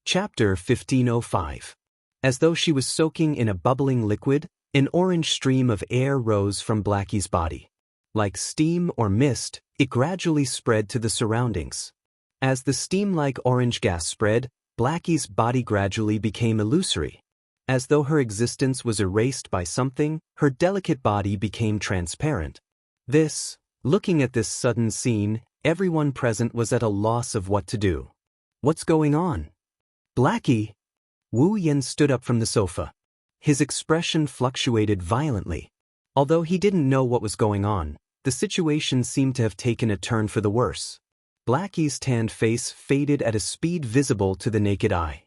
Chapter 1505. As though she was soaking in a bubbling liquid, an orange stream of air rose from Blackie's body. Like steam or mist, it gradually spread to the surroundings. As the steam-like orange gas spread, Blackie's body gradually became illusory. As though her existence was erased by something, her delicate body became transparent. Looking at this sudden scene, everyone present was at a loss of what to do. What's going on? Blackie! Wu Yen stood up from the sofa. His expression fluctuated violently. Although he didn't know what was going on, the situation seemed to have taken a turn for the worse. Blackie's tanned face faded at a speed visible to the naked eye.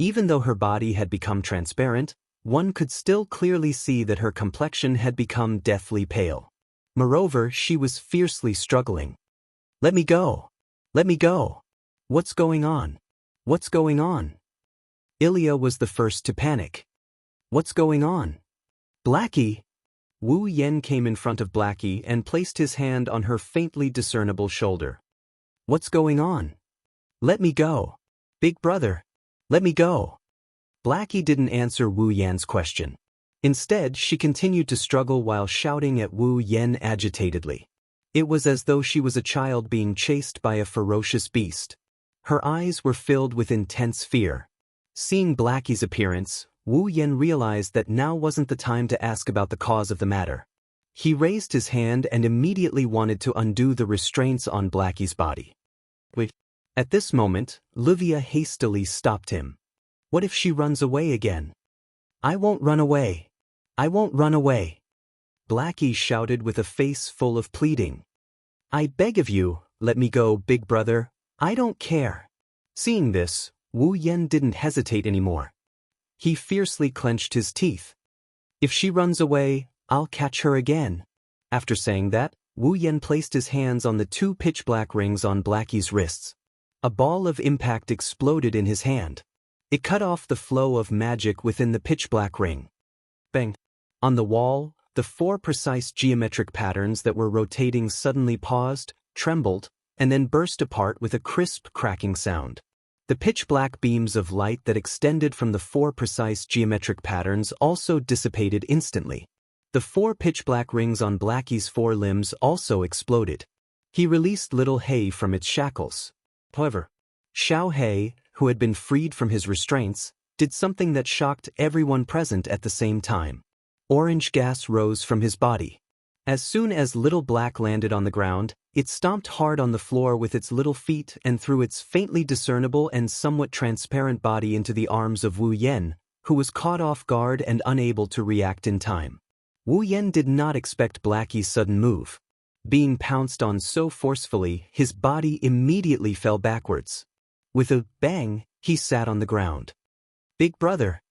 Even though her body had become transparent, one could still clearly see that her complexion had become deathly pale. Moreover, she was fiercely struggling. "Let me go! Let me go! What's going on? What's going on?" Ilya was the first to panic. "What's going on? Blackie!" Wu Yen came in front of Blackie and placed his hand on her faintly discernible shoulder. "What's going on? Let me go! Big brother! Let me go!" Blackie didn't answer Wu Yan's question. Instead, she continued to struggle while shouting at Wu Yen agitatedly. It was as though she was a child being chased by a ferocious beast. Her eyes were filled with intense fear. Seeing Blackie's appearance, Wu Yen realized that now wasn't the time to ask about the cause of the matter. He raised his hand and immediately wanted to undo the restraints on Blackie's body. Wait. At this moment, Livia hastily stopped him. "What if she runs away again?" "I won't run away. I won't run away," Blackie shouted with a face full of pleading. "I beg of you, let me go, big brother. I don't care." Seeing this, Wu Yen didn't hesitate anymore. He fiercely clenched his teeth. "If she runs away, I'll catch her again." After saying that, Wu Yen placed his hands on the two pitch-black rings on Blackie's wrists. A ball of impact exploded in his hand. It cut off the flow of magic within the pitch-black ring. Bang! On the wall, the four precise geometric patterns that were rotating suddenly paused, trembled, and then burst apart with a crisp cracking sound. The pitch-black beams of light that extended from the four precise geometric patterns also dissipated instantly. The four pitch-black rings on Blackie's four limbs also exploded. He released little Hei from its shackles. However, Xiao Hei, who had been freed from his restraints, did something that shocked everyone present at the same time. Orange gas rose from his body. As soon as Little Black landed on the ground, it stomped hard on the floor with its little feet and threw its faintly discernible and somewhat transparent body into the arms of Wu Yen, who was caught off guard and unable to react in time. Wu Yen did not expect Blackie's sudden move. Being pounced on so forcefully, his body immediately fell backwards. With a bang, he sat on the ground. "Big brother!"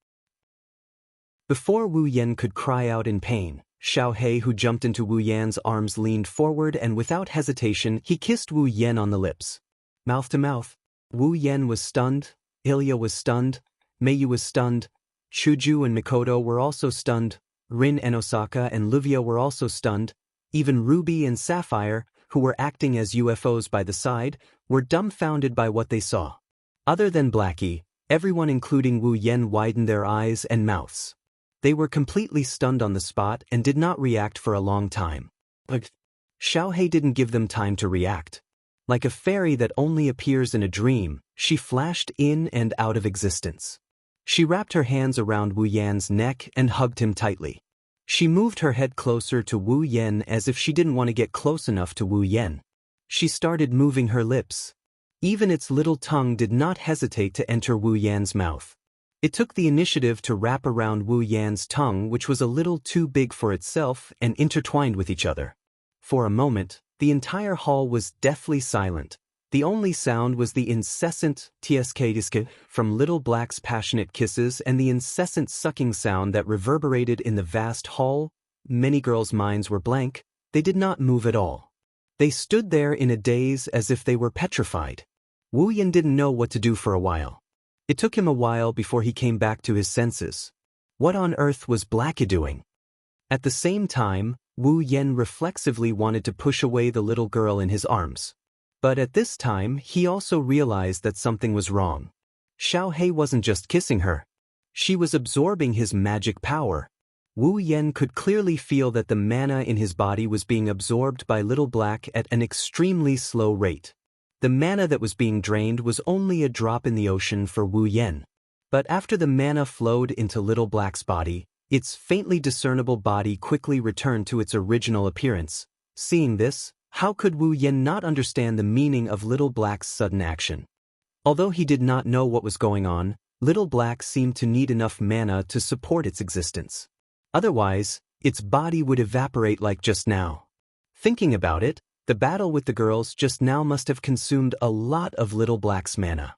Before Wu Yen could cry out in pain, Xiao Hei, who jumped into Wu Yan's arms, leaned forward and without hesitation he kissed Wu Yen on the lips. Mouth to mouth, Wu Yen was stunned, Ilya was stunned, Meiyu was stunned, Shuju and Mikoto were also stunned, Rin and Osaka and Livia were also stunned, even Ruby and Sapphire, who were acting as UFOs by the side, were dumbfounded by what they saw. Other than Blackie, everyone including Wu Yen widened their eyes and mouths. They were completely stunned on the spot and did not react for a long time. But Xiao Hei didn't give them time to react. Like a fairy that only appears in a dream, she flashed in and out of existence. She wrapped her hands around Wu Yan's neck and hugged him tightly. She moved her head closer to Wu Yen as if she didn't want to get close enough to Wu Yen. She started moving her lips. Even its little tongue did not hesitate to enter Wu Yan's mouth. It took the initiative to wrap around Wu Yan's tongue, which was a little too big for itself, and intertwined with each other. For a moment, the entire hall was deathly silent. The only sound was the incessant tsk from Little Black's passionate kisses and the incessant sucking sound that reverberated in the vast hall. Many girls' minds were blank. They did not move at all. They stood there in a daze as if they were petrified. Wu Yen didn't know what to do for a while. It took him a while before he came back to his senses. What on earth was Blackie doing? At the same time, Wu Yen reflexively wanted to push away the little girl in his arms. But at this time, he also realized that something was wrong. Xiaohei wasn't just kissing her. She was absorbing his magic power. Wu Yan could clearly feel that the mana in his body was being absorbed by Little Black at an extremely slow rate. The mana that was being drained was only a drop in the ocean for Wu Yan. But after the mana flowed into Little Black's body, its faintly discernible body quickly returned to its original appearance. Seeing this, how could Wu Yan not understand the meaning of Little Black's sudden action? Although he did not know what was going on, Little Black seemed to need enough mana to support its existence. Otherwise, its body would evaporate like just now. Thinking about it, the battle with the girls just now must have consumed a lot of Little Black's mana.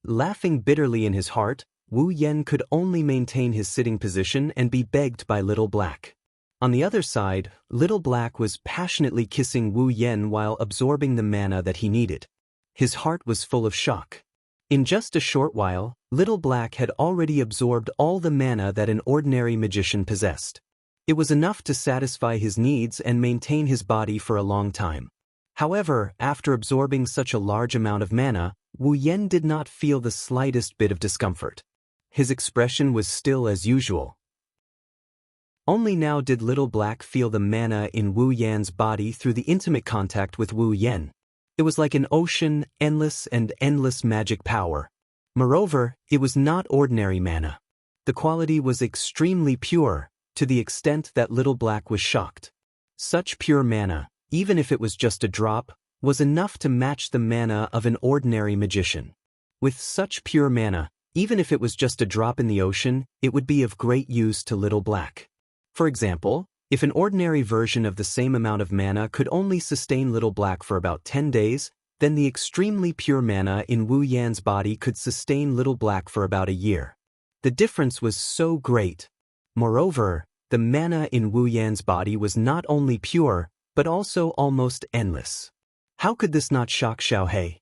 Laughing bitterly in his heart, Wu Yan could only maintain his sitting position and be begged by Little Black. On the other side, Little Black was passionately kissing Wu Yan while absorbing the mana that he needed. His heart was full of shock. In just a short while, Little Black had already absorbed all the mana that an ordinary magician possessed. It was enough to satisfy his needs and maintain his body for a long time. However, after absorbing such a large amount of mana, Wu Yan did not feel the slightest bit of discomfort. His expression was still as usual. Only now did Little Black feel the mana in Wu Yan's body through the intimate contact with Wu Yan. It was like an ocean, endless and endless magic power. Moreover, it was not ordinary mana. The quality was extremely pure, to the extent that Little Black was shocked. Such pure mana, even if it was just a drop, was enough to match the mana of an ordinary magician. With such pure mana, even if it was just a drop in the ocean, it would be of great use to Little Black. For example, if an ordinary version of the same amount of mana could only sustain Little Black for about 10 days, then the extremely pure mana in Wu Yan's body could sustain Little Black for about a year. The difference was so great. Moreover, the mana in Wu Yan's body was not only pure, but also almost endless. How could this not shock Xiaohei?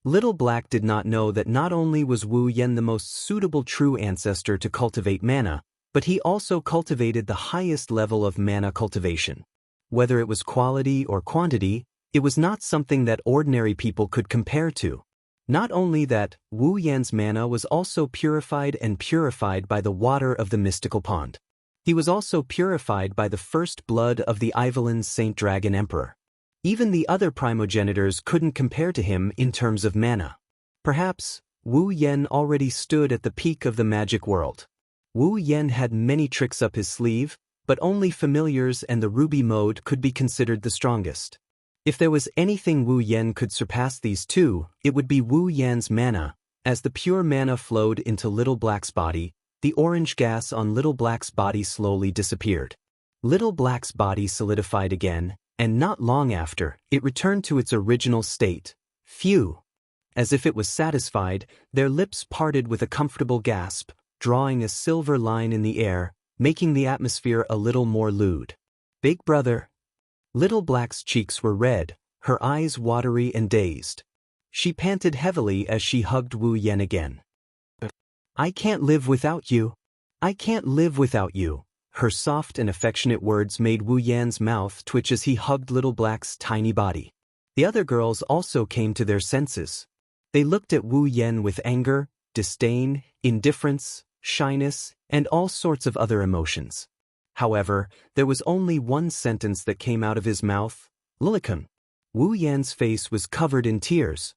Little Black did not know that not only was Wu Yan the most suitable true ancestor to cultivate mana, but he also cultivated the highest level of mana cultivation. Whether it was quality or quantity, it was not something that ordinary people could compare to. Not only that, Wu Yan's mana was also purified by the water of the mystical pond. He was also purified by the first blood of the Ivalin Saint Dragon Emperor. Even the other primogenitors couldn't compare to him in terms of mana. Perhaps, Wu Yan already stood at the peak of the magic world. Wu Yan had many tricks up his sleeve, but only familiars and the ruby mode could be considered the strongest. If there was anything Wu Yan could surpass these two, it would be Wu Yan's mana. As the pure mana flowed into Little Black's body, the orange gas on Little Black's body slowly disappeared. Little Black's body solidified again, and not long after, it returned to its original state. Phew! As if it was satisfied, their lips parted with a comfortable gasp, drawing a silver line in the air, making the atmosphere a little more lewd. Big brother. Little Black's cheeks were red, her eyes watery and dazed. She panted heavily as she hugged Wu Yan again. I can't live without you. I can't live without you. Her soft and affectionate words made Wu Yan's mouth twitch as he hugged Little Black's tiny body. The other girls also came to their senses. They looked at Wu Yan with anger, disdain, indifference, shyness, and all sorts of other emotions. However, there was only one sentence that came out of his mouth, Lilicon. Wu Yan's face was covered in tears.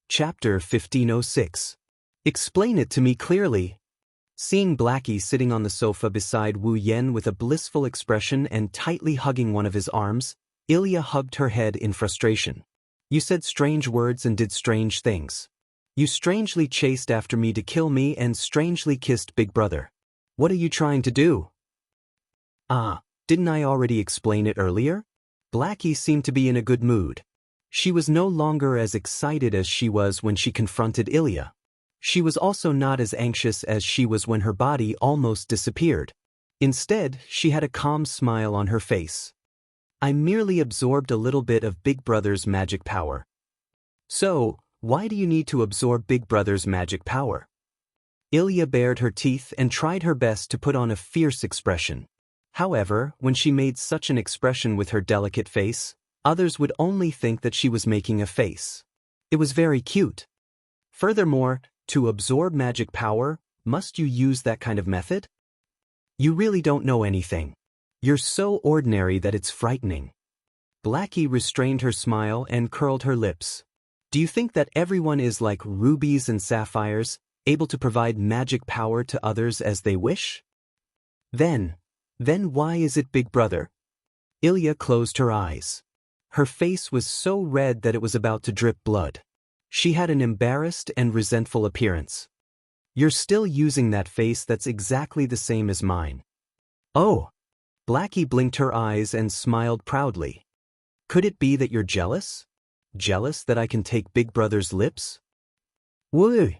Chapter 1506. Explain it to me clearly. Seeing Blackie sitting on the sofa beside Wu Yan with a blissful expression and tightly hugging one of his arms, Ilya hugged her head in frustration. You said strange words and did strange things. You strangely chased after me to kill me and strangely kissed Big Brother. What are you trying to do? Didn't I already explain it earlier? Blackie seemed to be in a good mood. She was no longer as excited as she was when she confronted Ilya. She was also not as anxious as she was when her body almost disappeared. Instead, she had a calm smile on her face. I merely absorbed a little bit of Big Brother's magic power. So, why do you need to absorb Big Brother's magic power? Ilya bared her teeth and tried her best to put on a fierce expression. However, when she made such an expression with her delicate face, others would only think that she was making a face. It was very cute. Furthermore, to absorb magic power, must you use that kind of method? You really don't know anything. You're so ordinary that it's frightening. Blackie restrained her smile and curled her lips. Do you think that everyone is like rubies and sapphires, able to provide magic power to others as they wish? Then why is it Big Brother? Ilya closed her eyes. Her face was so red that it was about to drip blood. She had an embarrassed and resentful appearance. You're still using that face that's exactly the same as mine. Oh. Blackie blinked her eyes and smiled proudly. Could it be that you're jealous? Jealous that I can take Big Brother's lips? Woo!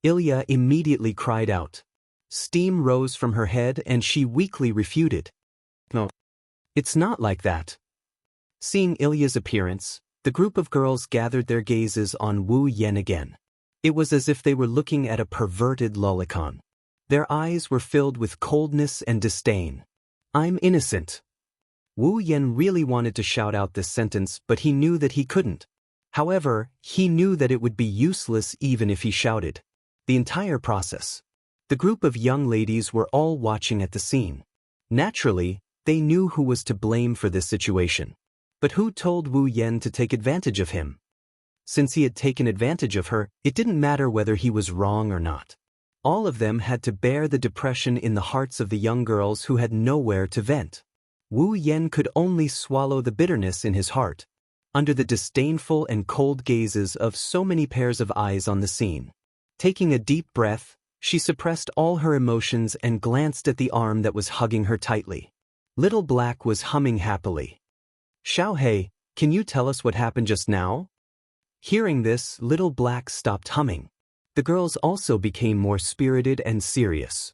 Ilya immediately cried out. Steam rose from her head and she weakly refuted. No. It's not like that. Seeing Ilya's appearance, the group of girls gathered their gazes on Wu Yen again. It was as if they were looking at a perverted lolicon. Their eyes were filled with coldness and disdain. I'm innocent. Wu Yen really wanted to shout out this sentence, but he knew that he couldn't. However, he knew that it would be useless even if he shouted. The entire process. The group of young ladies were all watching at the scene. Naturally, they knew who was to blame for this situation. But who told Wu Yen to take advantage of him? Since he had taken advantage of her, it didn't matter whether he was wrong or not. All of them had to bear the depression in the hearts of the young girls who had nowhere to vent. Wu Yen could only swallow the bitterness in his heart, under the disdainful and cold gazes of so many pairs of eyes on the scene. Taking a deep breath, she suppressed all her emotions and glanced at the arm that was hugging her tightly. Little Black was humming happily. Xiaohei, can you tell us what happened just now? Hearing this, Little Black stopped humming. The girls also became more spirited and serious.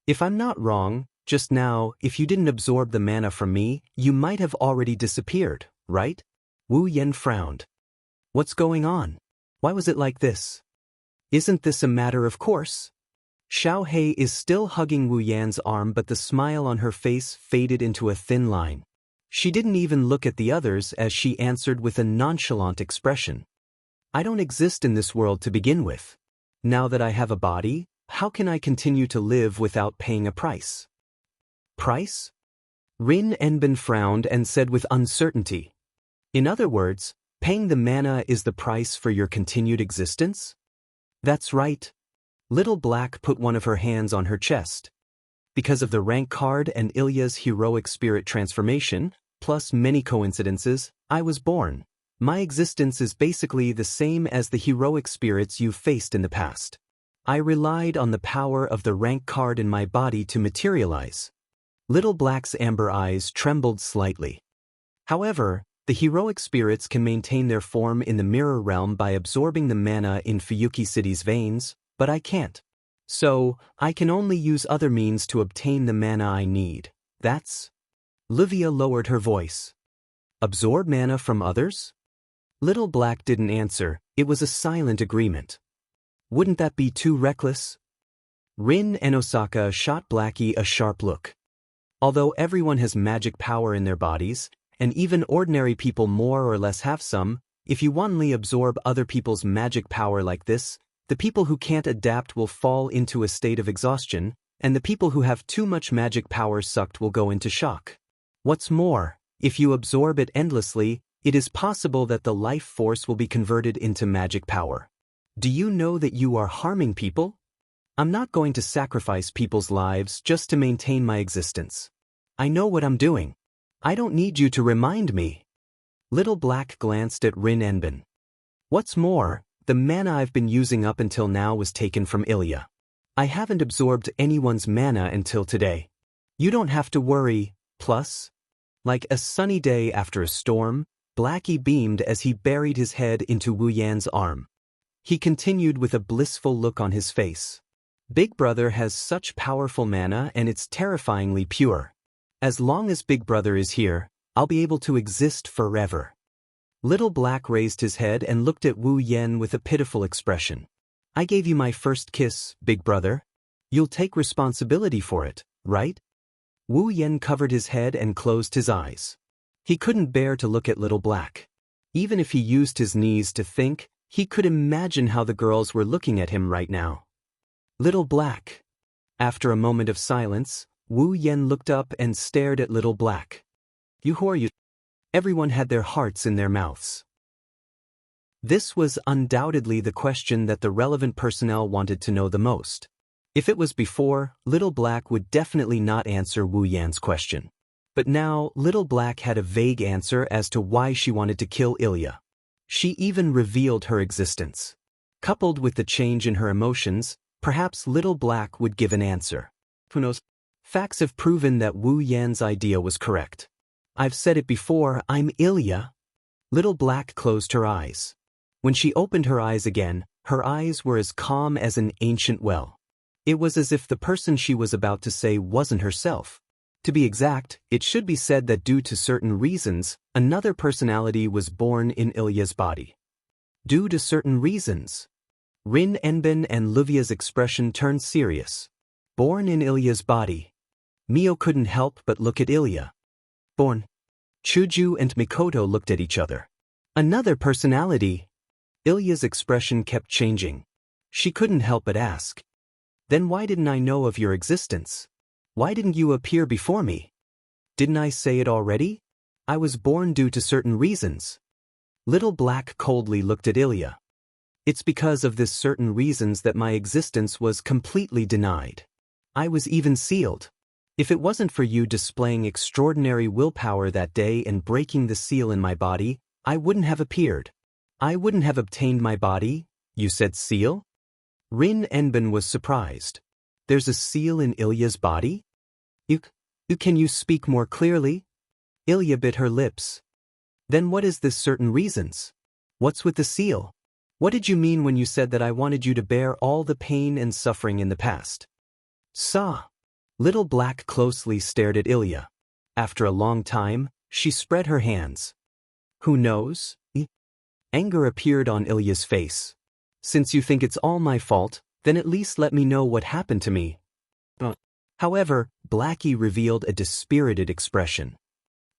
If I'm not wrong, just now, if you didn't absorb the mana from me, you might have already disappeared, right? Wu Yen frowned. What's going on? Why was it like this? Isn't this a matter of course? Xiaohei is still hugging Wu Yan's arm, but the smile on her face faded into a thin line. She didn't even look at the others as she answered with a nonchalant expression. I don't exist in this world to begin with. Now that I have a body, how can I continue to live without paying a price? Price? Rin Enbin frowned and said with uncertainty. In other words, paying the mana is the price for your continued existence? That's right. Little Black put one of her hands on her chest. Because of the rank card and Ilya's heroic spirit transformation, plus many coincidences, I was born. My existence is basically the same as the heroic spirits you've faced in the past. I relied on the power of the rank card in my body to materialize. Little Black's amber eyes trembled slightly. However, the heroic spirits can maintain their form in the mirror realm by absorbing the mana in Fuyuki City's veins, but I can't. So, I can only use other means to obtain the mana I need. That's... Livia lowered her voice. Absorb mana from others? Little Black didn't answer, it was a silent agreement. Wouldn't that be too reckless? Rin and Osaka shot Blackie a sharp look. Although everyone has magic power in their bodies, and even ordinary people more or less have some, if you wantonly absorb other people's magic power like this, the people who can't adapt will fall into a state of exhaustion, and the people who have too much magic power sucked will go into shock. What's more, if you absorb it endlessly, it is possible that the life force will be converted into magic power. Do you know that you are harming people? I'm not going to sacrifice people's lives just to maintain my existence. I know what I'm doing. I don't need you to remind me. Little Black glanced at Rin Enbin. What's more, the mana I've been using up until now was taken from Ilya. I haven't absorbed anyone's mana until today. You don't have to worry, plus... Like a sunny day after a storm, Blackie beamed as he buried his head into Wu Yan's arm. He continued with a blissful look on his face. Big Brother has such powerful mana and it's terrifyingly pure. As long as Big Brother is here, I'll be able to exist forever. Little Black raised his head and looked at Wu Yan with a pitiful expression. I gave you my first kiss, Big Brother. You'll take responsibility for it, right? Wu Yan covered his head and closed his eyes. He couldn't bear to look at Little Black. Even if he used his knees to think, He could imagine how the girls were looking at him right now. Little Black. After a moment of silence, Wu Yen looked up and stared at Little Black. You who are you? Everyone had their hearts in their mouths. This was undoubtedly the question that the relevant personnel wanted to know the most. If it was before, Little Black would definitely not answer Wu Yan's question. But now, Little Black had a vague answer as to why she wanted to kill Ilya. She even revealed her existence. Coupled with the change in her emotions, perhaps Little Black would give an answer. Who knows? Facts have proven that Wu Yan's idea was correct. I've said it before, I'm Ilya. Little Black closed her eyes. When she opened her eyes again, her eyes were as calm as an ancient well. It was as if the person she was about to say wasn't herself. To be exact, it should be said that due to certain reasons, another personality was born in Ilya's body. Due to certain reasons. Rin Enbin and Livia's expression turned serious. Born in Ilya's body. Mio couldn't help but look at Ilya. Born. Chuju and Mikoto looked at each other. Another personality. Ilya's expression kept changing. She couldn't help but ask. Then why didn't I know of your existence? Why didn't you appear before me? Didn't I say it already? I was born due to certain reasons. Little Black coldly looked at Ilya. It's because of this certain reasons that my existence was completely denied. I was even sealed. If it wasn't for you displaying extraordinary willpower that day and breaking the seal in my body, I wouldn't have appeared. I wouldn't have obtained my body. You said seal? Rin Enbin was surprised. There's a seal in Ilya's body? Can you speak more clearly? Ilya bit her lips. Then what is this certain reasons? What's with the seal? What did you mean when you said that I wanted you to bear all the pain and suffering in the past? Little Black closely stared at Ilya. After a long time, she spread her hands. Who knows? Anger appeared on Ilya's face. Since you think it's all my fault, then at least let me know what happened to me. However, Blackie revealed a dispirited expression.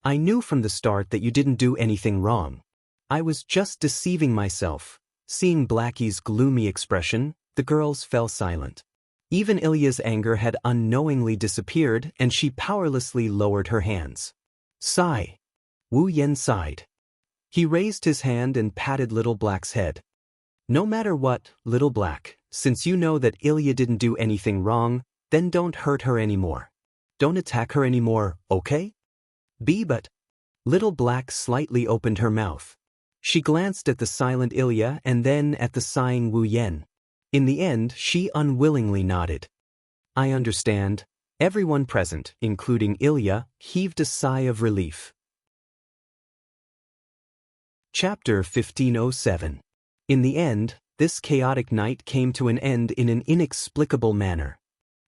I knew from the start that you didn't do anything wrong. I was just deceiving myself. Seeing Blackie's gloomy expression, the girls fell silent. Even Ilya's anger had unknowingly disappeared and she powerlessly lowered her hands. Sigh. Wu Yen sighed. He raised his hand and patted Little Black's head. No matter what, Little Black, since you know that Ilya didn't do anything wrong, then don't hurt her anymore. Don't attack her anymore, okay? But. Little Black slightly opened her mouth. She glanced at the silent Ilya and then at the sighing Wu Yen. In the end, she unwillingly nodded. I understand. Everyone present, including Ilya, heaved a sigh of relief. Chapter 1507. In the end, this chaotic night came to an end in an inexplicable manner.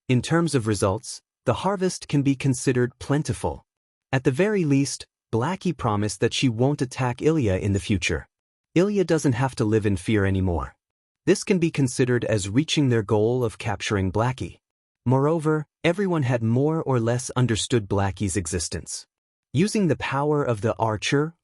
In terms of results, the harvest can be considered plentiful. At the very least, Blackie promised that she won't attack Ilya in the future. Ilya doesn't have to live in fear anymore. This can be considered as reaching their goal of capturing Blackie. Moreover, everyone had more or less understood Blackie's existence. Using the power of the Archer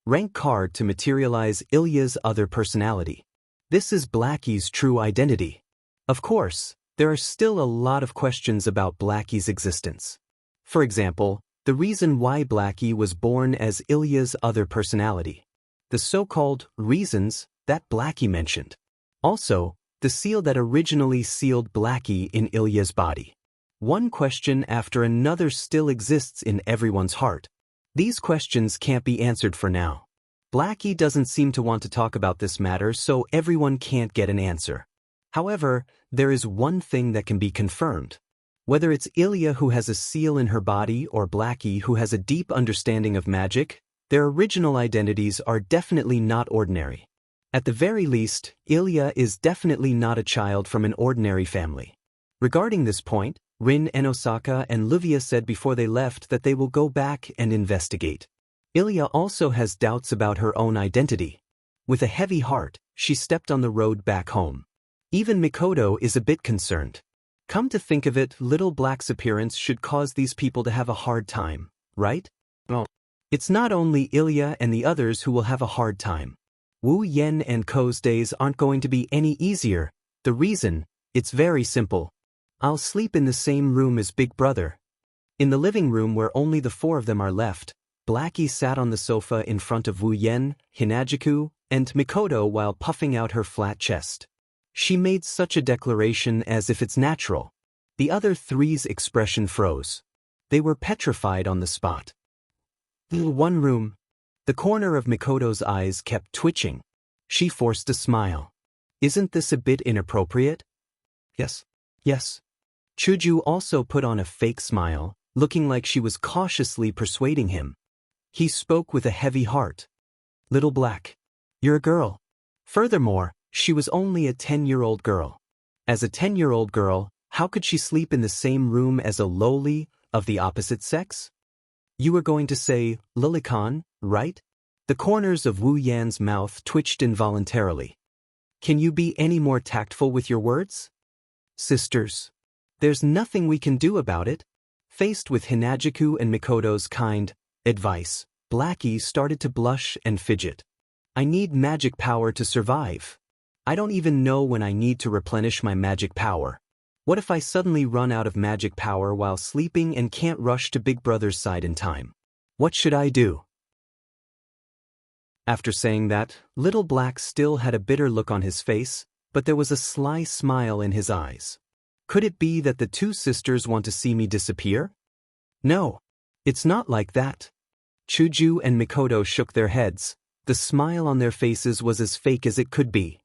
rank card to materialize Ilya's other personality. This is Blackie's true identity. Of course, there are still a lot of questions about Blackie's existence. For example, the reason why Blackie was born as Ilya's other personality. The so-called reasons that Blackie mentioned. Also, the seal that originally sealed Blackie in Ilya's body. One question after another still exists in everyone's heart. These questions can't be answered for now. Blackie doesn't seem to want to talk about this matter, so everyone can't get an answer. However, there is one thing that can be confirmed. Whether it's Ilya who has a seal in her body or Blackie who has a deep understanding of magic, their original identities are definitely not ordinary. At the very least, Ilya is definitely not a child from an ordinary family. Regarding this point, Rin and Osaka and Livia said before they left that they will go back and investigate. Ilya also has doubts about her own identity. With a heavy heart, she stepped on the road back home. Even Mikoto is a bit concerned. Come to think of it, Little Black's appearance should cause these people to have a hard time, right? Well, it's not only Ilya and the others who will have a hard time. Wu Yen and Ko's days aren't going to be any easier. The reason? It's very simple. I'll sleep in the same room as Big Brother. In the living room where only the four of them are left, Blackie sat on the sofa in front of Wu Yen, Hinajiku, and Mikoto while puffing out her flat chest. She made such a declaration as if it's natural. The other three's expression froze. They were petrified on the spot. One room. The corner of Mikoto's eyes kept twitching. She forced a smile. Isn't this a bit inappropriate? Yes. Yes. Chuju also put on a fake smile, looking like she was cautiously persuading him. He spoke with a heavy heart. Little Black. You're a girl. Furthermore, she was only a 10-year-old girl. As a 10-year-old girl, how could she sleep in the same room as a loli of the opposite sex? You were going to say, Lilicon, right? The corners of Wu Yan's mouth twitched involuntarily. Can you be any more tactful with your words? Sisters. There's nothing we can do about it. Faced with Hinajiku and Mikoto's kind advice, Blackie started to blush and fidget. I need magic power to survive. I don't even know when I need to replenish my magic power. What if I suddenly run out of magic power while sleeping and can't rush to Big Brother's side in time? What should I do? After saying that, Little Black still had a bitter look on his face, but there was a sly smile in his eyes. Could it be that the two sisters want to see me disappear? No. It's not like that. Chuju and Mikoto shook their heads. The smile on their faces was as fake as it could be.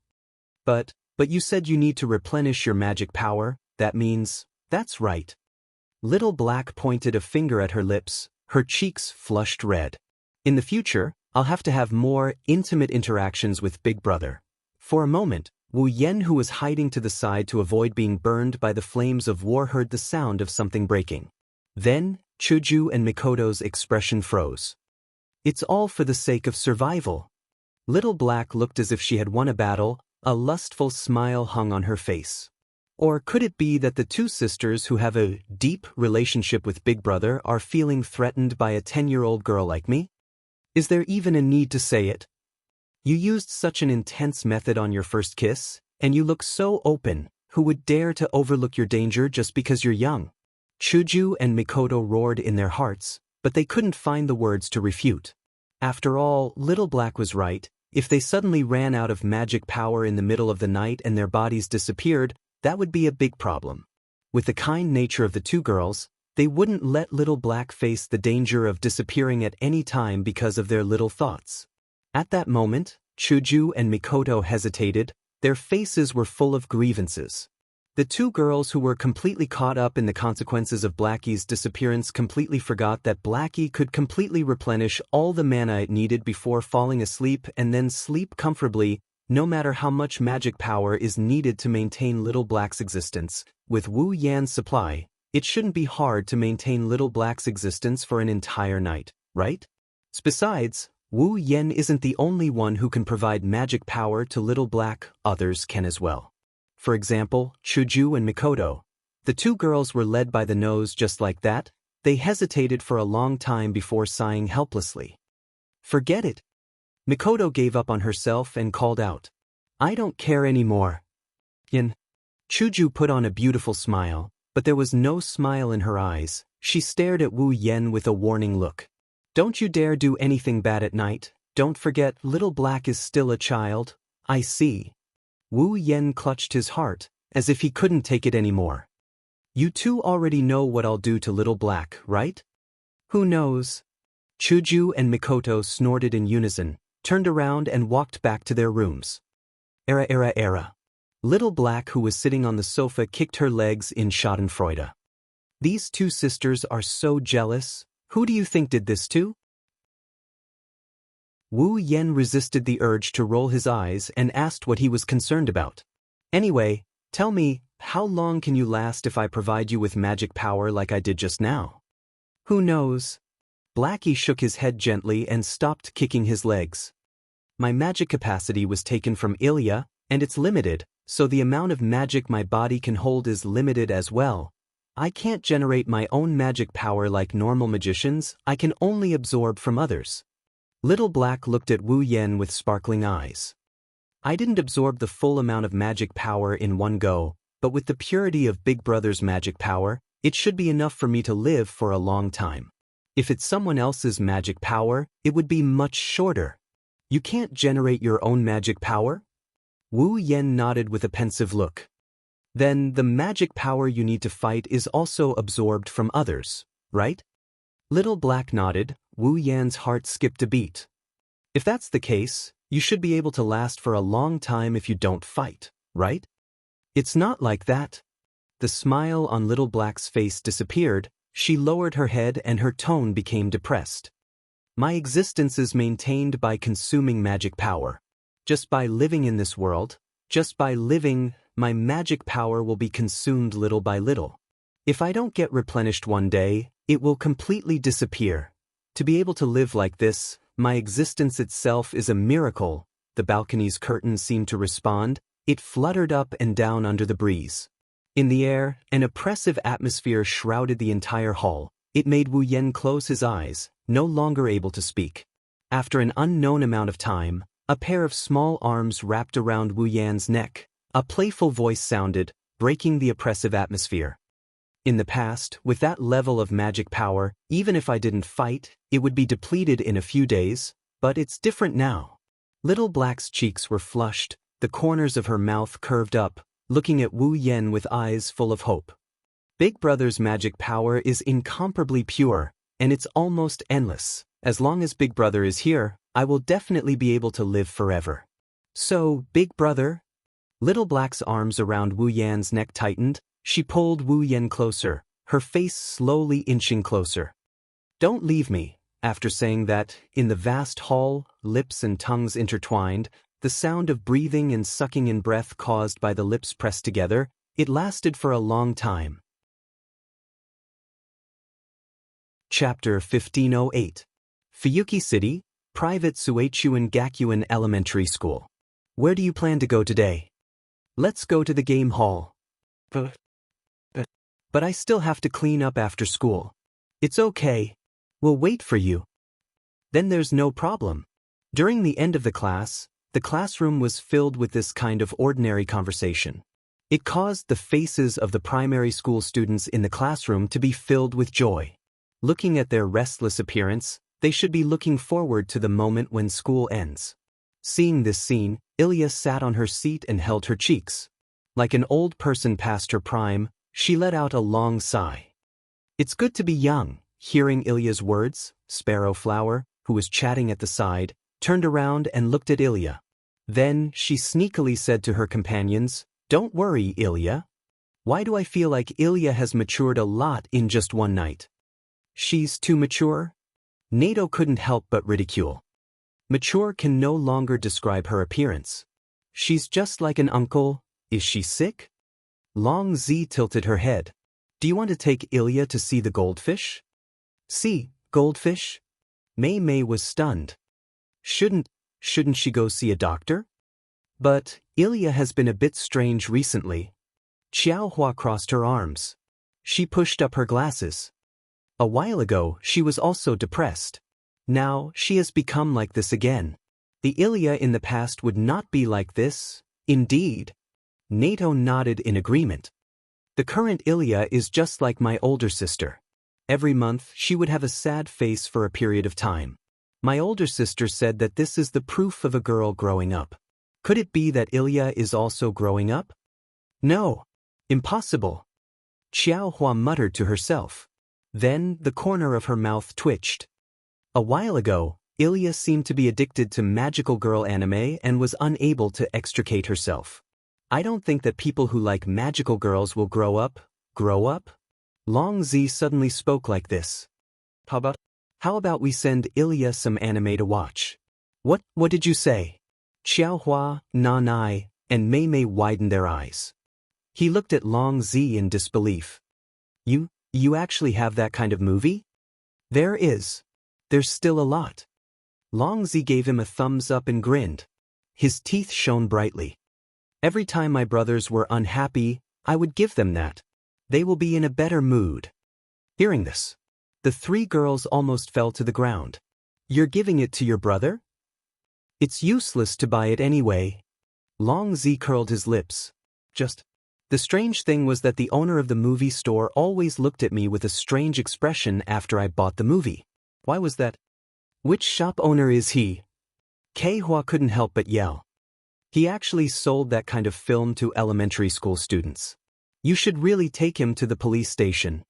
But you said you need to replenish your magic power, that means, that's right. Little Black pointed a finger at her lips, her cheeks flushed red. In the future, I'll have to have more intimate interactions with Big Brother. For a moment, Wu Yen, who was hiding to the side to avoid being burned by the flames of war, heard the sound of something breaking. Then, Chuju and Mikoto's expression froze. It's all for the sake of survival. Little Black looked as if she had won a battle, a lustful smile hung on her face. Or could it be that the two sisters who have a deep relationship with Big Brother are feeling threatened by a 10-year-old girl like me? Is there even a need to say it? You used such an intense method on your first kiss, and you look so open. Who would dare to overlook your danger just because you're young? Chuju and Mikoto roared in their hearts, but they couldn't find the words to refute. After all, Little Black was right. If they suddenly ran out of magic power in the middle of the night and their bodies disappeared, that would be a big problem. With the kind nature of the two girls, they wouldn't let Little Black face the danger of disappearing at any time because of their little thoughts. At that moment, Chuju and Mikoto hesitated. Their faces were full of grievances. The two girls who were completely caught up in the consequences of Blackie's disappearance completely forgot that Blackie could completely replenish all the mana it needed before falling asleep and then sleep comfortably, no matter how much magic power is needed to maintain Little Black's existence. With Wu Yan's supply, it shouldn't be hard to maintain Little Black's existence for an entire night, right? Besides, Wu Yen isn't the only one who can provide magic power to Little Black, others can as well. For example, Chuju and Mikoto. The two girls were led by the nose just like that. They hesitated for a long time before sighing helplessly. Forget it. Mikoto gave up on herself and called out, I don't care anymore. Yin. Chuju put on a beautiful smile, but there was no smile in her eyes. She stared at Wu Yen with a warning look. Don't you dare do anything bad at night. Don't forget, Little Black is still a child. I see. Wu Yen clutched his heart, as if he couldn't take it anymore. You two already know what I'll do to Little Black, right? Who knows? Chuju and Mikoto snorted in unison, turned around and walked back to their rooms. Era. Little Black, who was sitting on the sofa, kicked her legs in schadenfreude. These two sisters are so jealous. Who do you think did this to? Wu Yen resisted the urge to roll his eyes and asked what he was concerned about. Anyway, tell me, how long can you last if I provide you with magic power like I did just now? Who knows? Blackie shook his head gently and stopped kicking his legs. My magic capacity was taken from Ilya, and it's limited, so the amount of magic my body can hold is limited as well. I can't generate my own magic power like normal magicians. I can only absorb from others. Little Black looked at Wu Yen with sparkling eyes. I didn't absorb the full amount of magic power in one go, but with the purity of Big Brother's magic power, it should be enough for me to live for a long time. If it's someone else's magic power, it would be much shorter. You can't generate your own magic power? Wu Yen nodded with a pensive look. Then the magic power you need to fight is also absorbed from others, right? Little Black nodded. Wu Yan's heart skipped a beat. If that's the case, you should be able to last for a long time if you don't fight, right? It's not like that. The smile on Little Black's face disappeared. She lowered her head and her tone became depressed. My existence is maintained by consuming magic power. Just by living in this world, just by living, my magic power will be consumed little by little. If I don't get replenished one day, it will completely disappear. To be able to live like this, my existence itself is a miracle. The balcony's curtains seemed to respond. It fluttered up and down under the breeze. In the air, an oppressive atmosphere shrouded the entire hall. It made Wu Yen close his eyes, no longer able to speak. After an unknown amount of time, a pair of small arms wrapped around Wu Yan's neck. A playful voice sounded, breaking the oppressive atmosphere. In the past, with that level of magic power, even if I didn't fight, it would be depleted in a few days, but it's different now. Little Black's cheeks were flushed, the corners of her mouth curved up, looking at Wu Yen with eyes full of hope. Big Brother's magic power is incomparably pure, and it's almost endless. As long as Big Brother is here, I will definitely be able to live forever. So, Big Brother? Little Black's arms around Wu Yan's neck tightened. She pulled Wu Yen closer, her face slowly inching closer. Don't leave me. After saying that, in the vast hall, lips and tongues intertwined, the sound of breathing and sucking in breath caused by the lips pressed together, it lasted for a long time. Chapter 1508. Fuyuki City, Private Suechuan Gakuin Elementary School. Where do you plan to go today? Let's go to the game hall. But I still have to clean up after school. It's okay. We'll wait for you. Then there's no problem. During the end of the classroom was filled with this kind of ordinary conversation. It caused the faces of the primary school students in the classroom to be filled with joy. Looking at their restless appearance, they should be looking forward to the moment when school ends. Seeing this scene, Ilya sat on her seat and held her cheeks. Like an old person past her prime, she let out a long sigh. It's good to be young. Hearing Ilya's words, Sparrow Flower, who was chatting at the side, turned around and looked at Ilya. Then she sneakily said to her companions, "Don't worry, Ilya. Why do I feel like Ilya has matured a lot in just one night?" She's too mature? NATO couldn't help but ridicule. Mature can no longer describe her appearance. She's just like an uncle. Is she sick? Long Z tilted her head. Do you want to take Ilya to see the goldfish? See, goldfish? Mei Mei was stunned. Shouldn't she go see a doctor? But Ilya has been a bit strange recently. Xiaohua crossed her arms. She pushed up her glasses. A while ago, she was also depressed. Now, she has become like this again. The Ilya in the past would not be like this, indeed. NATO nodded in agreement. The current Ilya is just like my older sister. Every month, she would have a sad face for a period of time. My older sister said that this is the proof of a girl growing up. Could it be that Ilya is also growing up? No. Impossible. Xiaohua muttered to herself. Then, the corner of her mouth twitched. A while ago, Ilya seemed to be addicted to magical girl anime and was unable to extricate herself. I don't think that people who like magical girls will grow up. Grow up? Long Z suddenly spoke like this. How about we send Ilya some anime to watch? What did you say? Xiaohua, Nanai, and Mei Mei widened their eyes. He looked at Long Z in disbelief. You actually have that kind of movie? There is. There's still a lot. Long Z gave him a thumbs up and grinned. His teeth shone brightly. Every time my brothers were unhappy, I would give them that. They will be in a better mood. Hearing this, the three girls almost fell to the ground. You're giving it to your brother? It's useless to buy it anyway. Long Z curled his lips. The strange thing was that the owner of the movie store always looked at me with a strange expression after I bought the movie. Why was that? Which shop owner is he? Kei-hwa couldn't help but yell. He actually sold that kind of film to elementary school students. You should really take him to the police station.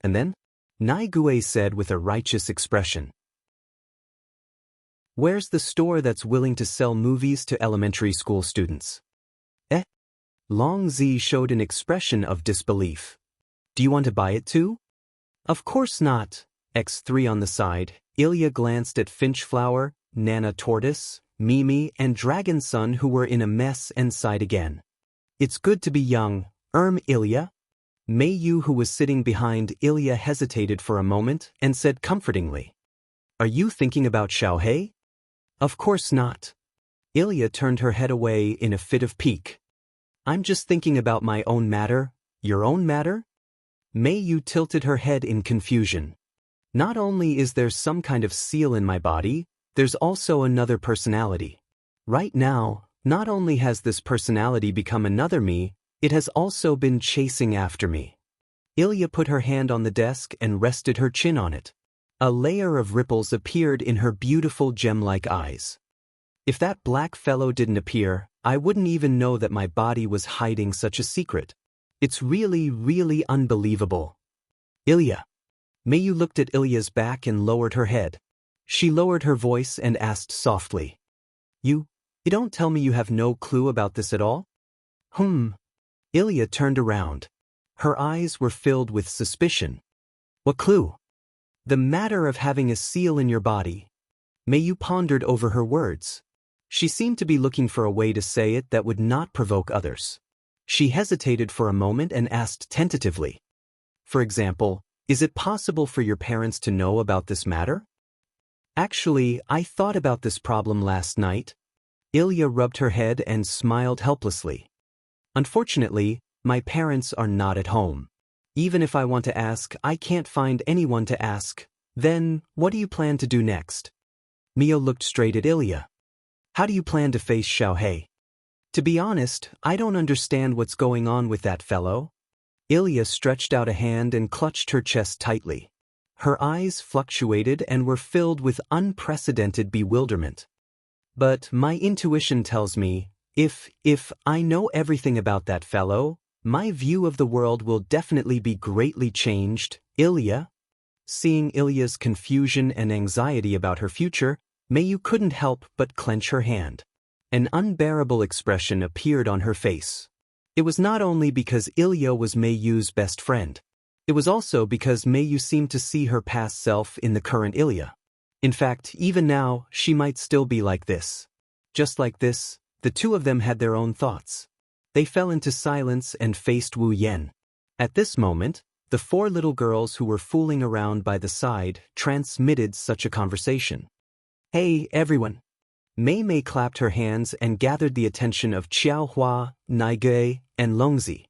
And then? Naigue said with a righteous expression. Where's the store that's willing to sell movies to elementary school students? Long Z showed an expression of disbelief. Do you want to buy it too? Of course not. X3 on the side, Ilya glanced at Finchflower, Nana Tortoise, Mimi, and Dragon Sun, who were in a mess, and sighed again. It's good to be young, Ilya. Meiyu, who was sitting behind Ilya, hesitated for a moment and said comfortingly. Are you thinking about Xiaohei? Of course not. Ilya turned her head away in a fit of pique. I'm just thinking about my own matter. Your own matter? Meiyu tilted her head in confusion. Not only is there some kind of seal in my body, there's also another personality. Right now, not only has this personality become another me, it has also been chasing after me. Ilya put her hand on the desk and rested her chin on it. A layer of ripples appeared in her beautiful gem-like eyes. If that black fellow didn't appear, I wouldn't even know that my body was hiding such a secret. It's really, really unbelievable. Ilya. Meiyu looked at Ilya's back and lowered her head. She lowered her voice and asked softly. You don't tell me you have no clue about this at all? Ilya turned around. Her eyes were filled with suspicion. What clue? The matter of having a seal in your body. Meiyu pondered over her words. She seemed to be looking for a way to say it that would not provoke others. She hesitated for a moment and asked tentatively. For example, is it possible for your parents to know about this matter? Actually, I thought about this problem last night. Ilya rubbed her head and smiled helplessly. Unfortunately, my parents are not at home. Even if I want to ask, I can't find anyone to ask. Then, what do you plan to do next? Mio looked straight at Ilya. How do you plan to face Xiaohei? To be honest, I don't understand what's going on with that fellow. Ilya stretched out a hand and clutched her chest tightly. Her eyes fluctuated and were filled with unprecedented bewilderment. But my intuition tells me, if I know everything about that fellow, my view of the world will definitely be greatly changed. Ilya? Seeing Ilya's confusion and anxiety about her future, Meiyu couldn't help but clench her hand. An unbearable expression appeared on her face. It was not only because Ilya was Meiyu's best friend. It was also because Meiyu seemed to see her past self in the current Ilya. In fact, even now, she might still be like this. Just like this, the two of them had their own thoughts. They fell into silence and faced Wu Yan. At this moment, the four little girls who were fooling around by the side transmitted such a conversation. Hey, everyone. Mei Mei clapped her hands and gathered the attention of Xiaohua, Naige, and Longzi.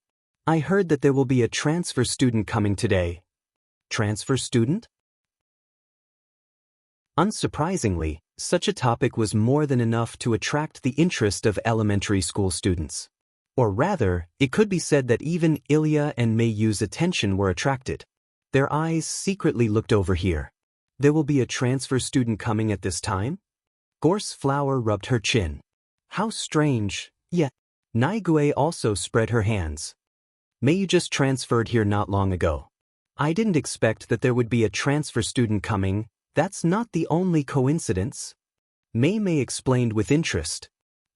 I heard that there will be a transfer student coming today. Transfer student? Unsurprisingly, such a topic was more than enough to attract the interest of elementary school students. Or rather, it could be said that even Ilya and Meiyu's attention were attracted. Their eyes secretly looked over here. There will be a transfer student coming at this time? Gorse Flower rubbed her chin. How strange. Yeah. Naigue also spread her hands. Meiyu just transferred here not long ago. I didn't expect that there would be a transfer student coming. That's not the only coincidence. Mei Mei explained with interest.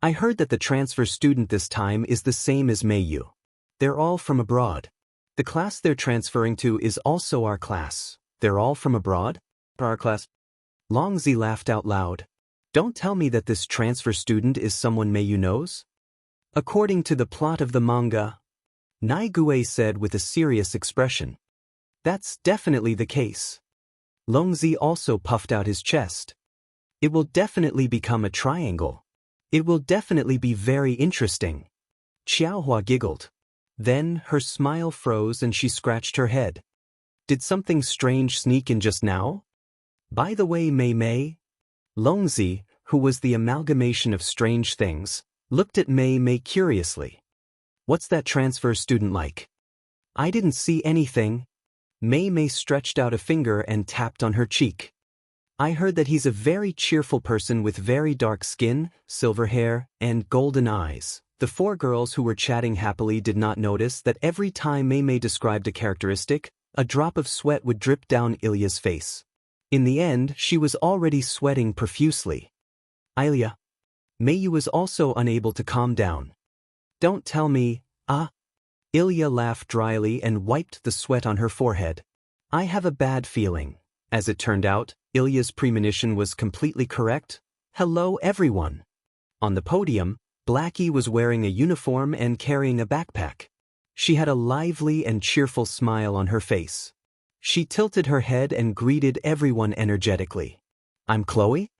I heard that the transfer student this time is the same as Meiyu. They're all from abroad. The class they're transferring to is also our class. They're all from abroad? Our class? Longzi laughed out loud. Don't tell me that this transfer student is someone Meiyu knows? According to the plot of the manga, Naigue said with a serious expression. That's definitely the case. Longzi also puffed out his chest. It will definitely become a triangle. It will definitely be very interesting. Xiaohua giggled. Then her smile froze and she scratched her head. Did something strange sneak in just now? By the way, Mei, Longzi, who was the amalgamation of strange things, looked at Mei curiously. What's that transfer student like? I didn't see anything. Mei stretched out a finger and tapped on her cheek. I heard that he's a very cheerful person with very dark skin, silver hair, and golden eyes. The four girls who were chatting happily did not notice that every time Mei described a characteristic, a drop of sweat would drip down Ilya's face. In the end, she was already sweating profusely. Ilya. Mei was also unable to calm down. Don't tell me, Ilya laughed dryly and wiped the sweat on her forehead. I have a bad feeling. As it turned out, Ilya's premonition was completely correct. Hello everyone. On the podium, Blackie was wearing a uniform and carrying a backpack. She had a lively and cheerful smile on her face. She tilted her head and greeted everyone energetically. I'm Chloe?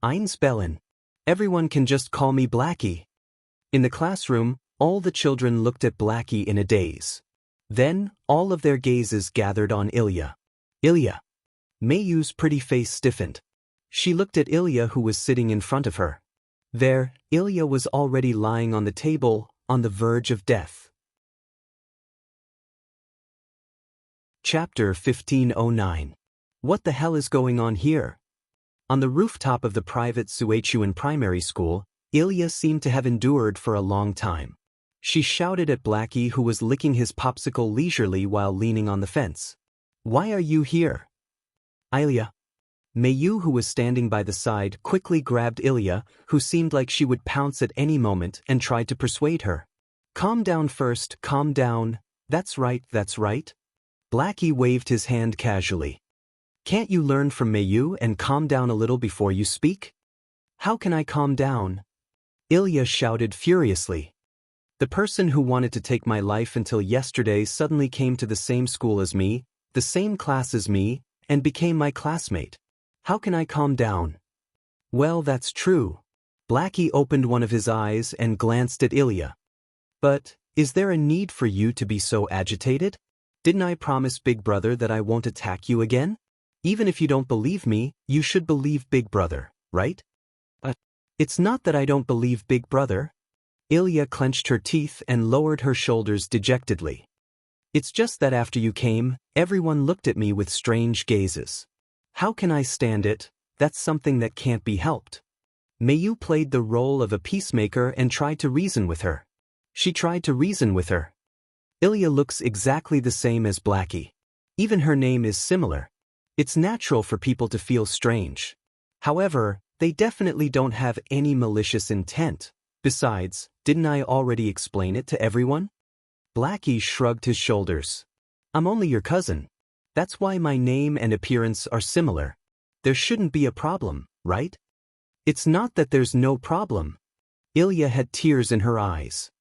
Eins Bellen. Everyone can just call me Blackie. In the classroom, all the children looked at Blackie in a daze. Then, all of their gazes gathered on Ilya. Ilya. Mayu's pretty face stiffened. She looked at Ilya, who was sitting in front of her. There, Ilya was already lying on the table, on the verge of death. Chapter 1509. What the hell is going on here? On the rooftop of the private Suechuan primary school, Ilya seemed to have endured for a long time. She shouted at Blackie, who was licking his popsicle leisurely while leaning on the fence. Why are you here? Ilya. Mayu, who was standing by the side, quickly grabbed Ilya, who seemed like she would pounce at any moment, and tried to persuade her. Calm down first, calm down. That's right, that's right. Blackie waved his hand casually. Can't you learn from Mayu and calm down a little before you speak? How can I calm down? Ilya shouted furiously. The person who wanted to take my life until yesterday suddenly came to the same school as me, the same class as me, and became my classmate. How can I calm down? Well, that's true. Blackie opened one of his eyes and glanced at Ilya. But, is there a need for you to be so agitated? Didn't I promise Big Brother that I won't attack you again? Even if you don't believe me, you should believe Big Brother, right? It's not that I don't believe Big Brother. Ilya clenched her teeth and lowered her shoulders dejectedly. It's just that after you came, everyone looked at me with strange gazes. How can I stand it? That's something that can't be helped. Mayu played the role of a peacemaker and tried to reason with her. She tried to reason with her. Ilya looks exactly the same as Blackie. Even her name is similar. It's natural for people to feel strange. However, they definitely don't have any malicious intent. Besides, didn't I already explain it to everyone? Blackie shrugged his shoulders. I'm only your cousin. That's why my name and appearance are similar. There shouldn't be a problem, right? It's not that there's no problem. Ilya had tears in her eyes.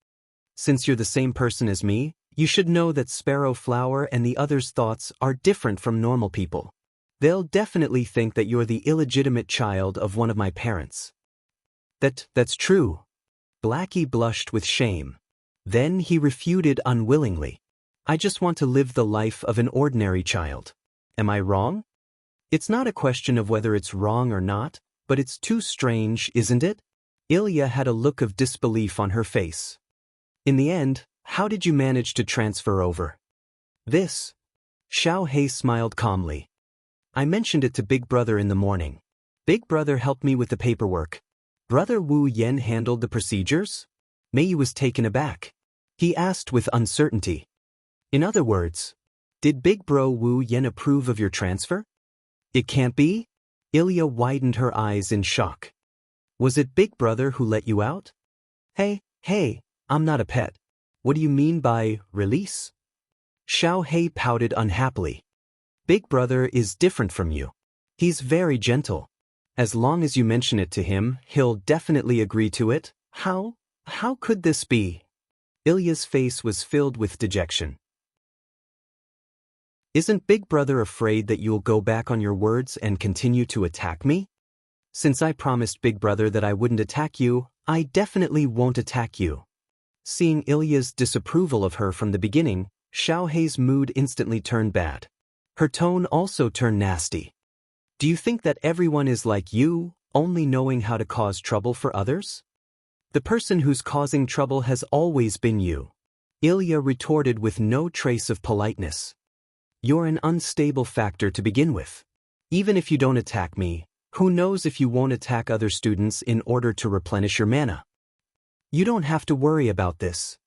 Since you're the same person as me, you should know that Sparrow Flower and the others' thoughts are different from normal people. They'll definitely think that you're the illegitimate child of one of my parents. That's true. Blackie blushed with shame. Then he refuted unwillingly. I just want to live the life of an ordinary child. Am I wrong? It's not a question of whether it's wrong or not, but it's too strange, isn't it? Ilya had a look of disbelief on her face. In the end, how did you manage to transfer over? This. Xiao He smiled calmly. I mentioned it to Big Brother in the morning. Big Brother helped me with the paperwork. Brother Wu Yen handled the procedures? Mei was taken aback. He asked with uncertainty. In other words, did Big Bro Wu Yen approve of your transfer? It can't be? Ilya widened her eyes in shock. Was it Big Brother who let you out? Hey, I'm not a pet. What do you mean by release? Xiao He pouted unhappily. Big Brother is different from you. He's very gentle. As long as you mention it to him, he'll definitely agree to it. How could this be? Ilya's face was filled with dejection. Isn't Big Brother afraid that you'll go back on your words and continue to attack me? Since I promised Big Brother that I wouldn't attack you, I definitely won't attack you. Seeing Ilya's disapproval of her from the beginning, Xiao He's mood instantly turned bad. Her tone also turned nasty. Do you think that everyone is like you, only knowing how to cause trouble for others? The person who's causing trouble has always been you. Ilya retorted with no trace of politeness. You're an unstable factor to begin with. Even if you don't attack me, who knows if you won't attack other students in order to replenish your mana? You don't have to worry about this.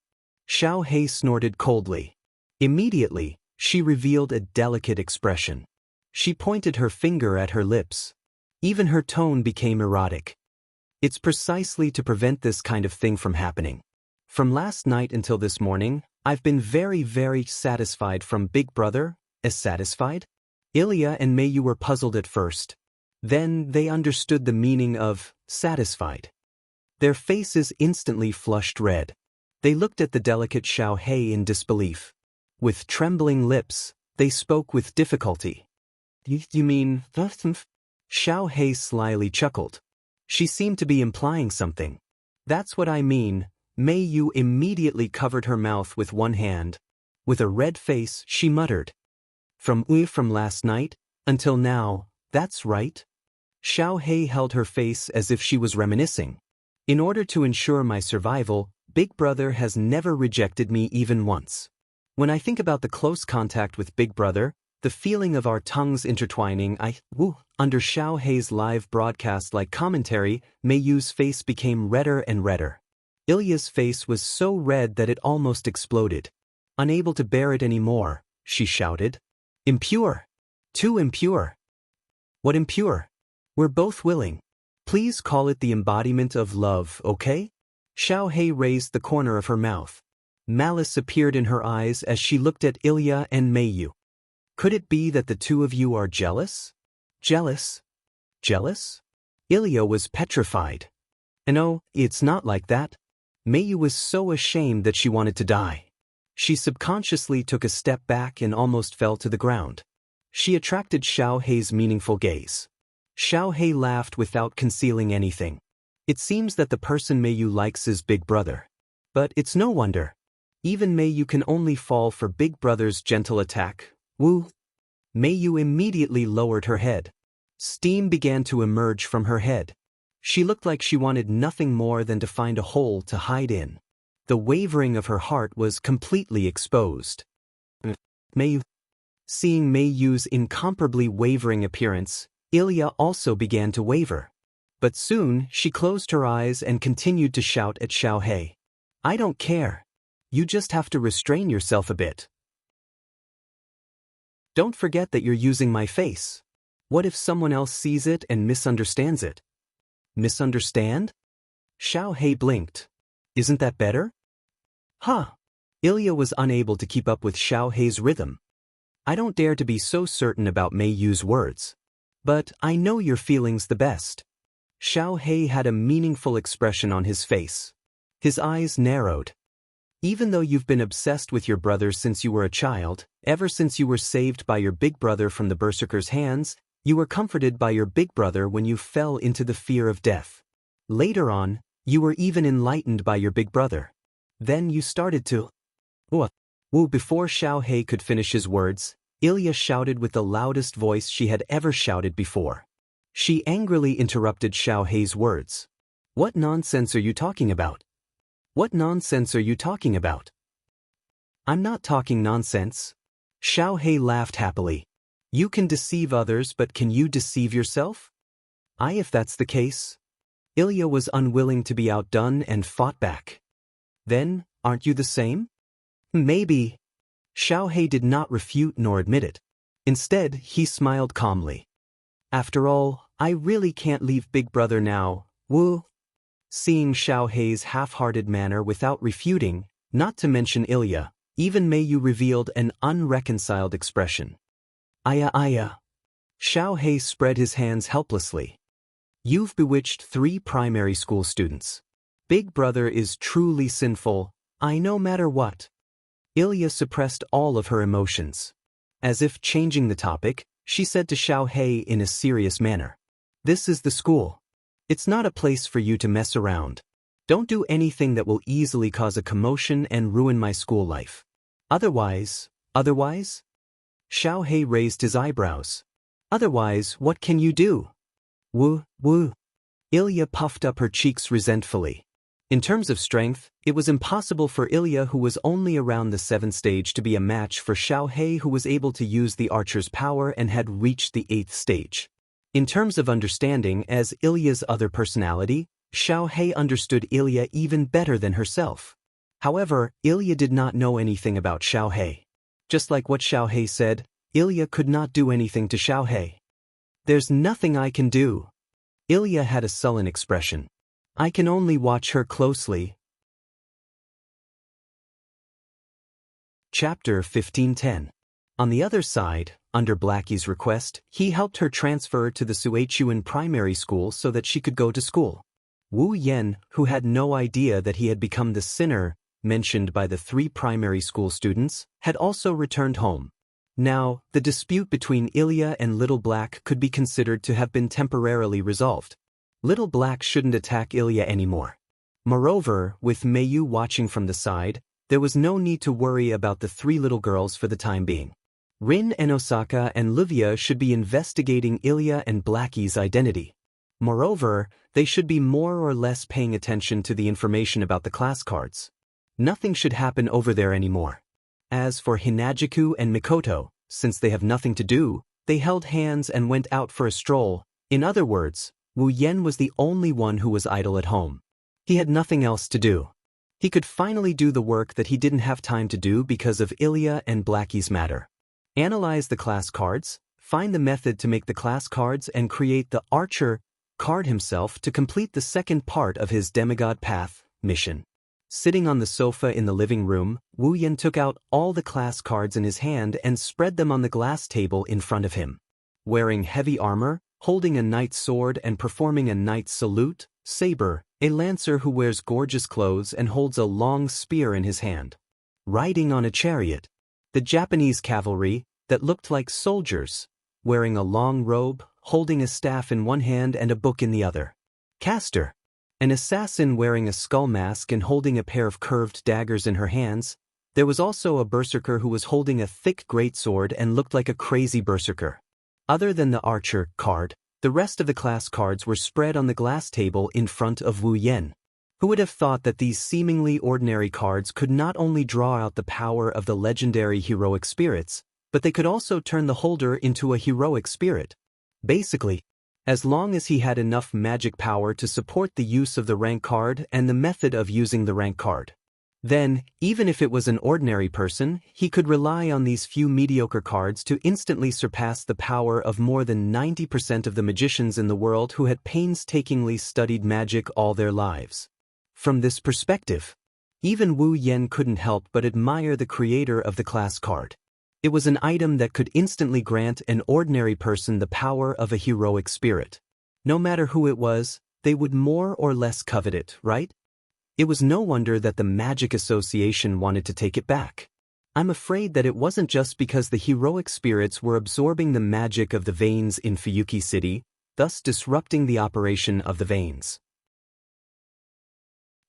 Xiao Hei snorted coldly. Immediately, she revealed a delicate expression. She pointed her finger at her lips. Even her tone became erotic. It's precisely to prevent this kind of thing from happening. From last night until this morning, I've been very satisfied from Big Brother. As satisfied? Ilya and Meiyu were puzzled at first. Then they understood the meaning of satisfied. Their faces instantly flushed red. They looked at the delicate Xiao Hei in disbelief. With trembling lips, they spoke with difficulty. You mean... Xiao Hei slyly chuckled. She seemed to be implying something. That's what I mean. Meiyu immediately covered her mouth with one hand. With a red face, she muttered. From last night, until now, that's right. Xiao Hei held her face as if she was reminiscing. In order to ensure my survival, Big Brother has never rejected me even once. When I think about the close contact with Big Brother, the feeling of our tongues intertwining, under Xiao Hei's live broadcast-like commentary, Meiyu's face became redder and redder. Ilya's face was so red that it almost exploded. Unable to bear it anymore, she shouted. Impure! Too impure! What impure? We're both willing. Please call it the embodiment of love, okay? Xiao Hei raised the corner of her mouth. Malice appeared in her eyes as she looked at Ilya and Meiyu. Could it be that the two of you are jealous? Jealous? Jealous? Ilya was petrified. And oh, it's not like that. Meiyu was so ashamed that she wanted to die. She subconsciously took a step back and almost fell to the ground. She attracted Xiao Hei's meaningful gaze. Xiao Hei laughed without concealing anything. It seems that the person Meiyu likes is Big Brother. But it's no wonder. Even Meiyu can only fall for Big Brother's gentle attack. Woo! Meiyu immediately lowered her head. Steam began to emerge from her head. She looked like she wanted nothing more than to find a hole to hide in. The wavering of her heart was completely exposed. Meiyu. Seeing Meiyu's incomparably wavering appearance, Ilya also began to waver. But soon, she closed her eyes and continued to shout at Xiao Hei. I don't care. You just have to restrain yourself a bit. Don't forget that you're using my face. What if someone else sees it and misunderstands it? Misunderstand? Xiao Hei blinked. Isn't that better? Huh. Ilya was unable to keep up with Xiao Hei's rhythm. I don't dare to be so certain about Meiyu's words. But I know your feelings the best. Xiao Hei had a meaningful expression on his face. His eyes narrowed. Even though you've been obsessed with your brother since you were a child, ever since you were saved by your big brother from the berserker's hands, you were comforted by your big brother when you fell into the fear of death. Later on, you were even enlightened by your big brother. Then you started to... Before Xiao Hei could finish his words, Ilya shouted with the loudest voice she had ever shouted before. She angrily interrupted Xiao Hei's words. What nonsense are you talking about? What nonsense are you talking about? I'm not talking nonsense. Xiao Hei laughed happily. You can deceive others, but can you deceive yourself? If that's the case. Ilya was unwilling to be outdone and fought back. Then, aren't you the same? Maybe. Xiao Hei did not refute nor admit it. Instead, he smiled calmly. After all, I really can't leave Big Brother now, woo. Seeing Xiao Hei's half-hearted manner without refuting, not to mention Ilya, even Meiyu revealed an unreconciled expression. Aya. Xiao Hei spread his hands helplessly. You've bewitched 3 primary school students. Big Brother is truly sinful, no matter what. Ilya suppressed all of her emotions. As if changing the topic, she said to Xiao Hei in a serious manner. This is the school. It's not a place for you to mess around. Don't do anything that will easily cause a commotion and ruin my school life. Otherwise? Xiao Hei raised his eyebrows. Otherwise, what can you do? Woo, woo. Ilya puffed up her cheeks resentfully. In terms of strength, it was impossible for Ilya, who was only around the 7th stage, to be a match for Xiaohei, who was able to use the archer's power and had reached the 8th stage. In terms of understanding, as Ilya's other personality, Xiaohei understood Ilya even better than herself. However, Ilya did not know anything about Xiaohei. Just like what Xiaohei said, Ilya could not do anything to Xiaohei. There's nothing I can do. Ilya had a sullen expression. I can only watch her closely. Chapter 1510. On the other side, under Blackie's request, he helped her transfer to the Suichuan primary school so that she could go to school. Wu Yan, who had no idea that he had become the sinner mentioned by the 3 primary school students, had also returned home. Now, the dispute between Ilya and Little Black could be considered to have been temporarily resolved. Little Black shouldn't attack Ilya anymore. Moreover, with Meiyu watching from the side, there was no need to worry about the 3 little girls for the time being. Rin and Osaka and Livia should be investigating Ilya and Blackie's identity. Moreover, they should be more or less paying attention to the information about the class cards. Nothing should happen over there anymore. As for Hinajiku and Mikoto, since they have nothing to do, they held hands and went out for a stroll. In other words, Wu Yan was the only one who was idle at home. He had nothing else to do. He could finally do the work that he didn't have time to do because of Ilya and Blackie's matter. Analyze the class cards, find the method to make the class cards, and create the archer card himself to complete the second part of his demigod path mission. Sitting on the sofa in the living room, Wu Yan took out all the class cards in his hand and spread them on the glass table in front of him. Wearing heavy armor, holding a knight's sword and performing a knight's salute, Saber, a lancer who wears gorgeous clothes and holds a long spear in his hand. Riding on a chariot. The Japanese cavalry, that looked like soldiers, wearing a long robe, holding a staff in one hand and a book in the other. Castor, an assassin wearing a skull mask and holding a pair of curved daggers in her hands. There was also a berserker who was holding a thick greatsword and looked like a crazy berserker. Other than the archer card, the rest of the class cards were spread on the glass table in front of Wu Yan. Who would have thought that these seemingly ordinary cards could not only draw out the power of the legendary heroic spirits, but they could also turn the holder into a heroic spirit. Basically, as long as he had enough magic power to support the use of the rank card and the method of using the rank card. Then, even if it was an ordinary person, he could rely on these few mediocre cards to instantly surpass the power of more than 90% of the magicians in the world who had painstakingly studied magic all their lives. From this perspective, even Wu Yan couldn't help but admire the creator of the class card. It was an item that could instantly grant an ordinary person the power of a heroic spirit. No matter who it was, they would more or less covet it, right? It was no wonder that the Magic Association wanted to take it back. I'm afraid that it wasn't just because the heroic spirits were absorbing the magic of the veins in Fuyuki City, thus disrupting the operation of the veins.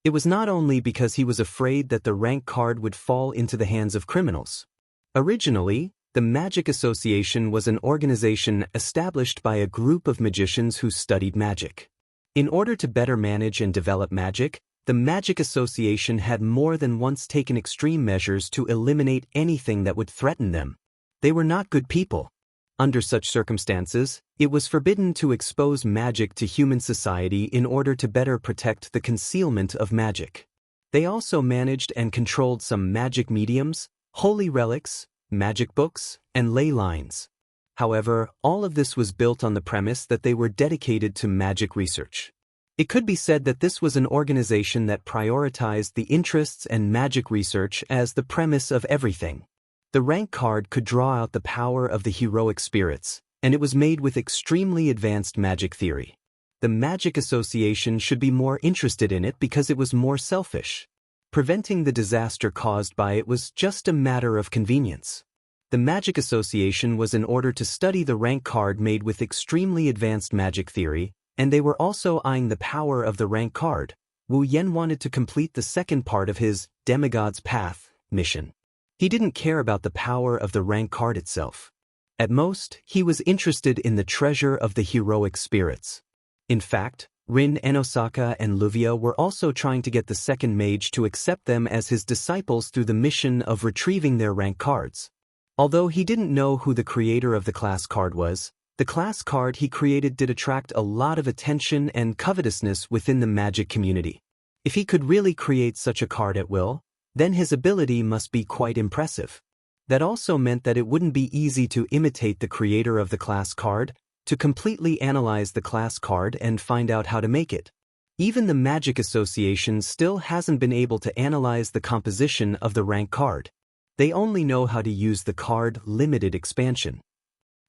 It was not only because he was afraid that the rank card would fall into the hands of criminals. Originally, the Magic Association was an organization established by a group of magicians who studied magic. In order to better manage and develop magic, the Magic Association had more than once taken extreme measures to eliminate anything that would threaten them. They were not good people. Under such circumstances, it was forbidden to expose magic to human society in order to better protect the concealment of magic. They also managed and controlled some magic mediums, holy relics, magic books, and ley lines. However, all of this was built on the premise that they were dedicated to magic research. It could be said that this was an organization that prioritized the interests and magic research as the premise of everything. The rank card could draw out the power of the heroic spirits, and it was made with extremely advanced magic theory. The Magic Association should be more interested in it because it was more selfish. Preventing the disaster caused by it was just a matter of convenience. The Magic Association was in order to study the rank card made with extremely advanced magic theory, and they were also eyeing the power of the rank card. Wu Yan wanted to complete the second part of his Demigod's Path mission. He didn't care about the power of the rank card itself. At most, he was interested in the treasure of the heroic spirits. In fact, Rin Enosaka and Luvia were also trying to get the second mage to accept them as his disciples through the mission of retrieving their rank cards. Although he didn't know who the creator of the class card was, the class card he created did attract a lot of attention and covetousness within the magic community. If he could really create such a card at will, then his ability must be quite impressive. That also meant that it wouldn't be easy to imitate the creator of the class card, to completely analyze the class card and find out how to make it. Even the Magic Association still hasn't been able to analyze the composition of the rank card. They only know how to use the card limited expansion.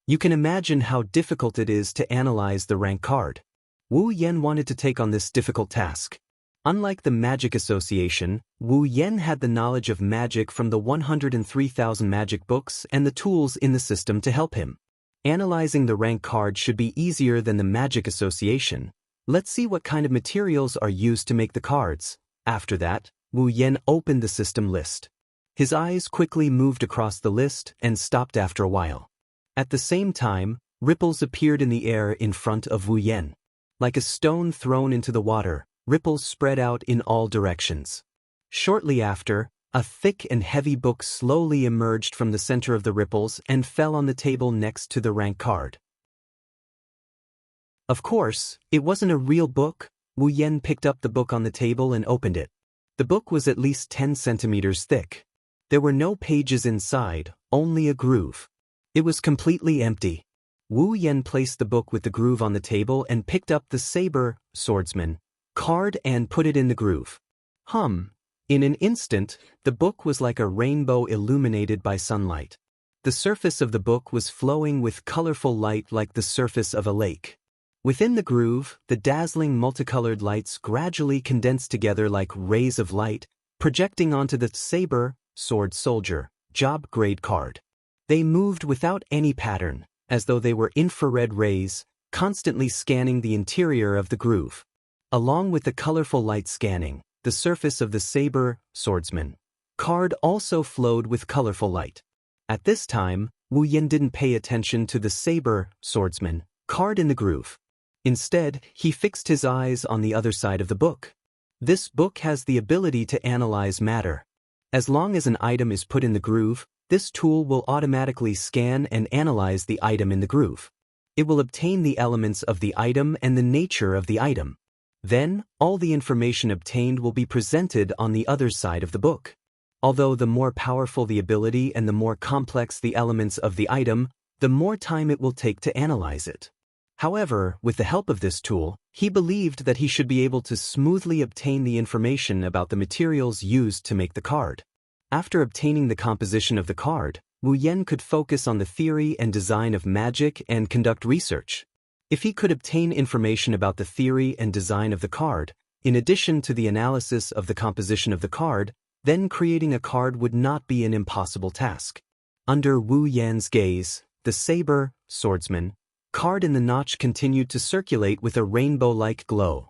You can imagine how difficult it is to analyze the rank card. Wu Yen wanted to take on this difficult task. Unlike the Magic Association, Wu Yen had the knowledge of magic from the 103,000 magic books and the tools in the system to help him. Analyzing the rank card should be easier than the Magic Association. Let's see what kind of materials are used to make the cards. After that, Wu Yen opened the system list. His eyes quickly moved across the list and stopped after a while. At the same time, ripples appeared in the air in front of Wu Yen. Like a stone thrown into the water, ripples spread out in all directions. Shortly after, a thick and heavy book slowly emerged from the center of the ripples and fell on the table next to the rank card. Of course, it wasn't a real book. Wu Yen picked up the book on the table and opened it. The book was at least 10 centimeters thick. There were no pages inside, only a groove. It was completely empty. Wu Yen placed the book with the groove on the table and picked up the saber, swordsman, card and put it in the groove. In an instant, the book was like a rainbow illuminated by sunlight. The surface of the book was flowing with colorful light like the surface of a lake. Within the groove, the dazzling multicolored lights gradually condensed together like rays of light, projecting onto the saber, sword soldier, job grade card. They moved without any pattern, as though they were infrared rays, constantly scanning the interior of the groove. Along with the colorful light scanning, the surface of the saber, swordsman, card also flowed with colorful light. At this time, Wu Yen didn't pay attention to the saber, swordsman, card in the groove. Instead, he fixed his eyes on the other side of the book. This book has the ability to analyze matter. As long as an item is put in the groove, this tool will automatically scan and analyze the item in the groove. It will obtain the elements of the item and the nature of the item. Then, all the information obtained will be presented on the other side of the book. Although the more powerful the ability and the more complex the elements of the item, the more time it will take to analyze it. However, with the help of this tool, he believed that he should be able to smoothly obtain the information about the materials used to make the card. After obtaining the composition of the card, Wu Yen could focus on the theory and design of magic and conduct research. If he could obtain information about the theory and design of the card, in addition to the analysis of the composition of the card, then creating a card would not be an impossible task. Under Wu Yan's gaze, the saber, swordsman, card in the notch continued to circulate with a rainbow-like glow.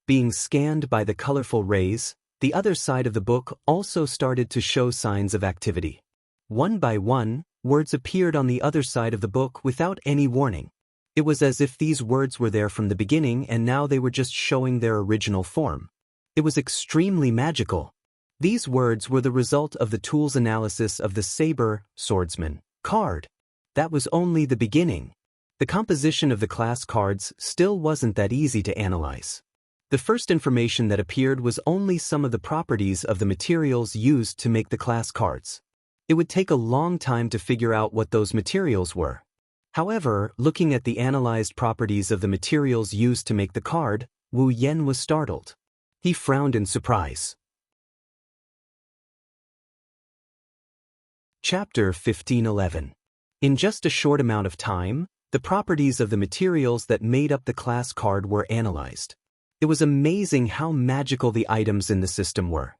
Being scanned by the colorful rays, the other side of the book also started to show signs of activity. One by one, words appeared on the other side of the book without any warning. It was as if these words were there from the beginning and now they were just showing their original form. It was extremely magical. These words were the result of the tool's analysis of the saber, swordsman, card. That was only the beginning. The composition of the class cards still wasn't that easy to analyze. The first information that appeared was only some of the properties of the materials used to make the class cards. It would take a long time to figure out what those materials were. However, looking at the analyzed properties of the materials used to make the card, Wu Yen was startled. He frowned in surprise. Chapter 1511. In just a short amount of time, the properties of the materials that made up the class card were analyzed. It was amazing how magical the items in the system were.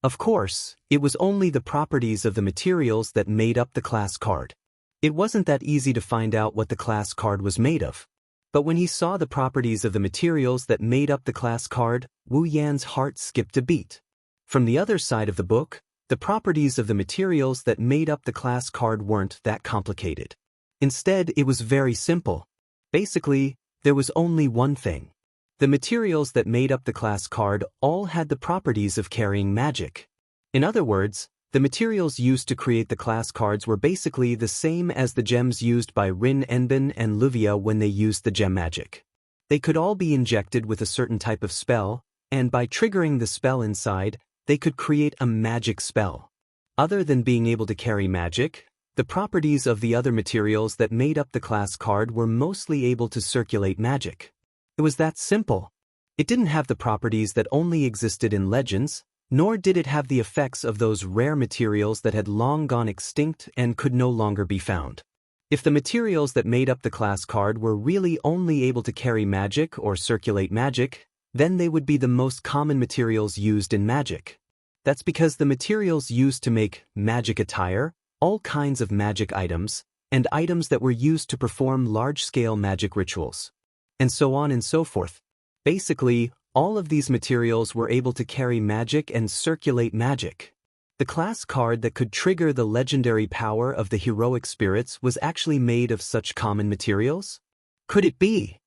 Of course, it was only the properties of the materials that made up the class card. It wasn't that easy to find out what the class card was made of. But when he saw the properties of the materials that made up the class card, Wu Yan's heart skipped a beat. From the other side of the book, the properties of the materials that made up the class card weren't that complicated. Instead, it was very simple. Basically, there was only one thing. The materials that made up the class card all had the properties of carrying magic. In other words, the materials used to create the class cards were basically the same as the gems used by Rin Enbin and Luvia when they used the gem magic. They could all be injected with a certain type of spell, and by triggering the spell inside, they could create a magic spell. Other than being able to carry magic, the properties of the other materials that made up the class card were mostly able to circulate magic. It was that simple. It didn't have the properties that only existed in legends, nor did it have the effects of those rare materials that had long gone extinct and could no longer be found. If the materials that made up the class card were really only able to carry magic or circulate magic, then they would be the most common materials used in magic. That's because the materials used to make magic attire, all kinds of magic items, and items that were used to perform large-scale magic rituals, and so on and so forth. Basically, all of these materials were able to carry magic and circulate magic. The class card that could trigger the legendary power of the heroic spirits was actually made of such common materials? Could it be?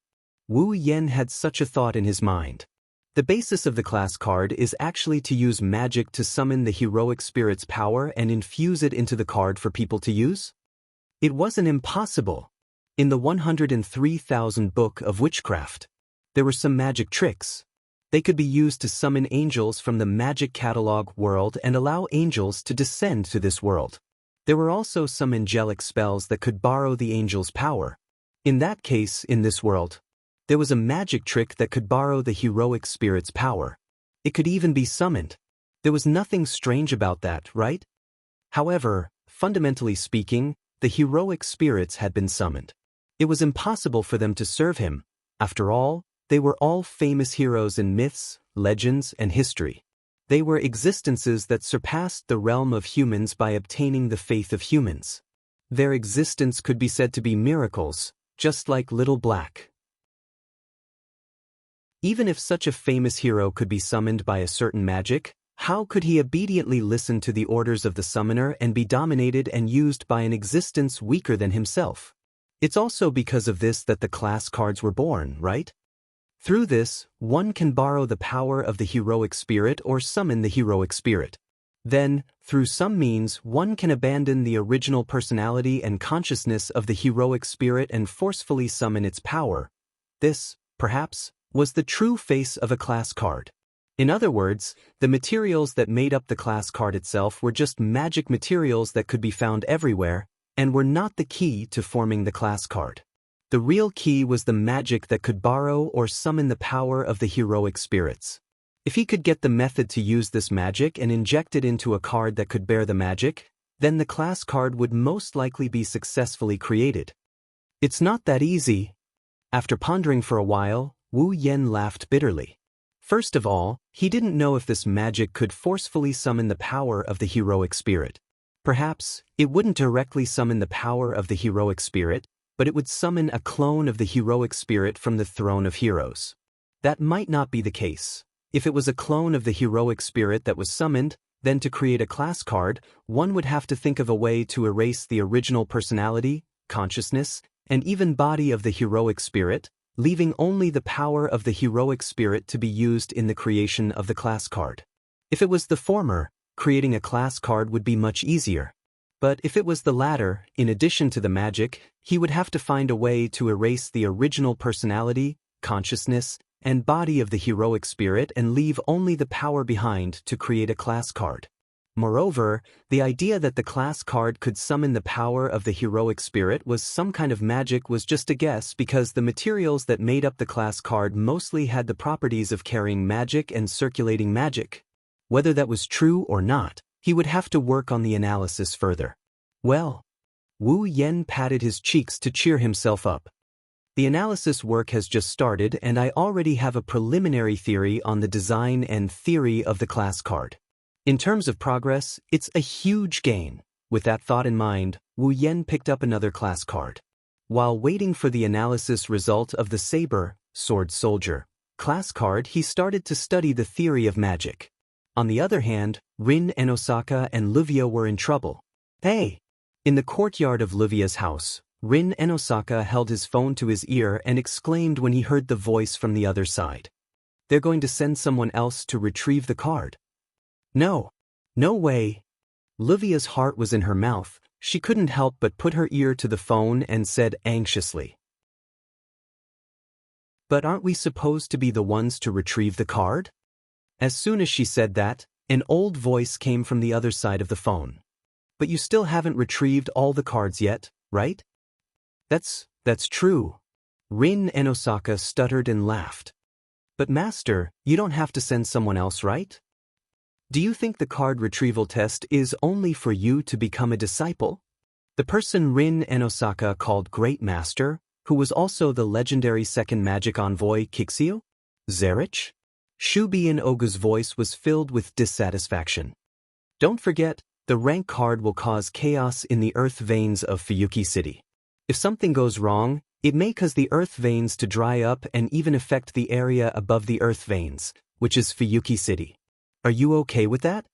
Wu Yen had such a thought in his mind. The basis of the class card is actually to use magic to summon the heroic spirit's power and infuse it into the card for people to use? It wasn't impossible. In the 103,000 Book of Witchcraft, there were some magic tricks. They could be used to summon angels from the magic catalog world and allow angels to descend to this world. There were also some angelic spells that could borrow the angel's power. In that case, in this world, there was a magic trick that could borrow the heroic spirit's power. It could even be summoned. There was nothing strange about that, right? However, fundamentally speaking, the heroic spirits had been summoned. It was impossible for them to serve him. After all, they were all famous heroes in myths, legends, and history. They were existences that surpassed the realm of humans by obtaining the faith of humans. Their existence could be said to be miracles, just like Little Black. Even if such a famous hero could be summoned by a certain magic, how could he obediently listen to the orders of the summoner and be dominated and used by an existence weaker than himself? It's also because of this that the class cards were born, right? Through this, one can borrow the power of the heroic spirit or summon the heroic spirit. Then, through some means, one can abandon the original personality and consciousness of the heroic spirit and forcefully summon its power. This, perhaps, was the true face of a class card. In other words, the materials that made up the class card itself were just magic materials that could be found everywhere, and were not the key to forming the class card. The real key was the magic that could borrow or summon the power of the heroic spirits. If he could get the method to use this magic and inject it into a card that could bear the magic, then the class card would most likely be successfully created. It's not that easy. After pondering for a while, Wu Yen laughed bitterly. First of all, he didn't know if this magic could forcefully summon the power of the heroic spirit. Perhaps, it wouldn't directly summon the power of the heroic spirit, but it would summon a clone of the heroic spirit from the throne of heroes. That might not be the case. If it was a clone of the heroic spirit that was summoned, then to create a class card, one would have to think of a way to erase the original personality, consciousness, and even body of the heroic spirit, leaving only the power of the heroic spirit to be used in the creation of the class card. If it was the former, creating a class card would be much easier. But if it was the latter, in addition to the magic, he would have to find a way to erase the original personality, consciousness, and body of the heroic spirit and leave only the power behind to create a class card. Moreover, the idea that the class card could summon the power of the heroic spirit was some kind of magic was just a guess because the materials that made up the class card mostly had the properties of carrying magic and circulating magic. Whether that was true or not, he would have to work on the analysis further. Well, Wu Yen patted his cheeks to cheer himself up. The analysis work has just started and I already have a preliminary theory on the design and theory of the class card. In terms of progress, it's a huge gain. With that thought in mind, Wu Yen picked up another class card. While waiting for the analysis result of the saber, sword soldier, class card, he started to study the theory of magic. On the other hand, Rin and Osaka and Luvia were in trouble. Hey! In the courtyard of Luvia's house, Rin Enosaka held his phone to his ear and exclaimed when he heard the voice from the other side. They're going to send someone else to retrieve the card. No. No way. Livia's heart was in her mouth. She couldn't help but put her ear to the phone and said anxiously, "But aren't we supposed to be the ones to retrieve the card?" As soon as she said that, an old voice came from the other side of the phone. "But you still haven't retrieved all the cards yet, right?" That's true." Rin Enosaka stuttered and laughed. "But Master, you don't have to send someone else, right? Do you think the card retrieval test is only for you to become a disciple?" The person Rin Enosaka called Great Master, who was also the legendary second magic envoy Kixio? Zerich? Shubian Ogu's voice was filled with dissatisfaction. "Don't forget, the rank card will cause chaos in the earth veins of Fuyuki City. If something goes wrong, it may cause the earth veins to dry up and even affect the area above the earth veins, which is Fuyuki City. Are you okay with that?"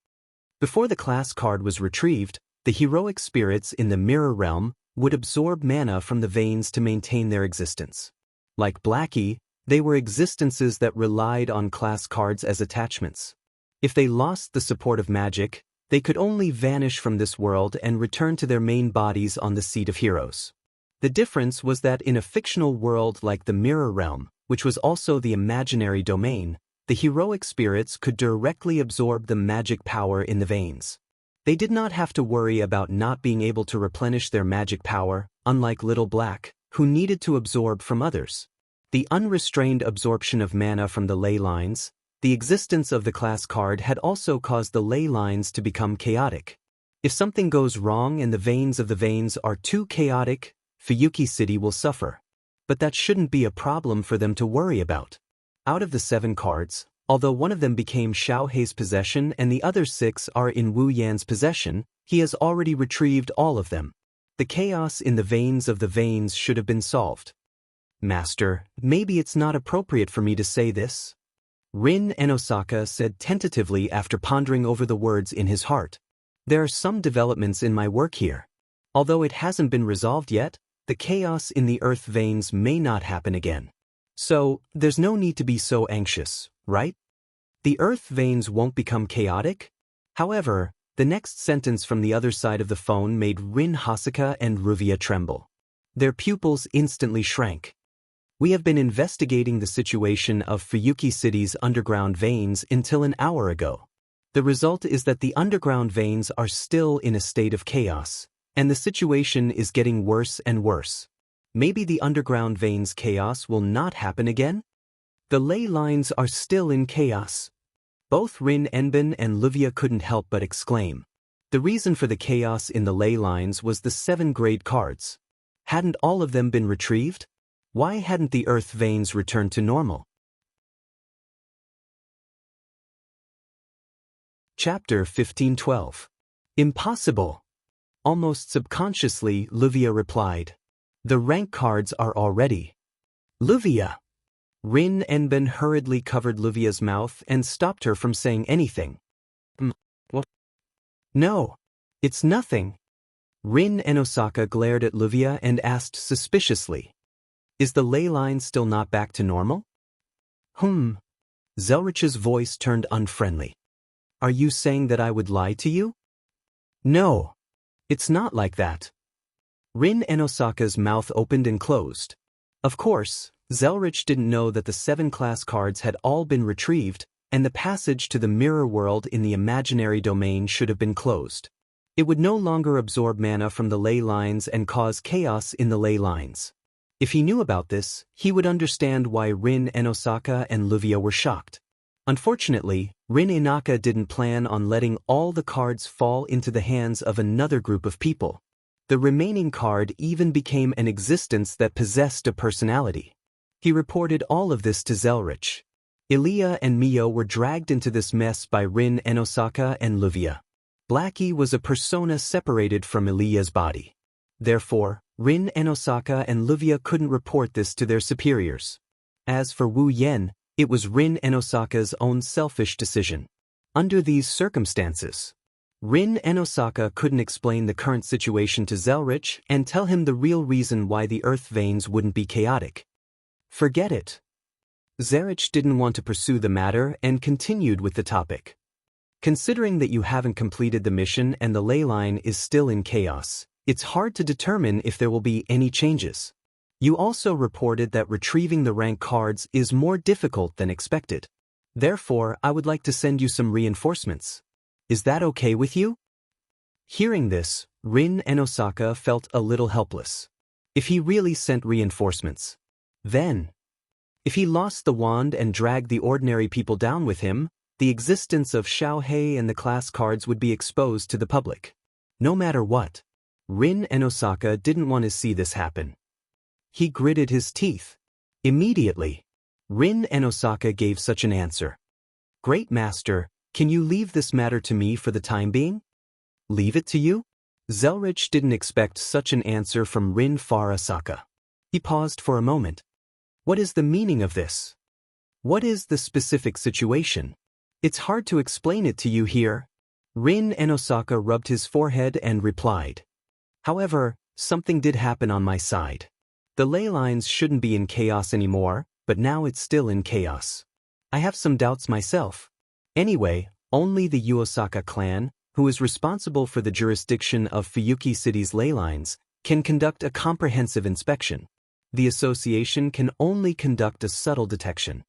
Before the class card was retrieved, the heroic spirits in the mirror realm would absorb mana from the veins to maintain their existence. Like Blackie, they were existences that relied on class cards as attachments. If they lost the support of magic, they could only vanish from this world and return to their main bodies on the Seat of Heroes. The difference was that in a fictional world like the Mirror Realm, which was also the imaginary domain, the heroic spirits could directly absorb the magic power in the veins. They did not have to worry about not being able to replenish their magic power, unlike Little Black, who needed to absorb from others. The unrestrained absorption of mana from the ley lines, the existence of the class card had also caused the ley lines to become chaotic. If something goes wrong and the veins of the veins are too chaotic, Fuyuki City will suffer. But that shouldn't be a problem for them to worry about. Out of the 7 cards, although one of them became Xiao Hei's possession and the other 6 are in Wu Yan's possession, he has already retrieved all of them. The chaos in the veins of the veins should have been solved. "Master, maybe it's not appropriate for me to say this," Rin Enosaka said tentatively after pondering over the words in his heart. "There are some developments in my work here. Although it hasn't been resolved yet, the chaos in the earth veins may not happen again. So, there's no need to be so anxious, right? The earth veins won't become chaotic?" However, the next sentence from the other side of the phone made Rin Hasaka and Ruvia tremble. Their pupils instantly shrank. "We have been investigating the situation of Fuyuki City's underground veins until an hour ago. The result is that the underground veins are still in a state of chaos, and the situation is getting worse and worse. Maybe the underground veins chaos will not happen again? The ley lines are still in chaos." Both Rin Enbin and Livia couldn't help but exclaim. The reason for the chaos in the ley lines was the 7 grade cards. Hadn't all of them been retrieved? Why hadn't the earth veins returned to normal? Chapter 1512. Impossible. Almost subconsciously, Livia replied. "The rank cards are already." "Livia!" Rin Enbin hurriedly covered Livia's mouth and stopped her from saying anything. What? "No. It's nothing." Rin Enosaka glared at Livia and asked suspiciously. "Is the ley line still not back to normal?" Zelrich's voice turned unfriendly. "Are you saying that I would lie to you?" "No. It's not like that." Rin Enosaka's mouth opened and closed. Of course, Zelrich didn't know that the 7 class cards had all been retrieved, and the passage to the mirror world in the imaginary domain should have been closed. It would no longer absorb mana from the ley lines and cause chaos in the ley lines. If he knew about this, he would understand why Rin Enosaka and Livia were shocked. Unfortunately, Rin Inaka didn't plan on letting all the cards fall into the hands of another group of people. The remaining card even became an existence that possessed a personality. He reported all of this to Zelrich. Ilia and Mio were dragged into this mess by Rin Enosaka and Livia. Blackie was a persona separated from Ilia's body. Therefore, Rin Enosaka and Livia couldn't report this to their superiors. As for Wu Yen, it was Rin Enosaka's own selfish decision. Under these circumstances, Rin and Osaka couldn't explain the current situation to Zelrich and tell him the real reason why the earth veins wouldn't be chaotic. Forget it. Zelrich didn't want to pursue the matter and continued with the topic. Considering that you haven't completed the mission and the ley line is still in chaos, it's hard to determine if there will be any changes. You also reported that retrieving the rank cards is more difficult than expected. Therefore, I would like to send you some reinforcements. Is that okay with you? Hearing this, Rin and Osaka felt a little helpless. If he really sent reinforcements, then, if he lost the wand and dragged the ordinary people down with him, the existence of Xiaohei and the class cards would be exposed to the public. No matter what, Rin and Osaka didn't want to see this happen. He gritted his teeth. Immediately, Rin and Osaka gave such an answer. Great Master, can you leave this matter to me for the time being? Leave it to you? Zelrich didn't expect such an answer from Rin Osaka. He paused for a moment. What is the meaning of this? What is the specific situation? It's hard to explain it to you here. Rin and Osaka rubbed his forehead and replied. However, something did happen on my side. The ley lines shouldn't be in chaos anymore, but now it's still in chaos. I have some doubts myself. Anyway, only the Uosaka clan, who is responsible for the jurisdiction of Fuyuki City's ley lines, can conduct a comprehensive inspection. The association can only conduct a subtle detection.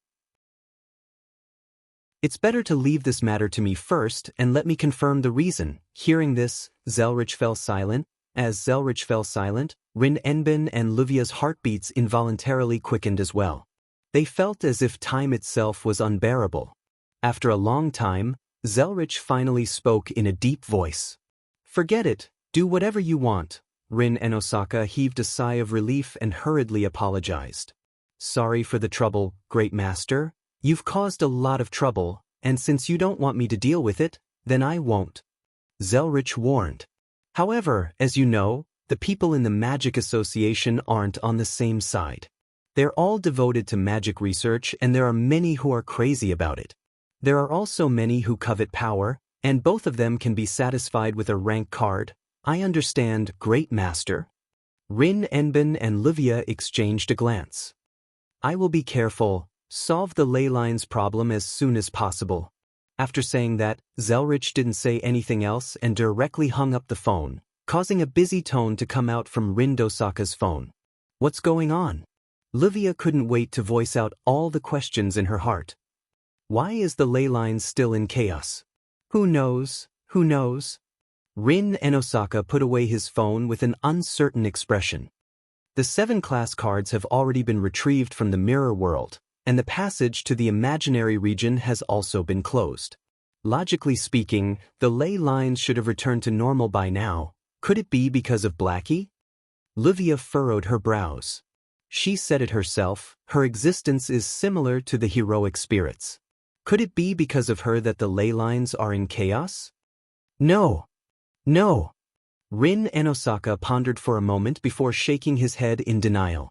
It's better to leave this matter to me first and let me confirm the reason. Hearing this, Zelrich fell silent. As Zelrich fell silent, Rin Enbin and Luvia's heartbeats involuntarily quickened as well. They felt as if time itself was unbearable. After a long time, Zelrich finally spoke in a deep voice. Forget it, do whatever you want. Rin and Osaka heaved a sigh of relief and hurriedly apologized. Sorry for the trouble, Great Master. You've caused a lot of trouble, and since you don't want me to deal with it, then I won't. Zelrich warned. However, as you know, the people in the Magic Association aren't on the same side. They're all devoted to magic research and there are many who are crazy about it. There are also many who covet power, and both of them can be satisfied with a rank card. I understand, Great Master. Rin Enbin and Livia exchanged a glance. I will be careful, solve the ley lines problem as soon as possible. After saying that, Zelrich didn't say anything else and directly hung up the phone, causing a busy tone to come out from Rin Osaka's phone. What's going on? Livia couldn't wait to voice out all the questions in her heart. Why is the ley lines still in chaos? Who knows? Who knows? Rin and Osaka put away his phone with an uncertain expression. The 7 class cards have already been retrieved from the mirror world, and the passage to the imaginary region has also been closed. Logically speaking, the ley lines should have returned to normal by now. Could it be because of Blackie? Livia furrowed her brows. She said it herself, her existence is similar to the heroic spirits. Could it be because of her that the ley lines are in chaos? No. No. Rin and Osaka pondered for a moment before shaking his head in denial.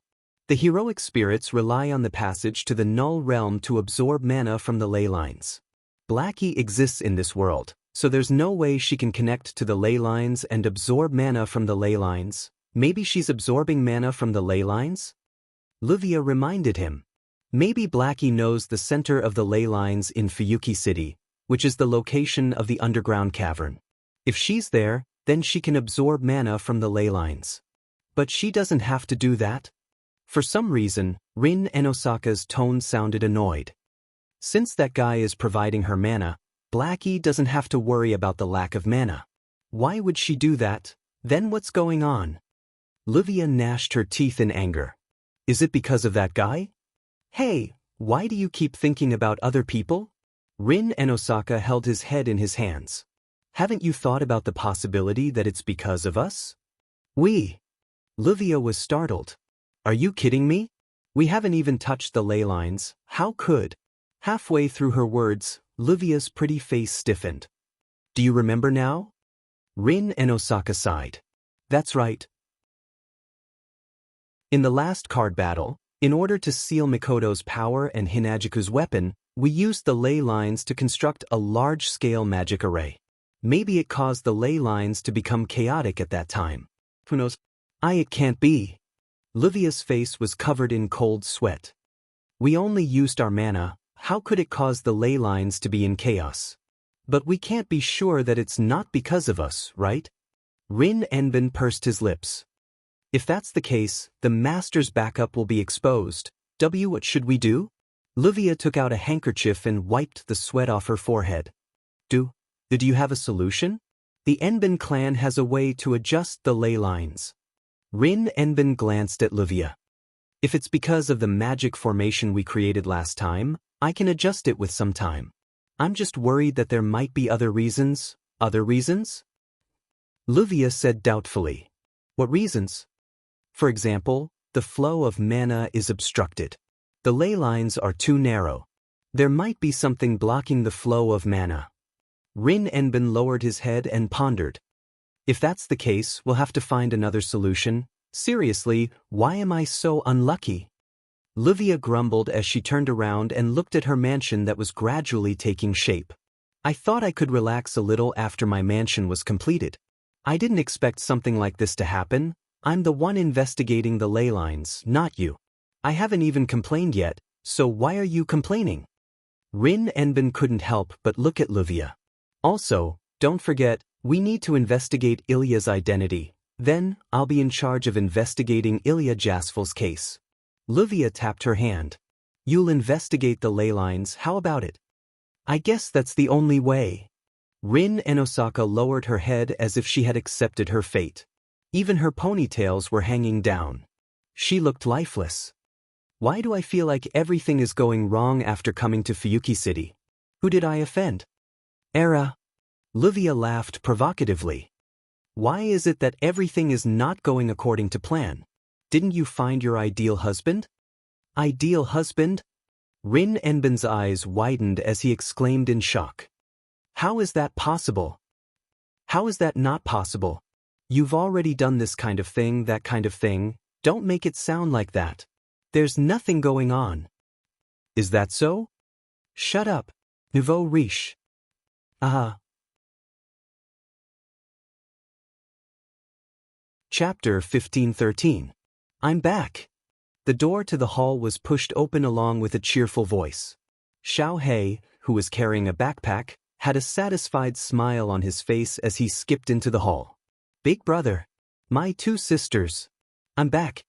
The heroic spirits rely on the passage to the null realm to absorb mana from the ley lines. Blackie exists in this world, so there's no way she can connect to the ley lines and absorb mana from the ley lines. Maybe she's absorbing mana from the ley lines? Livia reminded him. Maybe Blackie knows the center of the ley lines in Fuyuki City, which is the location of the underground cavern. If she's there, then she can absorb mana from the ley lines. But she doesn't have to do that. For some reason, Rin and Osaka's tone sounded annoyed. Since that guy is providing her mana, Blackie doesn't have to worry about the lack of mana. Why would she do that? Then what's going on? Livia gnashed her teeth in anger. Is it because of that guy? Hey, why do you keep thinking about other people? Rin and Osaka held his head in his hands. Haven't you thought about the possibility that it's because of us? We. Livia was startled. Are you kidding me? We haven't even touched the ley lines. How could? Halfway through her words, Livia's pretty face stiffened. Do you remember now? Rin and Osaka sighed. That's right. In the last card battle, in order to seal Mikoto's power and Hinajiku's weapon, we used the ley lines to construct a large-scale magic array. Maybe it caused the ley lines to become chaotic at that time. Who knows? It can't be. Livia's face was covered in cold sweat. We only used our mana, how could it cause the ley lines to be in chaos? But we can't be sure that it's not because of us, right? Rin Enbin pursed his lips. If that's the case, the master's backup will be exposed. What should we do? Livia took out a handkerchief and wiped the sweat off her forehead. Do you have a solution? The Enbin clan has a way to adjust the ley lines. Rin Enbin glanced at Livia. If it's because of the magic formation we created last time, I can adjust it with some time. I'm just worried that there might be other reasons. Other reasons? Livia said doubtfully. What reasons? For example, the flow of mana is obstructed. The ley lines are too narrow. There might be something blocking the flow of mana. Rin Enbin lowered his head and pondered. If that's the case, we'll have to find another solution. Seriously, why am I so unlucky? Livia grumbled as she turned around and looked at her mansion that was gradually taking shape. I thought I could relax a little after my mansion was completed. I didn't expect something like this to happen. I'm the one investigating the ley lines, not you. I haven't even complained yet, so why are you complaining? Rin Enbin couldn't help but look at Livia. Also, don't forget, we need to investigate Ilya's identity. Then, I'll be in charge of investigating Ilya Jasfal's case. Livia tapped her hand. You'll investigate the ley lines, how about it? I guess that's the only way. Rin Enosaka lowered her head as if she had accepted her fate. Even her ponytails were hanging down. She looked lifeless. Why do I feel like everything is going wrong after coming to Fuyuki City? Who did I offend? Era. Livia laughed provocatively. Why is it that everything is not going according to plan? Didn't you find your ideal husband? Ideal husband? Rin Enbin's eyes widened as he exclaimed in shock. How is that possible? How is that not possible? You've already done this kind of thing, that kind of thing. Don't make it sound like that. There's nothing going on. Is that so? Shut up. Nouveau riche. Chapter 1513. I'm back. The door to the hall was pushed open along with a cheerful voice. Xiao He, who was carrying a backpack, had a satisfied smile on his face as he skipped into the hall. Big brother. My two sisters. I'm back.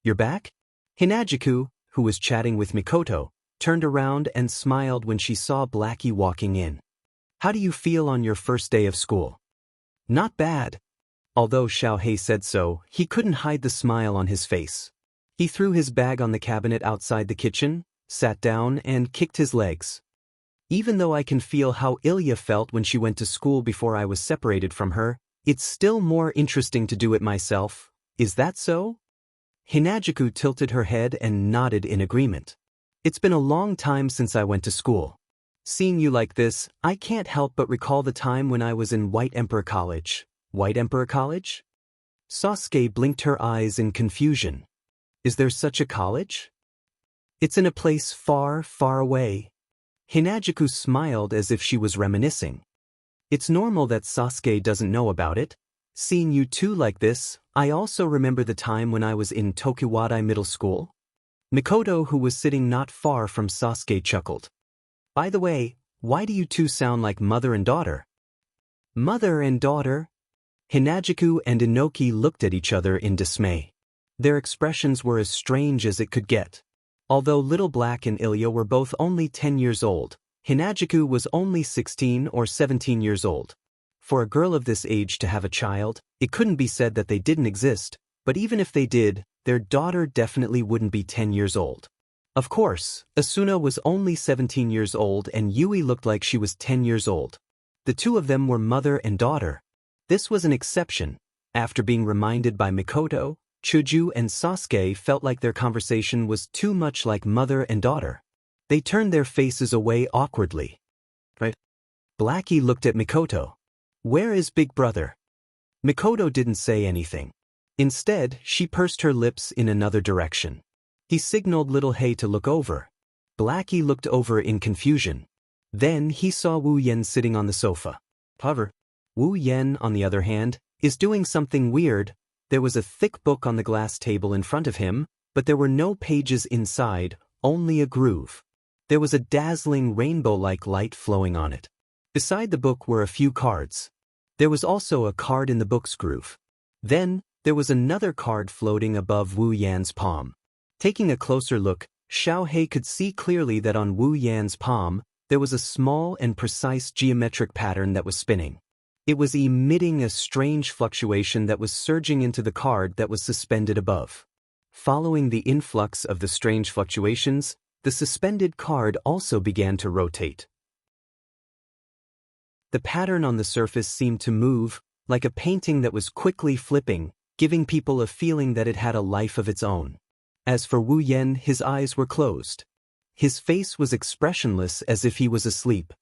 You're back? Hinajiku, who was chatting with Mikoto, turned around and smiled when she saw Blackie walking in. How do you feel on your first day of school? Not bad. Although Xiao He said so, he couldn't hide the smile on his face. He threw his bag on the cabinet outside the kitchen, sat down, and kicked his legs. Even though I can feel how Ilya felt when she went to school before I was separated from her, it's still more interesting to do it myself. Is that so? Hinajiku tilted her head and nodded in agreement. It's been a long time since I went to school. Seeing you like this, I can't help but recall the time when I was in White Emperor College. White Emperor College? Sasuke blinked her eyes in confusion. Is there such a college? It's in a place far, far away. Hinajiku smiled as if she was reminiscing. It's normal that Sasuke doesn't know about it. Seeing you two like this, I also remember the time when I was in Tokuwadai Middle School. Mikoto, who was sitting not far from Sasuke, chuckled. By the way, why do you two sound like mother and daughter? Mother and daughter? Hinajiku and Inoki looked at each other in dismay. Their expressions were as strange as it could get. Although Little Black and Ilya were both only 10 years old, Hinajiku was only 16 or 17 years old. For a girl of this age to have a child, it couldn't be said that they didn't exist, but even if they did, their daughter definitely wouldn't be 10 years old. Of course, Asuna was only 17 years old and Yui looked like she was 10 years old. The two of them were mother and daughter. This was an exception. After being reminded by Mikoto, Chuju and Sasuke felt like their conversation was too much like mother and daughter. They turned their faces away awkwardly. Right? Blackie looked at Mikoto. Where is Big Brother? Mikoto didn't say anything. Instead, she pursed her lips in another direction. He signaled Little Hay to look over. Blackie looked over in confusion. Then he saw Wu Yen sitting on the sofa. However, Wu Yen, on the other hand, is doing something weird. There was a thick book on the glass table in front of him, but there were no pages inside, only a groove. There was a dazzling rainbow-like light flowing on it. Beside the book were a few cards. There was also a card in the book's groove. Then, there was another card floating above Wu Yan's palm. Taking a closer look, Xiao He could see clearly that on Wu Yan's palm, there was a small and precise geometric pattern that was spinning. It was emitting a strange fluctuation that was surging into the card that was suspended above. Following the influx of the strange fluctuations, the suspended card also began to rotate. The pattern on the surface seemed to move, like a painting that was quickly flipping, giving people a feeling that it had a life of its own. As for Wu Yen, his eyes were closed. His face was expressionless as if he was asleep.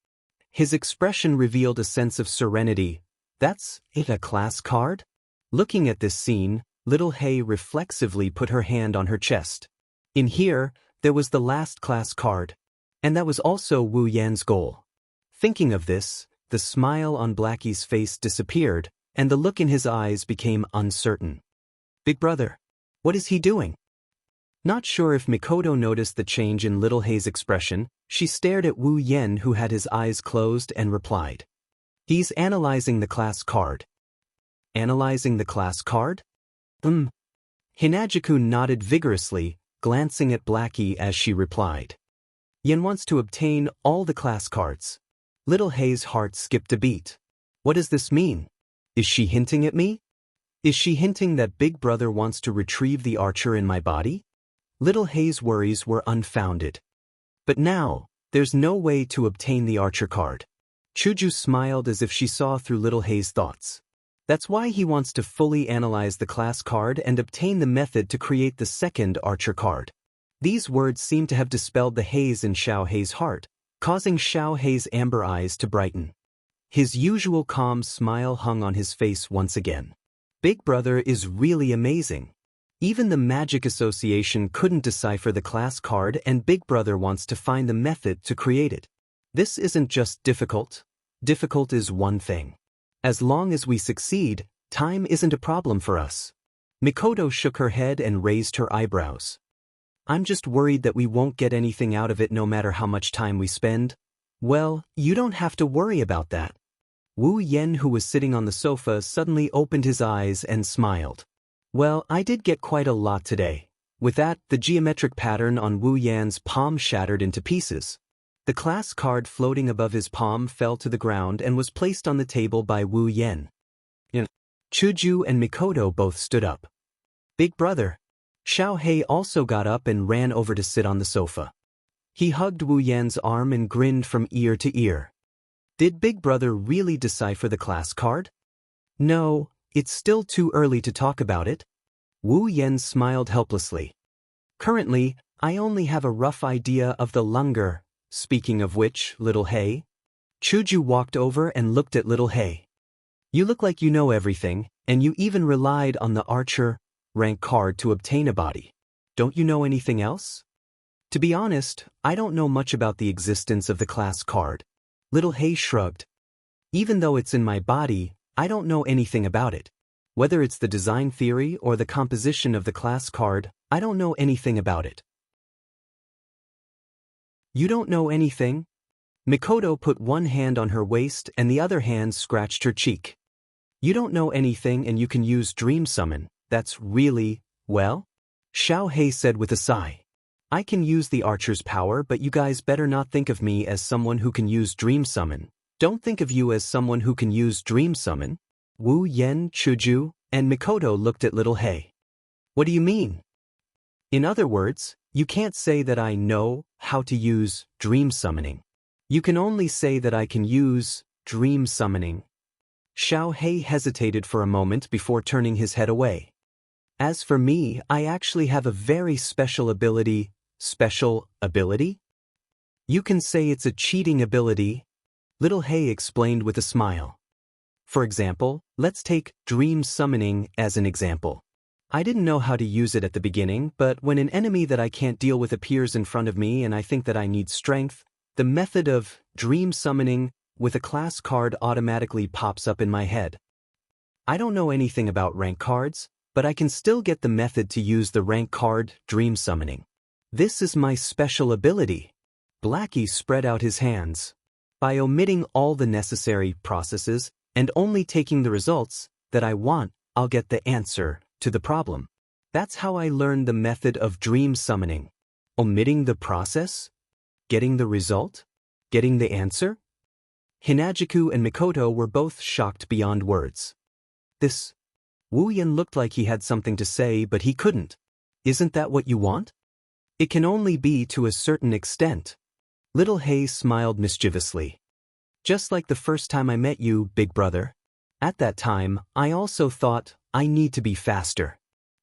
His expression revealed a sense of serenity. That's it, a class card? Looking at this scene, little Hei reflexively put her hand on her chest. In here, there was the last class card. And that was also Wu Yan's goal. Thinking of this, the smile on Blackie's face disappeared, and the look in his eyes became uncertain. Big brother, what is he doing? Not sure if Mikoto noticed the change in little Hei's expression, she stared at Wu Yen, who had his eyes closed, and replied. He's analyzing the class card. Analyzing the class card? Hinajuku nodded vigorously, glancing at Blackie as she replied. Yen wants to obtain all the class cards. Little Hei's heart skipped a beat. What does this mean? Is she hinting at me? Is she hinting that Big Brother wants to retrieve the archer in my body? Little Hei's worries were unfounded. But now, there's no way to obtain the archer card. Chuju smiled as if she saw through little Hei's thoughts. That's why he wants to fully analyze the class card and obtain the method to create the second archer card. These words seemed to have dispelled the haze in Xiao Hei's heart, causing Xiao Hei's amber eyes to brighten. His usual calm smile hung on his face once again. Big Brother is really amazing. Even the Magic Association couldn't decipher the class card, and Big Brother wants to find the method to create it. This isn't just difficult. Difficult is one thing. As long as we succeed, time isn't a problem for us. Mikoto shook her head and raised her eyebrows. I'm just worried that we won't get anything out of it no matter how much time we spend. Well, you don't have to worry about that. Wu Yen, who was sitting on the sofa, suddenly opened his eyes and smiled. Well, I did get quite a lot today. With that, the geometric pattern on Wu Yan's palm shattered into pieces. The class card floating above his palm fell to the ground and was placed on the table by Wu Yen. Chuju and Mikoto both stood up. Big Brother. Xiao Hei also got up and ran over to sit on the sofa. He hugged Wu Yan's arm and grinned from ear to ear. Did Big Brother really decipher the class card? No, it's still too early to talk about it. Wu Yen smiled helplessly. Currently, I only have a rough idea of the Lunger. Speaking of which, little Hei. Chuju walked over and looked at little Hei. You look like you know everything, and you even relied on the archer rank card to obtain a body. Don't you know anything else? To be honest, I don't know much about the existence of the class card. Little Hei shrugged. Even though it's in my body, I don't know anything about it. Whether it's the design theory or the composition of the class card, I don't know anything about it. You don't know anything? Mikoto put one hand on her waist and the other hand scratched her cheek. You don't know anything and you can use Dream Summon. That's really, well? Xiao Hei said with a sigh. I can use the archer's power, but you guys better not think of me as someone who can use Dream Summon. Don't think of you as someone who can use Dream Summon. Wu Yen, Chuju, and Mikoto looked at little Hei. What do you mean? In other words, you can't say that I know how to use Dream Summoning. You can only say that I can use Dream Summoning. Xiao Hei hesitated for a moment before turning his head away. As for me, I actually have a very special ability. Special ability? You can say it's a cheating ability, little Hei explained with a smile. For example, let's take Dream Summoning as an example. I didn't know how to use it at the beginning, but when an enemy that I can't deal with appears in front of me and I think that I need strength, the method of Dream Summoning with a class card automatically pops up in my head. I don't know anything about rank cards, but I can still get the method to use the rank card, dream summoning. This is my special ability. Blackie spread out his hands. By omitting all the necessary processes and only taking the results that I want, I'll get the answer to the problem. That's how I learned the method of dream summoning. Omitting the process? Getting the result? Getting the answer? Hinajiku and Mikoto were both shocked beyond words. This Wu Yen looked like he had something to say, but he couldn't. Isn't that what you want? It can only be to a certain extent. Little Hay smiled mischievously. Just like the first time I met you, big brother. At that time, I also thought, I need to be faster.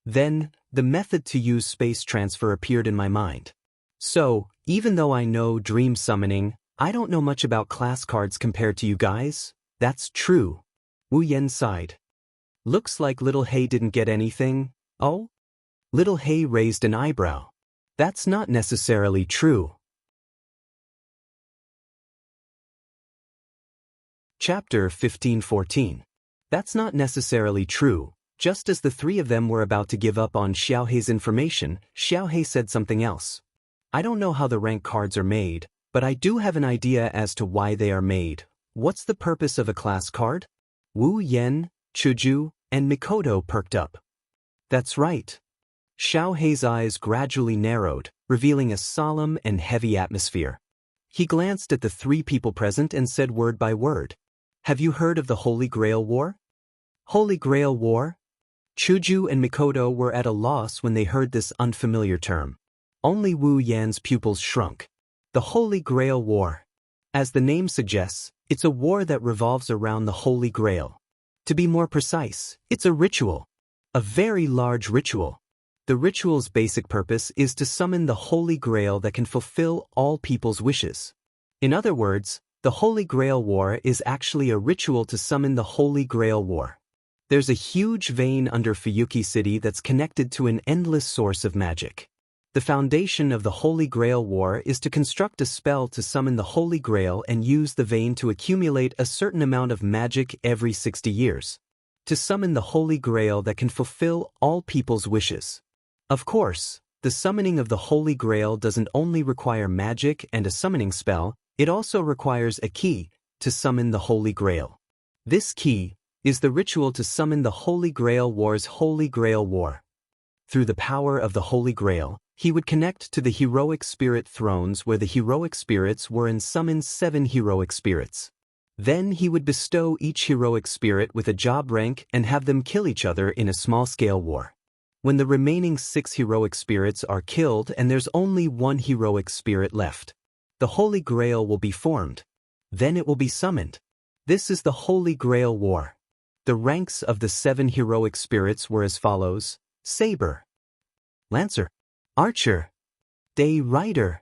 Then, the method to use space transfer appeared in my mind. So, even though I know dream summoning, I don't know much about class cards compared to you guys. That's true. Wu Yen sighed. Looks like Little Hay didn't get anything. Oh? Little Hay raised an eyebrow. That's not necessarily true. Chapter 15-14. That's not necessarily true. Just as the three of them were about to give up on Xiaohei's information, Xiaohei said something else. I don't know how the rank cards are made, but I do have an idea as to why they are made. What's the purpose of a class card? Wu Yen, Chuju, and Mikoto perked up. That's right. Xiaohei's eyes gradually narrowed, revealing a solemn and heavy atmosphere. He glanced at the three people present and said word by word. Have you heard of the Holy Grail War? Holy Grail War? Chuju and Mikoto were at a loss when they heard this unfamiliar term. Only Wu Yan's pupils shrunk. The Holy Grail War. As the name suggests, it's a war that revolves around the Holy Grail. To be more precise, it's a ritual. A very large ritual. The ritual's basic purpose is to summon the Holy Grail that can fulfill all people's wishes. In other words, the Holy Grail War is actually a ritual to summon the Holy Grail War. There's a huge vein under Fuyuki City that's connected to an endless source of magic. The foundation of the Holy Grail War is to construct a spell to summon the Holy Grail and use the vein to accumulate a certain amount of magic every 60 years. To summon the Holy Grail that can fulfill all people's wishes. Of course, the summoning of the Holy Grail doesn't only require magic and a summoning spell, it also requires a key to summon the Holy Grail. This key is the ritual to summon the Holy Grail War's Holy Grail War. Through the power of the Holy Grail, he would connect to the heroic spirit thrones where the heroic spirits were and summon 7 heroic spirits. Then he would bestow each heroic spirit with a job rank and have them kill each other in a small-scale war. When the remaining 6 heroic spirits are killed and there's only 1 heroic spirit left, the Holy Grail will be formed. Then it will be summoned. This is the Holy Grail War. The ranks of the 7 heroic spirits were as follows: Saber, Lancer, Archer, Day Rider,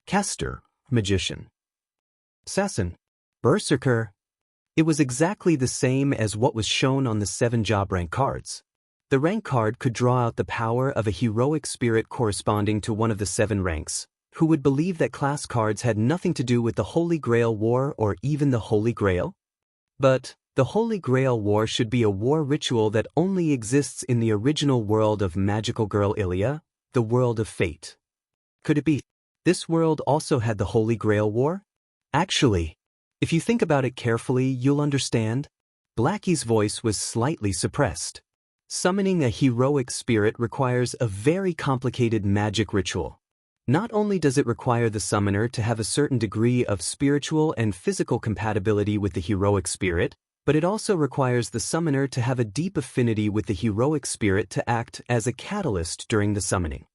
Caster, Magician, Assassin, Berserker. It was exactly the same as what was shown on the 7 job rank cards. The rank card could draw out the power of a heroic spirit corresponding to one of the 7 ranks, who would believe that class cards had nothing to do with the Holy Grail War or even the Holy Grail? But the Holy Grail War should be a war ritual that only exists in the original world of Magical Girl Ilia, the world of fate. Could it be this world also had the Holy Grail War? Actually, if you think about it carefully, you'll understand. Blackie's voice was slightly suppressed. Summoning a heroic spirit requires a very complicated magic ritual. Not only does it require the summoner to have a certain degree of spiritual and physical compatibility with the heroic spirit, but it also requires the summoner to have a deep affinity with the heroic spirit to act as a catalyst during the summoning.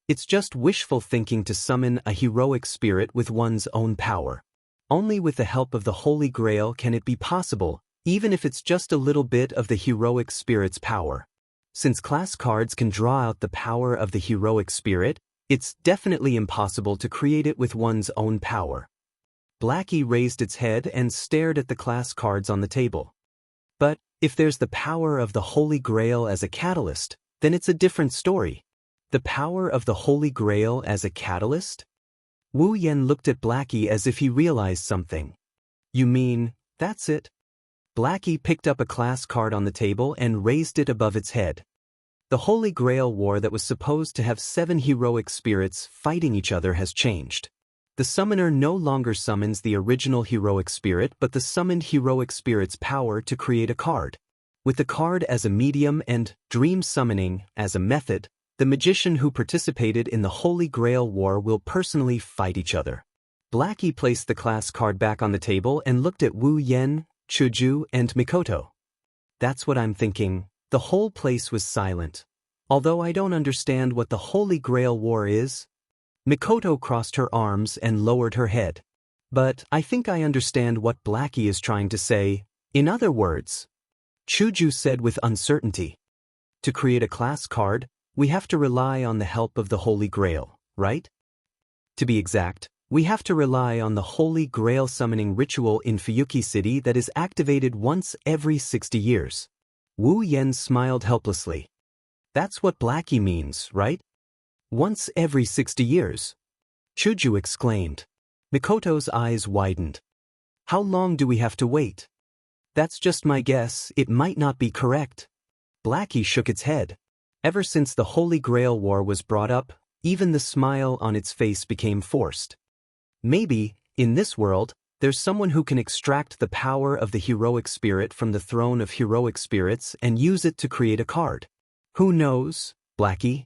It's just wishful thinking to summon a heroic spirit with one's own power. Only with the help of the Holy Grail can it be possible, even if it's just a little bit of the heroic spirit's power. Since class cards can draw out the power of the heroic spirit, it's definitely impossible to create it with one's own power. Blackie raised its head and stared at the class cards on the table. But if there's the power of the Holy Grail as a catalyst, then it's a different story. The power of the Holy Grail as a catalyst? Wu Yen looked at Blackie as if he realized something. You mean, that's it? Blackie picked up a class card on the table and raised it above its head. The Holy Grail War that was supposed to have 7 heroic spirits fighting each other has changed. The summoner no longer summons the original heroic spirit but the summoned heroic spirit's power to create a card. With the card as a medium and dream summoning as a method, the magician who participated in the Holy Grail War will personally fight each other. Blackie placed the class card back on the table and looked at Wu Yen, Chuju, and Mikoto. That's what I'm thinking. The whole place was silent. Although I don't understand what the Holy Grail War is. Mikoto crossed her arms and lowered her head. But I think I understand what Blackie is trying to say. In other words, Chuju said with uncertainty. To create a class card, we have to rely on the help of the Holy Grail, right? To be exact, we have to rely on the Holy Grail summoning ritual in Fuyuki City that is activated once every 60 years. Wu Yen smiled helplessly. That's what Blackie means, right? Once every 60 years. Chuju exclaimed. Mikoto's eyes widened. How long do we have to wait? That's just my guess, it might not be correct. Blackie shook its head. Ever since the Holy Grail War was brought up, even the smile on its face became forced. Maybe, in this world, there's someone who can extract the power of the heroic spirit from the throne of heroic spirits and use it to create a card. Who knows, Blackie?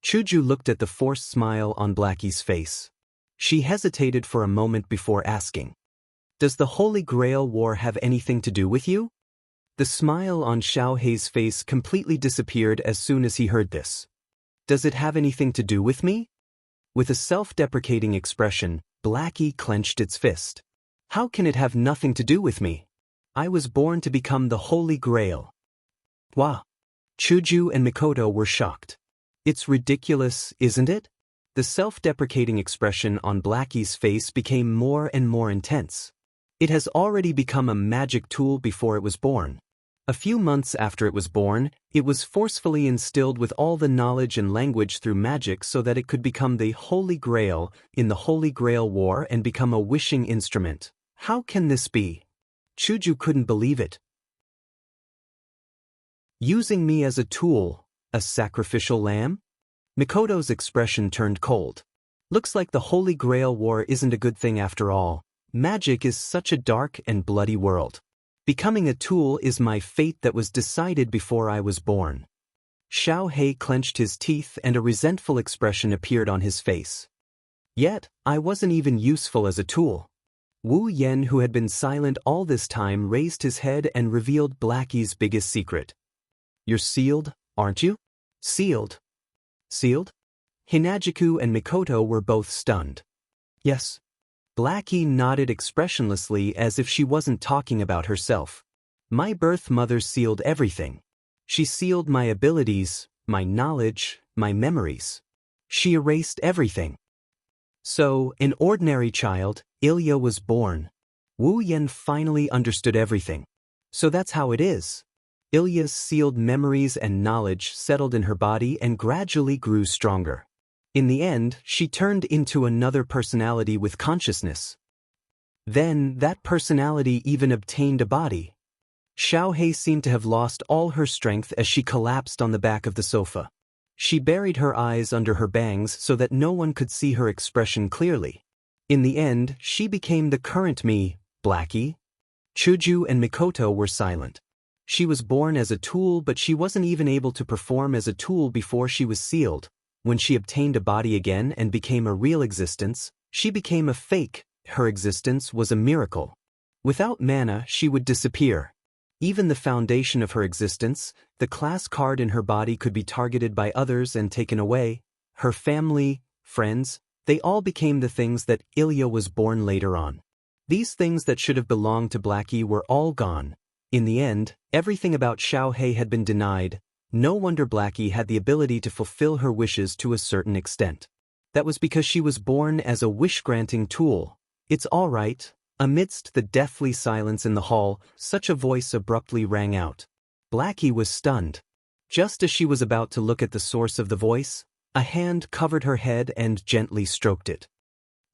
Chuju looked at the forced smile on Blackie's face. She hesitated for a moment before asking. Does the Holy Grail War have anything to do with you? The smile on Xiao Hei's face completely disappeared as soon as he heard this. Does it have anything to do with me? With a self-deprecating expression, Blackie clenched its fist. How can it have nothing to do with me? I was born to become the Holy Grail. Wah! Chuju and Mikoto were shocked. It's ridiculous, isn't it? The self-deprecating expression on Blackie's face became more and more intense. It has already become a magic tool before it was born. A few months after it was born, it was forcefully instilled with all the knowledge and language through magic so that it could become the Holy Grail in the Holy Grail War and become a wishing instrument. How can this be? Chuju couldn't believe it. Using me as a tool, a sacrificial lamb? Mikoto's expression turned cold. Looks like the Holy Grail War isn't a good thing after all. Magic is such a dark and bloody world. Becoming a tool is my fate that was decided before I was born. Xiao Hei clenched his teeth and a resentful expression appeared on his face. Yet, I wasn't even useful as a tool. Wu Yen, who had been silent all this time, raised his head and revealed Blackie's biggest secret. You're sealed, aren't you? Sealed? Sealed? Hinajiku and Mikoto were both stunned. Yes. Blackie nodded expressionlessly as if she wasn't talking about herself. My birth mother sealed everything. She sealed my abilities, my knowledge, my memories. She erased everything. So, an ordinary child, Ilya was born. Wu Yen finally understood everything. So that's how it is. Ilya's sealed memories and knowledge settled in her body and gradually grew stronger. In the end, she turned into another personality with consciousness. Then, that personality even obtained a body. Xiao Hei seemed to have lost all her strength as she collapsed on the back of the sofa. She buried her eyes under her bangs so that no one could see her expression clearly. In the end, she became the current me, Blackie. Chuju and Mikoto were silent. She was born as a tool, but she wasn't even able to perform as a tool before she was sealed. When she obtained a body again and became a real existence, she became a fake. Her existence was a miracle. Without mana, she would disappear. Even the foundation of her existence, the class card in her body, could be targeted by others and taken away. Her family, friends, they all became the things that Ilya was born later on. These things that should have belonged to Blackie were all gone. In the end, everything about Xiao Hei had been denied. No wonder Blackie had the ability to fulfill her wishes to a certain extent. That was because she was born as a wish-granting tool. It's all right. Amidst the deathly silence in the hall, such a voice abruptly rang out. Blackie was stunned. Just as she was about to look at the source of the voice, a hand covered her head and gently stroked it.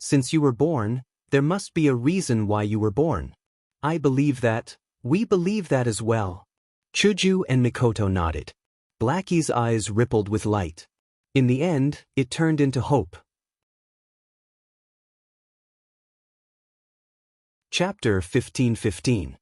Since you were born, there must be a reason why you were born. I believe that. We believe that as well. Chuju and Mikoto nodded. Blackie's eyes rippled with light. In the end, it turned into hope. Chapter 1515.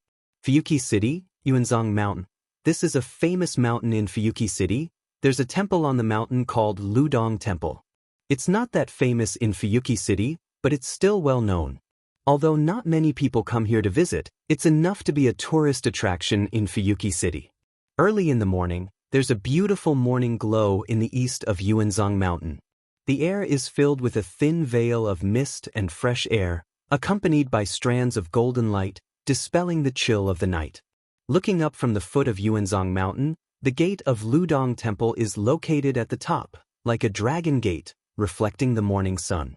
Fuyuki City, Yuanzong Mountain. This is a famous mountain in Fuyuki City. There's a temple on the mountain called Ludong Temple. It's not that famous in Fuyuki City, but it's still well known. Although not many people come here to visit, it's enough to be a tourist attraction in Fuyuki City. Early in the morning, there's a beautiful morning glow in the east of Yuanzong Mountain. The air is filled with a thin veil of mist and fresh air, accompanied by strands of golden light, dispelling the chill of the night. Looking up from the foot of Yuanzong Mountain, the gate of Ludong Temple is located at the top, like a dragon gate, reflecting the morning sun.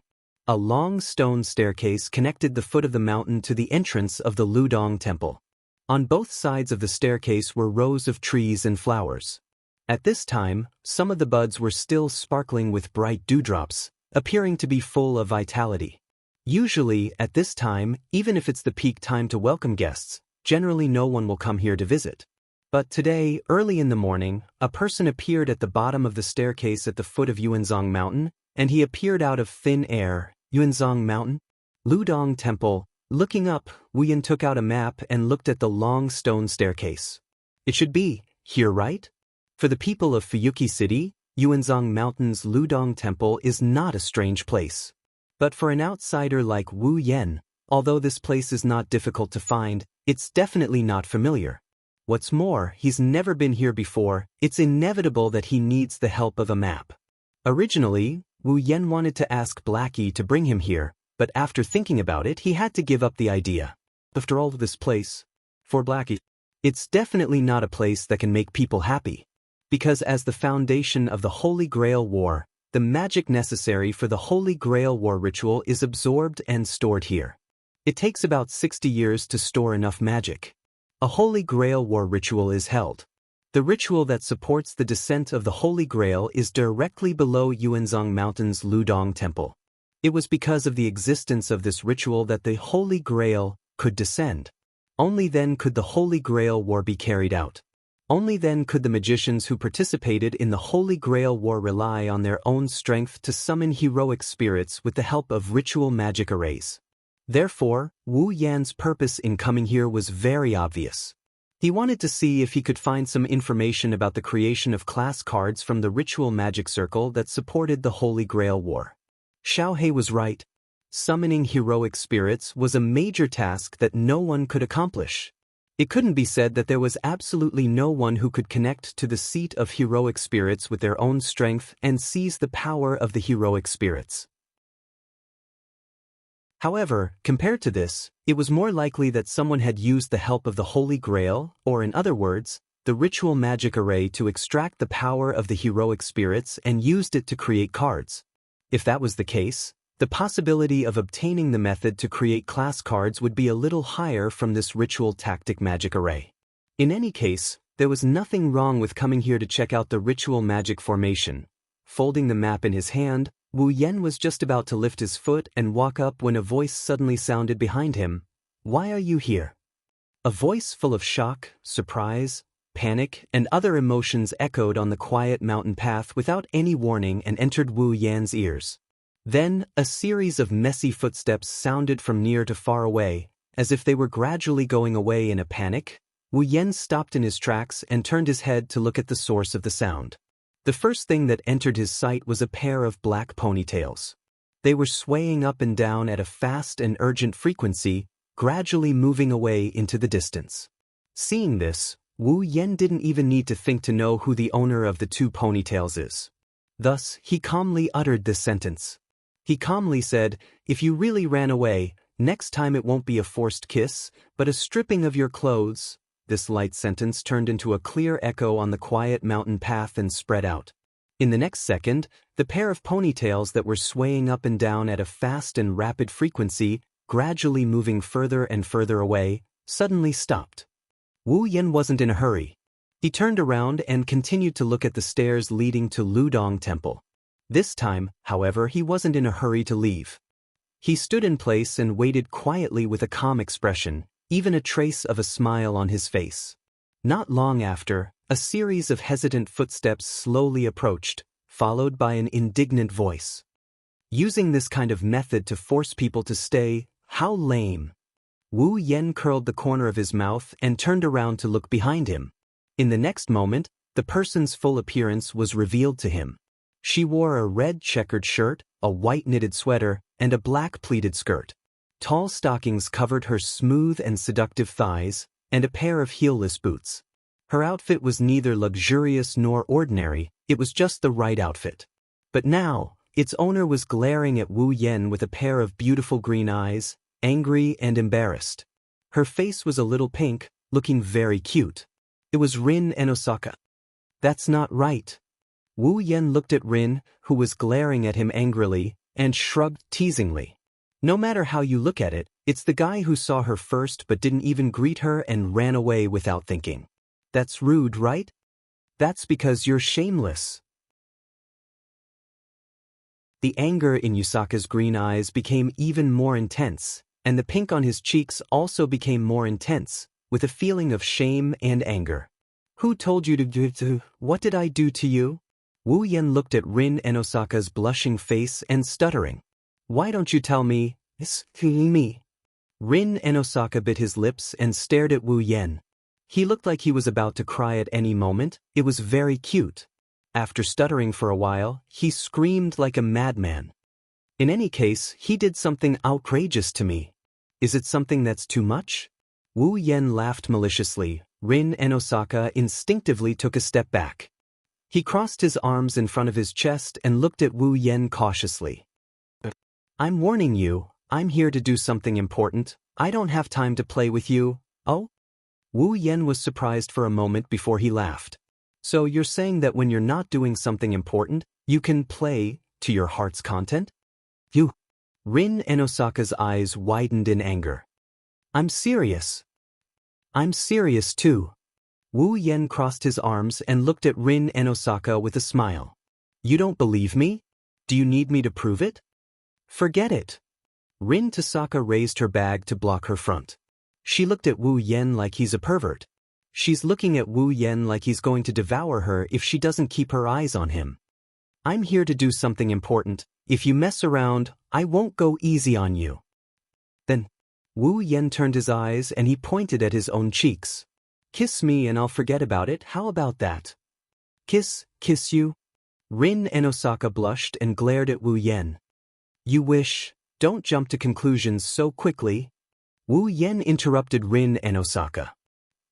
A long stone staircase connected the foot of the mountain to the entrance of the Ludong Temple. On both sides of the staircase were rows of trees and flowers. At this time, some of the buds were still sparkling with bright dewdrops, appearing to be full of vitality. Usually, at this time, even if it's the peak time to welcome guests, generally no one will come here to visit. But today, early in the morning, a person appeared at the bottom of the staircase at the foot of Yuanzong Mountain, and he appeared out of thin air. Yuanzong Mountain? Ludong Temple. Looking up, Wu Yan took out a map and looked at the long stone staircase. It should be here, right? For the people of Fuyuki City, Yuanzong Mountain's Ludong Temple is not a strange place. But for an outsider like Wu Yan, although this place is not difficult to find, it's definitely not familiar. What's more, he's never been here before. It's inevitable that he needs the help of a map. Originally, Wu Yan wanted to ask Blackie to bring him here, but after thinking about it, he had to give up the idea. After all, this place, for Blackie, it's definitely not a place that can make people happy. Because as the foundation of the Holy Grail War, the magic necessary for the Holy Grail War ritual is absorbed and stored here. It takes about 60 years to store enough magic. A Holy Grail War ritual is held. The ritual that supports the descent of the Holy Grail is directly below Yuanzong Mountain's Ludong Temple. It was because of the existence of this ritual that the Holy Grail could descend. Only then could the Holy Grail War be carried out. Only then could the magicians who participated in the Holy Grail War rely on their own strength to summon heroic spirits with the help of ritual magic arrays. Therefore, Wu Yan's purpose in coming here was very obvious. He wanted to see if he could find some information about the creation of class cards from the ritual magic circle that supported the Holy Grail War. Xiaohei was right. Summoning heroic spirits was a major task that no one could accomplish. It couldn't be said that there was absolutely no one who could connect to the seat of heroic spirits with their own strength and seize the power of the heroic spirits. However, compared to this, it was more likely that someone had used the help of the Holy Grail, or in other words, the ritual magic array to extract the power of the heroic spirits and used it to create cards. If that was the case, the possibility of obtaining the method to create class cards would be a little higher from this ritual tactic magic array. In any case, there was nothing wrong with coming here to check out the ritual magic formation. Folding the map in his hand, Wu Yan was just about to lift his foot and walk up when a voice suddenly sounded behind him. "Why are you here?" A voice full of shock, surprise, panic, and other emotions echoed on the quiet mountain path without any warning and entered Wu Yan's ears. Then, a series of messy footsteps sounded from near to far away, as if they were gradually going away in a panic. Wu Yan stopped in his tracks and turned his head to look at the source of the sound. The first thing that entered his sight was a pair of black ponytails. They were swaying up and down at a fast and urgent frequency, gradually moving away into the distance. Seeing this, Wu Yan didn't even need to think to know who the owner of the two ponytails is. Thus, he calmly uttered this sentence. He calmly said, "If you really ran away, next time it won't be a forced kiss, but a stripping of your clothes." This light sentence turned into a clear echo on the quiet mountain path and spread out. In the next second, the pair of ponytails that were swaying up and down at a fast and rapid frequency, gradually moving further and further away, suddenly stopped. Wu Yan wasn't in a hurry. He turned around and continued to look at the stairs leading to Ludong Temple. This time, however, he wasn't in a hurry to leave. He stood in place and waited quietly with a calm expression, even a trace of a smile on his face. Not long after, a series of hesitant footsteps slowly approached, followed by an indignant voice. Using this kind of method to force people to stay, how lame. Wu Yen curled the corner of his mouth and turned around to look behind him. In the next moment, the person's full appearance was revealed to him. She wore a red checkered shirt, a white knitted sweater, and a black pleated skirt. Tall stockings covered her smooth and seductive thighs, and a pair of heelless boots. Her outfit was neither luxurious nor ordinary, it was just the right outfit. But now, its owner was glaring at Wu Yen with a pair of beautiful green eyes, angry and embarrassed. Her face was a little pink, looking very cute. It was Rin and Osaka. That's not right. Wu Yen looked at Rin, who was glaring at him angrily, and shrugged teasingly. No matter how you look at it, it's the guy who saw her first but didn't even greet her and ran away without thinking. That's rude, right? That's because you're shameless. The anger in Yusaka's green eyes became even more intense, and the pink on his cheeks also became more intense, with a feeling of shame and anger. Who told you to do it? What did I do to you? Wu Yen looked at Rin and Osaka's blushing face and stuttering. Why don't you tell me? It's me. Rin and Osaka bit his lips and stared at Wu Yen. He looked like he was about to cry at any moment. It was very cute. After stuttering for a while, he screamed like a madman. In any case, he did something outrageous to me. Is it something that's too much? Wu Yen laughed maliciously. Rin and Osaka instinctively took a step back. He crossed his arms in front of his chest and looked at Wu Yen cautiously. I'm warning you, I'm here to do something important. I don't have time to play with you. Oh? Wu Yen was surprised for a moment before he laughed. So you're saying that when you're not doing something important, you can play to your heart's content? You. Rin and Osaka's eyes widened in anger. I'm serious. I'm serious too. Wu Yen crossed his arms and looked at Rin and Osaka with a smile. You don't believe me? Do you need me to prove it? Forget it. Rin Tosaka raised her bag to block her front. She looked at Wu Yen like he's a pervert. She's looking at Wu Yen like he's going to devour her if she doesn't keep her eyes on him. I'm here to do something important. If you mess around, I won't go easy on you. Then, Wu Yen turned his eyes and he pointed at his own cheeks. Kiss me and I'll forget about it, how about that? Kiss you? Rin and Osaka blushed and glared at Wu Yen. You wish, don't jump to conclusions so quickly. Wu Yen interrupted Rin and Osaka.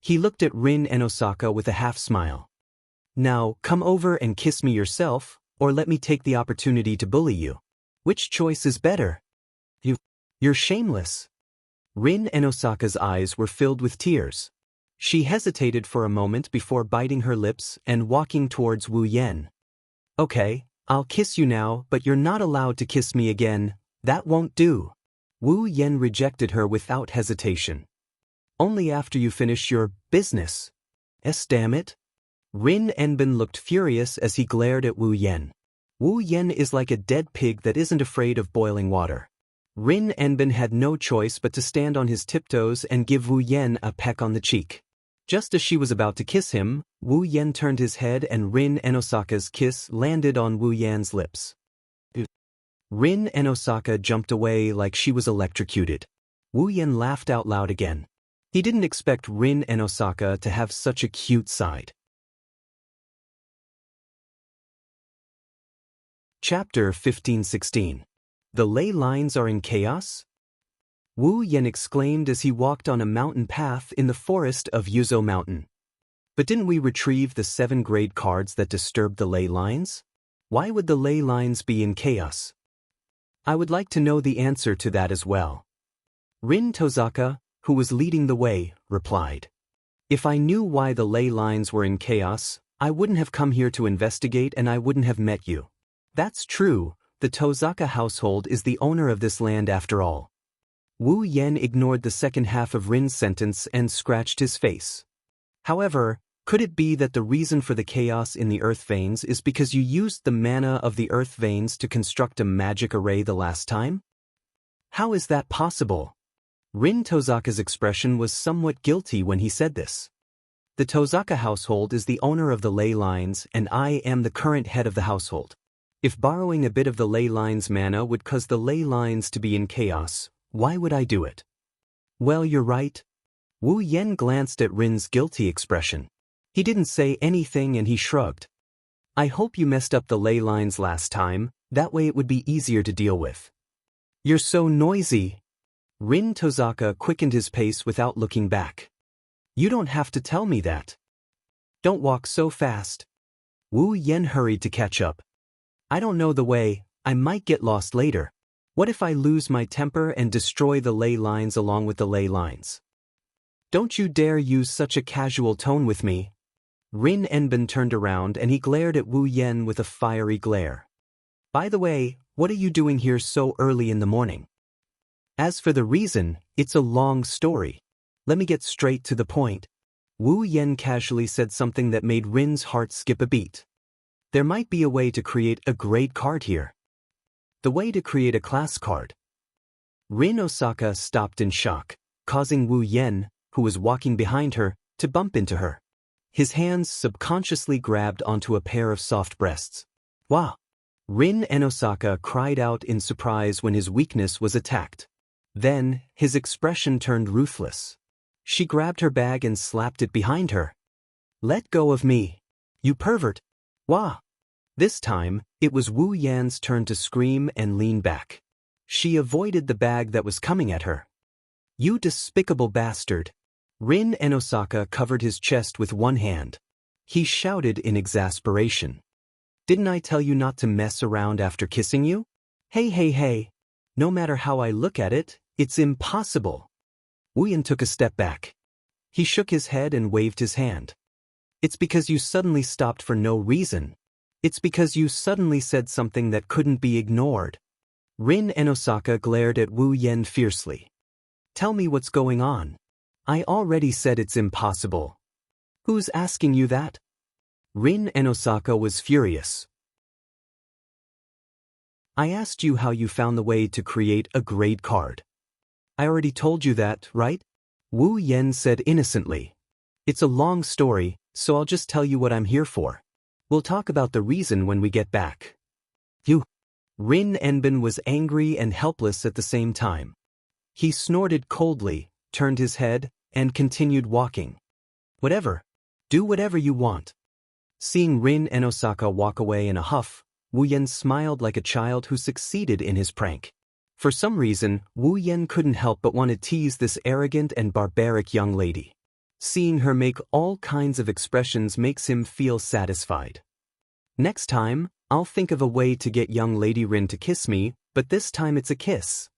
He looked at Rin and Osaka with a half-smile. Now, come over and kiss me yourself, or let me take the opportunity to bully you. Which choice is better? You're shameless. Rin and Osaka's eyes were filled with tears. She hesitated for a moment before biting her lips and walking towards Wu Yen. Okay, I'll kiss you now, but you're not allowed to kiss me again. That won't do. Wu Yen rejected her without hesitation. Only after you finish your business. Damn it. Rin Enbin looked furious as he glared at Wu Yen. Wu Yen is like a dead pig that isn't afraid of boiling water. Rin Enbin had no choice but to stand on his tiptoes and give Wu Yen a peck on the cheek. Just as she was about to kiss him, Wu Yen turned his head and Rin and Osaka's kiss landed on Wu Yen's lips. Rin and Osaka jumped away like she was electrocuted. Wu Yen laughed out loud again. He didn't expect Rin and Osaka to have such a cute side. Chapter 15-16. The ley lines are in chaos? Wu Yen exclaimed as he walked on a mountain path in the forest of Yuzo Mountain. But didn't we retrieve the 7 grade cards that disturbed the ley lines? Why would the ley lines be in chaos? I would like to know the answer to that as well. Rin Tosaka, who was leading the way, replied. If I knew why the ley lines were in chaos, I wouldn't have come here to investigate and I wouldn't have met you. That's true, the Tosaka household is the owner of this land after all. Wu Yen ignored the second half of Rin's sentence and scratched his face. However, could it be that the reason for the chaos in the earth veins is because you used the mana of the earth veins to construct a magic array the last time? How is that possible? Rin Tozaka's expression was somewhat guilty when he said this. The Tozaka household is the owner of the ley lines, and I am the current head of the household. If borrowing a bit of the ley lines mana would cause the ley lines to be in chaos, why would I do it? Well, you're right. Wu Yen glanced at Rin's guilty expression. He didn't say anything and he shrugged. I hope you messed up the ley lines last time, that way it would be easier to deal with. You're so noisy. Rin Tozaka quickened his pace without looking back. You don't have to tell me that. Don't walk so fast. Wu Yen hurried to catch up. I don't know the way, I might get lost later. What if I lose my temper and destroy the ley lines along with the ley lines? Don't you dare use such a casual tone with me. Rin Enbin turned around and he glared at Wu Yen with a fiery glare. By the way, what are you doing here so early in the morning? As for the reason, it's a long story. Let me get straight to the point. Wu Yen casually said something that made Rin's heart skip a beat. There might be a way to create a grade card here. The way to create a class card. Rin Osaka stopped in shock, causing Wu Yen, who was walking behind her, to bump into her. His hands subconsciously grabbed onto a pair of soft breasts. Wow! Rin Osaka cried out in surprise when his weakness was attacked. Then, his expression turned ruthless. She grabbed her bag and slapped it behind her. Let go of me. You pervert. Wah! This time, it was Wu Yan's turn to scream and lean back. She avoided the bag that was coming at her. You despicable bastard. Rin Osaka covered his chest with one hand. He shouted in exasperation. Didn't I tell you not to mess around after kissing you? Hey. No matter how I look at it, it's impossible. Wu Yan took a step back. He shook his head and waved his hand. It's because you suddenly stopped for no reason. It's because you suddenly said something that couldn't be ignored. Rin Osaka glared at Wu Yen fiercely. Tell me what's going on. I already said it's impossible. Who's asking you that? Rin Osaka was furious. I asked you how you found the way to create a grade card. I already told you that, right? Wu Yen said innocently. It's a long story, so I'll just tell you what I'm here for. We'll talk about the reason when we get back. You. Rin Enbin was angry and helpless at the same time. He snorted coldly, turned his head, and continued walking. Whatever. Do whatever you want. Seeing Rin Osaka walk away in a huff, Wu Yen smiled like a child who succeeded in his prank. For some reason, Wu Yen couldn't help but want to tease this arrogant and barbaric young lady. Seeing her make all kinds of expressions makes him feel satisfied. Next time, I'll think of a way to get young Lady Rin to kiss me, but this time it's a kiss.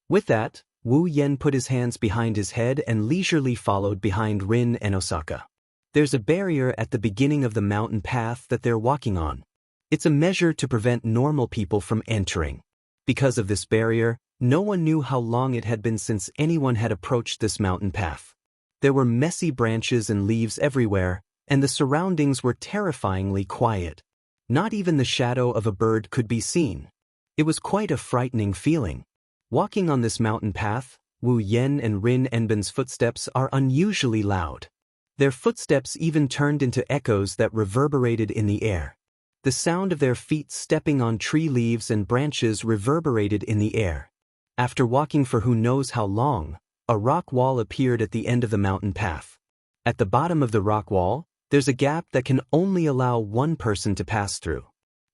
With that, Wu Yen put his hands behind his head and leisurely followed behind Rin Osaka. There's a barrier at the beginning of the mountain path that they're walking on. It's a measure to prevent normal people from entering. Because of this barrier, no one knew how long it had been since anyone had approached this mountain path. There were messy branches and leaves everywhere, and the surroundings were terrifyingly quiet. Not even the shadow of a bird could be seen. It was quite a frightening feeling. Walking on this mountain path, Wu Yen and Rin Enbin's footsteps are unusually loud. Their footsteps even turned into echoes that reverberated in the air. The sound of their feet stepping on tree leaves and branches reverberated in the air. After walking for who knows how long, a rock wall appeared at the end of the mountain path. At the bottom of the rock wall, there's a gap that can only allow one person to pass through.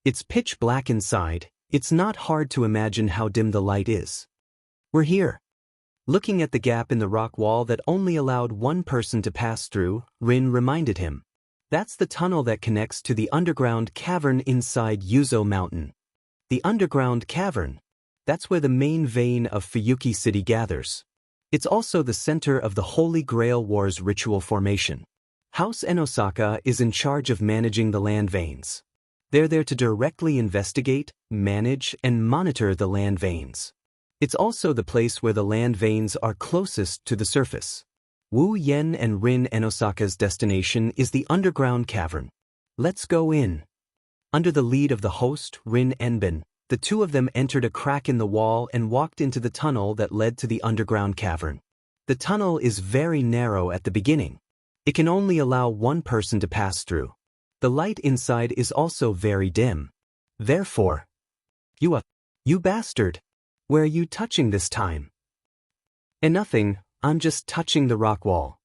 It's pitch black inside. It's not hard to imagine how dim the light is. We're here. Looking at the gap in the rock wall that only allowed one person to pass through, Rin reminded him. That's the tunnel that connects to the underground cavern inside Yuzo Mountain. The underground cavern. That's where the main vein of Fuyuki City gathers. It's also the center of the Holy Grail Wars ritual formation. House Osaka is in charge of managing the land veins. They're there to directly investigate, manage, and monitor the land veins. It's also the place where the land veins are closest to the surface. Wu Yen and Rin Osaka's destination is the underground cavern. Let's go in. Under the lead of the host, Rin Enbin, The two of them entered a crack in the wall and walked into the tunnel that led to the underground cavern. The tunnel is very narrow at the beginning. It can only allow one person to pass through. The light inside is also very dim. Therefore, you bastard! Where are you touching this time? And nothing, I'm just touching the rock wall.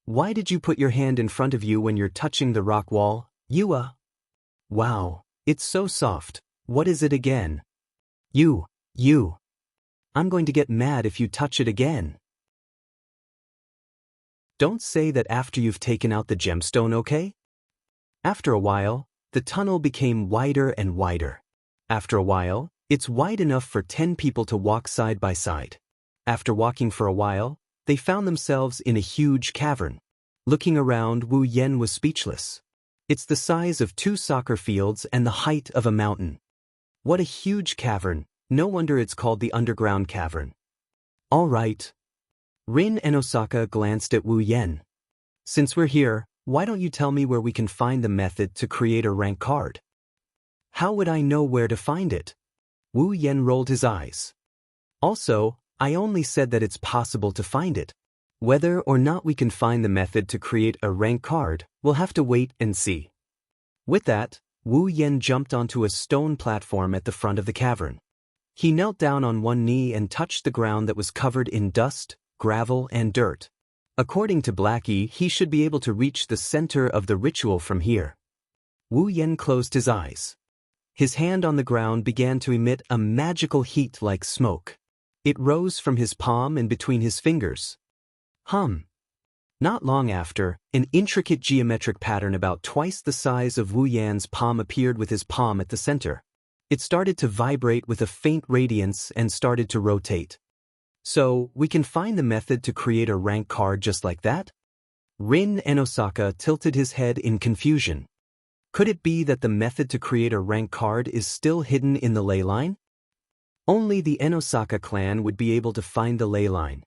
Why did you put your hand in front of you when you're touching the rock wall, Wow, it's so soft. What is it again? You. I'm going to get mad if you touch it again. Don't say that after you've taken out the gemstone, okay? After a while, the tunnel became wider and wider. After a while, it's wide enough for 10 people to walk side by side. After walking for a while, they found themselves in a huge cavern. Looking around, Wu Yan was speechless. It's the size of 2 soccer fields and the height of a mountain. What a huge cavern, no wonder it's called the underground cavern. All right. Rin and Osaka glanced at Wu Yan. Since we're here, why don't you tell me where we can find the method to create a rank card? How would I know where to find it? Wu Yan rolled his eyes. Also, I only said that it's possible to find it. Whether or not we can find the method to create a rank card, we'll have to wait and see. With that, Wu Yan jumped onto a stone platform at the front of the cavern. He knelt down on one knee and touched the ground that was covered in dust, gravel, and dirt. According to Blackie, he should be able to reach the center of the ritual from here. Wu Yan closed his eyes. His hand on the ground began to emit a magical heat like smoke. It rose from his palm and between his fingers. Not long after, an intricate geometric pattern about twice the size of Wu Yan's palm appeared with his palm at the center. It started to vibrate with a faint radiance and started to rotate. So, we can find the method to create a rank card just like that? Rin and Osaka tilted his head in confusion. Could it be that the method to create a rank card is still hidden in the ley line? Only the Enosaka clan would be able to find the ley line.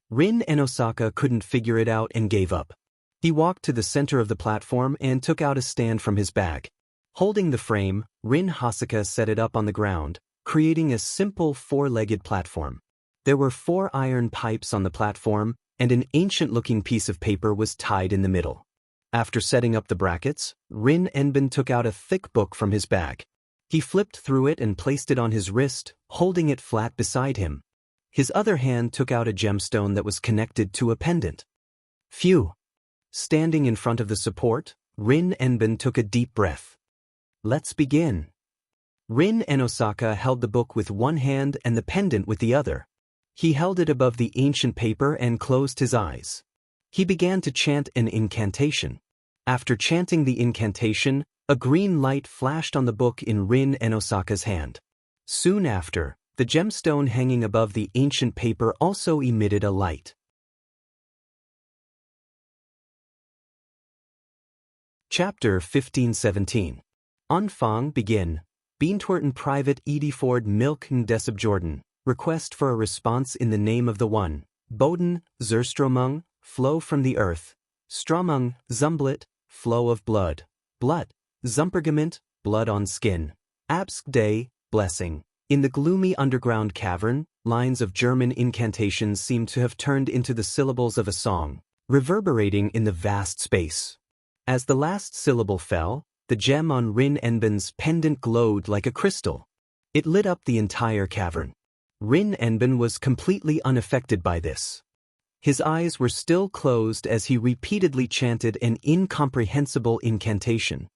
Rin and Osaka couldn't figure it out and gave up. He walked to the center of the platform and took out a stand from his bag. Holding the frame, Rin Hasaka set it up on the ground, creating a simple 4-legged platform. There were 4 iron pipes on the platform, and an ancient-looking piece of paper was tied in the middle. After setting up the brackets, Rin Enbin took out a thick book from his bag. He flipped through it and placed it on his wrist, holding it flat beside him. His other hand took out a gemstone that was connected to a pendant. Phew! Standing in front of the support, Rin Enbin took a deep breath. Let's begin. Rin and Osaka held the book with one hand and the pendant with the other. He held it above the ancient paper and closed his eyes. He began to chant an incantation. After chanting the incantation, a green light flashed on the book in Rin and Osaka's hand. Soon after, the gemstone hanging above the ancient paper also emitted a light. Chapter 15-17. Anfang begin. Beantwerten Private Ediford Milk Desib Jordan. Request for a response in the name of the One. Boden, Zerstromung, flow from the earth. Stromung, Zumblit, flow of blood. Blood, Zumpergament, blood on skin. Absk day, blessing. In the gloomy underground cavern, lines of German incantations seemed to have turned into the syllables of a song, reverberating in the vast space. As the last syllable fell, the gem on Rin Enbin's pendant glowed like a crystal. It lit up the entire cavern. Rin Enbin was completely unaffected by this. His eyes were still closed as he repeatedly chanted an incomprehensible incantation.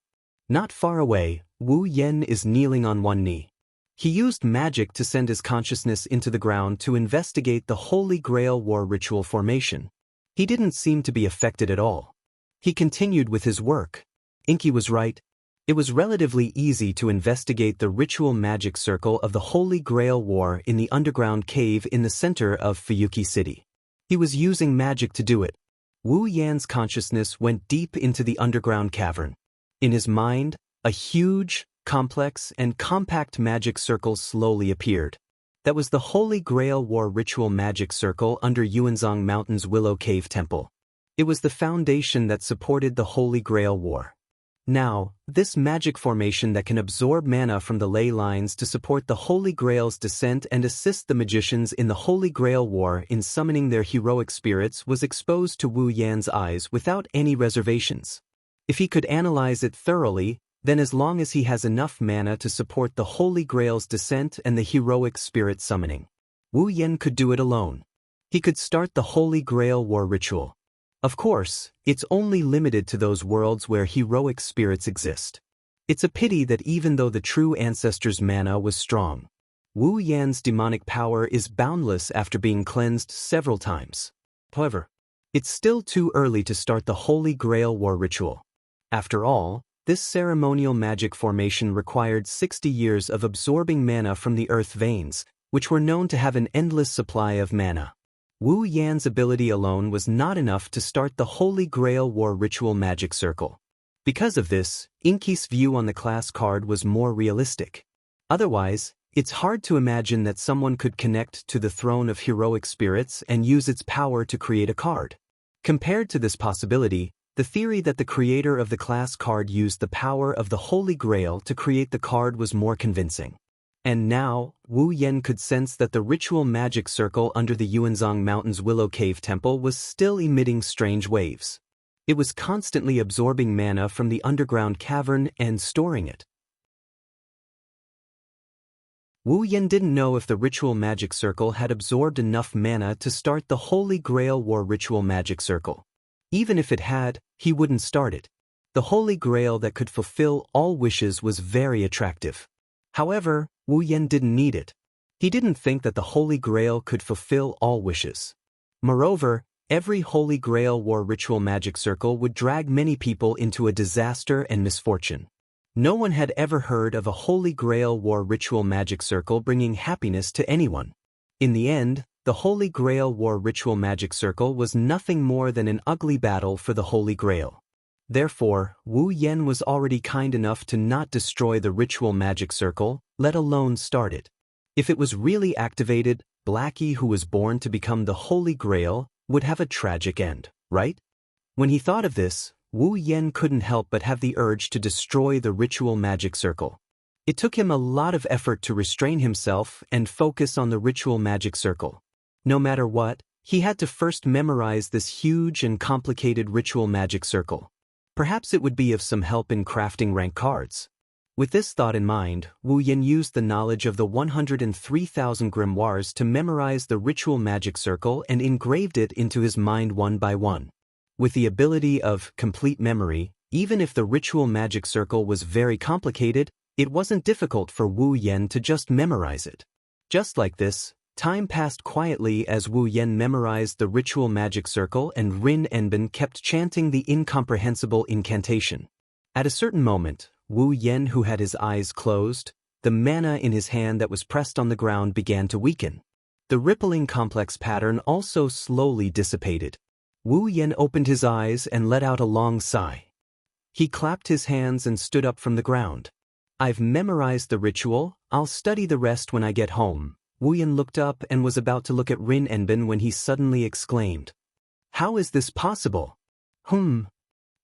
Not far away, Wu Yan is kneeling on one knee. He used magic to send his consciousness into the ground to investigate the Holy Grail War ritual formation. He didn't seem to be affected at all. He continued with his work. Inky was right. It was relatively easy to investigate the ritual magic circle of the Holy Grail War in the underground cave in the center of Fuyuki City. He was using magic to do it. Wu Yan's consciousness went deep into the underground cavern. In his mind, a huge, complex, and compact magic circle slowly appeared. That was the Holy Grail War ritual magic circle under Yuanzong Mountain's Willow Cave Temple. It was the foundation that supported the Holy Grail War. Now, this magic formation that can absorb mana from the ley lines to support the Holy Grail's descent and assist the magicians in the Holy Grail War in summoning their heroic spirits was exposed to Wu Yan's eyes without any reservations. If he could analyze it thoroughly, then as long as he has enough mana to support the Holy Grail's descent and the heroic spirit summoning, Wu Yan could do it alone. He could start the Holy Grail War ritual. Of course, it's only limited to those worlds where heroic spirits exist. It's a pity that even though the true ancestor's mana was strong, Wu Yan's demonic power is boundless after being cleansed several times. However, it's still too early to start the Holy Grail War ritual. After all, this ceremonial magic formation required 60 years of absorbing mana from the earth veins, which were known to have an endless supply of mana. Wu Yan's ability alone was not enough to start the Holy Grail War ritual magic circle. Because of this, Inky's view on the class card was more realistic. Otherwise, it's hard to imagine that someone could connect to the throne of heroic spirits and use its power to create a card. Compared to this possibility, the theory that the creator of the class card used the power of the Holy Grail to create the card was more convincing. And now, Wu Yan could sense that the ritual magic circle under the Yuanzhang Mountain's Willow Cave Temple was still emitting strange waves. It was constantly absorbing mana from the underground cavern and storing it. Wu Yan didn't know if the ritual magic circle had absorbed enough mana to start the Holy Grail War ritual magic circle. Even if it had, he wouldn't start it. The Holy Grail that could fulfill all wishes was very attractive. However, Wu Yan didn't need it. He didn't think that the Holy Grail could fulfill all wishes. Moreover, every Holy Grail War ritual magic circle would drag many people into a disaster and misfortune. No one had ever heard of a Holy Grail War ritual magic circle bringing happiness to anyone. In the end, the Holy Grail War ritual magic circle was nothing more than an ugly battle for the Holy Grail. Therefore, Wu Yan was already kind enough to not destroy the ritual magic circle, let alone start it. If it was really activated, Blackie, who was born to become the Holy Grail, would have a tragic end, right? When he thought of this, Wu Yan couldn't help but have the urge to destroy the ritual magic circle. It took him a lot of effort to restrain himself and focus on the ritual magic circle. No matter what, he had to first memorize this huge and complicated ritual magic circle. Perhaps it would be of some help in crafting rank cards. With this thought in mind, Wu Yan used the knowledge of the 103,000 grimoires to memorize the ritual magic circle and engraved it into his mind one by one. With the ability of complete memory, even if the ritual magic circle was very complicated, it wasn't difficult for Wu Yan to just memorize it. Just like this, time passed quietly as Wu Yan memorized the ritual magic circle and Rin Enbin kept chanting the incomprehensible incantation. At a certain moment, Wu Yan, who had his eyes closed, the mana in his hand that was pressed on the ground began to weaken. The rippling complex pattern also slowly dissipated. Wu Yan opened his eyes and let out a long sigh. He clapped his hands and stood up from the ground. "I've memorized the ritual, I'll study the rest when I get home." Wu Yan looked up and was about to look at Rin Enbin when he suddenly exclaimed, "How is this possible?"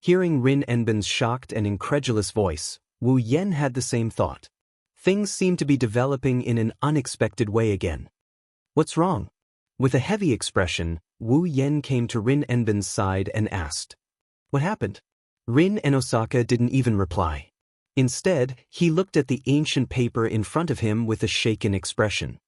Hearing Rin Enbin's shocked and incredulous voice, Wu Yan had the same thought. Things seemed to be developing in an unexpected way again. "What's wrong?" With a heavy expression, Wu Yan came to Rin Enbin's side and asked, "What happened?" Rin Enosaka didn't even reply. Instead, he looked at the ancient paper in front of him with a shaken expression.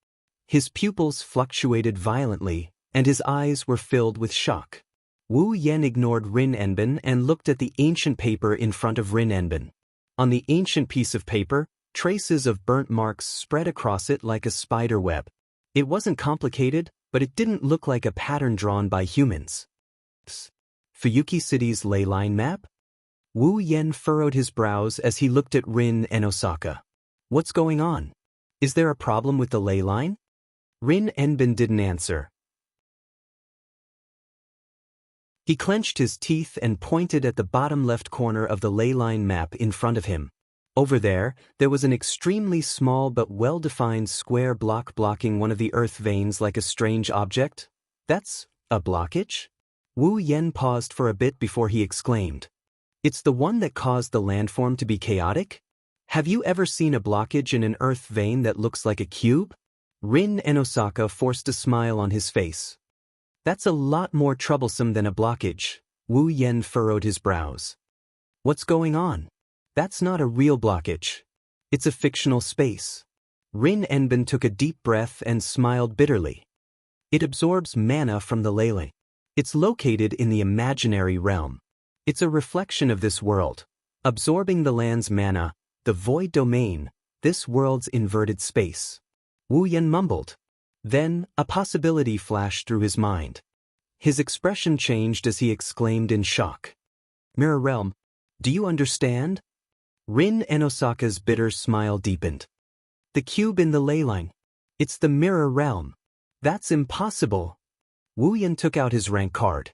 His pupils fluctuated violently, and his eyes were filled with shock. Wu Yan ignored Rin Enbin and looked at the ancient paper in front of Rin Enbin. On the ancient piece of paper, traces of burnt marks spread across it like a spider web. It wasn't complicated, but it didn't look like a pattern drawn by humans. Fuyuki City's ley line map? Wu Yan furrowed his brows as he looked at Rin Enosaka. "What's going on? Is there a problem with the ley line?" Rin Enbin didn't answer. He clenched his teeth and pointed at the bottom left corner of the ley line map in front of him. Over there was an extremely small but well-defined square block blocking one of the earth veins like a strange object. "That's a blockage?" Wu Yan paused for a bit before he exclaimed, It's the one that caused the landform to be chaotic? Have you ever seen a blockage in an earth vein that looks like a cube? Rin and Osaka forced a smile on his face. That's a lot more troublesome than a blockage. Wu Yen furrowed his brows. What's going on? That's not a real blockage. It's a fictional space. Rin Enbin took a deep breath and smiled bitterly. It absorbs mana from the Leyline. It's located in the imaginary realm. It's a reflection of this world, absorbing the land's mana, the void domain, this world's inverted space. Wu Yen mumbled. Then, a possibility flashed through his mind. His expression changed as he exclaimed in shock. Mirror realm, do you understand? Rin and Osaka's bitter smile deepened. The cube in the Leyline. It's the mirror realm. That's impossible. Wu Yen took out his rank card.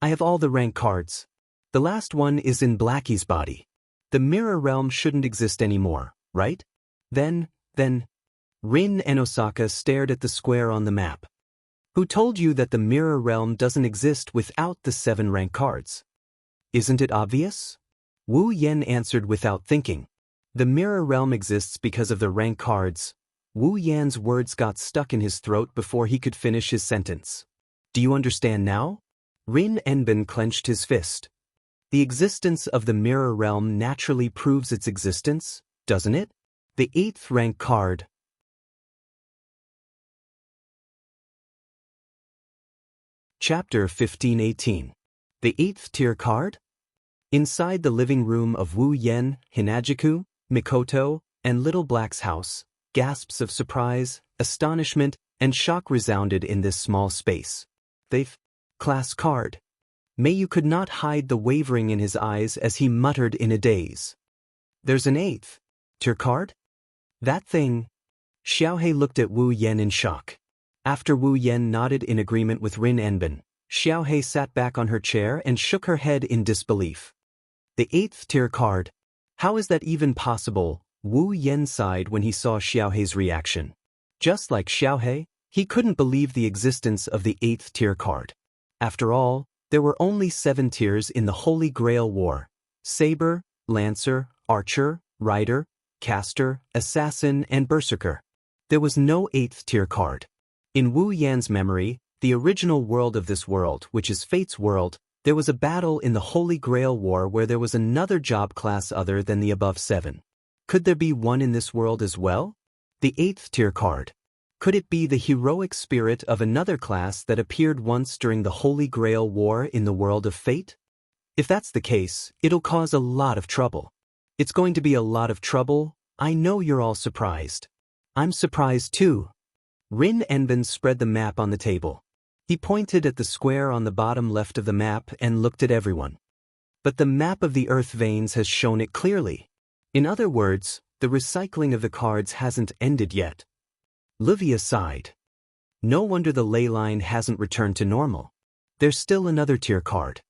I have all the rank cards. The last one is in Blackie's body. The mirror realm shouldn't exist anymore, right? Then, Rin and Osaka stared at the square on the map. Who told you that the mirror realm doesn't exist without the 7 rank cards? Isn't it obvious? Wu Yen answered without thinking. The mirror realm exists because of the rank cards. Wu Yan's words got stuck in his throat before he could finish his sentence. Do you understand now? Rin Enbin clenched his fist. The existence of the mirror realm naturally proves its existence, doesn't it? The 8th rank card. Chapter 1518. The 8th tier card? Inside the living room of Wu Yen, Hinajiku, Mikoto, and Little Black's house, gasps of surprise, astonishment, and shock resounded in this small space. The class card. Mayu could not hide the wavering in his eyes as he muttered in a daze. There's an 8th tier card? That thing. Xiaohei looked at Wu Yen in shock. After Wu Yen nodded in agreement with Rin Enbin, Xiaohei sat back on her chair and shook her head in disbelief. The 8th tier card? How is that even possible? Wu Yen sighed when he saw Xiaohei's reaction. Just like Xiaohei, he couldn't believe the existence of the 8th tier card. After all, there were only 7 tiers in the Holy Grail War: Saber, Lancer, Archer, Rider, Caster, Assassin, and Berserker. There was no 8th tier card. In Wu Yan's memory, the original world of this world, which is Fate's world, there was a battle in the Holy Grail War where there was another job class other than the above 7. Could there be one in this world as well? The 8th tier card. Could it be the heroic spirit of another class that appeared once during the Holy Grail War in the world of Fate? If that's the case, it'll cause a lot of trouble. It's going to be a lot of trouble. I know you're all surprised. I'm surprised too. Rin Enbin spread the map on the table. He pointed at the square on the bottom left of the map and looked at everyone. But the map of the Earth veins has shown it clearly. In other words, the recycling of the cards hasn't ended yet. Livia sighed. No wonder the Leyline hasn't returned to normal. There's still another tier card.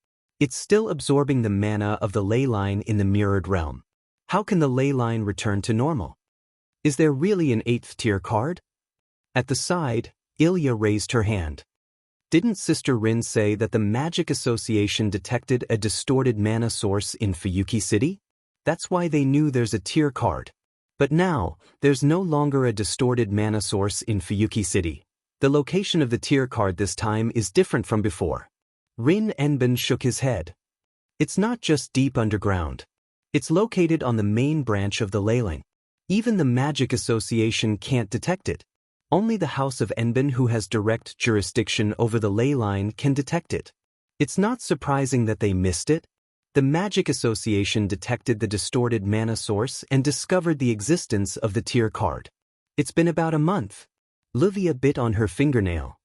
It's still absorbing the mana of the Leyline in the mirrored realm. How can the Leyline return to normal? Is there really an 8th tier card? At the side, Ilya raised her hand. Didn't Sister Rin say that the Magic Association detected a distorted mana source in Fuyuki City? That's why they knew there's a tier card. But now, there's no longer a distorted mana source in Fuyuki City. The location of the tier card this time is different from before. Rin Enbin shook his head. It's not just deep underground. It's located on the main branch of the Leyline. Even the Magic Association can't detect it. Only the House of Enbin, who has direct jurisdiction over the Leyline, can detect it. It's not surprising that they missed it. The Magic Association detected the distorted mana source and discovered the existence of the tier card. It's been about a month. Livia bit on her fingernail.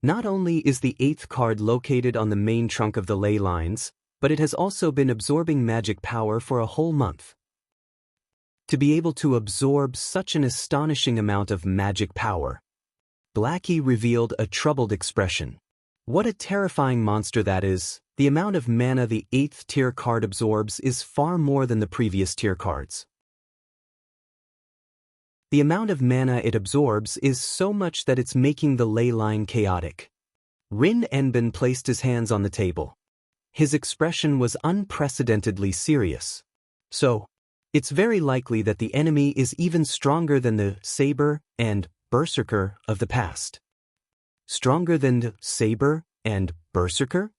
Not only is the 8th card located on the main trunk of the ley lines, but it has also been absorbing magic power for a whole month. To be able to absorb such an astonishing amount of magic power. Blackie revealed a troubled expression. What a terrifying monster that is. The amount of mana the 8th tier card absorbs is far more than the previous tier cards. The amount of mana it absorbs is so much that it's making the ley line chaotic. Rin Enbin placed his hands on the table. His expression was unprecedentedly serious. So, it's very likely that the enemy is even stronger than the saber and berserker of the past. Stronger than the saber and berserker?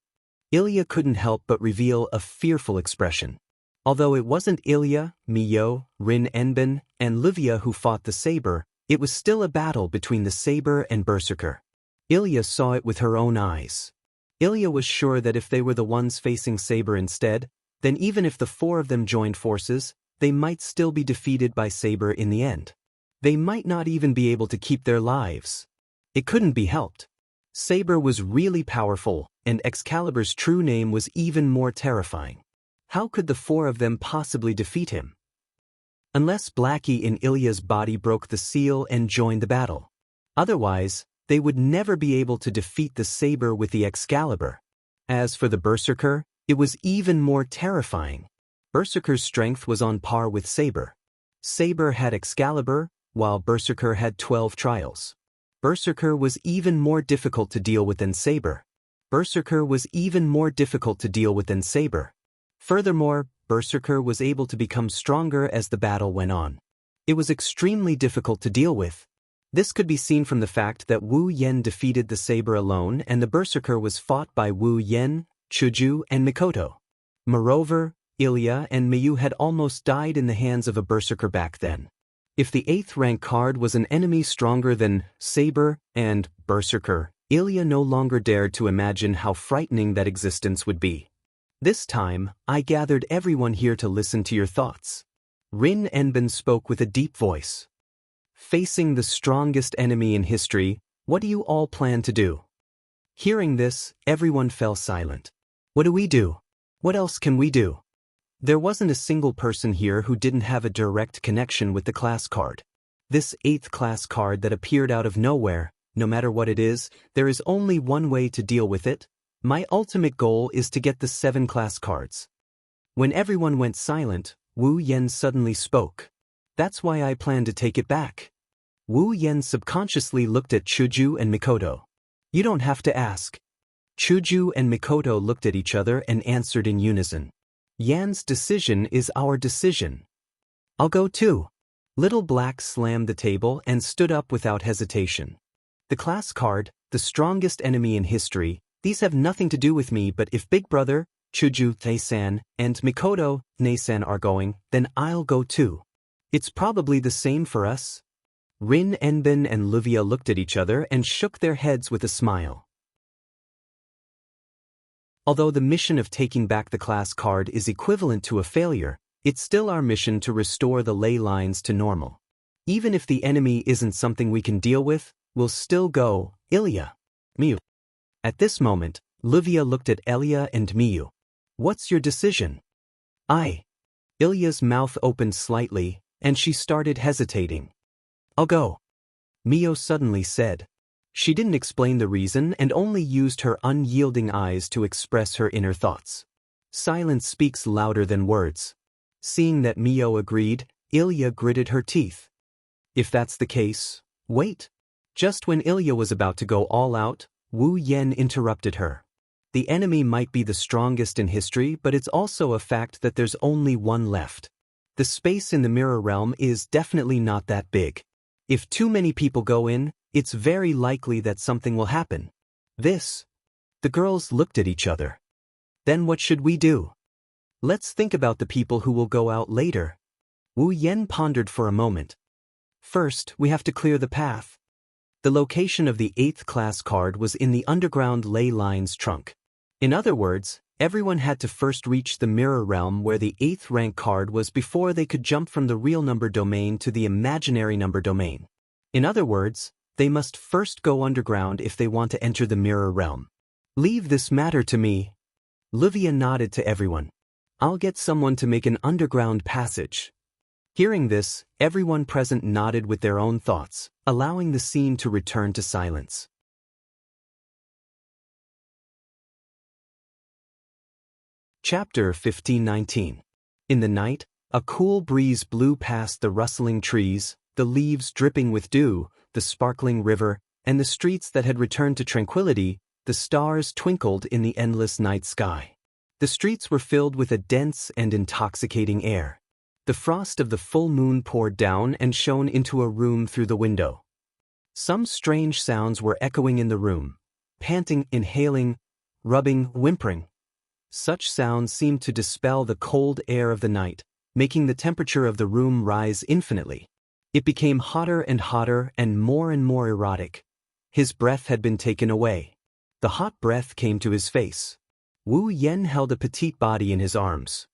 Ilya couldn't help but reveal a fearful expression. Although it wasn't Ilya, Mio, Rin Enben, and Livia who fought the saber, it was still a battle between the saber and berserker. Ilya saw it with her own eyes. Ilya was sure that if they were the ones facing saber instead, then even if the four of them joined forces, they might still be defeated by saber in the end. They might not even be able to keep their lives. It couldn't be helped. Saber was really powerful, and Excalibur's true name was even more terrifying. How could the four of them possibly defeat him? Unless Blackie in Ilya's body broke the seal and joined the battle. Otherwise, they would never be able to defeat the saber with the Excalibur. As for the berserker, it was even more terrifying. Berserker's strength was on par with saber. Saber had Excalibur, while berserker had 12 trials. Berserker was even more difficult to deal with than saber. Furthermore, berserker was able to become stronger as the battle went on. It was extremely difficult to deal with. This could be seen from the fact that Wu Yen defeated the saber alone and the berserker was fought by Wu Yen, Chuju, and Mikoto. Moreover, Ilya and Miyu had almost died in the hands of a berserker back then. If the 8th rank card was an enemy stronger than saber and berserker, Ilya no longer dared to imagine how frightening that existence would be. This time, I gathered everyone here to listen to your thoughts. Rin Enben spoke with a deep voice. Facing the strongest enemy in history, what do you all plan to do? Hearing this, everyone fell silent. What do we do? What else can we do? There wasn't a single person here who didn't have a direct connection with the class card. This 8th class card that appeared out of nowhere, no matter what it is, there is only one way to deal with it. My ultimate goal is to get the 7 class cards. When everyone went silent, Wu Yen suddenly spoke. That's why I plan to take it back. Wu Yen subconsciously looked at Chuju and Mikoto. You don't have to ask. Chuju and Mikoto looked at each other and answered in unison. Yan's decision is our decision. I'll go too. Little Black slammed the table and stood up without hesitation. The class card, the strongest enemy in history, these have nothing to do with me, but if Big Brother, Chuju Tae-san, and Mikoto Ne-san are going, then I'll go too. It's probably the same for us. Rin Enben and Livia looked at each other and shook their heads with a smile. Although the mission of taking back the class card is equivalent to a failure, it's still our mission to restore the ley lines to normal. Even if the enemy isn't something we can deal with, we'll still go, Ilya. Miyu. At this moment, Livia looked at Elia and Miyu. What's your decision? Ilya's mouth opened slightly, and she started hesitating. I'll go. Miyu suddenly said. She didn't explain the reason and only used her unyielding eyes to express her inner thoughts. Silence speaks louder than words. Seeing that Miyu agreed, Ilya gritted her teeth. If that's the case, wait. Just when Ilya was about to go all out, Wu Yen interrupted her. The enemy might be the strongest in history, but it's also a fact that there's only one left. The space in the mirror realm is definitely not that big. If too many people go in, it's very likely that something will happen. The girls looked at each other. Then what should we do? Let's think about the people who will go out later. Wu Yen pondered for a moment. First, we have to clear the path. The location of the 8th class card was in the underground ley lines trunk. In other words, everyone had to first reach the mirror realm where the 8th rank card was before they could jump from the real number domain to the imaginary number domain. In other words, they must first go underground if they want to enter the mirror realm. Leave this matter to me. Livia nodded to everyone. I'll get someone to make an underground passage. Hearing this, everyone present nodded with their own thoughts, allowing the scene to return to silence. Chapter 1519. In the night, a cool breeze blew past the rustling trees, the leaves dripping with dew, the sparkling river, and the streets that had returned to tranquility. The stars twinkled in the endless night sky. The streets were filled with a dense and intoxicating air. The frost of the full moon poured down and shone into a room through the window. Some strange sounds were echoing in the room: panting, inhaling, rubbing, whimpering. Such sounds seemed to dispel the cold air of the night, making the temperature of the room rise infinitely. It became hotter and more erotic. His breath had been taken away. The hot breath came to his face. Wu Yan held a petite body in his arms.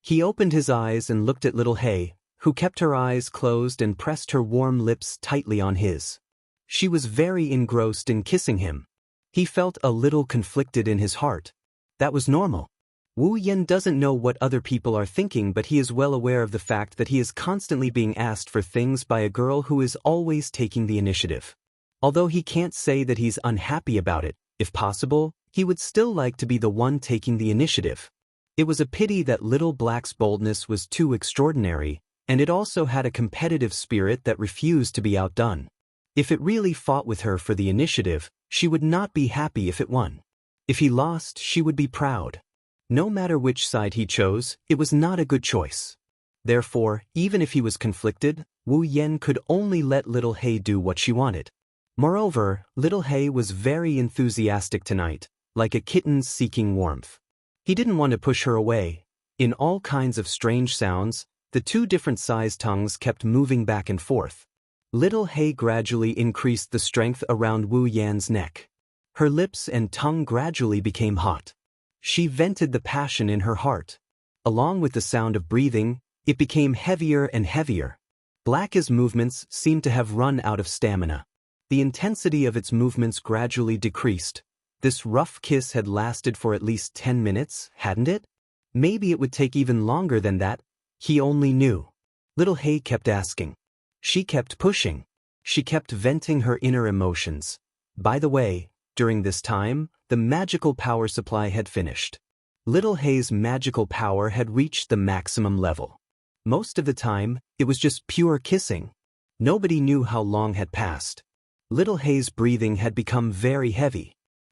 He opened his eyes and looked at little Hei, who kept her eyes closed and pressed her warm lips tightly on his. She was very engrossed in kissing him. He felt a little conflicted in his heart. That was normal. Wu Yan doesn't know what other people are thinking, but he is well aware of the fact that he is constantly being asked for things by a girl who is always taking the initiative. Although he can't say that he's unhappy about it, if possible, he would still like to be the one taking the initiative. It was a pity that little Black's boldness was too extraordinary, and it also had a competitive spirit that refused to be outdone. If it really fought with her for the initiative, she would not be happy if it won. If he lost, she would be proud. No matter which side he chose, it was not a good choice. Therefore, even if he was conflicted, Wu Yan could only let little Hei do what she wanted. Moreover, little Hei was very enthusiastic tonight, like a kitten seeking warmth. He didn't want to push her away. In all kinds of strange sounds, the two different sized tongues kept moving back and forth. Little Hei gradually increased the strength around Wu Yan's neck. Her lips and tongue gradually became hot. She vented the passion in her heart. Along with the sound of breathing, it became heavier and heavier. Black's movements seemed to have run out of stamina. The intensity of its movements gradually decreased. This rough kiss had lasted for at least 10 minutes, hadn't it? Maybe it would take even longer than that. He only knew. Little Hei kept asking. She kept pushing. She kept venting her inner emotions. By the way, during this time, the magical power supply had finished. Little Hei's magical power had reached the maximum level. Most of the time, it was just pure kissing. Nobody knew how long had passed. Little Hei's breathing had become very heavy.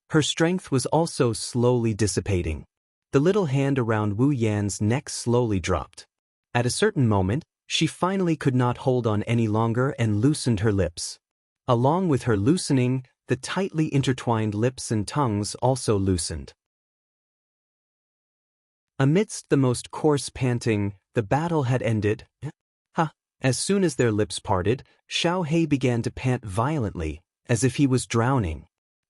Her strength was also slowly dissipating. The little hand around Wu Yan's neck slowly dropped. At a certain moment, she finally could not hold on any longer and loosened her lips. Along with her loosening, the tightly intertwined lips and tongues also loosened. Amidst the most coarse panting, the battle had ended. As soon as their lips parted, Xiao Hei began to pant violently, as if he was drowning.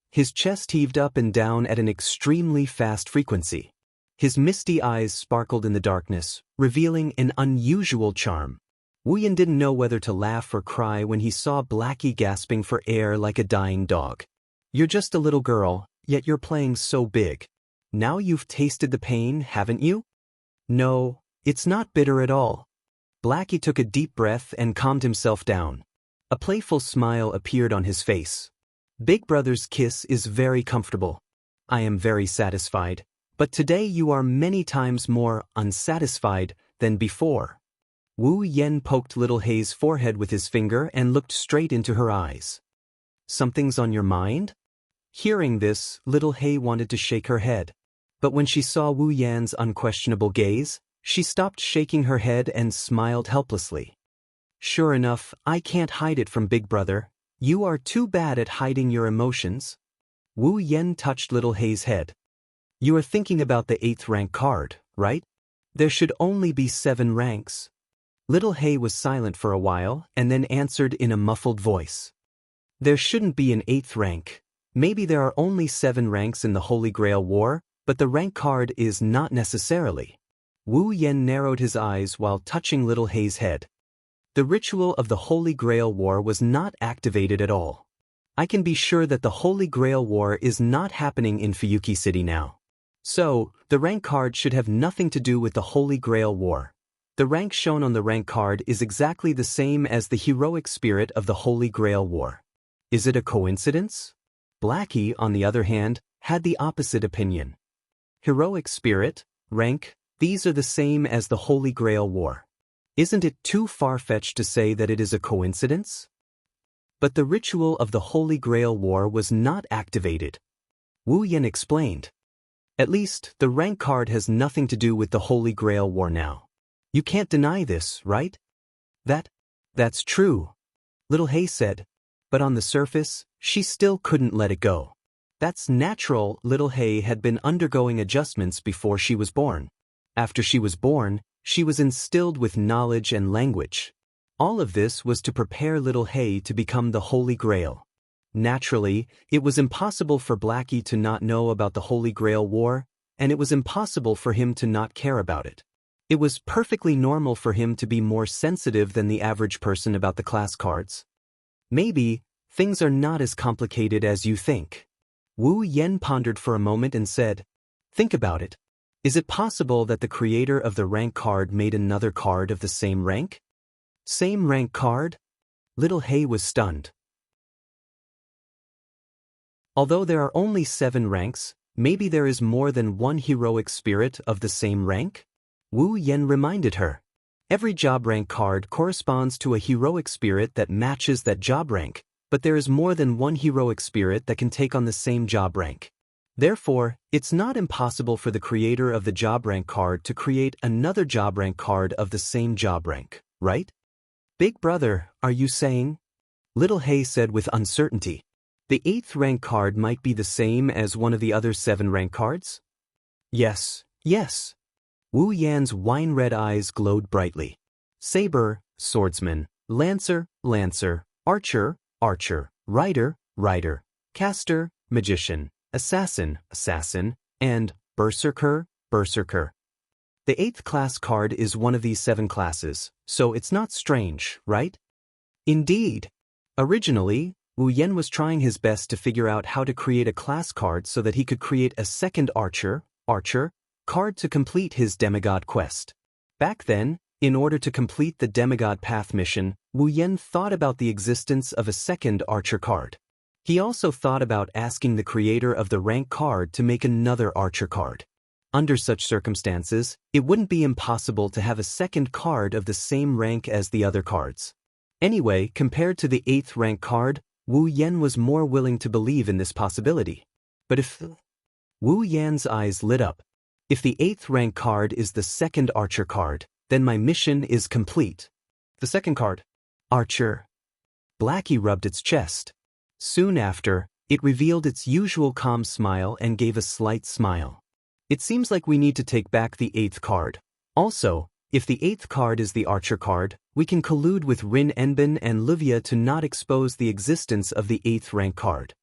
His chest heaved up and down at an extremely fast frequency. His misty eyes sparkled in the darkness, revealing an unusual charm. Wu Yan didn't know whether to laugh or cry when he saw Blackie gasping for air like a dying dog. You're just a little girl, yet you're playing so big. Now you've tasted the pain, haven't you? No, it's not bitter at all. Blackie took a deep breath and calmed himself down. A playful smile appeared on his face. Big Brother's kiss is very comfortable. I am very satisfied, but today you are many times more unsatisfied than before. Wu Yan poked little Hei's forehead with his finger and looked straight into her eyes. Something's on your mind? Hearing this, little Hei wanted to shake her head. But when she saw Wu Yan's unquestionable gaze, she stopped shaking her head and smiled helplessly. Sure enough, I can't hide it from Big Brother. You are too bad at hiding your emotions. Wu Yan touched little Hei's head. You are thinking about the 8th rank card, right? There should only be 7 ranks. Little Hei was silent for a while and then answered in a muffled voice. There shouldn't be an 8th rank. Maybe there are only 7 ranks in the Holy Grail War, but the rank card is not necessarily. Wu Yan narrowed his eyes while touching little Hei's head. The ritual of the Holy Grail War was not activated at all. I can be sure that the Holy Grail War is not happening in Fuyuki City now. So, the rank card should have nothing to do with the Holy Grail War. The rank shown on the rank card is exactly the same as the heroic spirit of the Holy Grail War. Is it a coincidence? Blackie, on the other hand, had the opposite opinion. Heroic spirit, rank, these are the same as the Holy Grail War. Isn't it too far-fetched to say that it is a coincidence? But the ritual of the Holy Grail War was not activated. Wu Yan explained. At least, the rank card has nothing to do with the Holy Grail War now. You can't deny this, right? That's true, Little Hay said. But on the surface, she still couldn't let it go. That's natural. Little Hay had been undergoing adjustments before she was born. After she was born, she was instilled with knowledge and language. All of this was to prepare Little Hay to become the Holy Grail. Naturally, it was impossible for Blackie to not know about the Holy Grail War, and it was impossible for him to not care about it. It was perfectly normal for him to be more sensitive than the average person about the class cards. Maybe, things are not as complicated as you think. Wu Yen pondered for a moment and said, "Think about it. Is it possible that the creator of the rank card made another card of the same rank?" Same rank card? Little Hay was stunned. Although there are only 7 ranks, maybe there is more than one heroic spirit of the same rank? Wu Yen reminded her. Every job rank card corresponds to a heroic spirit that matches that job rank, but there is more than one heroic spirit that can take on the same job rank. Therefore, it's not impossible for the creator of the job rank card to create another job rank card of the same job rank, right? Big brother, are you saying? Little Hay said with uncertainty. The 8th rank card might be the same as one of the other 7 rank cards? Yes. Wu Yan's wine-red eyes glowed brightly. Saber, swordsman, lancer, archer, rider, caster, magician, assassin, and berserker. The 8th class card is one of these 7 classes, so it's not strange, right? Indeed. Originally, Wu Yen was trying his best to figure out how to create a class card so that he could create a second archer card to complete his demigod quest. Back then, in order to complete the demigod path mission, Wu Yen thought about the existence of a second archer card. He also thought about asking the creator of the rank card to make another archer card. Under such circumstances, it wouldn't be impossible to have a second card of the same rank as the other cards. Anyway, compared to the 8th rank card, Wu Yen was more willing to believe in this possibility. But if... Wu Yan's eyes lit up. If the 8th rank card is the second archer card, then my mission is complete. The second card. Archer. Blackie rubbed its chest. Soon after, it revealed its usual calm smile and gave a slight smile. It seems like we need to take back the 8th card. Also, if the 8th card is the archer card, we can collude with Rin Enbin and Livia to not expose the existence of the 8th rank card.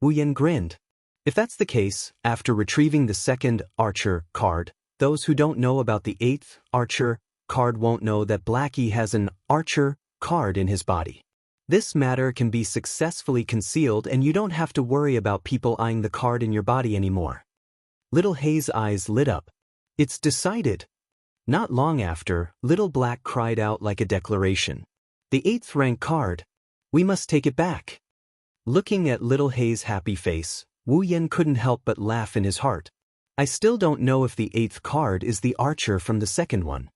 Wu Yen grinned. If that's the case, after retrieving the second archer card, those who don't know about the 8th archer card won't know that Blackie has an archer card in his body. This matter can be successfully concealed and you don't have to worry about people eyeing the card in your body anymore. Little Hay's eyes lit up. It's decided. Not long after, Little Black cried out like a declaration. The 8th rank card. We must take it back. Looking at Little Hay's happy face, Wu Yen couldn't help but laugh in his heart. I still don't know if the 8th card is the archer from the second one.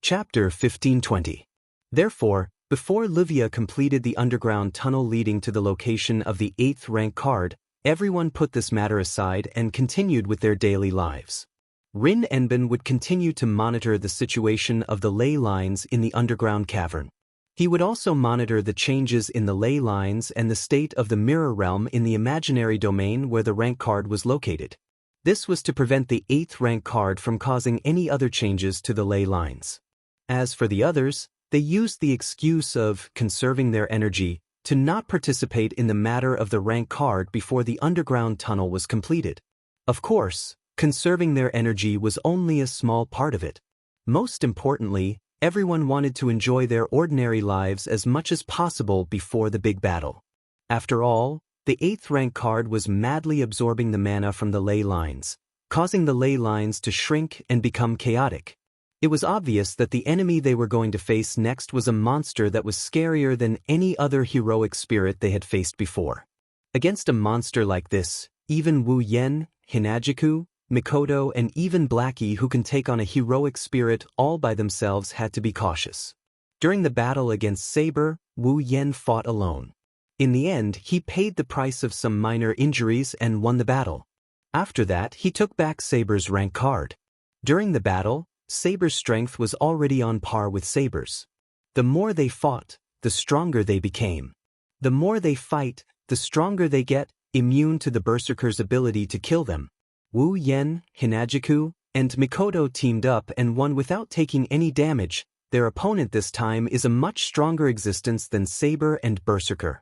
Chapter 1520. Therefore, before Livia completed the underground tunnel leading to the location of the 8th rank card, everyone put this matter aside and continued with their daily lives. Rin Enbin would continue to monitor the situation of the ley lines in the underground cavern. He would also monitor the changes in the ley lines and the state of the mirror realm in the imaginary domain where the rank card was located. This was to prevent the 8th rank card from causing any other changes to the ley lines. As for the others, they used the excuse of conserving their energy to not participate in the matter of the rank card before the underground tunnel was completed. Of course, conserving their energy was only a small part of it. Most importantly, everyone wanted to enjoy their ordinary lives as much as possible before the big battle. After all, the 8th rank card was madly absorbing the mana from the ley lines, causing the ley lines to shrink and become chaotic. It was obvious that the enemy they were going to face next was a monster that was scarier than any other heroic spirit they had faced before. Against a monster like this, even Wu Yen, Hinajiku, Mikoto, and even Blackie, who can take on a heroic spirit all by themselves, had to be cautious. During the battle against Saber, Wu Yen fought alone. In the end, he paid the price of some minor injuries and won the battle. After that, he took back Saber's rank card. During the battle, Saber's strength was already on par with Saber's. The more they fought, the stronger they became. The more they fight, the stronger they get, immune to the Berserker's ability to kill them. Wu Yen, Hinajiku, and Mikoto teamed up and won without taking any damage. Their opponent this time is a much stronger existence than Saber and Berserker.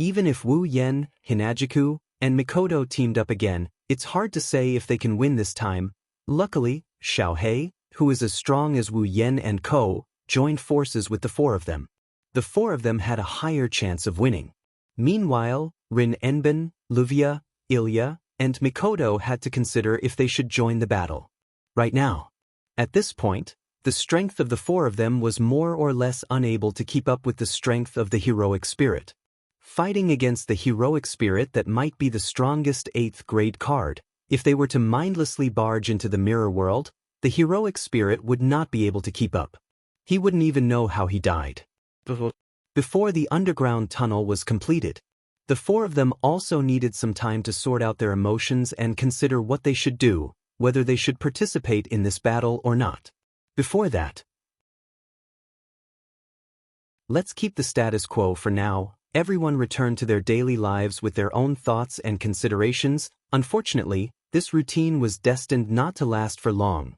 Even if Wu Yen, Hinajiku, and Mikoto teamed up again, it's hard to say if they can win this time. Luckily, Xiaohei, who is as strong as Wu Yen and Ko, joined forces with the four of them. The four of them had a higher chance of winning. Meanwhile, Rin Enben, Luvia, Ilya, and Mikoto had to consider if they should join the battle. Right now. At this point, the strength of the four of them was more or less unable to keep up with the strength of the heroic spirit. Fighting against the heroic spirit that might be the strongest 8th grade card, if they were to mindlessly barge into the mirror world, the heroic spirit would not be able to keep up. He wouldn't even know how he died. Before the underground tunnel was completed, the four of them also needed some time to sort out their emotions and consider what they should do, whether they should participate in this battle or not. Before that, let's keep the status quo for now. Everyone returned to their daily lives with their own thoughts and considerations. Unfortunately, this routine was destined not to last for long.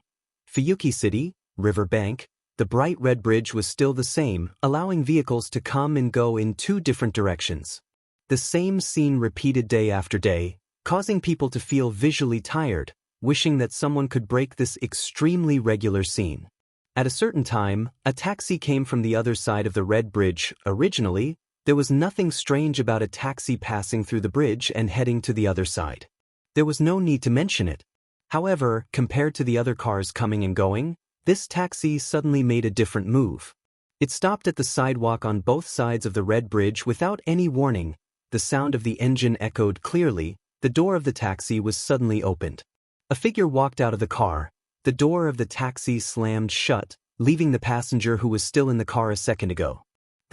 Fuyuki City, River Bank, the bright red bridge was still the same, allowing vehicles to come and go in two different directions. The same scene repeated day after day, causing people to feel visually tired, wishing that someone could break this extremely regular scene. At a certain time, a taxi came from the other side of the red bridge. Originally, there was nothing strange about a taxi passing through the bridge and heading to the other side. There was no need to mention it. However, compared to the other cars coming and going, this taxi suddenly made a different move. It stopped at the sidewalk on both sides of the red bridge without any warning. The sound of the engine echoed clearly. The door of the taxi was suddenly opened. A figure walked out of the car. The door of the taxi slammed shut, leaving the passenger who was still in the car a second ago.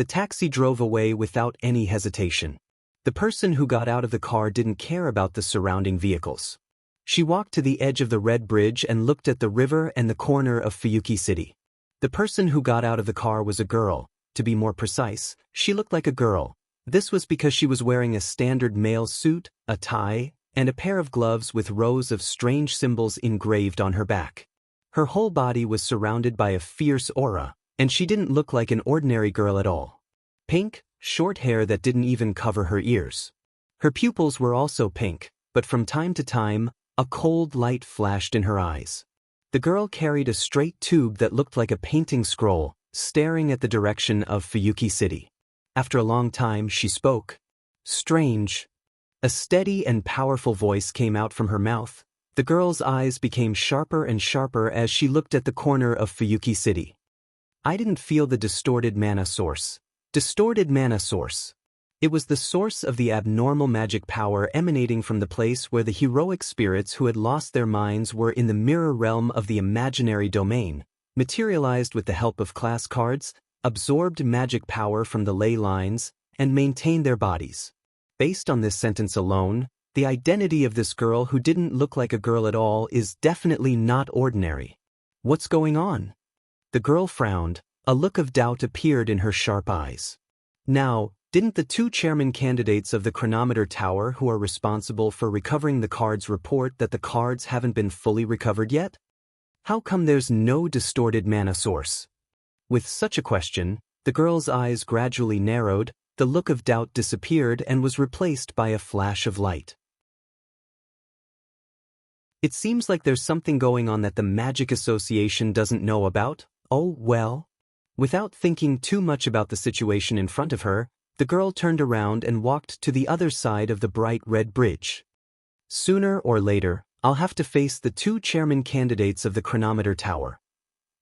The taxi drove away without any hesitation. The person who got out of the car didn't care about the surrounding vehicles. She walked to the edge of the red bridge and looked at the river and the corner of Fuyuki City. The person who got out of the car was a girl. To be more precise, she looked like a girl. This was because she was wearing a standard male suit, a tie, and a pair of gloves with rows of strange symbols engraved on her back. Her whole body was surrounded by a fierce aura, and she didn't look like an ordinary girl at all. Pink, short hair that didn't even cover her ears. Her pupils were also pink, but from time to time, a cold light flashed in her eyes. The girl carried a straight tube that looked like a painting scroll, staring at the direction of Fuyuki City. After a long time, she spoke. Strange. A steady and powerful voice came out from her mouth. The girl's eyes became sharper and sharper as she looked at the corner of Fuyuki City. I didn't feel the distorted mana source. Distorted mana source. It was the source of the abnormal magic power emanating from the place where the heroic spirits who had lost their minds were in the mirror realm of the imaginary domain, materialized with the help of class cards, absorbed magic power from the ley lines, and maintained their bodies. Based on this sentence alone, the identity of this girl who didn't look like a girl at all is definitely not ordinary. What's going on? The girl frowned. A look of doubt appeared in her sharp eyes. Now, didn't the two chairman candidates of the chronometer tower who are responsible for recovering the cards report that the cards haven't been fully recovered yet? How come there's no distorted mana source? With such a question, the girl's eyes gradually narrowed, the look of doubt disappeared and was replaced by a flash of light. It seems like there's something going on that the Magic Association doesn't know about. Oh, well. Without thinking too much about the situation in front of her, the girl turned around and walked to the other side of the bright red bridge. Sooner or later, I'll have to face the two chairman candidates of the chronometer tower.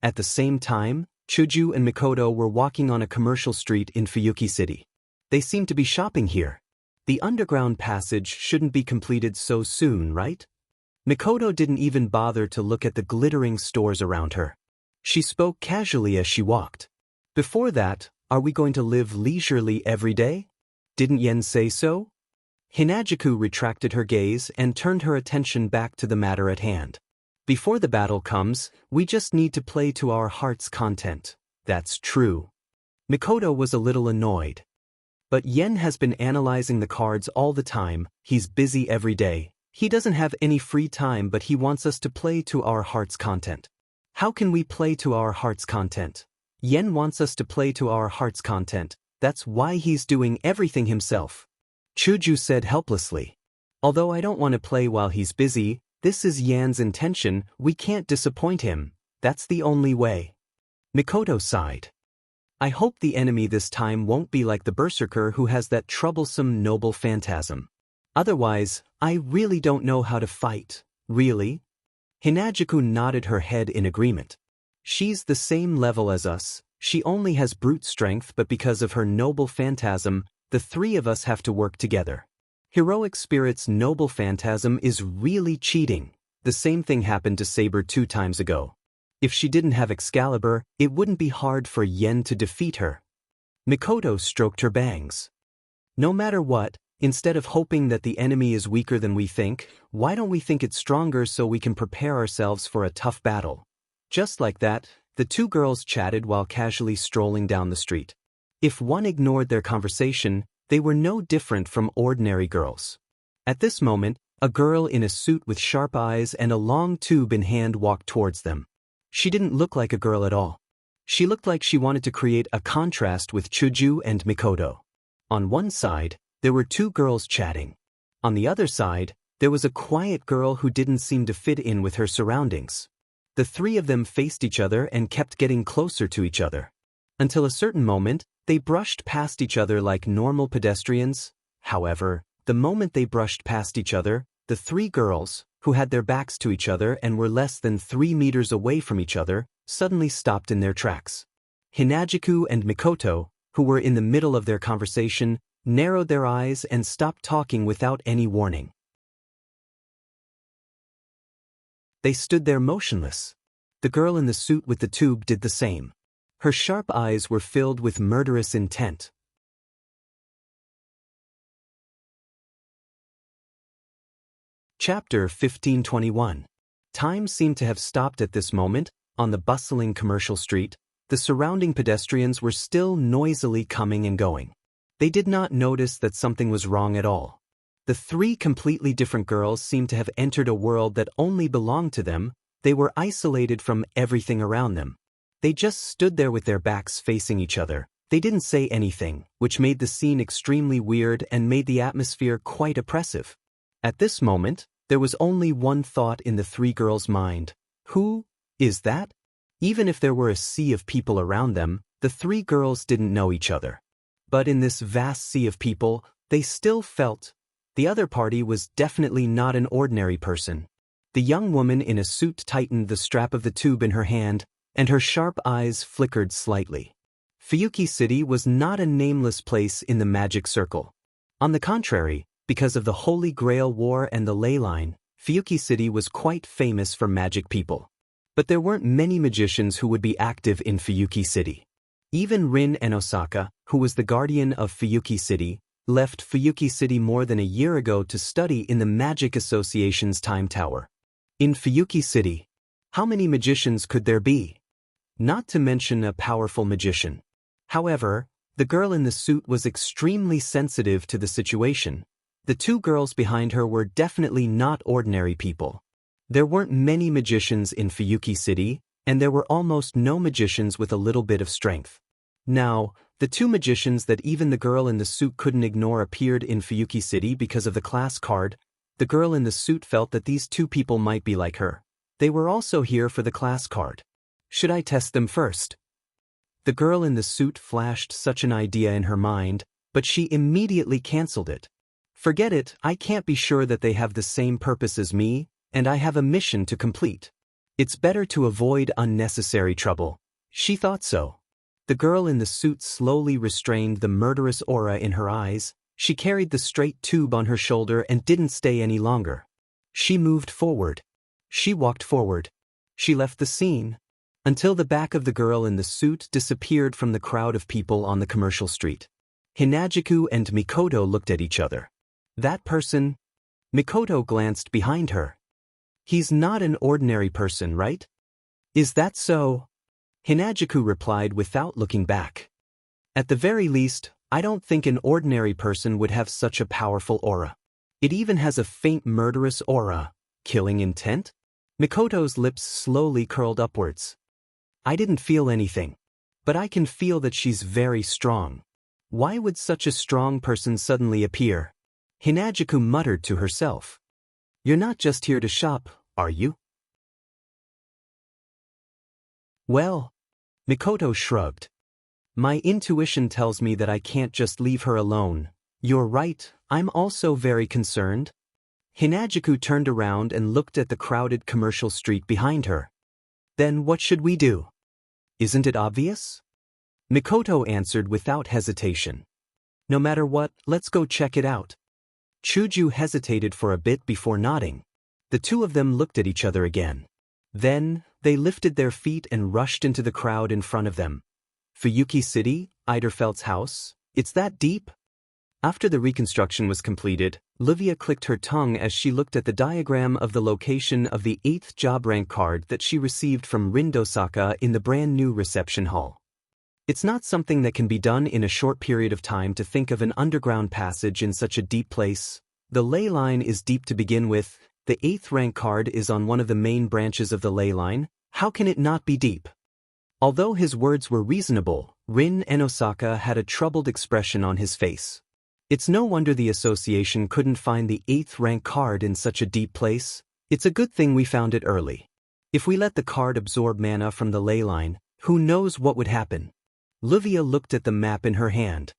At the same time, Chuju and Mikoto were walking on a commercial street in Fuyuki City. They seemed to be shopping here. The underground passage shouldn't be completed so soon, right? Mikoto didn't even bother to look at the glittering stores around her. She spoke casually as she walked. Before that, are we going to live leisurely every day? Didn't Yen say so? Hinajiku retracted her gaze and turned her attention back to the matter at hand. Before the battle comes, we just need to play to our heart's content. That's true. Mikoto was a little annoyed. But Yen has been analyzing the cards all the time, he's busy every day. He doesn't have any free time, but he wants us to play to our heart's content. How can we play to our heart's content? Yen wants us to play to our heart's content. That's why he's doing everything himself. Chuju said helplessly. Although I don't want to play while he's busy, this is Yan's intention, we can't disappoint him. That's the only way. Mikoto sighed. I hope the enemy this time won't be like the berserker who has that troublesome noble phantasm. Otherwise, I really don't know how to fight. Really? Hinajiku nodded her head in agreement. She's the same level as us, she only has brute strength, but because of her noble phantasm, the three of us have to work together. Heroic Spirit's noble phantasm is really cheating. The same thing happened to Saber 2 times ago. If she didn't have Excalibur, it wouldn't be hard for Yen to defeat her. Mikoto stroked her bangs. No matter what, instead of hoping that the enemy is weaker than we think, why don't we think it's stronger so we can prepare ourselves for a tough battle? Just like that, the two girls chatted while casually strolling down the street. If one ignored their conversation, they were no different from ordinary girls. At this moment, a girl in a suit with sharp eyes and a long tube in hand walked towards them. She didn't look like a girl at all. She looked like she wanted to create a contrast with Chuju and Mikoto. On one side, there were two girls chatting. On the other side, there was a quiet girl who didn't seem to fit in with her surroundings. The three of them faced each other and kept getting closer to each other. Until a certain moment, they brushed past each other like normal pedestrians. However, the moment they brushed past each other, the three girls, who had their backs to each other and were less than 3 meters away from each other, suddenly stopped in their tracks. Hinajiku and Mikoto, who were in the middle of their conversation, narrowed their eyes and stopped talking without any warning. They stood there motionless. The girl in the suit with the tube did the same. Her sharp eyes were filled with murderous intent. Chapter 1521. Time seemed to have stopped at this moment. On the bustling commercial street, the surrounding pedestrians were still noisily coming and going. They did not notice that something was wrong at all. The three completely different girls seemed to have entered a world that only belonged to them. They were isolated from everything around them. They just stood there with their backs facing each other. They didn't say anything, which made the scene extremely weird and made the atmosphere quite oppressive. At this moment, there was only one thought in the three girls' mind. Who is that? Even if there were a sea of people around them, the three girls didn't know each other. But in this vast sea of people, they still felt the other party was definitely not an ordinary person. The young woman in a suit tightened the strap of the tube in her hand, and her sharp eyes flickered slightly. Fuyuki City was not a nameless place in the magic circle. On the contrary, because of the Holy Grail War and the ley line, Fuyuki City was quite famous for magic people. But there weren't many magicians who would be active in Fuyuki City. Even Rin and Osaka, who was the guardian of Fuyuki City, left Fuyuki City more than a year ago to study in the Magic Association's Time Tower. In Fuyuki City, how many magicians could there be? Not to mention a powerful magician. However, the girl in the suit was extremely sensitive to the situation. The two girls behind her were definitely not ordinary people. There weren't many magicians in Fuyuki City, and there were almost no magicians with a little bit of strength. Now, the two magicians that even the girl in the suit couldn't ignore appeared in Fuyuki City because of the class card. The girl in the suit felt that these two people might be like her. They were also here for the class card. Should I test them first? The girl in the suit flashed such an idea in her mind, but she immediately canceled it. Forget it, I can't be sure that they have the same purpose as me, and I have a mission to complete. It's better to avoid unnecessary trouble. She thought so. The girl in the suit slowly restrained the murderous aura in her eyes. She carried the straight tube on her shoulder and didn't stay any longer. She moved forward. She walked forward. She left the scene, until the back of the girl in the suit disappeared from the crowd of people on the commercial street. Hinajiku and Mikoto looked at each other. That person? Mikoto glanced behind her. He's not an ordinary person, right? Is that so? Hinajiku replied without looking back. At the very least, I don't think an ordinary person would have such a powerful aura. It even has a faint murderous aura. Killing intent? Mikoto's lips slowly curled upwards. I didn't feel anything. But I can feel that she's very strong. Why would such a strong person suddenly appear? Hinajiku muttered to herself. You're not just here to shop, are you? Well, Mikoto shrugged. My intuition tells me that I can't just leave her alone. You're right, I'm also very concerned. Hinajiku turned around and looked at the crowded commercial street behind her. Then what should we do? Isn't it obvious? Mikoto answered without hesitation. No matter what, let's go check it out. Chuju hesitated for a bit before nodding. The two of them looked at each other again. Then, they lifted their feet and rushed into the crowd in front of them. Fuyuki City, Eiderfeldt's house, it's that deep? After the reconstruction was completed, Livia clicked her tongue as she looked at the diagram of the location of the 8th job rank card that she received from Rindosaka in the brand new reception hall. It's not something that can be done in a short period of time to think of an underground passage in such a deep place. The ley line is deep to begin with, the 8th rank card is on one of the main branches of the ley line, how can it not be deep? Although his words were reasonable, Rin Enosaka had a troubled expression on his face. It's no wonder the association couldn't find the 8th rank card in such a deep place. It's a good thing we found it early. If we let the card absorb mana from the ley line, who knows what would happen? Livia looked at the map in her hand.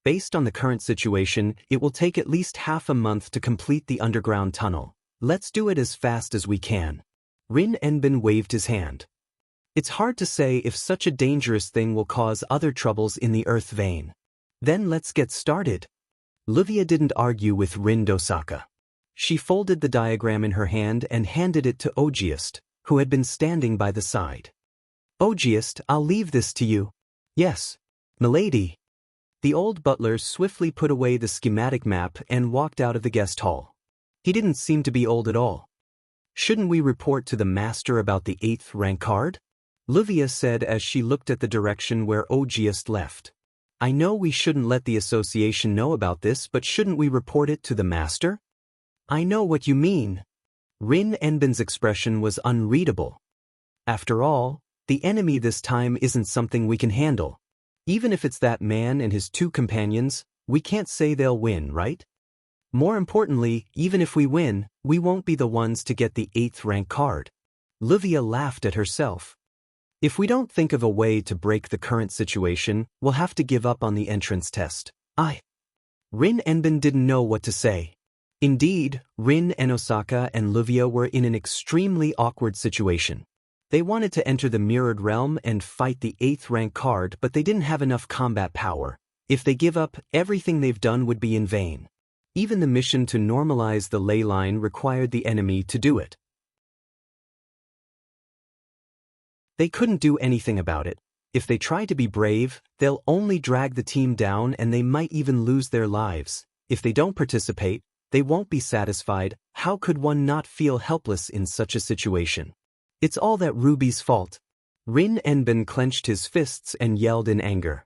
Based on the current situation, it will take at least half a month to complete the underground tunnel. Let's do it as fast as we can. Rin Enbin waved his hand. It's hard to say if such a dangerous thing will cause other troubles in the earth vein. Then let's get started. Livia didn't argue with Rindosaka. She folded the diagram in her hand and handed it to Ogiest, who had been standing by the side. Ogiest, I'll leave this to you. Yes, milady. The old butler swiftly put away the schematic map and walked out of the guest hall. He didn't seem to be old at all. Shouldn't we report to the master about the 8th rank card? Livia said as she looked at the direction where Ogiest left. I know we shouldn't let the association know about this, but shouldn't we report it to the master? I know what you mean. Rin Enbin's expression was unreadable. After all, the enemy this time isn't something we can handle. Even if it's that man and his 2 companions, we can't say they'll win, right? More importantly, even if we win, we won't be the ones to get the 8th rank card. Livia laughed at herself. If we don't think of a way to break the current situation, we'll have to give up on the entrance test. Rin Enbin didn't know what to say. Indeed, Rin Enosaka and Livia were in an extremely awkward situation. They wanted to enter the mirrored realm and fight the 8th rank card, but they didn't have enough combat power. If they give up, everything they've done would be in vain. Even the mission to normalize the ley line required the enemy to do it. They couldn't do anything about it. If they try to be brave, they'll only drag the team down and they might even lose their lives. If they don't participate, they won't be satisfied. How could one not feel helpless in such a situation? It's all that Ruby's fault. Rin Enbin clenched his fists and yelled in anger.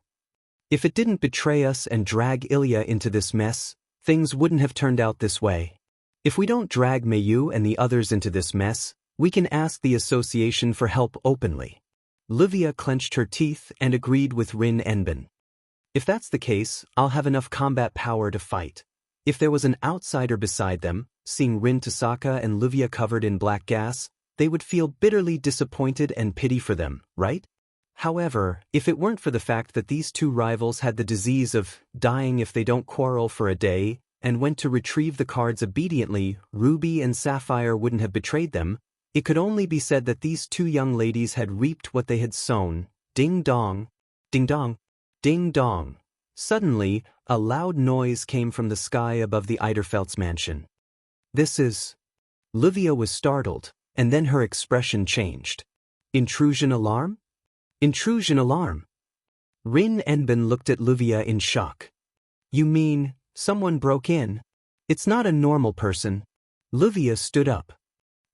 If it didn't betray us and drag Ilya into this mess, things wouldn't have turned out this way. If we don't drag Mayu and the others into this mess, we can ask the association for help openly. Livia clenched her teeth and agreed with Rin Enbin. If that's the case, I'll have enough combat power to fight. If there was an outsider beside them, seeing Rin Tasaka and Livia covered in black gas, they would feel bitterly disappointed and pity for them, right? However, if it weren't for the fact that these 2 rivals had the disease of dying if they don't quarrel for a day, and went to retrieve the cards obediently, Ruby and Sapphire wouldn't have betrayed them. It could only be said that these 2 young ladies had reaped what they had sown. Ding dong. Ding dong. Ding dong. Suddenly, a loud noise came from the sky above the Eiderfeldt's mansion. This is... Livia was startled, and then her expression changed. Intrusion alarm? Intrusion alarm. Rin Enbin looked at Livia in shock. You mean, someone broke in? It's not a normal person. Livia stood up.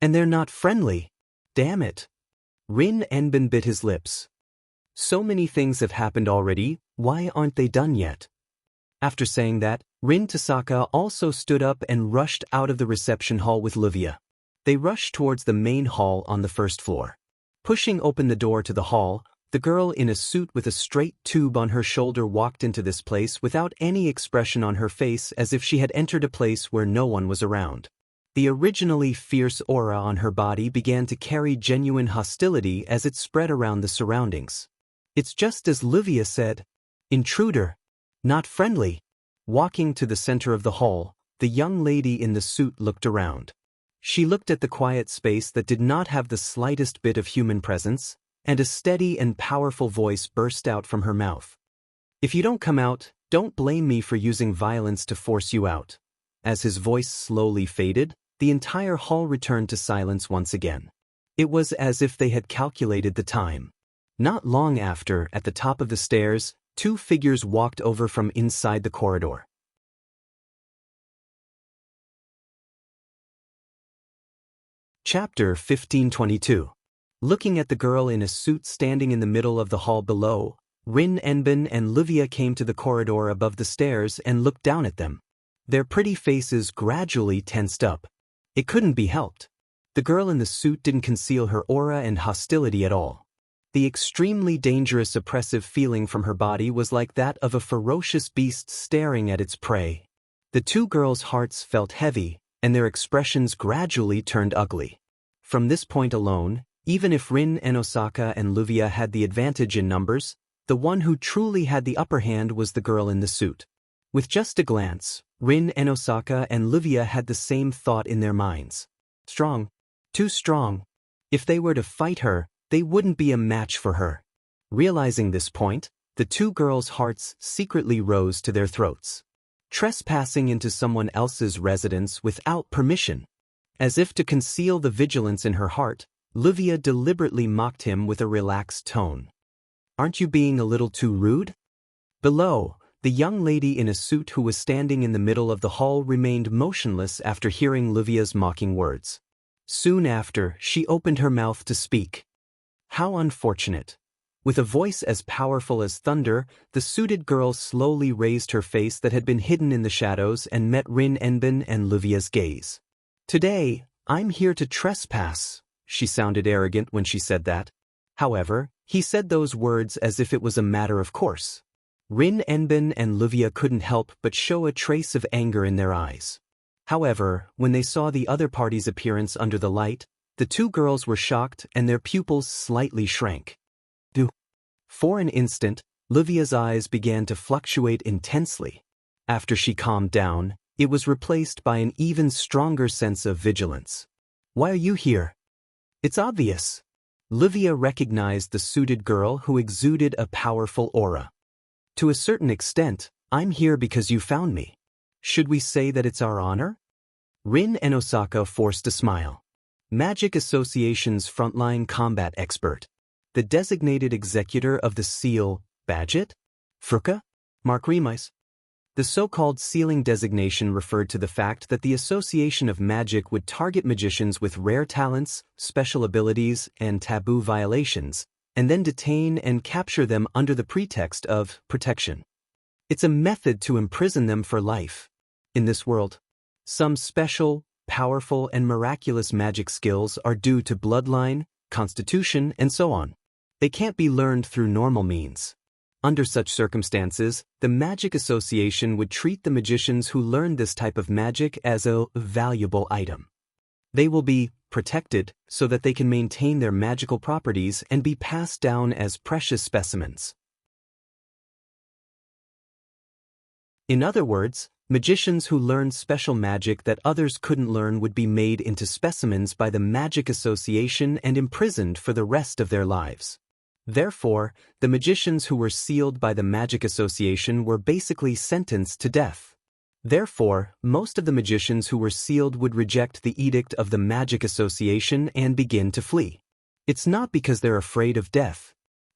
And they're not friendly. Damn it. Rin Enbin bit his lips. So many things have happened already, why aren't they done yet? After saying that, Rin Tasaka also stood up and rushed out of the reception hall with Livia. They rushed towards the main hall on the first floor. Pushing open the door to the hall, the girl in a suit with a straight tube on her shoulder walked into this place without any expression on her face, as if she had entered a place where no one was around. The originally fierce aura on her body began to carry genuine hostility as it spread around the surroundings. It's just as Livia said. Intruder. Not friendly. Walking to the center of the hall, the young lady in the suit looked around. She looked at the quiet space that did not have the slightest bit of human presence, and a steady and powerful voice burst out from her mouth. If you don't come out, don't blame me for using violence to force you out. As his voice slowly faded, the entire hall returned to silence once again. It was as if they had calculated the time. Not long after, at the top of the stairs, two figures walked over from inside the corridor. Chapter 1522. Looking at the girl in a suit standing in the middle of the hall below, Rin Enbin and Livia came to the corridor above the stairs and looked down at them. Their pretty faces gradually tensed up. It couldn't be helped. The girl in the suit didn't conceal her aura and hostility at all. The extremely dangerous oppressive feeling from her body was like that of a ferocious beast staring at its prey. The two girls' hearts felt heavy, and their expressions gradually turned ugly. From this point alone, even if Rin Enosaka and Livia had the advantage in numbers, the one who truly had the upper hand was the girl in the suit. With just a glance, Rin Enosaka and Livia had the same thought in their minds. Strong. Too strong. If they were to fight her, they wouldn't be a match for her. Realizing this point, the two girls' hearts secretly rose to their throats. Trespassing into someone else's residence without permission. As if to conceal the vigilance in her heart, Livia deliberately mocked him with a relaxed tone. Aren't you being a little too rude? Below, the young lady in a suit who was standing in the middle of the hall remained motionless after hearing Livia's mocking words. Soon after, she opened her mouth to speak. How unfortunate. With a voice as powerful as thunder, the suited girl slowly raised her face that had been hidden in the shadows and met Rin Enbin and Livia's gaze. Today, I'm here to trespass. She sounded arrogant when she said that. However, he said those words as if it was a matter of course. Rin Enbin and Livia couldn't help but show a trace of anger in their eyes. However, when they saw the other party's appearance under the light, the two girls were shocked and their pupils slightly shrank. For an instant, Livia's eyes began to fluctuate intensely. After she calmed down, it was replaced by an even stronger sense of vigilance. Why are you here? It's obvious. Livia recognized the suited girl who exuded a powerful aura. To a certain extent, I'm here because you found me. Should we say that it's our honor? Rin Enosaka forced a smile. Magic Association's frontline combat expert. The designated executor of the seal, Badget? Fruka? Mark Remais. The so-called sealing designation referred to the fact that the Association of Magic would target magicians with rare talents, special abilities, and taboo violations, and then detain and capture them under the pretext of protection. It's a method to imprison them for life. In this world, some special, powerful, and miraculous magic skills are due to bloodline, constitution, and so on. They can't be learned through normal means. Under such circumstances, the Magic Association would treat the magicians who learn this type of magic as a valuable item. They will be protected so that they can maintain their magical properties and be passed down as precious specimens. In other words, magicians who learned special magic that others couldn't learn would be made into specimens by the Magic Association and imprisoned for the rest of their lives. Therefore, the magicians who were sealed by the Magic Association were basically sentenced to death. Therefore, most of the magicians who were sealed would reject the edict of the Magic Association and begin to flee. It's not because they're afraid of death.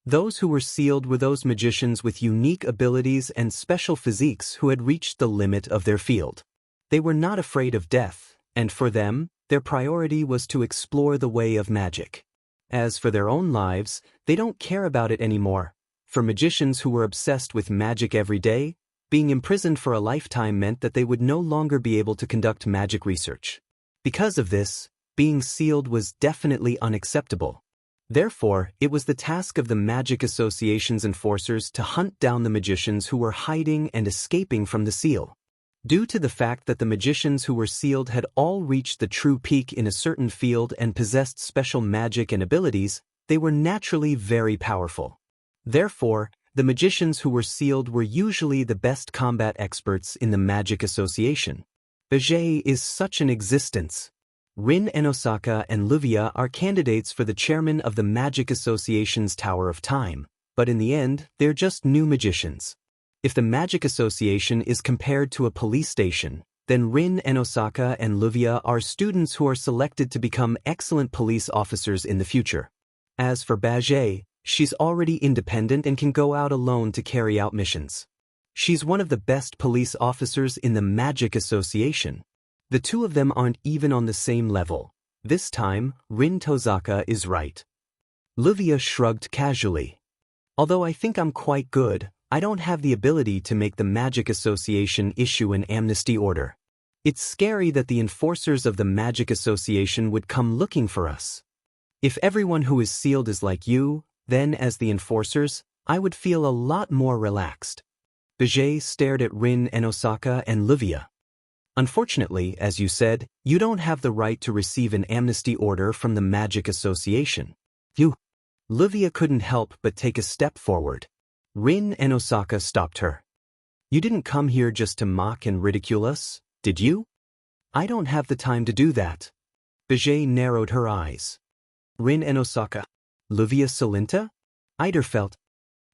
Those who were sealed were those magicians with unique abilities and special physiques who had reached the limit of their field. They were not afraid of death, and for them, their priority was to explore the way of magic. As for their own lives, they don't care about it anymore. For magicians who were obsessed with magic every day, being imprisoned for a lifetime meant that they would no longer be able to conduct magic research. Because of this, being sealed was definitely unacceptable. Therefore, it was the task of the Magic Association's enforcers to hunt down the magicians who were hiding and escaping from the seal. Due to the fact that the magicians who were sealed had all reached the true peak in a certain field and possessed special magic and abilities, they were naturally very powerful. Therefore, the magicians who were sealed were usually the best combat experts in the Magic Association. Bajie is such an existence. Rin Enosaka and Livia are candidates for the chairman of the Magic Association's Tower of Time, but in the end, they're just new magicians. If the Magic Association is compared to a police station, then Rin Enosaka and Livia are students who are selected to become excellent police officers in the future. As for Bajie, she's already independent and can go out alone to carry out missions. She's one of the best police officers in the Magic Association. The two of them aren't even on the same level. This time, Rin Tozaka is right. Livia shrugged casually. Although I think I'm quite good, I don't have the ability to make the Magic Association issue an amnesty order. It's scary that the enforcers of the Magic Association would come looking for us. If everyone who is sealed is like you, then as the enforcers, I would feel a lot more relaxed. Bajie stared at Rin Enosaka and Livia. Unfortunately, as you said, you don't have the right to receive an amnesty order from the Magic Association. Livia couldn't help but take a step forward. Rin Enosaka stopped her. You didn't come here just to mock and ridicule us, did you? I don't have the time to do that. Bajie narrowed her eyes. Rin Enosaka. Livia Salinta? Eiderfelt.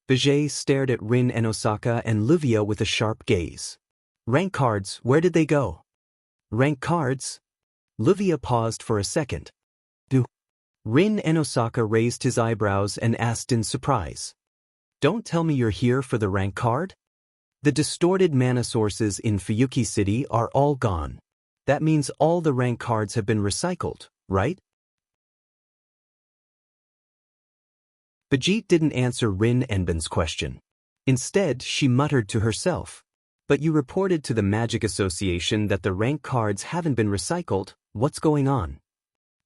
Bajie stared at Rin Enosaka and Livia with a sharp gaze. Rank cards, where did they go? Rank cards? Livia paused for a second. Rin Enosaka raised his eyebrows and asked in surprise. Don't tell me you're here for the rank card? The distorted mana sources in Fuyuki City are all gone. That means all the rank cards have been recycled, right? Bajie didn't answer Rin Enben's question. Instead, she muttered to herself. But you reported to the Magic Association that the rank cards haven't been recycled. What's going on?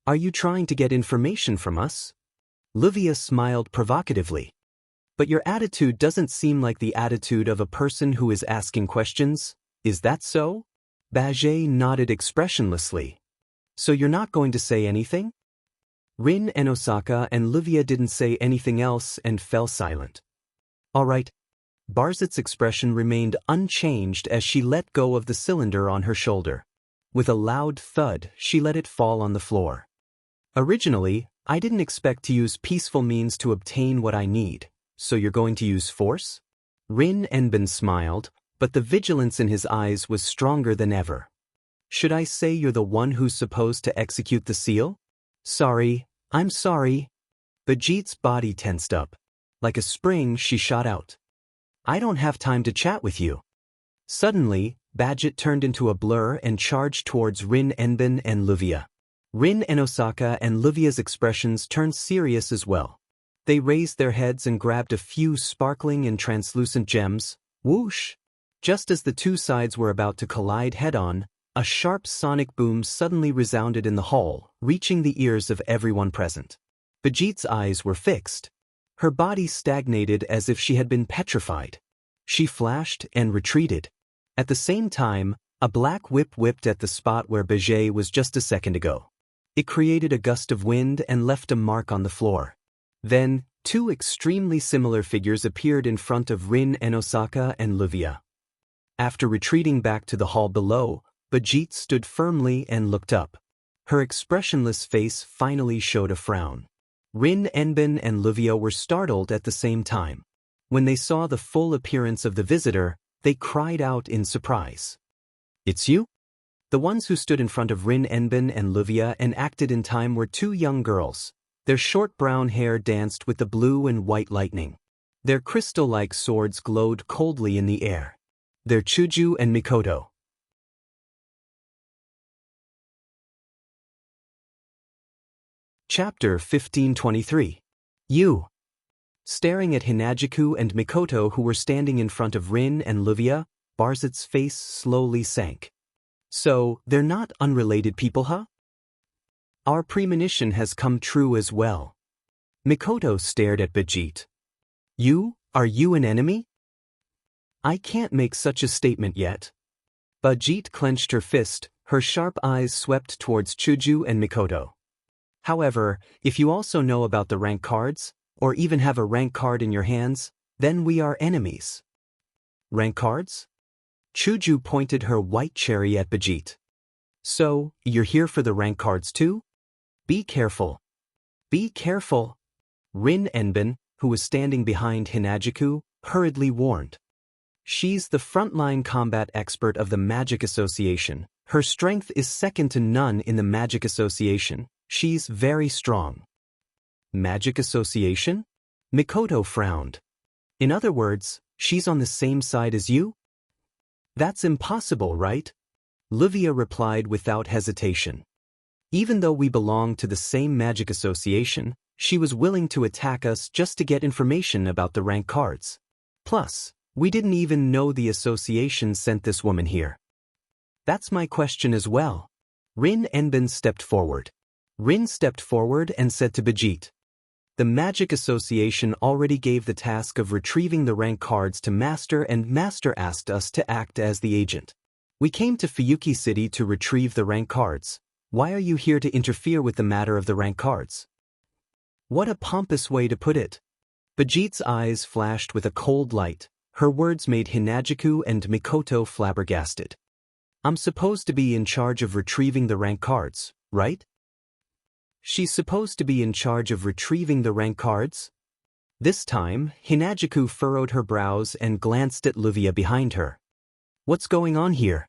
Are you trying to get information from us? Livia smiled provocatively. But your attitude doesn't seem like the attitude of a person who is asking questions. Is that so? Bajie nodded expressionlessly. So you're not going to say anything? Rin Enosaka and Livia didn't say anything else and fell silent. All right. Barzit's expression remained unchanged as she let go of the cylinder on her shoulder. With a loud thud, she let it fall on the floor. Originally, I didn't expect to use peaceful means to obtain what I need, so you're going to use force? Rin Enben smiled, but the vigilance in his eyes was stronger than ever. Should I say you're the one who's supposed to execute the seal? Sorry, I'm sorry. Bajit's body tensed up. Like a spring, she shot out. I don't have time to chat with you. Suddenly, Bajit turned into a blur and charged towards Rin Enben and Livia. Rin Enosaka and Livia's expressions turned serious as well. They raised their heads and grabbed a few sparkling and translucent gems. Whoosh! Just as the two sides were about to collide head-on, a sharp sonic boom suddenly resounded in the hall, reaching the ears of everyone present. Bajit's eyes were fixed. Her body stagnated as if she had been petrified. She flashed and retreated. At the same time, a black whip whipped at the spot where Bajie was just a second ago. It created a gust of wind and left a mark on the floor. Then, two extremely similar figures appeared in front of Rin Enosaka and Livia. After retreating back to the hall below, Bajit stood firmly and looked up. Her expressionless face finally showed a frown. Rin Enben and Livia were startled at the same time. When they saw the full appearance of the visitor, they cried out in surprise. It's you? The ones who stood in front of Rin Enben and Livia and acted in time were two young girls. Their short brown hair danced with the blue and white lightning. Their crystal-like swords glowed coldly in the air. They're Chuju and Mikoto. Chapter 1523. You. Staring at Hinajiku and Mikoto, who were standing in front of Rin and Livia, Barzet's face slowly sank. So, they're not unrelated people, huh? Our premonition has come true as well. Mikoto stared at Bajit. Are you an enemy? I can't make such a statement yet. Bajit clenched her fist, her sharp eyes swept towards Chuju and Mikoto. However, if you also know about the rank cards, or even have a rank card in your hands, then we are enemies. Rank cards? Chuju pointed her white cherry at Bajit. So, you're here for the rank cards too? Be careful. Be careful. Rin Enbin, who was standing behind Hinajiku, hurriedly warned. She's the frontline combat expert of the Magic Association. Her strength is second to none in the Magic Association. She's very strong. Magic Association? Mikoto frowned. In other words, she's on the same side as you? That's impossible, right? Livia replied without hesitation. Even though we belong to the same Magic Association, she was willing to attack us just to get information about the rank cards. Plus, we didn't even know the association sent this woman here. That's my question as well. Rin Enbin stepped forward. Rin stepped forward and said to Bajit, the Magic Association already gave the task of retrieving the rank cards to Master, and Master asked us to act as the agent. We came to Fuyuki City to retrieve the rank cards. Why are you here to interfere with the matter of the rank cards? What a pompous way to put it. Bajit's eyes flashed with a cold light. Her words made Hinajiku and Mikoto flabbergasted. I'm supposed to be in charge of retrieving the rank cards, right? She's supposed to be in charge of retrieving the rank cards? This time, Hinajiku furrowed her brows and glanced at Livia behind her. What's going on here?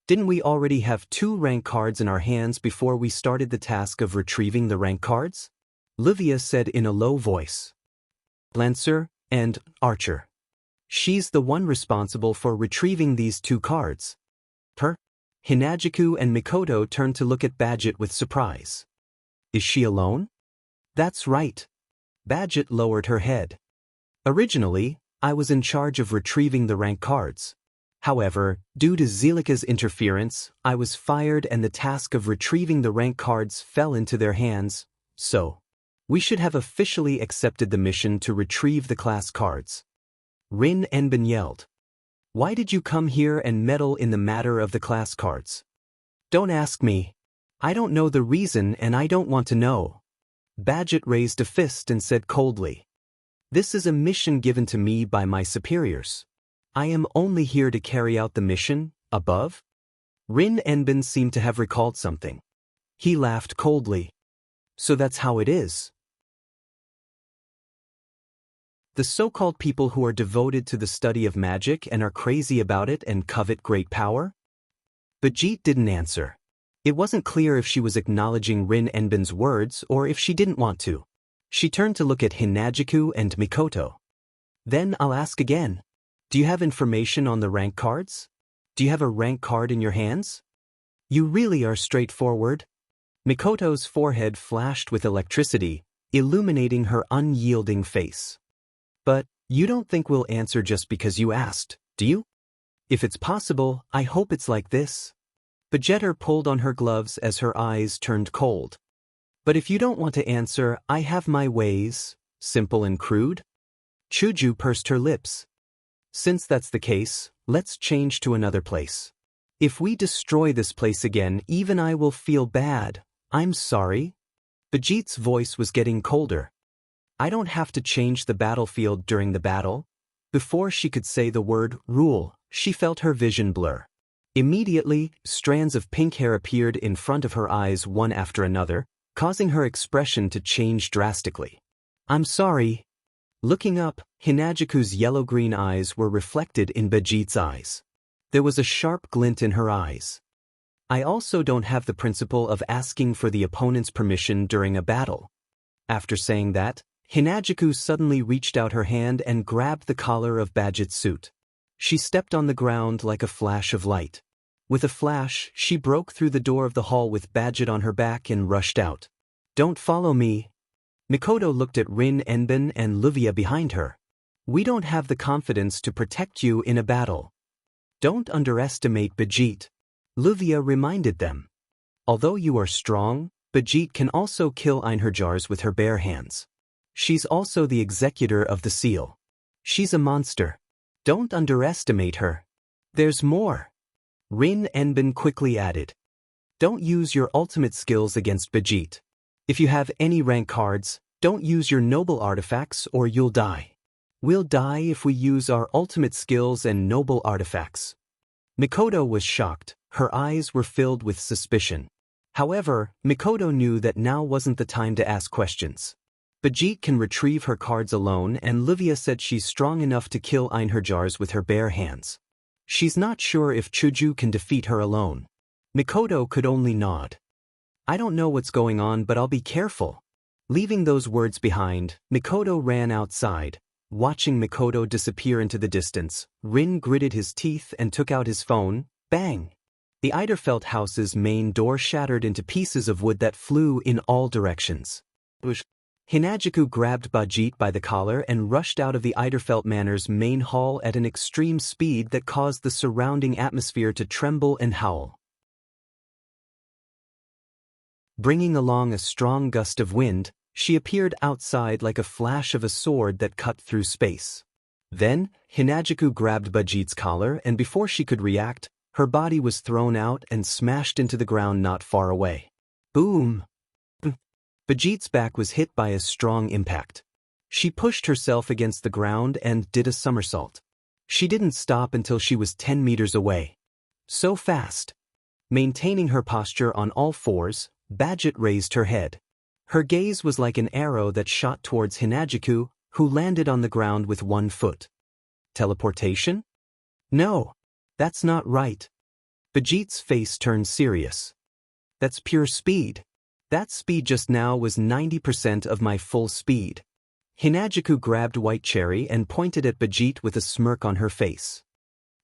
Didn't we already have 2 rank cards in our hands before we started the task of retrieving the rank cards? Livia said in a low voice. Lancer and Archer. She's the one responsible for retrieving these 2 cards. Her? Hinajiku and Mikoto turned to look at Bajit with surprise. Is she alone? That's right. Bajit lowered her head. Originally, I was in charge of retrieving the rank cards. However, due to Zelika's interference, I was fired and the task of retrieving the rank cards fell into their hands, so we should have officially accepted the mission to retrieve the class cards. Rin Enbin yelled. Why did you come here and meddle in the matter of the class cards? Don't ask me. I don't know the reason and I don't want to know. Bajit raised a fist and said coldly. This is a mission given to me by my superiors. I am only here to carry out the mission, above. Rin Enbin seemed to have recalled something. He laughed coldly. So that's how it is. The so-called people who are devoted to the study of magic and are crazy about it and covet great power? Bajit didn't answer. It wasn't clear if she was acknowledging Rin Enbin's words or if she didn't want to. She turned to look at Hinajiku and Mikoto. Then I'll ask again. Do you have information on the rank cards? Do you have a rank card in your hands? You really are straightforward. Mikoto's forehead flashed with electricity, illuminating her unyielding face. But you don't think we'll answer just because you asked, do you? If it's possible, I hope it's like this. Bajetter pulled on her gloves as her eyes turned cold. But if you don't want to answer, I have my ways, simple and crude. Chuju pursed her lips. Since that's the case, let's change to another place. If we destroy this place again, even I will feel bad. I'm sorry. Bajit's voice was getting colder. I don't have to change the battlefield during the battle. Before she could say the word rule, she felt her vision blur. Immediately, strands of pink hair appeared in front of her eyes one after another, causing her expression to change drastically. I'm sorry. Looking up, Hinajiku's yellow-green eyes were reflected in Bajit's eyes. There was a sharp glint in her eyes. I also don't have the principle of asking for the opponent's permission during a battle. After saying that, Hinajuku suddenly reached out her hand and grabbed the collar of Badget's suit. She stepped on the ground like a flash of light. With a flash, she broke through the door of the hall with Badget on her back and rushed out. "Don't follow me." Mikoto looked at Rin Enbin and Luvia behind her. "We don't have the confidence to protect you in a battle. Don't underestimate Badget," Luvia reminded them. "Although you are strong, Badget can also kill Einherjars with her bare hands. She's also the executor of the seal. She's a monster. Don't underestimate her. There's more," Rin Enbin quickly added. "Don't use your ultimate skills against Badget. If you have any rank cards, don't use your noble artifacts or you'll die. We'll die if we use our ultimate skills and noble artifacts." Mikoto was shocked. Her eyes were filled with suspicion. However, Mikoto knew that now wasn't the time to ask questions. Badget can retrieve her cards alone, and Luvia said she's strong enough to kill Einherjars with her bare hands. She's not sure if Chuju can defeat her alone. Mikoto could only nod. "I don't know what's going on, but I'll be careful." Leaving those words behind, Mikoto ran outside. Watching Mikoto disappear into the distance, Rin gritted his teeth and took out his phone. Bang! The Eiderfeld house's main door shattered into pieces of wood that flew in all directions. Hinajuku grabbed Badget by the collar and rushed out of the Eiderfeld Manor's main hall at an extreme speed that caused the surrounding atmosphere to tremble and howl. Bringing along a strong gust of wind, she appeared outside like a flash of a sword that cut through space. Then, Hinajuku grabbed Badget's collar, and before she could react, her body was thrown out and smashed into the ground not far away. Boom! Badget's back was hit by a strong impact. She pushed herself against the ground and did a somersault. She didn't stop until she was 10 meters away. So fast! Maintaining her posture on all fours, Badget raised her head. Her gaze was like an arrow that shot towards Hinajuku, who landed on the ground with one foot. Teleportation? No, that's not right. Badget's face turned serious. That's pure speed. That speed just now was 90% of my full speed. Hinajuku grabbed White Cherry and pointed at Badget with a smirk on her face.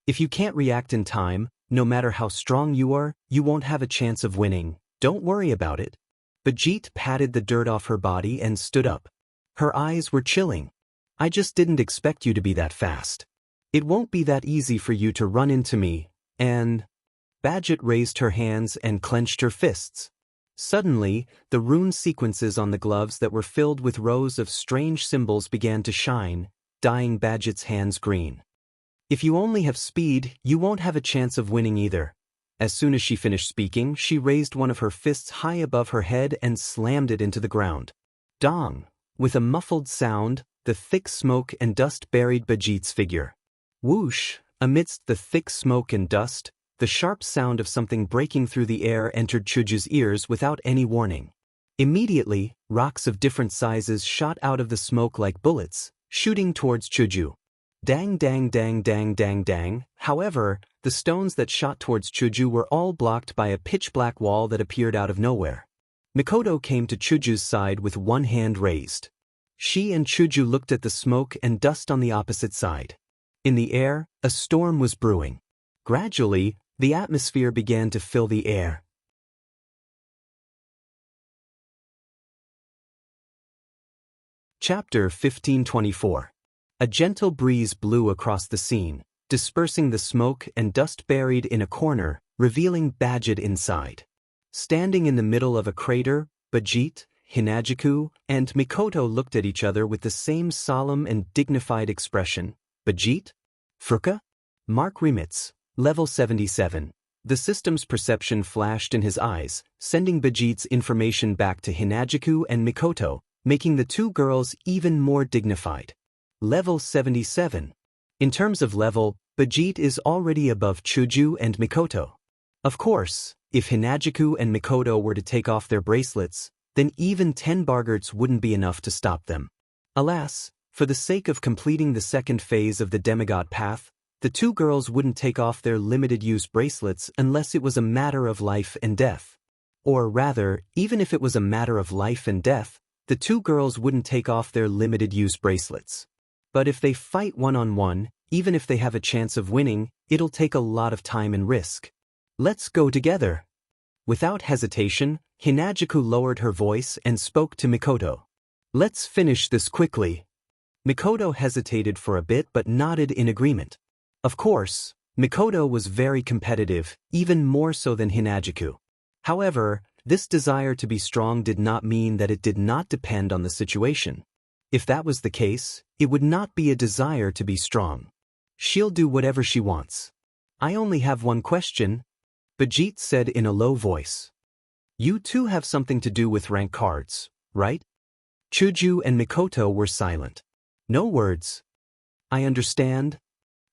If you can't react in time, no matter how strong you are, you won't have a chance of winning. Don't worry about it. Badget patted the dirt off her body and stood up. Her eyes were chilling. I just didn't expect you to be that fast. It won't be that easy for you to run into me, and... Badget raised her hands and clenched her fists. Suddenly, the rune sequences on the gloves that were filled with rows of strange symbols began to shine, dyeing Badget's hands green. If you only have speed, you won't have a chance of winning either. As soon as she finished speaking, she raised one of her fists high above her head and slammed it into the ground. Dong! With a muffled sound, the thick smoke and dust buried Badget's figure. Whoosh! Amidst the thick smoke and dust, the sharp sound of something breaking through the air entered Chuju's ears without any warning. Immediately, rocks of different sizes shot out of the smoke like bullets, shooting towards Chuju. Dang dang dang dang dang dang. However, the stones that shot towards Chuju were all blocked by a pitch-black wall that appeared out of nowhere. Mikoto came to Chuju's side with one hand raised. She and Chuju looked at the smoke and dust on the opposite side. In the air, a storm was brewing. Gradually, the atmosphere began to fill the air. Chapter 1524. A gentle breeze blew across the scene, dispersing the smoke and dust buried in a corner, revealing Badget inside. Standing in the middle of a crater, Badget, Hinajuku, and Mikoto looked at each other with the same solemn and dignified expression. Badget? Fruka? Mark Remitz, level 77. The system's perception flashed in his eyes, sending Badget's information back to Hinajuku and Mikoto, making the two girls even more dignified. Level 77. In terms of level, Badget is already above Chuju and Mikoto. Of course, if Hinajuku and Mikoto were to take off their bracelets, then even 10 bargerts wouldn't be enough to stop them. Alas, for the sake of completing the second phase of the demigod path, the two girls wouldn't take off their limited-use bracelets unless it was a matter of life and death. Or rather, even if it was a matter of life and death, the two girls wouldn't take off their limited-use bracelets. But if they fight one-on-one, even if they have a chance of winning, it'll take a lot of time and risk. Let's go together. Without hesitation, Hinagiku lowered her voice and spoke to Mikoto. Let's finish this quickly. Mikoto hesitated for a bit but nodded in agreement. Of course, Mikoto was very competitive, even more so than Hinagiku. However, this desire to be strong did not mean that it did not depend on the situation. If that was the case, it would not be a desire to be strong. She'll do whatever she wants. I only have one question, Bajit said in a low voice. You two have something to do with rank cards, right? Chuju and Mikoto were silent. No words. I understand.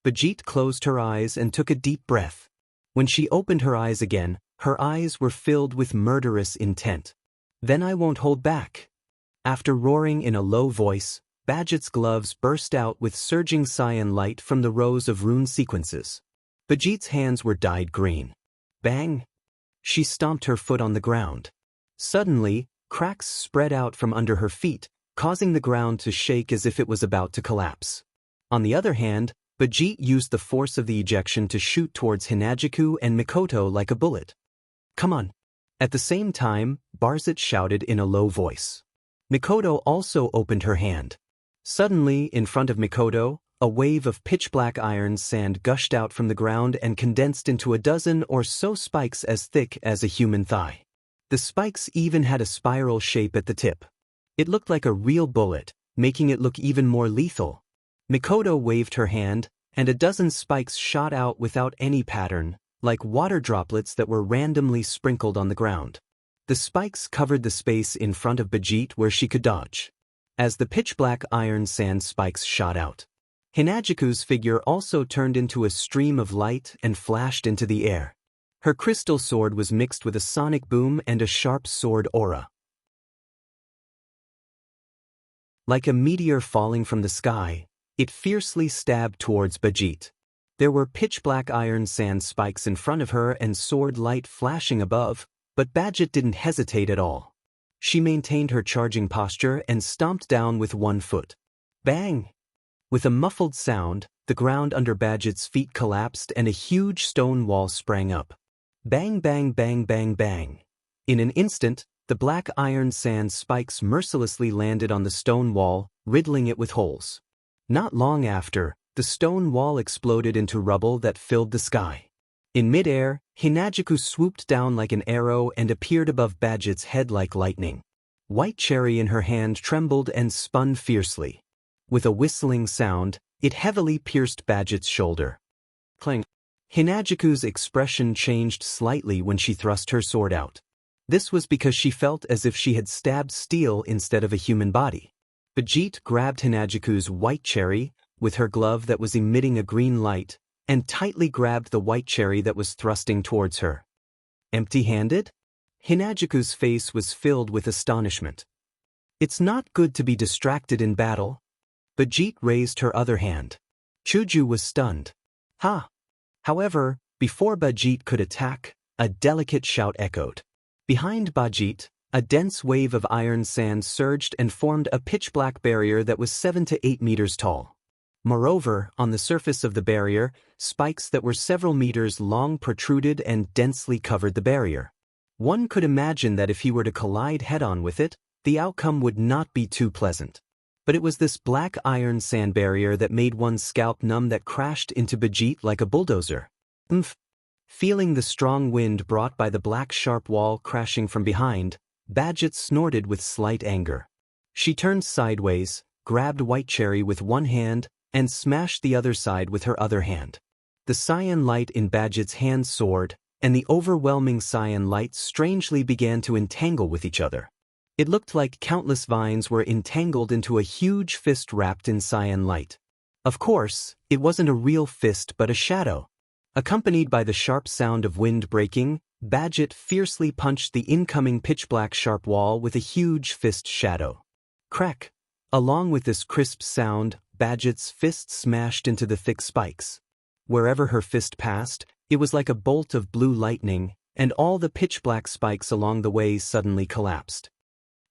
Bajit closed her eyes and took a deep breath. When she opened her eyes again, her eyes were filled with murderous intent. Then I won't hold back. After roaring in a low voice, Bajit's gloves burst out with surging cyan light from the rows of rune sequences. Bajit's hands were dyed green. Bang! She stomped her foot on the ground. Suddenly, cracks spread out from under her feet, causing the ground to shake as if it was about to collapse. On the other hand, Bajit used the force of the ejection to shoot towards Hinagiku and Mikoto like a bullet. Come on! At the same time, Barzit shouted in a low voice. Mikoto also opened her hand. Suddenly, in front of Mikoto, a wave of pitch-black iron sand gushed out from the ground and condensed into a dozen or so spikes as thick as a human thigh. The spikes even had a spiral shape at the tip. It looked like a real bullet, making it look even more lethal. Mikoto waved her hand, and a dozen spikes shot out without any pattern, like water droplets that were randomly sprinkled on the ground. The spikes covered the space in front of Bajit where she could dodge. As the pitch-black iron sand spikes shot out, Hinagiku's figure also turned into a stream of light and flashed into the air. Her crystal sword was mixed with a sonic boom and a sharp sword aura. Like a meteor falling from the sky, it fiercely stabbed towards Bajit. There were pitch-black iron sand spikes in front of her and sword light flashing above, but Bajit didn't hesitate at all. She maintained her charging posture and stomped down with one foot. Bang! With a muffled sound, the ground under Bajit's feet collapsed and a huge stone wall sprang up. Bang bang bang bang bang. In an instant, the black iron sand spikes mercilessly landed on the stone wall, riddling it with holes. Not long after, the stone wall exploded into rubble that filled the sky. In midair, Hinagiku swooped down like an arrow and appeared above Bajit's head like lightning. White cherry in her hand trembled and spun fiercely. With a whistling sound, it heavily pierced Bajit's shoulder. Clang! Hinagiku's expression changed slightly when she thrust her sword out. This was because she felt as if she had stabbed steel instead of a human body. Bajit grabbed Hinagiku's white cherry, with her glove that was emitting a green light, and tightly grabbed the white cherry that was thrusting towards her. Empty-handed? Hinagiku's face was filled with astonishment. It's not good to be distracted in battle. Bajit raised her other hand. Chuju was stunned. Ha! However, before Bajit could attack, a delicate shout echoed. Behind Bajit, a dense wave of iron sand surged and formed a pitch-black barrier that was 7 to 8 meters tall. Moreover, on the surface of the barrier, spikes that were several meters long protruded and densely covered the barrier. One could imagine that if he were to collide head-on with it, the outcome would not be too pleasant. But it was this black iron sand barrier that made one's scalp numb that crashed into Bajit like a bulldozer. Oomph! Feeling the strong wind brought by the black sharp wall crashing from behind, Bajit snorted with slight anger. She turned sideways, grabbed White Cherry with one hand, and smashed the other side with her other hand. The cyan light in Bajit's hand soared, and the overwhelming cyan light strangely began to entangle with each other. It looked like countless vines were entangled into a huge fist wrapped in cyan light. Of course, it wasn't a real fist but a shadow. Accompanied by the sharp sound of wind breaking, Bajit fiercely punched the incoming pitch-black sharp wall with a huge fist shadow. Crack! Along with this crisp sound, Bajit's fist smashed into the thick spikes. Wherever her fist passed, it was like a bolt of blue lightning, and all the pitch-black spikes along the way suddenly collapsed.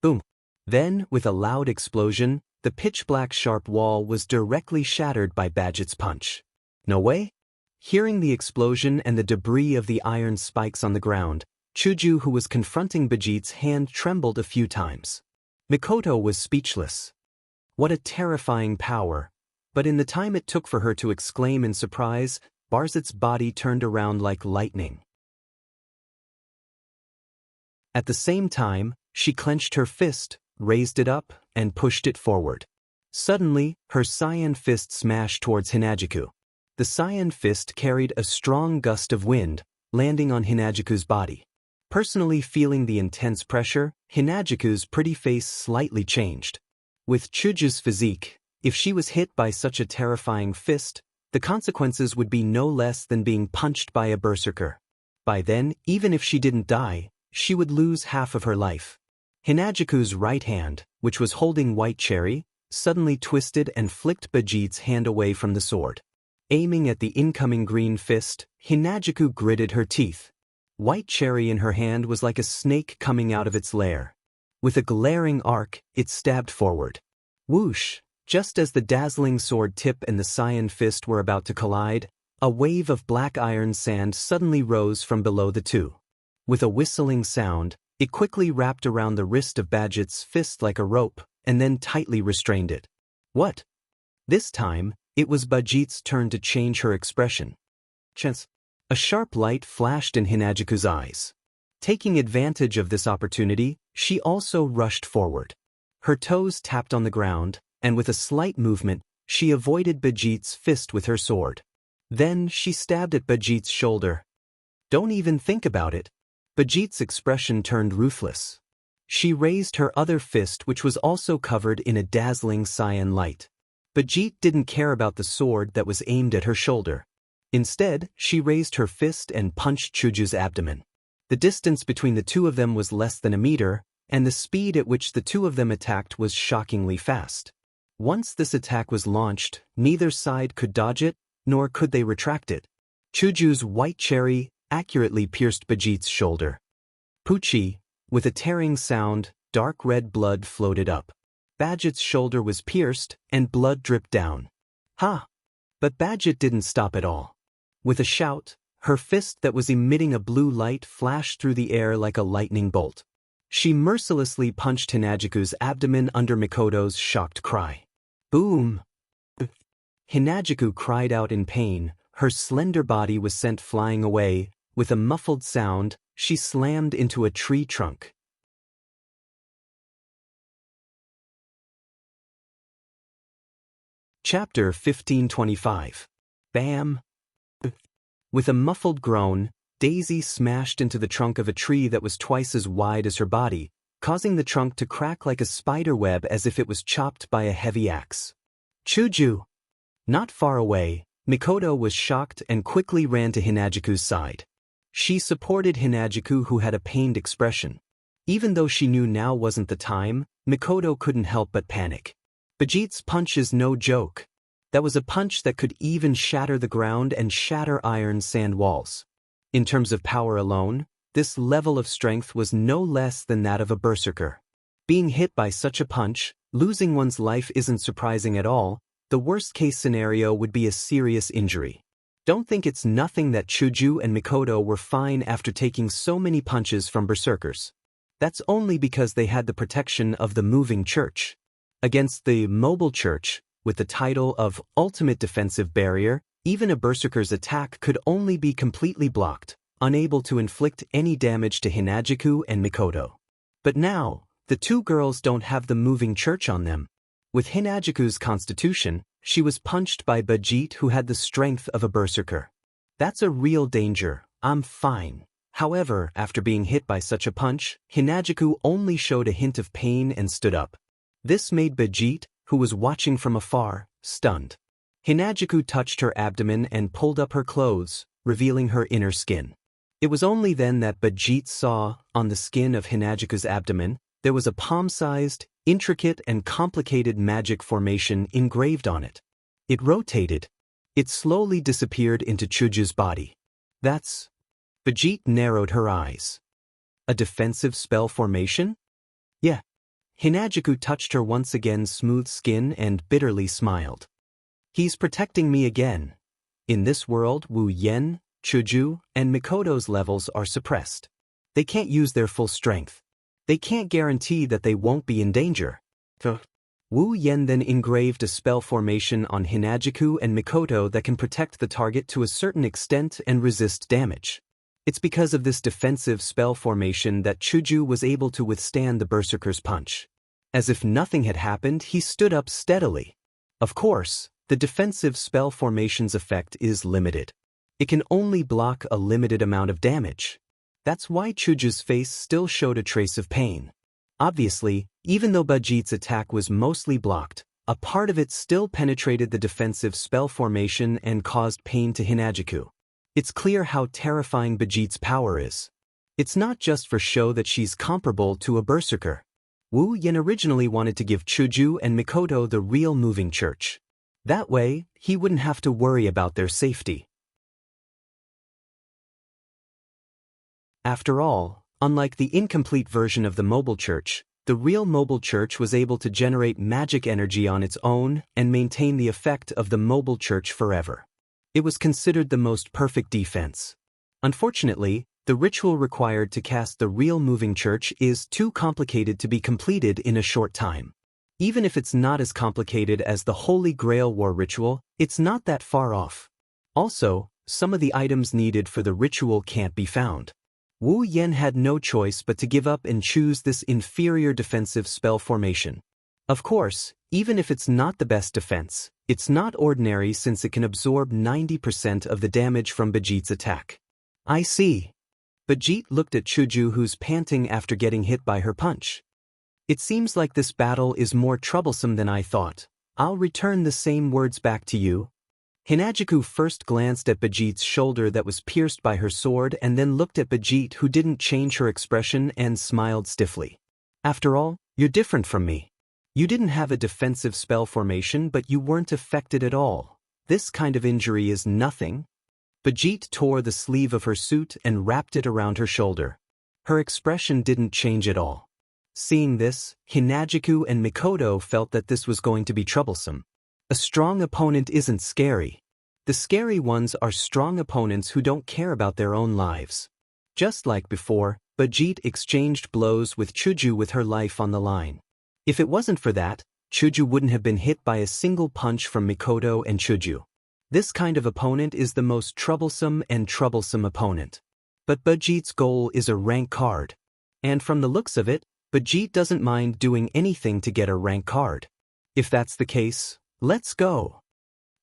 Boom! Then, with a loud explosion, the pitch-black sharp wall was directly shattered by Badget's punch. No way? Hearing the explosion and the debris of the iron spikes on the ground, Chuju, who was confronting Badget's hand, trembled a few times. Mikoto was speechless. What a terrifying power! But in the time it took for her to exclaim in surprise, Badget's body turned around like lightning. At the same time, she clenched her fist, raised it up, and pushed it forward. Suddenly, her cyan fist smashed towards Hinajiku. The cyan fist carried a strong gust of wind, landing on Hinajiku's body. Personally feeling the intense pressure, Hinajiku's pretty face slightly changed. With Chuju's physique, if she was hit by such a terrifying fist, the consequences would be no less than being punched by a berserker. By then, even if she didn't die, she would lose half of her life. Hinajiku's right hand, which was holding White Cherry, suddenly twisted and flicked Badget's hand away from the sword. Aiming at the incoming green fist, Hinajiku gritted her teeth. White Cherry in her hand was like a snake coming out of its lair. With a glaring arc, it stabbed forward. Whoosh! Just as the dazzling sword tip and the cyan fist were about to collide, a wave of black iron sand suddenly rose from below the two. With a whistling sound, it quickly wrapped around the wrist of Badget's fist like a rope, and then tightly restrained it. What? This time, it was Badget's turn to change her expression. Chance. A sharp light flashed in Hinajiku's eyes. Taking advantage of this opportunity, she also rushed forward. Her toes tapped on the ground, and with a slight movement, she avoided Badget's fist with her sword. Then she stabbed at Badget's shoulder. Don't even think about it. Badget's expression turned ruthless. She raised her other fist, which was also covered in a dazzling cyan light. Badget didn't care about the sword that was aimed at her shoulder. Instead, she raised her fist and punched Chuju's abdomen. The distance between the two of them was less than a meter, and the speed at which the two of them attacked was shockingly fast. Once this attack was launched, neither side could dodge it, nor could they retract it. Chuju's White Cherry accurately pierced Badget's shoulder. Poochie, with a tearing sound, dark red blood floated up. Badget's shoulder was pierced, and blood dripped down. Ha! But Badget didn't stop at all. With a shout, her fist that was emitting a blue light flashed through the air like a lightning bolt. She mercilessly punched Hinajiku's abdomen under Mikoto's shocked cry. Boom! Hinajiku cried out in pain. Her slender body was sent flying away. With a muffled sound, she slammed into a tree trunk. Chapter 1525. Bam! With a muffled groan, Daisy smashed into the trunk of a tree that was twice as wide as her body, causing the trunk to crack like a spider web as if it was chopped by a heavy axe. Chuju! Not far away, Mikoto was shocked and quickly ran to Hinajiku's side. She supported Hinajiku, who had a pained expression. Even though she knew now wasn't the time, Mikoto couldn't help but panic. Badget's punch is no joke. That was a punch that could even shatter the ground and shatter iron sand walls. In terms of power alone, this level of strength was no less than that of a berserker. Being hit by such a punch, losing one's life isn't surprising at all. The worst-case scenario would be a serious injury. Don't think it's nothing that Chuju and Mikoto were fine after taking so many punches from berserkers. That's only because they had the protection of the moving church. Against the mobile church, with the title of Ultimate Defensive Barrier, even a berserker's attack could only be completely blocked, unable to inflict any damage to Hinajiku and Mikoto. But now, the two girls don't have the moving church on them. With Hinajiku's constitution, she was punched by Badget, who had the strength of a berserker. That's a real danger. I'm fine. However, after being hit by such a punch, Hinajiku only showed a hint of pain and stood up. This made Badget, who was watching from afar, stunned. Hinajiku touched her abdomen and pulled up her clothes, revealing her inner skin. It was only then that Badget saw, on the skin of Hinajiku's abdomen, there was a palm-sized, intricate and complicated magic formation engraved on it. It rotated. It slowly disappeared into Chuju's body. That's... Badget narrowed her eyes. A defensive spell formation? Yeah. Hinagiku touched her once again's smooth skin and bitterly smiled. He's protecting me again. In this world, Wu Yen, Chuju, and Mikoto's levels are suppressed. They can't use their full strength. They can't guarantee that they won't be in danger. Wu Yen then engraved a spell formation on Hinagiku and Mikoto that can protect the target to a certain extent and resist damage. It's because of this defensive spell formation that Chuju was able to withstand the Berserker's punch. As if nothing had happened, he stood up steadily. Of course, the defensive spell formation's effect is limited. It can only block a limited amount of damage. That's why Chuju's face still showed a trace of pain. Obviously, even though Bajit's attack was mostly blocked, a part of it still penetrated the defensive spell formation and caused pain to Hinagiku. It's clear how terrifying Bajit's power is. It's not just for show that she's comparable to a berserker. Wu Yen originally wanted to give Chuju and Mikoto the real moving church. That way, he wouldn't have to worry about their safety. After all, unlike the incomplete version of the mobile church, the real mobile church was able to generate magic energy on its own and maintain the effect of the mobile church forever. It was considered the most perfect defense. Unfortunately, the ritual required to cast the real moving church is too complicated to be completed in a short time. Even if it's not as complicated as the Holy Grail War ritual, it's not that far off. Also, some of the items needed for the ritual can't be found. Wu Yen had no choice but to give up and choose this inferior defensive spell formation. Of course, even if it's not the best defense, it's not ordinary since it can absorb 90% of the damage from Bajit's attack. I see. Bajit looked at Chuju, who's panting after getting hit by her punch. It seems like this battle is more troublesome than I thought. I'll return the same words back to you. Hinagiku first glanced at Bajit's shoulder that was pierced by her sword and then looked at Bajit, who didn't change her expression and smiled stiffly. After all, you're different from me. You didn't have a defensive spell formation, but you weren't affected at all. This kind of injury is nothing. Bajit tore the sleeve of her suit and wrapped it around her shoulder. Her expression didn't change at all. Seeing this, Hinagiku and Mikoto felt that this was going to be troublesome. A strong opponent isn't scary. The scary ones are strong opponents who don't care about their own lives. Just like before, Bajit exchanged blows with Chuju with her life on the line. If it wasn't for that, Chuju wouldn't have been hit by a single punch from Mikoto and Chuju. This kind of opponent is the most troublesome opponent. But Bajit's goal is a rank card. And from the looks of it, Bajit doesn't mind doing anything to get a rank card. If that's the case, let's go.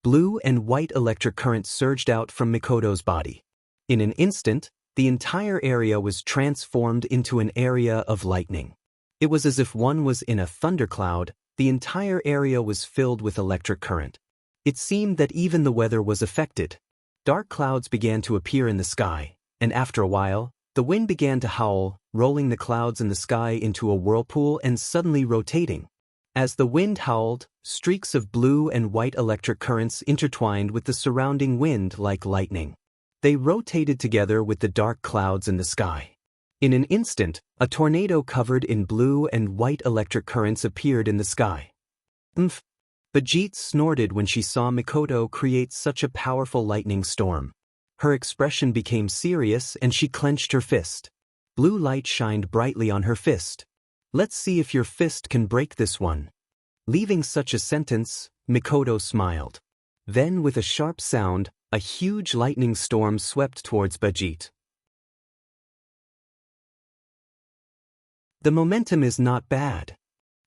Blue and white electric currents surged out from Mikoto's body. In an instant, the entire area was transformed into an area of lightning. It was as if one was in a thundercloud. The entire area was filled with electric current. It seemed that even the weather was affected. Dark clouds began to appear in the sky, and after a while, the wind began to howl, rolling the clouds in the sky into a whirlpool and suddenly rotating. As the wind howled, streaks of blue and white electric currents intertwined with the surrounding wind like lightning. They rotated together with the dark clouds in the sky. In an instant, a tornado covered in blue and white electric currents appeared in the sky. Umph! Bajit snorted when she saw Mikoto create such a powerful lightning storm. Her expression became serious and she clenched her fist. Blue light shined brightly on her fist. Let's see if your fist can break this one. Leaving such a sentence, Mikoto smiled. Then with a sharp sound, a huge lightning storm swept towards Bajit. The momentum is not bad.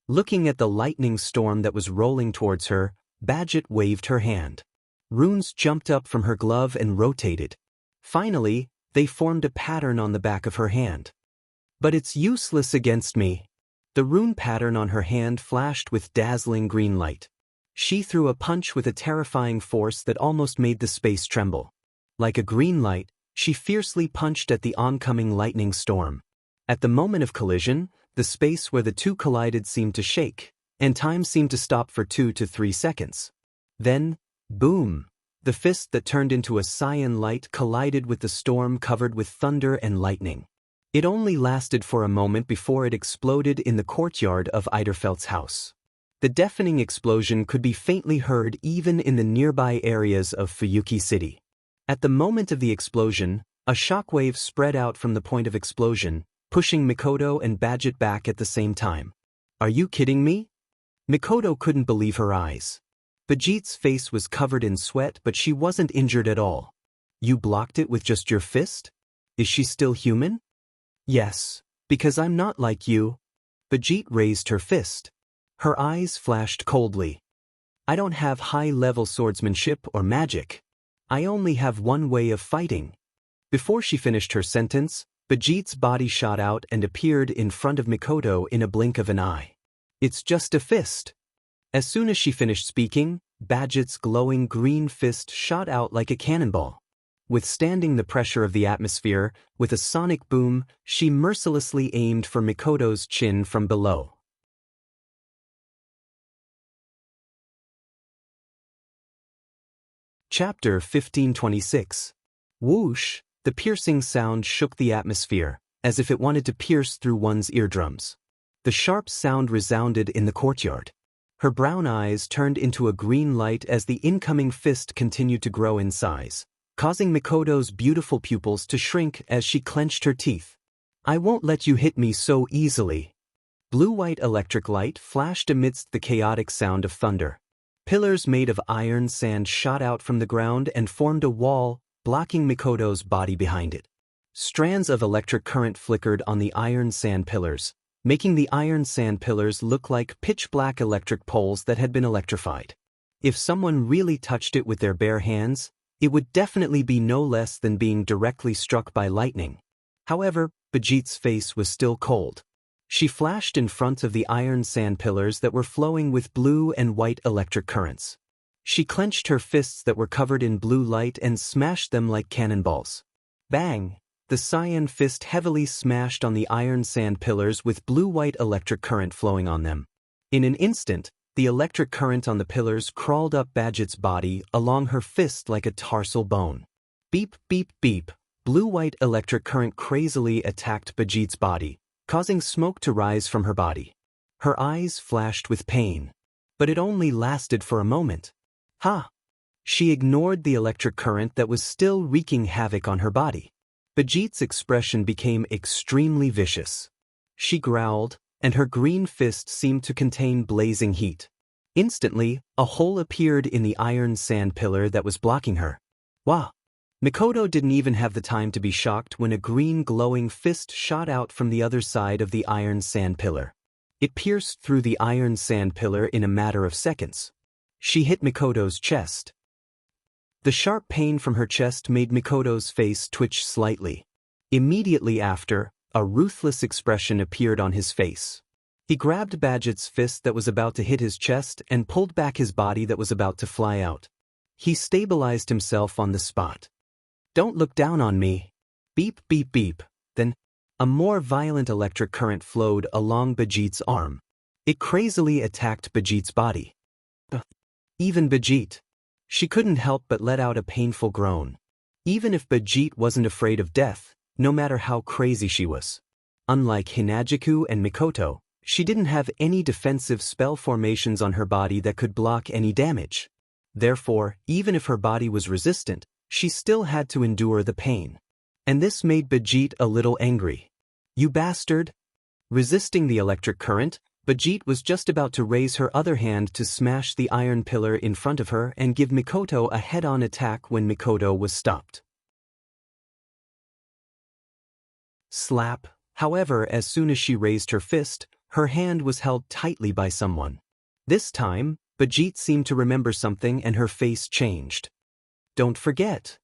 Looking at the lightning storm that was rolling towards her, Bajit waved her hand. Runes jumped up from her glove and rotated. Finally, they formed a pattern on the back of her hand. But it's useless against me. The rune pattern on her hand flashed with dazzling green light. She threw a punch with a terrifying force that almost made the space tremble. Like a green light, she fiercely punched at the oncoming lightning storm. At the moment of collision, the space where the two collided seemed to shake, and time seemed to stop for 2 to 3 seconds. Then, boom! The fist that turned into a cyan light collided with the storm covered with thunder and lightning. It only lasted for a moment before it exploded in the courtyard of Eiderfeldt's house. The deafening explosion could be faintly heard even in the nearby areas of Fuyuki City. At the moment of the explosion, a shockwave spread out from the point of explosion, pushing Mikoto and Badget back at the same time. Are you kidding me? Mikoto couldn't believe her eyes. Badget's face was covered in sweat, but she wasn't injured at all. You blocked it with just your fist? Is she still human? Yes, because I'm not like you. Badget raised her fist. Her eyes flashed coldly. I don't have high-level swordsmanship or magic. I only have one way of fighting. Before she finished her sentence, Badget's body shot out and appeared in front of Mikoto in a blink of an eye. It's just a fist. As soon as she finished speaking, Badget's glowing green fist shot out like a cannonball. Withstanding the pressure of the atmosphere, with a sonic boom, she mercilessly aimed for Mikoto's chin from below. Chapter 1526. Whoosh! The piercing sound shook the atmosphere, as if it wanted to pierce through one's eardrums. The sharp sound resounded in the courtyard. Her brown eyes turned into a green light as the incoming fist continued to grow in size, causing Mikoto's beautiful pupils to shrink as she clenched her teeth. I won't let you hit me so easily. Blue-white electric light flashed amidst the chaotic sound of thunder. Pillars made of iron sand shot out from the ground and formed a wall, blocking Mikoto's body behind it. Strands of electric current flickered on the iron sand pillars, making the iron sand pillars look like pitch-black electric poles that had been electrified. If someone really touched it with their bare hands, it would definitely be no less than being directly struck by lightning. However, Badget's face was still cold. She flashed in front of the iron sand pillars that were flowing with blue and white electric currents. She clenched her fists that were covered in blue light and smashed them like cannonballs. Bang! The cyan fist heavily smashed on the iron sand pillars with blue-white electric current flowing on them. In an instant, the electric current on the pillars crawled up Badget's body along her fist like a tarsal bone. Beep, beep, beep. Blue-white electric current crazily attacked Badget's body, causing smoke to rise from her body. Her eyes flashed with pain. But it only lasted for a moment. Ha! She ignored the electric current that was still wreaking havoc on her body. Badget's expression became extremely vicious. She growled, and her green fist seemed to contain blazing heat. Instantly, a hole appeared in the iron sand pillar that was blocking her. Wah! Mikoto didn't even have the time to be shocked when a green glowing fist shot out from the other side of the iron sand pillar. It pierced through the iron sand pillar in a matter of seconds. She hit Mikoto's chest. The sharp pain from her chest made Mikoto's face twitch slightly. Immediately after, a ruthless expression appeared on his face. He grabbed Badget's fist that was about to hit his chest and pulled back his body that was about to fly out. He stabilized himself on the spot. Don't look down on me. Beep, beep, beep. Then, a more violent electric current flowed along Badget's arm. It crazily attacked Badget's body. Even Badget. She couldn't help but let out a painful groan. Even if Badget wasn't afraid of death, no matter how crazy she was. Unlike Hinagiku and Mikoto, she didn't have any defensive spell formations on her body that could block any damage. Therefore, even if her body was resistant, she still had to endure the pain. And this made Badget a little angry. You bastard! Resisting the electric current, Badget was just about to raise her other hand to smash the iron pillar in front of her and give Mikoto a head-on attack when Mikoto was stopped. Slap! However, as soon as she raised her fist, her hand was held tightly by someone. This time, Badget seemed to remember something and her face changed. Don't forget.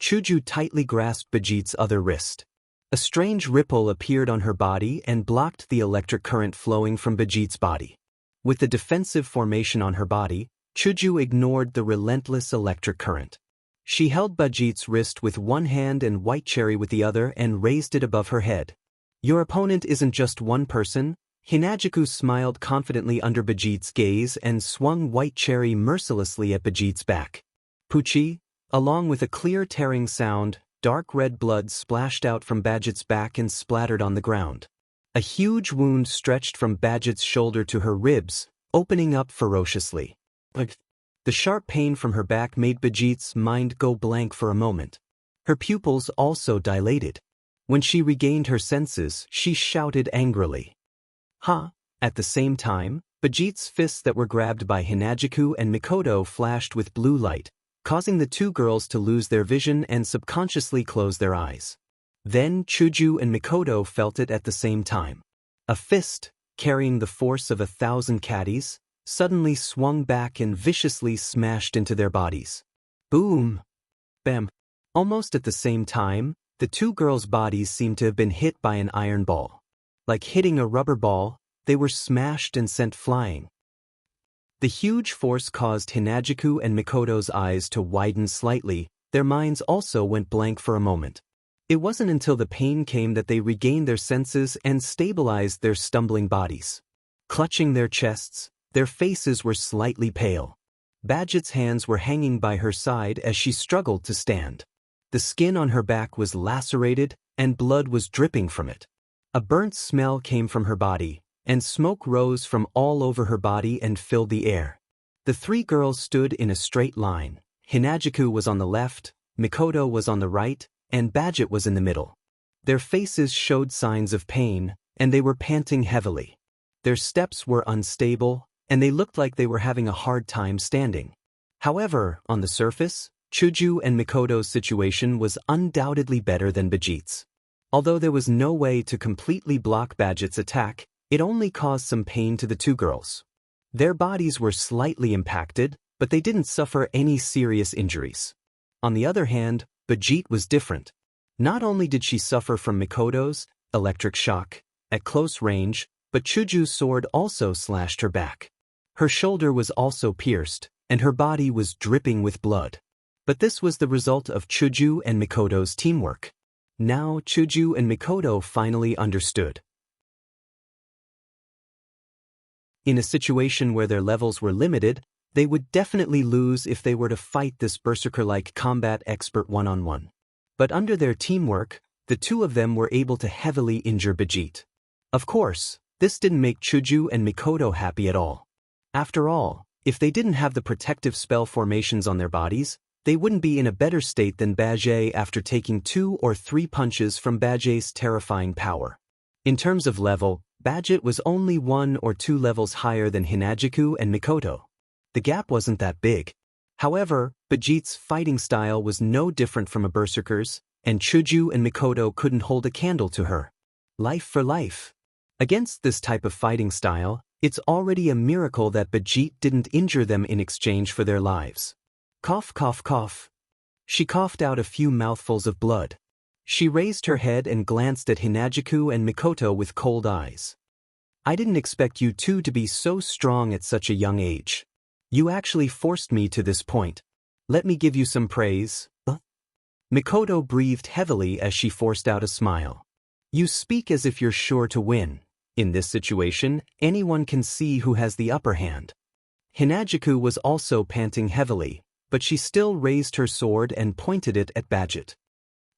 Chuju tightly grasped Badget's other wrist. A strange ripple appeared on her body and blocked the electric current flowing from Badget's body. With the defensive formation on her body, Chuju ignored the relentless electric current. She held Badget's wrist with one hand and White Cherry with the other and raised it above her head. Your opponent isn't just one person. Hinagiku smiled confidently under Badget's gaze and swung White Cherry mercilessly at Badget's back. Puchi, along with a clear tearing sound, dark red blood splashed out from Badget's back and splattered on the ground. A huge wound stretched from Badget's shoulder to her ribs, opening up ferociously. The sharp pain from her back made Badget's mind go blank for a moment. Her pupils also dilated. When she regained her senses, she shouted angrily. "Ha!" At the same time, Badget's fists that were grabbed by Hinagiku and Mikoto flashed with blue light, causing the two girls to lose their vision and subconsciously close their eyes. Then Chuju and Mikoto felt it at the same time. A fist, carrying the force of 1,000 caddies, suddenly swung back and viciously smashed into their bodies. Boom! Bam! Almost at the same time, the two girls' bodies seemed to have been hit by an iron ball. Like hitting a rubber ball, they were smashed and sent flying. The huge force caused Hinagiku and Mikoto's eyes to widen slightly. Their minds also went blank for a moment. It wasn't until the pain came that they regained their senses and stabilized their stumbling bodies. Clutching their chests, their faces were slightly pale. Badget's hands were hanging by her side as she struggled to stand. The skin on her back was lacerated, and blood was dripping from it. A burnt smell came from her body, and smoke rose from all over her body and filled the air. The three girls stood in a straight line. Hinagiku was on the left, Mikoto was on the right, and Badget was in the middle. Their faces showed signs of pain, and they were panting heavily. Their steps were unstable, and they looked like they were having a hard time standing. However, on the surface, Chuju and Mikoto's situation was undoubtedly better than Badget's. Although there was no way to completely block Badget's attack, it only caused some pain to the two girls. Their bodies were slightly impacted, but they didn't suffer any serious injuries. On the other hand, Badget was different. Not only did she suffer from Mikoto's electric shock at close range, but Chuju's sword also slashed her back. Her shoulder was also pierced, and her body was dripping with blood. But this was the result of Chuju and Mikoto's teamwork. Now Chuju and Mikoto finally understood. In a situation where their levels were limited, they would definitely lose if they were to fight this berserker-like combat expert one-on-one. But under their teamwork, the two of them were able to heavily injure Badget. Of course, this didn't make Chuju and Mikoto happy at all. After all, if they didn't have the protective spell formations on their bodies, they wouldn't be in a better state than Badget after taking 2 or 3 punches from Badget's terrifying power. In terms of level, Badget was only 1 or 2 levels higher than Hinagiku and Mikoto. The gap wasn't that big. However, Badget's fighting style was no different from a berserker's, and Chuju and Mikoto couldn't hold a candle to her. Life for life. Against this type of fighting style, it's already a miracle that Badget didn't injure them in exchange for their lives. Cough, cough, cough. She coughed out a few mouthfuls of blood. She raised her head and glanced at Hinagiku and Mikoto with cold eyes. "I didn't expect you two to be so strong at such a young age. You actually forced me to this point. Let me give you some praise." Mikoto breathed heavily as she forced out a smile. "You speak as if you're sure to win. In this situation, anyone can see who has the upper hand." Hinagiku was also panting heavily, but she still raised her sword and pointed it at Badget.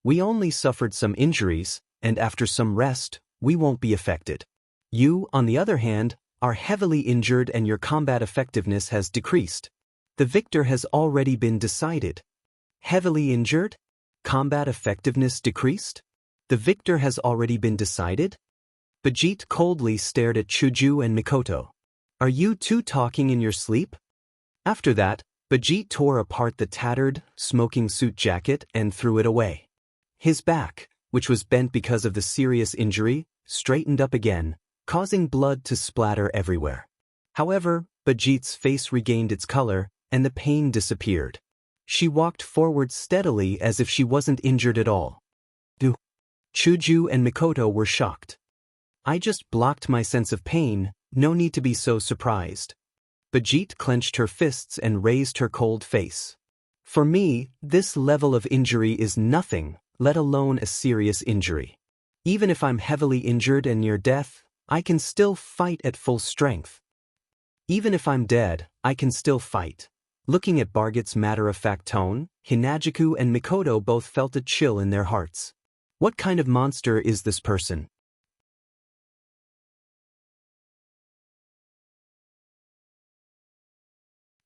"We only suffered some injuries, and after some rest, we won't be affected. You, on the other hand, are heavily injured and your combat effectiveness has decreased. The victor has already been decided." Heavily injured? Combat effectiveness decreased? The victor has already been decided? Badget coldly stared at Chuju and Mikoto. "Are you two talking in your sleep?" After that, Badget tore apart the tattered, smoking suit jacket and threw it away. His back, which was bent because of the serious injury, straightened up again, causing blood to splatter everywhere. However, Badget's face regained its color, and the pain disappeared. She walked forward steadily as if she wasn't injured at all. Chuju and Mikoto were shocked. "I just blocked my sense of pain, no need to be so surprised." Badget clenched her fists and raised her cold face. "For me, this level of injury is nothing, let alone a serious injury. Even if I'm heavily injured and near death, I can still fight at full strength. Even if I'm dead, I can still fight. Looking at Barget's matter-of-fact tone, Hinagiku and Mikoto both felt a chill in their hearts. What kind of monster is this person?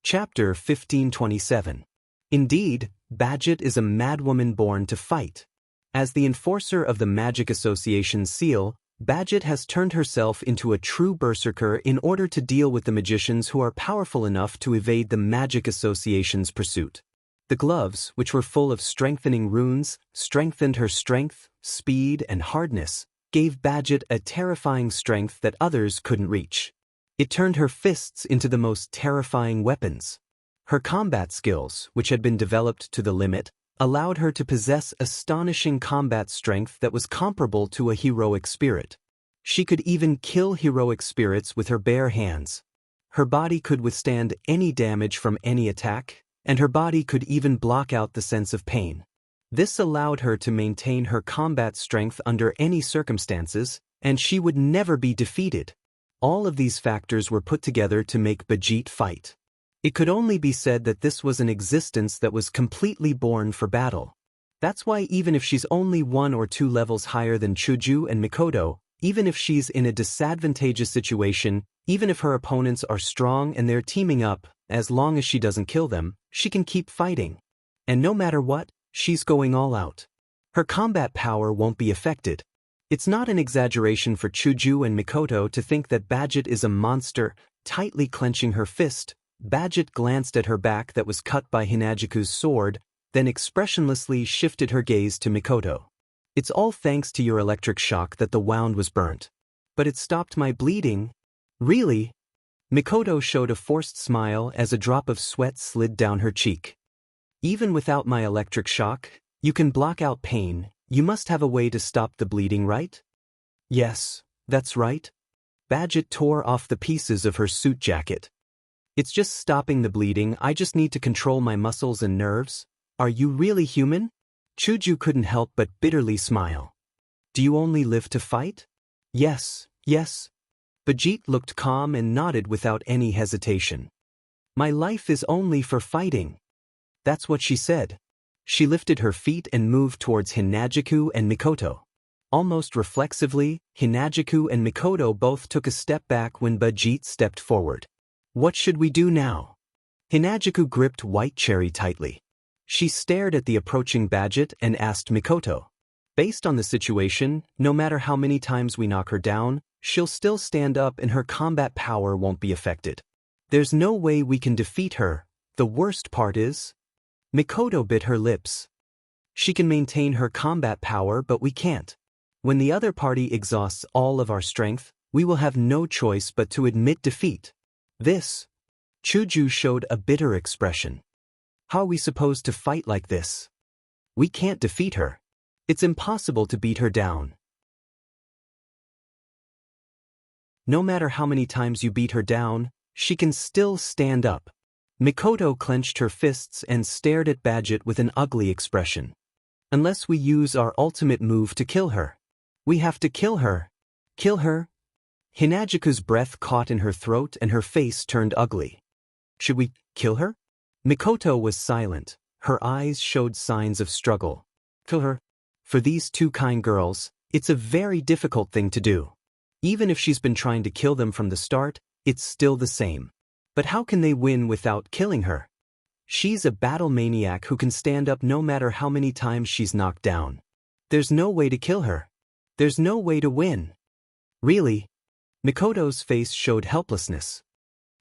Chapter 1527. Indeed, Badget is a madwoman born to fight. As the enforcer of the Magic Association's seal, Badget has turned herself into a true berserker in order to deal with the magicians who are powerful enough to evade the Magic Association's pursuit. The gloves, which were full of strengthening runes, strengthened her strength, speed, and hardness, gave Badget a terrifying strength that others couldn't reach. It turned her fists into the most terrifying weapons. Her combat skills, which had been developed to the limit, allowed her to possess astonishing combat strength that was comparable to a heroic spirit. She could even kill heroic spirits with her bare hands. Her body could withstand any damage from any attack, and her body could even block out the sense of pain. This allowed her to maintain her combat strength under any circumstances, and she would never be defeated. All of these factors were put together to make Badget fight. It could only be said that this was an existence that was completely born for battle. That's why even if she's only 1 or 2 levels higher than Chuju and Mikoto, even if she's in a disadvantageous situation, even if her opponents are strong and they're teaming up, as long as she doesn't kill them, she can keep fighting. And no matter what, she's going all out. Her combat power won't be affected. It's not an exaggeration for Chuju and Mikoto to think that Badget is a monster. Tightly clenching her fist, Badget glanced at her back that was cut by Hinagiku's sword, then expressionlessly shifted her gaze to Mikoto. It's all thanks to your electric shock that the wound was burnt. But it stopped my bleeding. Really? Mikoto showed a forced smile as a drop of sweat slid down her cheek. Even without my electric shock, you can block out pain. You must have a way to stop the bleeding, right? Yes, that's right. Badget tore off the pieces of her suit jacket. It's just stopping the bleeding. I just need to control my muscles and nerves. Are you really human? Chuju couldn't help but bitterly smile. Do you only live to fight? Yes, yes. Badget looked calm and nodded without any hesitation. My life is only for fighting. That's what she said. She lifted her feet and moved towards Hinagiku and Mikoto. Almost reflexively, Hinagiku and Mikoto both took a step back when Badget stepped forward. What should we do now? Hinagiku gripped White Cherry tightly. She stared at the approaching Badget and asked Mikoto. Based on the situation, no matter how many times we knock her down, she'll still stand up and her combat power won't be affected. There's no way we can defeat her. The worst part is... Mikoto bit her lips. She can maintain her combat power, but we can't. When the other party exhausts all of our strength, we will have no choice but to admit defeat. This. Chuju showed a bitter expression. How are we supposed to fight like this? We can't defeat her. It's impossible to beat her down. No matter how many times you beat her down, she can still stand up. Mikoto clenched her fists and stared at Badget with an ugly expression. Unless we use our ultimate move to kill her. We have to kill her. Kill her? Hinagiku's breath caught in her throat and her face turned ugly. Should we kill her? Mikoto was silent. Her eyes showed signs of struggle. Kill her? For these two kind girls, it's a very difficult thing to do. Even if she's been trying to kill them from the start, it's still the same. But how can they win without killing her? She's a battle maniac who can stand up no matter how many times she's knocked down. There's no way to kill her. There's no way to win. Really? Mikoto's face showed helplessness.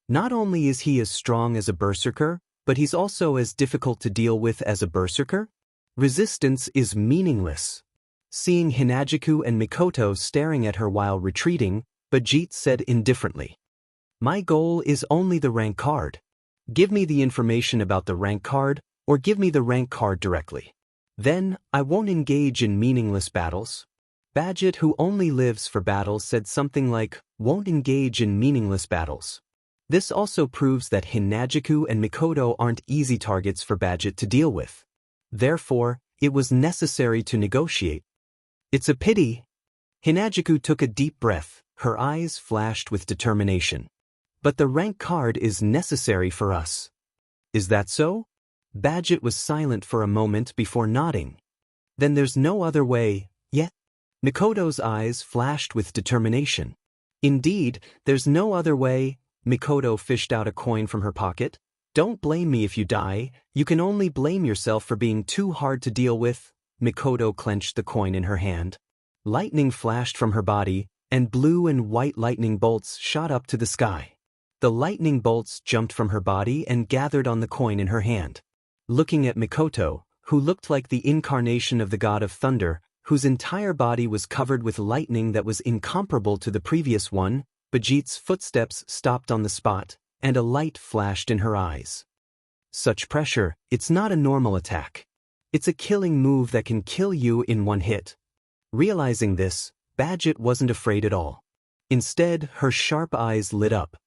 Not only is he as strong as a berserker, but he's also as difficult to deal with as a berserker? Resistance is meaningless. Seeing Hinagiku and Mikoto staring at her while retreating, Badget said indifferently. My goal is only the rank card. Give me the information about the rank card, or give me the rank card directly. Then, I won't engage in meaningless battles. Badget, who only lives for battles, said something like, won't engage in meaningless battles. This also proves that Hinagiku and Mikoto aren't easy targets for Badget to deal with. Therefore, it was necessary to negotiate. It's a pity. Hinagiku took a deep breath, her eyes flashed with determination. But the rank card is necessary for us. Is that so? Badget was silent for a moment before nodding. Then there's no other way, yet? Mikoto's eyes flashed with determination. Indeed, there's no other way. Mikoto fished out a coin from her pocket. Don't blame me if you die, you can only blame yourself for being too hard to deal with. Mikoto clenched the coin in her hand. Lightning flashed from her body, and blue and white lightning bolts shot up to the sky. The lightning bolts jumped from her body and gathered on the coin in her hand. Looking at Mikoto, who looked like the incarnation of the god of thunder, whose entire body was covered with lightning that was incomparable to the previous one, Bajit's footsteps stopped on the spot, and a light flashed in her eyes. Such pressure, it's not a normal attack. It's a killing move that can kill you in one hit. Realizing this, Badget wasn't afraid at all. Instead, her sharp eyes lit up.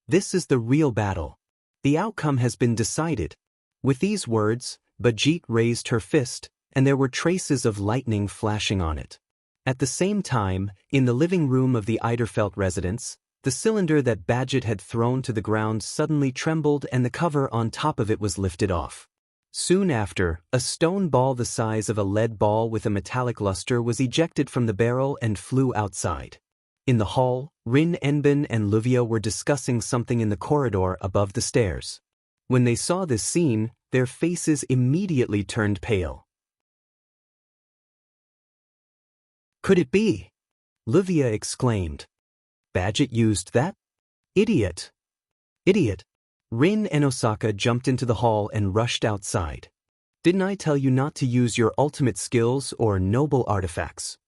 This is the real battle. The outcome has been decided. With these words, Bajit raised her fist, and there were traces of lightning flashing on it. At the same time, in the living room of the Eiderfeld residence, the cylinder that Badget had thrown to the ground suddenly trembled and the cover on top of it was lifted off. Soon after, a stone ball the size of a lead ball with a metallic luster was ejected from the barrel and flew outside. In the hall, Rin Enbin and Luvia were discussing something in the corridor above the stairs. When they saw this scene, their faces immediately turned pale. Could it be? Luvia exclaimed. Badget used that? Idiot! Idiot! Rin and Osaka jumped into the hall and rushed outside. Didn't I tell you not to use your ultimate skills or noble artifacts?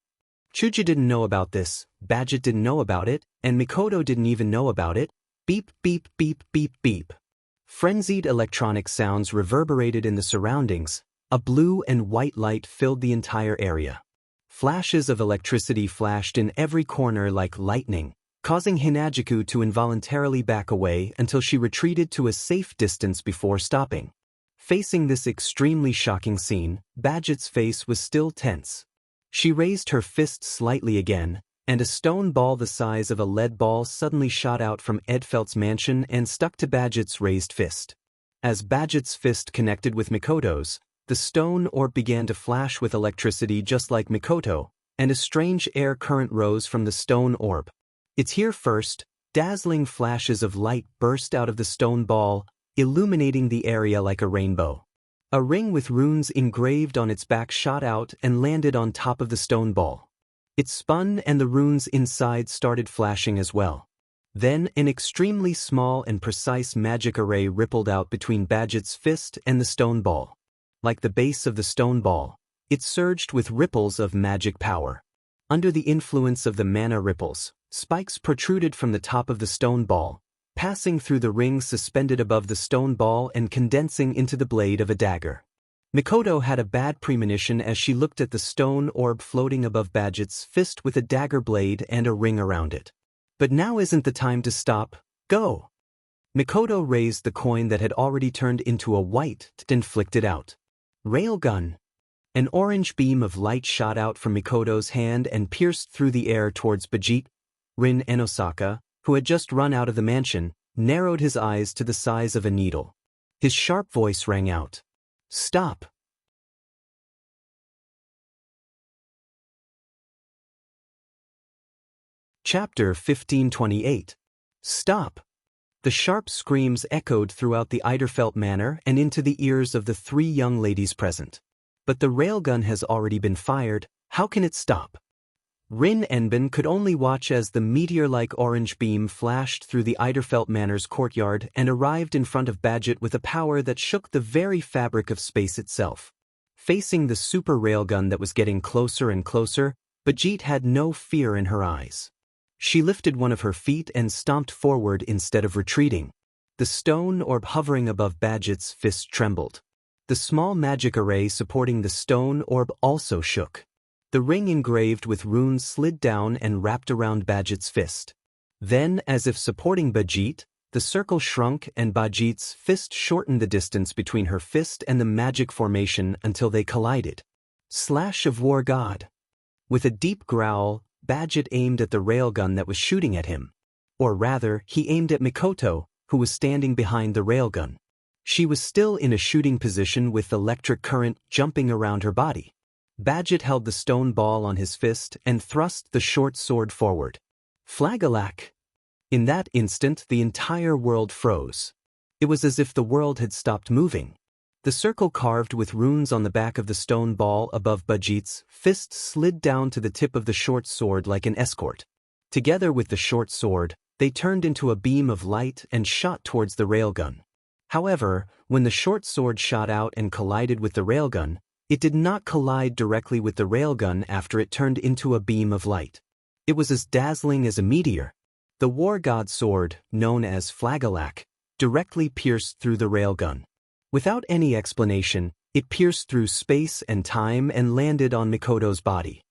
Chuja didn't know about this, Badget didn't know about it, and Mikoto didn't even know about it. Beep, beep, beep, beep, beep. Frenzied electronic sounds reverberated in the surroundings. A blue and white light filled the entire area. Flashes of electricity flashed in every corner like lightning, causing Hinajiku to involuntarily back away until she retreated to a safe distance before stopping. Facing this extremely shocking scene, Badget's face was still tense. She raised her fist slightly again, and a stone ball the size of a lead ball suddenly shot out from Edfeldt's mansion and stuck to Badget's raised fist. As Badget's fist connected with Mikoto's, the stone orb began to flash with electricity just like Mikoto, and a strange air current rose from the stone orb. It's here first, dazzling flashes of light burst out of the stone ball, illuminating the area like a rainbow. A ring with runes engraved on its back shot out and landed on top of the stone ball. It spun and the runes inside started flashing as well. Then an extremely small and precise magic array rippled out between Badget's fist and the stone ball. Like the base of the stone ball, it surged with ripples of magic power. Under the influence of the mana ripples, spikes protruded from the top of the stone ball, passing through the ring suspended above the stone ball and condensing into the blade of a dagger. Mikoto had a bad premonition as she looked at the stone orb floating above Badget's fist with a dagger blade and a ring around it. But now isn't the time to stop. Go! Mikoto raised the coin that had already turned into a white and flicked it out. Railgun! An orange beam of light shot out from Mikoto's hand and pierced through the air towards Bajit. Rin and Osaka, who had just run out of the mansion, narrowed his eyes to the size of a needle. His sharp voice rang out. Stop! Chapter 1528. Stop! The sharp screams echoed throughout the Eiderfeld manor and into the ears of the three young ladies present. But the railgun has already been fired, how can it stop? Rin Enbin could only watch as the meteor-like orange beam flashed through the Eiderfeld Manor's courtyard and arrived in front of Badget with a power that shook the very fabric of space itself. Facing the super railgun that was getting closer and closer, Bajit had no fear in her eyes. She lifted one of her feet and stomped forward instead of retreating. The stone orb hovering above Badget's fist trembled. The small magic array supporting the stone orb also shook. The ring engraved with runes slid down and wrapped around Badget's fist. Then, as if supporting Bajit, the circle shrunk and Bajit's fist shortened the distance between her fist and the magic formation until they collided. Slash of War God! With a deep growl, Badget aimed at the railgun that was shooting at him. Or rather, he aimed at Mikoto, who was standing behind the railgun. She was still in a shooting position with electric current jumping around her body. Badget held the stone ball on his fist and thrust the short sword forward. Flag-a-lack! In that instant, the entire world froze. It was as if the world had stopped moving. The circle carved with runes on the back of the stone ball above Badget's fist slid down to the tip of the short sword like an escort. Together with the short sword, they turned into a beam of light and shot towards the railgun. However, when the short sword shot out and collided with the railgun, it did not collide directly with the railgun after it turned into a beam of light. It was as dazzling as a meteor. The war god sword, known as Flag-a-lack, directly pierced through the railgun. Without any explanation, it pierced through space and time and landed on Mikoto's body.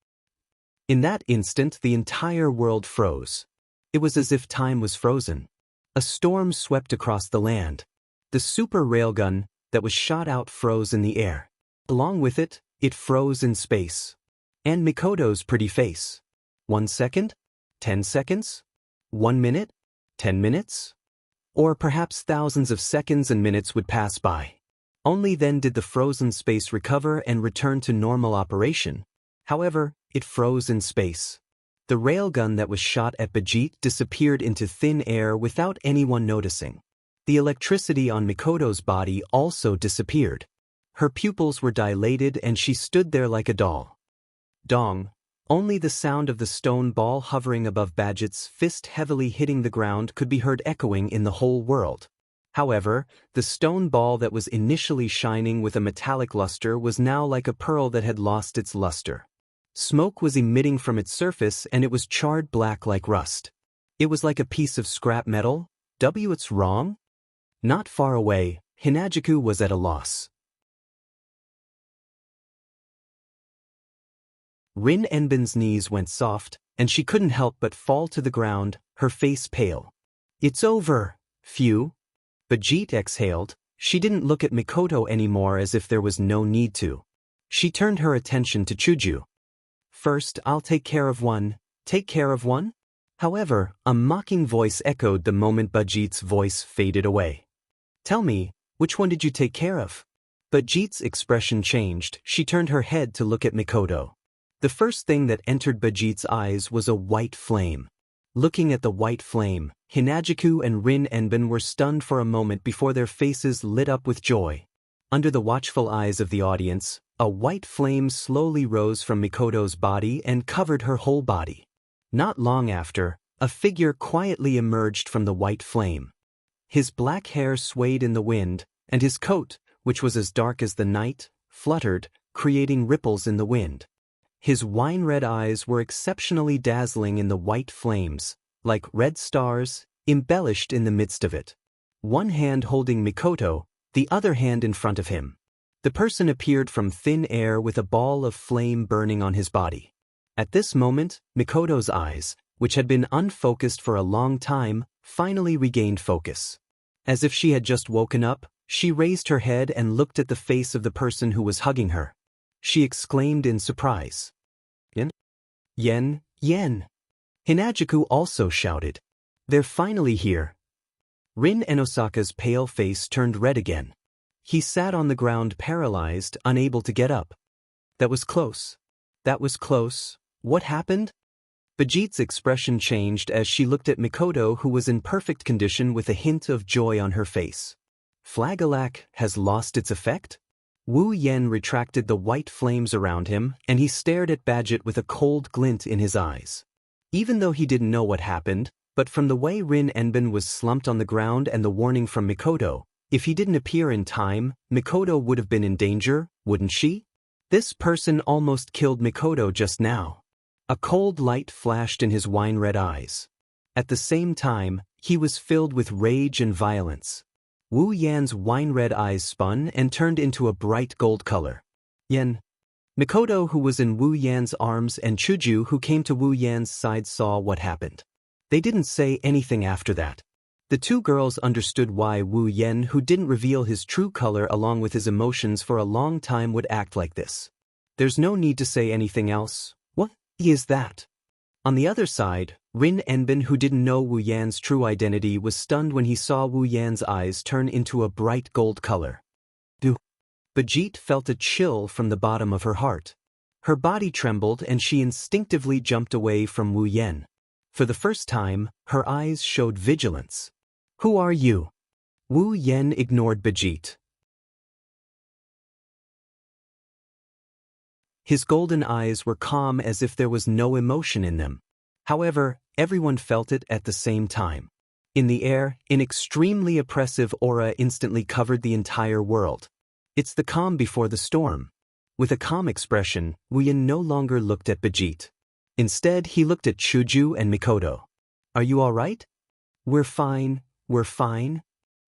In that instant, the entire world froze. It was as if time was frozen. A storm swept across the land. The super railgun that was shot out froze in the air. Along with it, it froze in space. And Mikoto's pretty face. 1 second? 10 seconds? 1 minute? 10 minutes? Or perhaps thousands of seconds and minutes would pass by. Only then did the frozen space recover and return to normal operation. However, it froze in space. The railgun that was shot at Badget disappeared into thin air without anyone noticing. The electricity on Mikoto's body also disappeared. Her pupils were dilated and she stood there like a doll. Dong. Only the sound of the stone ball hovering above Badget's fist heavily hitting the ground could be heard echoing in the whole world. However, the stone ball that was initially shining with a metallic luster was now like a pearl that had lost its luster. Smoke was emitting from its surface and it was charred black like rust. It was like a piece of scrap metal. What's wrong? Not far away, Hinajuku was at a loss. Rin Enbin's knees went soft, and she couldn't help but fall to the ground, her face pale. It's over, phew. Badget exhaled. She didn't look at Mikoto anymore as if there was no need to. She turned her attention to Chuju. First, I'll take care of one. Take care of one? However, a mocking voice echoed the moment Badget's voice faded away. Tell me, which one did you take care of? Badget's expression changed. She turned her head to look at Mikoto. The first thing that entered Badget's eyes was a white flame. Looking at the white flame, Hinajuku and Rin Enbin were stunned for a moment before their faces lit up with joy. Under the watchful eyes of the audience, a white flame slowly rose from Mikoto's body and covered her whole body. Not long after, a figure quietly emerged from the white flame. His black hair swayed in the wind, and his coat, which was as dark as the night, fluttered, creating ripples in the wind. His wine-red eyes were exceptionally dazzling in the white flames, like red stars, embellished in the midst of it. One hand holding Mikoto, the other hand in front of him. The person appeared from thin air with a ball of flame burning on his body. At this moment, Mikoto's eyes, which had been unfocused for a long time, finally regained focus. As if she had just woken up, she raised her head and looked at the face of the person who was hugging her. She exclaimed in surprise. Yen, Yen. Hinajuku also shouted. They're finally here. Rin Enosaka's pale face turned red again. He sat on the ground paralyzed, unable to get up. That was close. That was close. What happened? Badget's expression changed as she looked at Mikoto, who was in perfect condition with a hint of joy on her face. Flag-a-lack has lost its effect? Wu Yen retracted the white flames around him, and he stared at Badget with a cold glint in his eyes. Even though he didn't know what happened, but from the way Rin Enbin was slumped on the ground and the warning from Mikoto, if he didn't appear in time, Mikoto would have been in danger, wouldn't she? This person almost killed Mikoto just now. A cold light flashed in his wine-red eyes. At the same time, he was filled with rage and violence. Wu Yan's wine-red eyes spun and turned into a bright gold color. Yen. Mikoto, who was in Wu Yan's arms, and Chuju, who came to Wu Yan's side, saw what happened. They didn't say anything after that. The two girls understood why Wu Yan, who didn't reveal his true color along with his emotions for a long time, would act like this. There's no need to say anything else. What is that? On the other side, Rin Enbin, who didn't know Wu Yan's true identity, was stunned when he saw Wu Yan's eyes turn into a bright gold color. Bajit felt a chill from the bottom of her heart. Her body trembled and she instinctively jumped away from Wu Yan. For the first time, her eyes showed vigilance. "Who are you?" Wu Yan ignored Bajit. His golden eyes were calm as if there was no emotion in them. However, everyone felt it at the same time. In the air, an extremely oppressive aura instantly covered the entire world. It's the calm before the storm. With a calm expression, Wu Yan no longer looked at Bajit. Instead, he looked at Chuju and Mikoto. "Are you all right?" We're fine.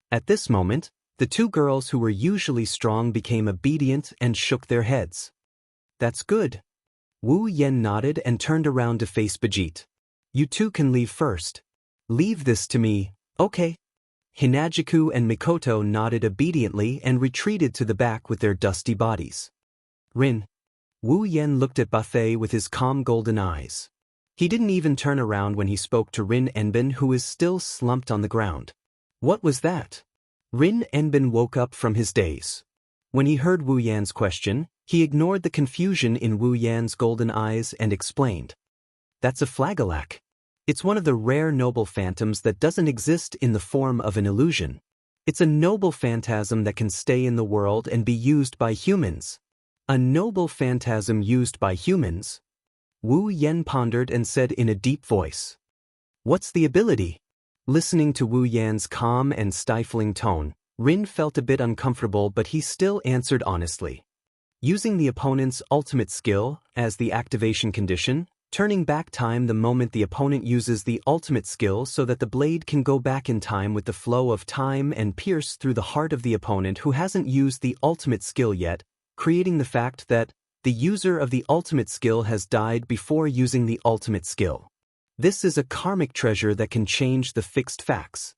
At this moment, the two girls who were usually strong became obedient and shook their heads. "That's good." Wu Yan nodded and turned around to face Bajit. "You two can leave first." "Leave this to me, okay." Hinajiku and Mikoto nodded obediently and retreated to the back with their dusty bodies. "Rin." Wu Yan looked at Bathe with his calm golden eyes. He didn't even turn around when he spoke to Rin Enbin, who is still slumped on the ground. "What was that?" Rin Enbin woke up from his daze. When he heard Wu Yan's question, he ignored the confusion in Wu Yan's golden eyes and explained. "That's a flagelak. It's one of the rare noble phantoms that doesn't exist in the form of an illusion. It's a noble phantasm that can stay in the world and be used by humans." "A noble phantasm used by humans?" Wu Yan pondered and said in a deep voice. "What's the ability?" Listening to Wu Yan's calm and stifling tone, Rin felt a bit uncomfortable, but he still answered honestly. "Using the opponent's ultimate skill as the activation condition, turning back time the moment the opponent uses the ultimate skill so that the blade can go back in time with the flow of time and pierce through the heart of the opponent who hasn't used the ultimate skill yet, creating the fact that the user of the ultimate skill has died before using the ultimate skill. This is a karmic treasure that can change the fixed facts.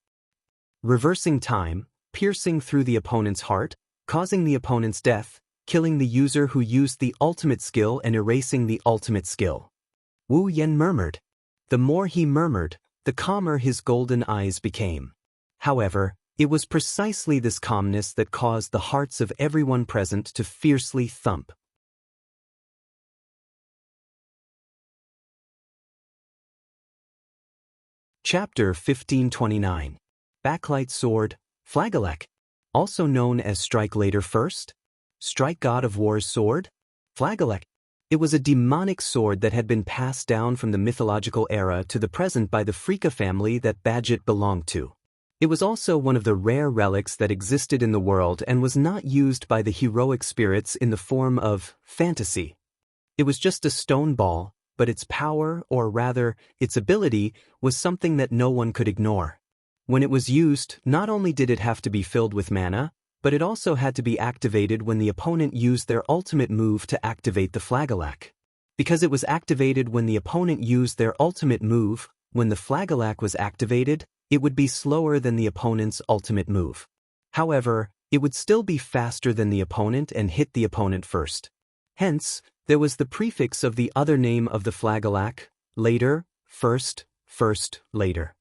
Reversing time, piercing through the opponent's heart, causing the opponent's death, killing the user who used the ultimate skill and erasing the ultimate skill." Wu Yan murmured. The more he murmured, the calmer his golden eyes became. However, it was precisely this calmness that caused the hearts of everyone present to fiercely thump. Chapter 1529. Backlight Sword, Flagelak, also known as Strike Later First? Strike God of War's sword? Flagelak. It was a demonic sword that had been passed down from the mythological era to the present by the Frika family that Bajit belonged to. It was also one of the rare relics that existed in the world and was not used by the heroic spirits in the form of fantasy. It was just a stone ball, but its power, or rather, its ability, was something that no one could ignore. When it was used, not only did it have to be filled with mana, but it also had to be activated when the opponent used their ultimate move to activate the Flagelak. Because it was activated when the opponent used their ultimate move, when the Flagelak was activated, it would be slower than the opponent's ultimate move. However, it would still be faster than the opponent and hit the opponent first. Hence, there was the prefix of the other name of the Flagelak, later, first, later.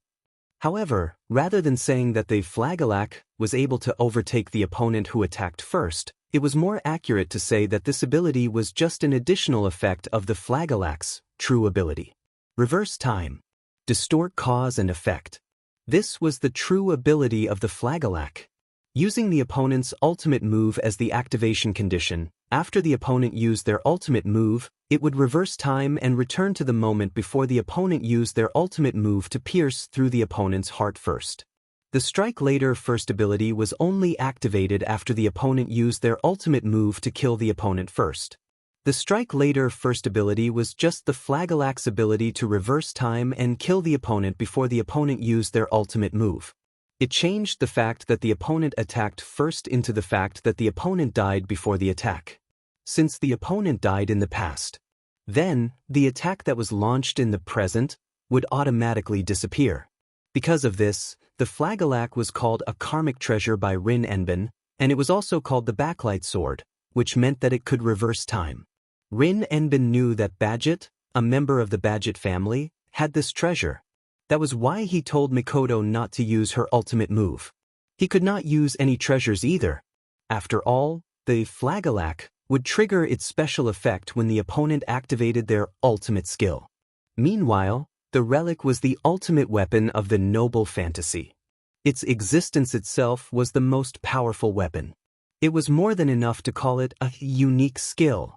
However, rather than saying that the Flagelak was able to overtake the opponent who attacked first, it was more accurate to say that this ability was just an additional effect of the Flagelak's true ability. Reverse time. Distort cause and effect. This was the true ability of the Flagelak. Using the opponent's ultimate move as the activation condition, after the opponent used their ultimate move, it would reverse time and return to the moment before the opponent used their ultimate move to pierce through the opponent's heart first. The Strike Later First ability was only activated after the opponent used their ultimate move to kill the opponent first. The Strike Later First ability was just the Flagelak's ability to reverse time and kill the opponent before the opponent used their ultimate move. It changed the fact that the opponent attacked first into the fact that the opponent died before the attack. Since the opponent died in the past, then the attack that was launched in the present would automatically disappear. Because of this, the Flagelak was called a karmic treasure by Rin Enbin, and it was also called the Backlight Sword, which meant that it could reverse time. Rin Enbin knew that Bajit, a member of the Badget family, had this treasure. That was why he told Mikoto not to use her ultimate move. He could not use any treasures either. After all, the Flagellac would trigger its special effect when the opponent activated their ultimate skill. Meanwhile, the relic was the ultimate weapon of the noble fantasy. Its existence itself was the most powerful weapon. It was more than enough to call it a unique skill.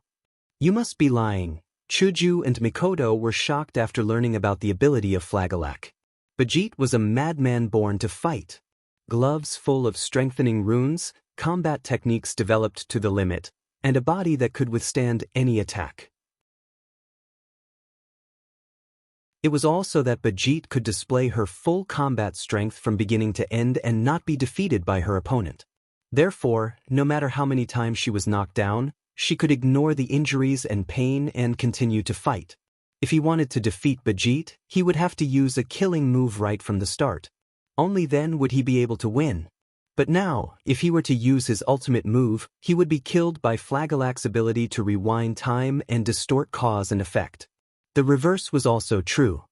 You must be lying. Chuju and Mikoto were shocked after learning about the ability of Flagellac. Bajit was a madman born to fight. Gloves full of strengthening runes, combat techniques developed to the limit, and a body that could withstand any attack. It was also that Bajit could display her full combat strength from beginning to end and not be defeated by her opponent. Therefore, no matter how many times she was knocked down, she could ignore the injuries and pain and continue to fight. If he wanted to defeat Bajit, he would have to use a killing move right from the start. Only then would he be able to win. But now, if he were to use his ultimate move, he would be killed by Flagellac's ability to rewind time and distort cause and effect. The reverse was also true.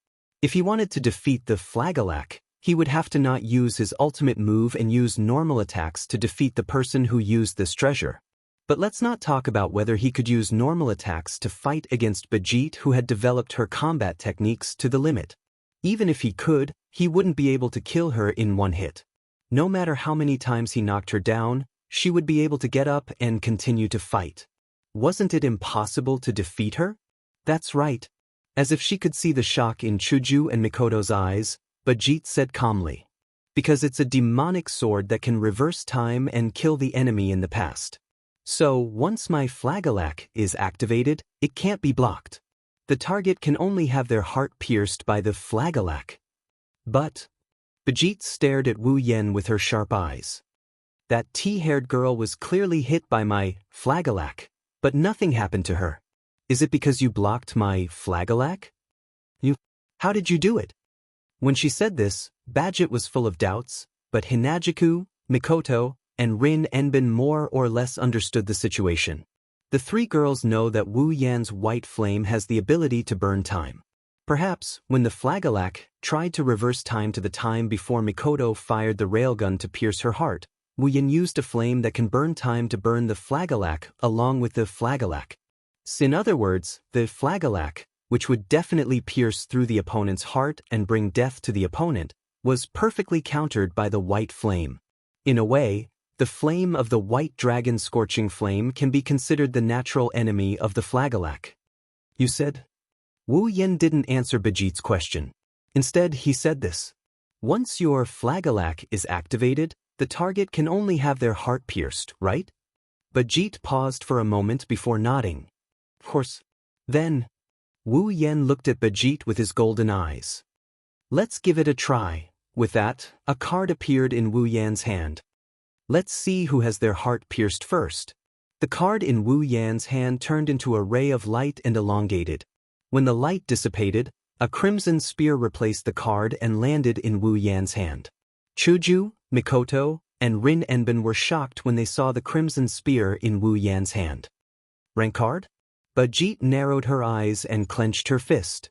If he wanted to defeat the Flagellac, he would have to not use his ultimate move and use normal attacks to defeat the person who used this treasure. But let's not talk about whether he could use normal attacks to fight against Bajit, who had developed her combat techniques to the limit. Even if he could, he wouldn't be able to kill her in one hit. No matter how many times he knocked her down, she would be able to get up and continue to fight. Wasn't it impossible to defeat her? That's right. As if she could see the shock in Chuju and Mikoto's eyes, Bajit said calmly, "Because it's a demonic sword that can reverse time and kill the enemy in the past. So, once my Flagellac is activated, it can't be blocked. The target can only have their heart pierced by the Flagellac." But Bajit stared at Wu Yen with her sharp eyes. "That tea-haired girl was clearly hit by my Flagellac, but nothing happened to her. Is it because you blocked my Flagellac? How did you do it?" When she said this, Badget was full of doubts, but Hinajiku, Mikoto, and Rin Enbin more or less understood the situation. The three girls know that Wu Yan's white flame has the ability to burn time. Perhaps, when the Flagellac tried to reverse time to the time before Mikoto fired the railgun to pierce her heart, Wu Yan used a flame that can burn time to burn the Flagellac along with the Flagellac. In other words, the Flagellac, which would definitely pierce through the opponent's heart and bring death to the opponent, was perfectly countered by the white flame. In a way, the flame of the white dragon scorching flame can be considered the natural enemy of the Flagellac. "You said?" Wu Yen didn't answer Bajit's question. Instead, he said this: "Once your Flagellac is activated, the target can only have their heart pierced, right?" Bajit paused for a moment before nodding. "Of course." Then, Wu Yen looked at Bajit with his golden eyes. "Let's give it a try." With that, a card appeared in Wu Yan's hand. "Let's see who has their heart pierced first." The card in Wu Yan's hand turned into a ray of light and elongated. When the light dissipated, a crimson spear replaced the card and landed in Wu Yan's hand. Chuju, Mikoto, and Rin Enbin were shocked when they saw the crimson spear in Wu Yan's hand. "Rank card?" Bajit narrowed her eyes and clenched her fist.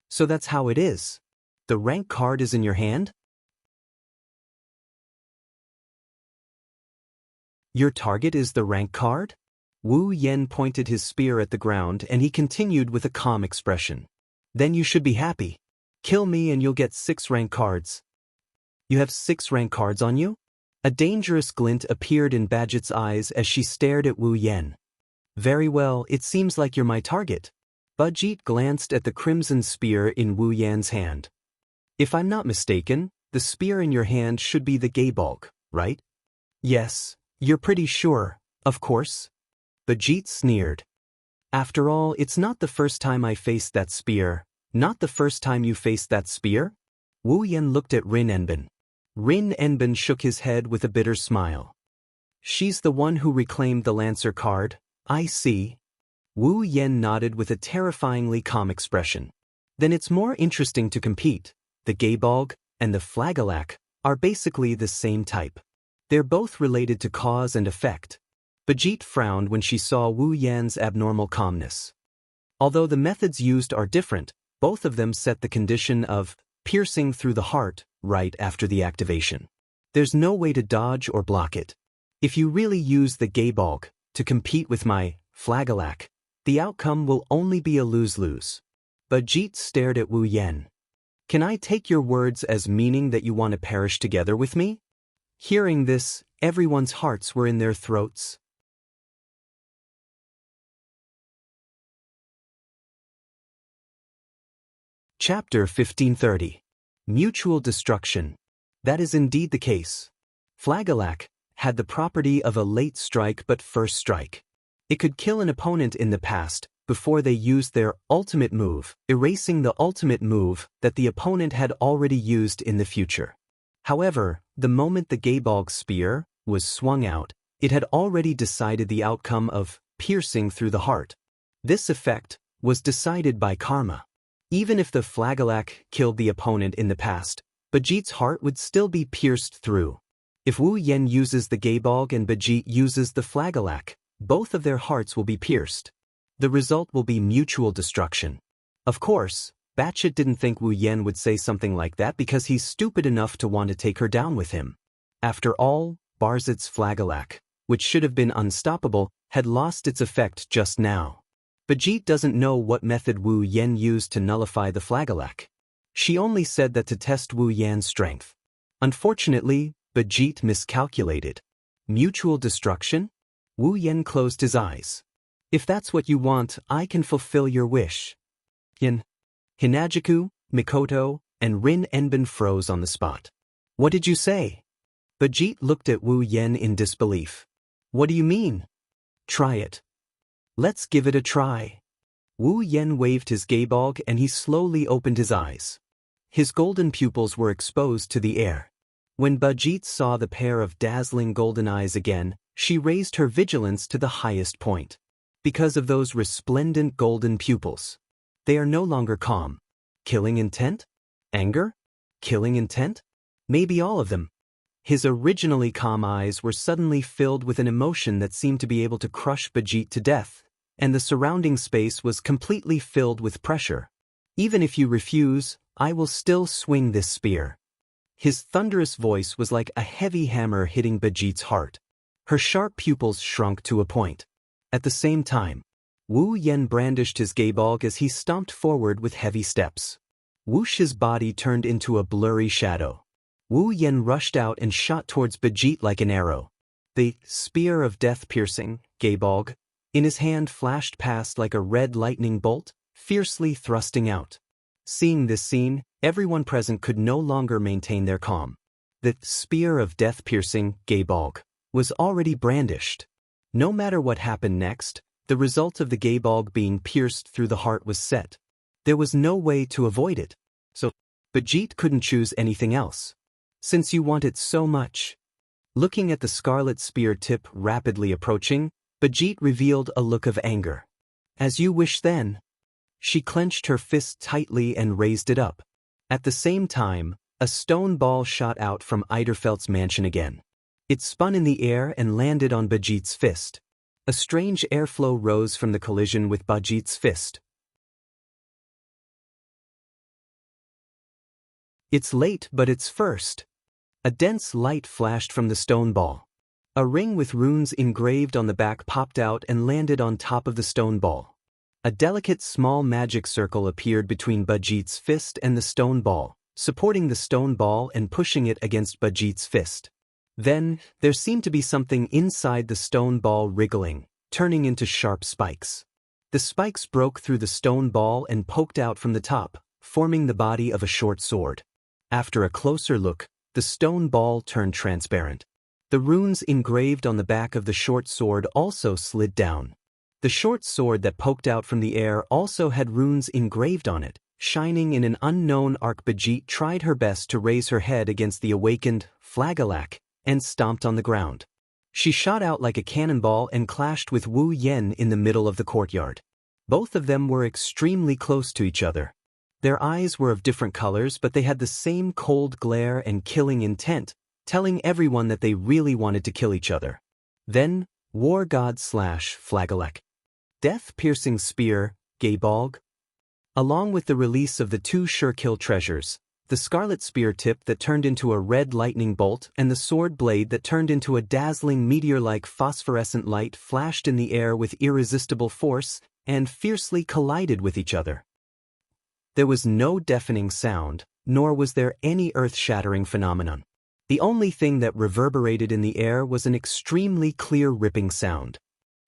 "So that's how it is. The rank card is in your hand?" "Your target is the rank card?" Wu Yen pointed his spear at the ground and he continued with a calm expression. "Then you should be happy. Kill me and you'll get 6 rank cards." "You have 6 rank cards on you?" A dangerous glint appeared in Badget's eyes as she stared at Wu Yen. "Very well, it seems like you're my target." Bajit glanced at the crimson spear in Wu Yan's hand. "If I'm not mistaken, the spear in your hand should be the Gaebolg, right?" "Yes, you're pretty sure, of course." Bajit sneered. "After all, it's not the first time I faced that spear." "Not the first time you faced that spear?" Wu Yen looked at Rin Enbin. Rin Enbin shook his head with a bitter smile. "She's the one who reclaimed the Lancer card. I see." Wu Yen nodded with a terrifyingly calm expression. "Then it's more interesting to compete. The Gaebolg and the Flagellac are basically the same type. They're both related to cause and effect." Bajit frowned when she saw Wu Yan's abnormal calmness. Although the methods used are different, both of them set the condition of piercing through the heart right after the activation. There's no way to dodge or block it. If you really use the embark to compete with my flagelak, the outcome will only be a lose-lose. Bajit stared at Wu Yan. Can I take your words as meaning that you want to perish together with me? Hearing this, everyone's hearts were in their throats. Chapter 1530. Mutual Destruction. That is indeed the case. Flagelak had the property of a late strike but first strike. It could kill an opponent in the past before they used their ultimate move, erasing the ultimate move that the opponent had already used in the future. However, the moment the embark spear was swung out, it had already decided the outcome of piercing through the heart. This effect was decided by karma. Even if the flagelak killed the opponent in the past, Bajit's heart would still be pierced through. If Wu Yan uses the embark and Bajit uses the flagelak, both of their hearts will be pierced. The result will be mutual destruction. Of course, Batshit didn't think Wu Yan would say something like that because he's stupid enough to want to take her down with him. After all, Barzit's flagelak, which should have been unstoppable, had lost its effect just now. Bajit doesn't know what method Wu Yan used to nullify the flagelak. She only said that to test Wu Yan's strength. Unfortunately, Bajit miscalculated. Mutual destruction? Wu Yan closed his eyes. If that's what you want, I can fulfill your wish. Hinajiku, Mikoto, and Rin Enbin froze on the spot. What did you say? Bajit looked at Wu Yan in disbelief. What do you mean? Try it. Let's give it a try. Wu Yan waved his embark and he slowly opened his eyes. His golden pupils were exposed to the air. When Bajit saw the pair of dazzling golden eyes again, she raised her vigilance to the highest point. Because of those resplendent golden pupils, they are no longer calm. Killing intent? Anger? Killing intent? Maybe all of them. His originally calm eyes were suddenly filled with an emotion that seemed to be able to crush Bajit to death, and the surrounding space was completely filled with pressure. Even if you refuse, I will still swing this spear. His thunderous voice was like a heavy hammer hitting Bajit's heart. Her sharp pupils shrunk to a point. At the same time, Wu Yan brandished his embark as he stomped forward with heavy steps. Wush's body turned into a blurry shadow. Wu Yan rushed out and shot towards Bajit like an arrow. The spear of death piercing, embark, in his hand flashed past like a red lightning bolt, fiercely thrusting out. Seeing this scene, everyone present could no longer maintain their calm. The spear of death piercing, embark, was already brandished. No matter what happened next, the result of the embark being pierced through the heart was set. There was no way to avoid it. So, Bajit couldn't choose anything else. Since you want it so much. Looking at the scarlet spear tip rapidly approaching, Bajit revealed a look of anger. As you wish then. She clenched her fist tightly and raised it up. At the same time, a stone ball shot out from Eiderfeldt's mansion again. It spun in the air and landed on Bajit's fist. A strange airflow rose from the collision with Bajit's fist. It's late, but it's first. A dense light flashed from the stone ball. A ring with runes engraved on the back popped out and landed on top of the stone ball. A delicate small magic circle appeared between Bajit's fist and the stone ball, supporting the stone ball and pushing it against Bajit's fist. Then, there seemed to be something inside the stone ball wriggling, turning into sharp spikes. The spikes broke through the stone ball and poked out from the top, forming the body of a short sword. After a closer look, the stone ball turned transparent. The runes engraved on the back of the short sword also slid down. The short sword that poked out from the air also had runes engraved on it, shining in an unknown arc. Bajit tried her best to raise her head against the awakened flagelak and stomped on the ground. She shot out like a cannonball and clashed with Wu Yan in the middle of the courtyard. Both of them were extremely close to each other. Their eyes were of different colors, but they had the same cold glare and killing intent, telling everyone that they really wanted to kill each other. Then, War God / Flagelak. Death-piercing spear, Gaybolg. Along with the release of the two sure-kill treasures, the scarlet spear tip that turned into a red lightning bolt and the sword blade that turned into a dazzling meteor-like phosphorescent light flashed in the air with irresistible force and fiercely collided with each other. There was no deafening sound, nor was there any earth-shattering phenomenon. The only thing that reverberated in the air was an extremely clear ripping sound.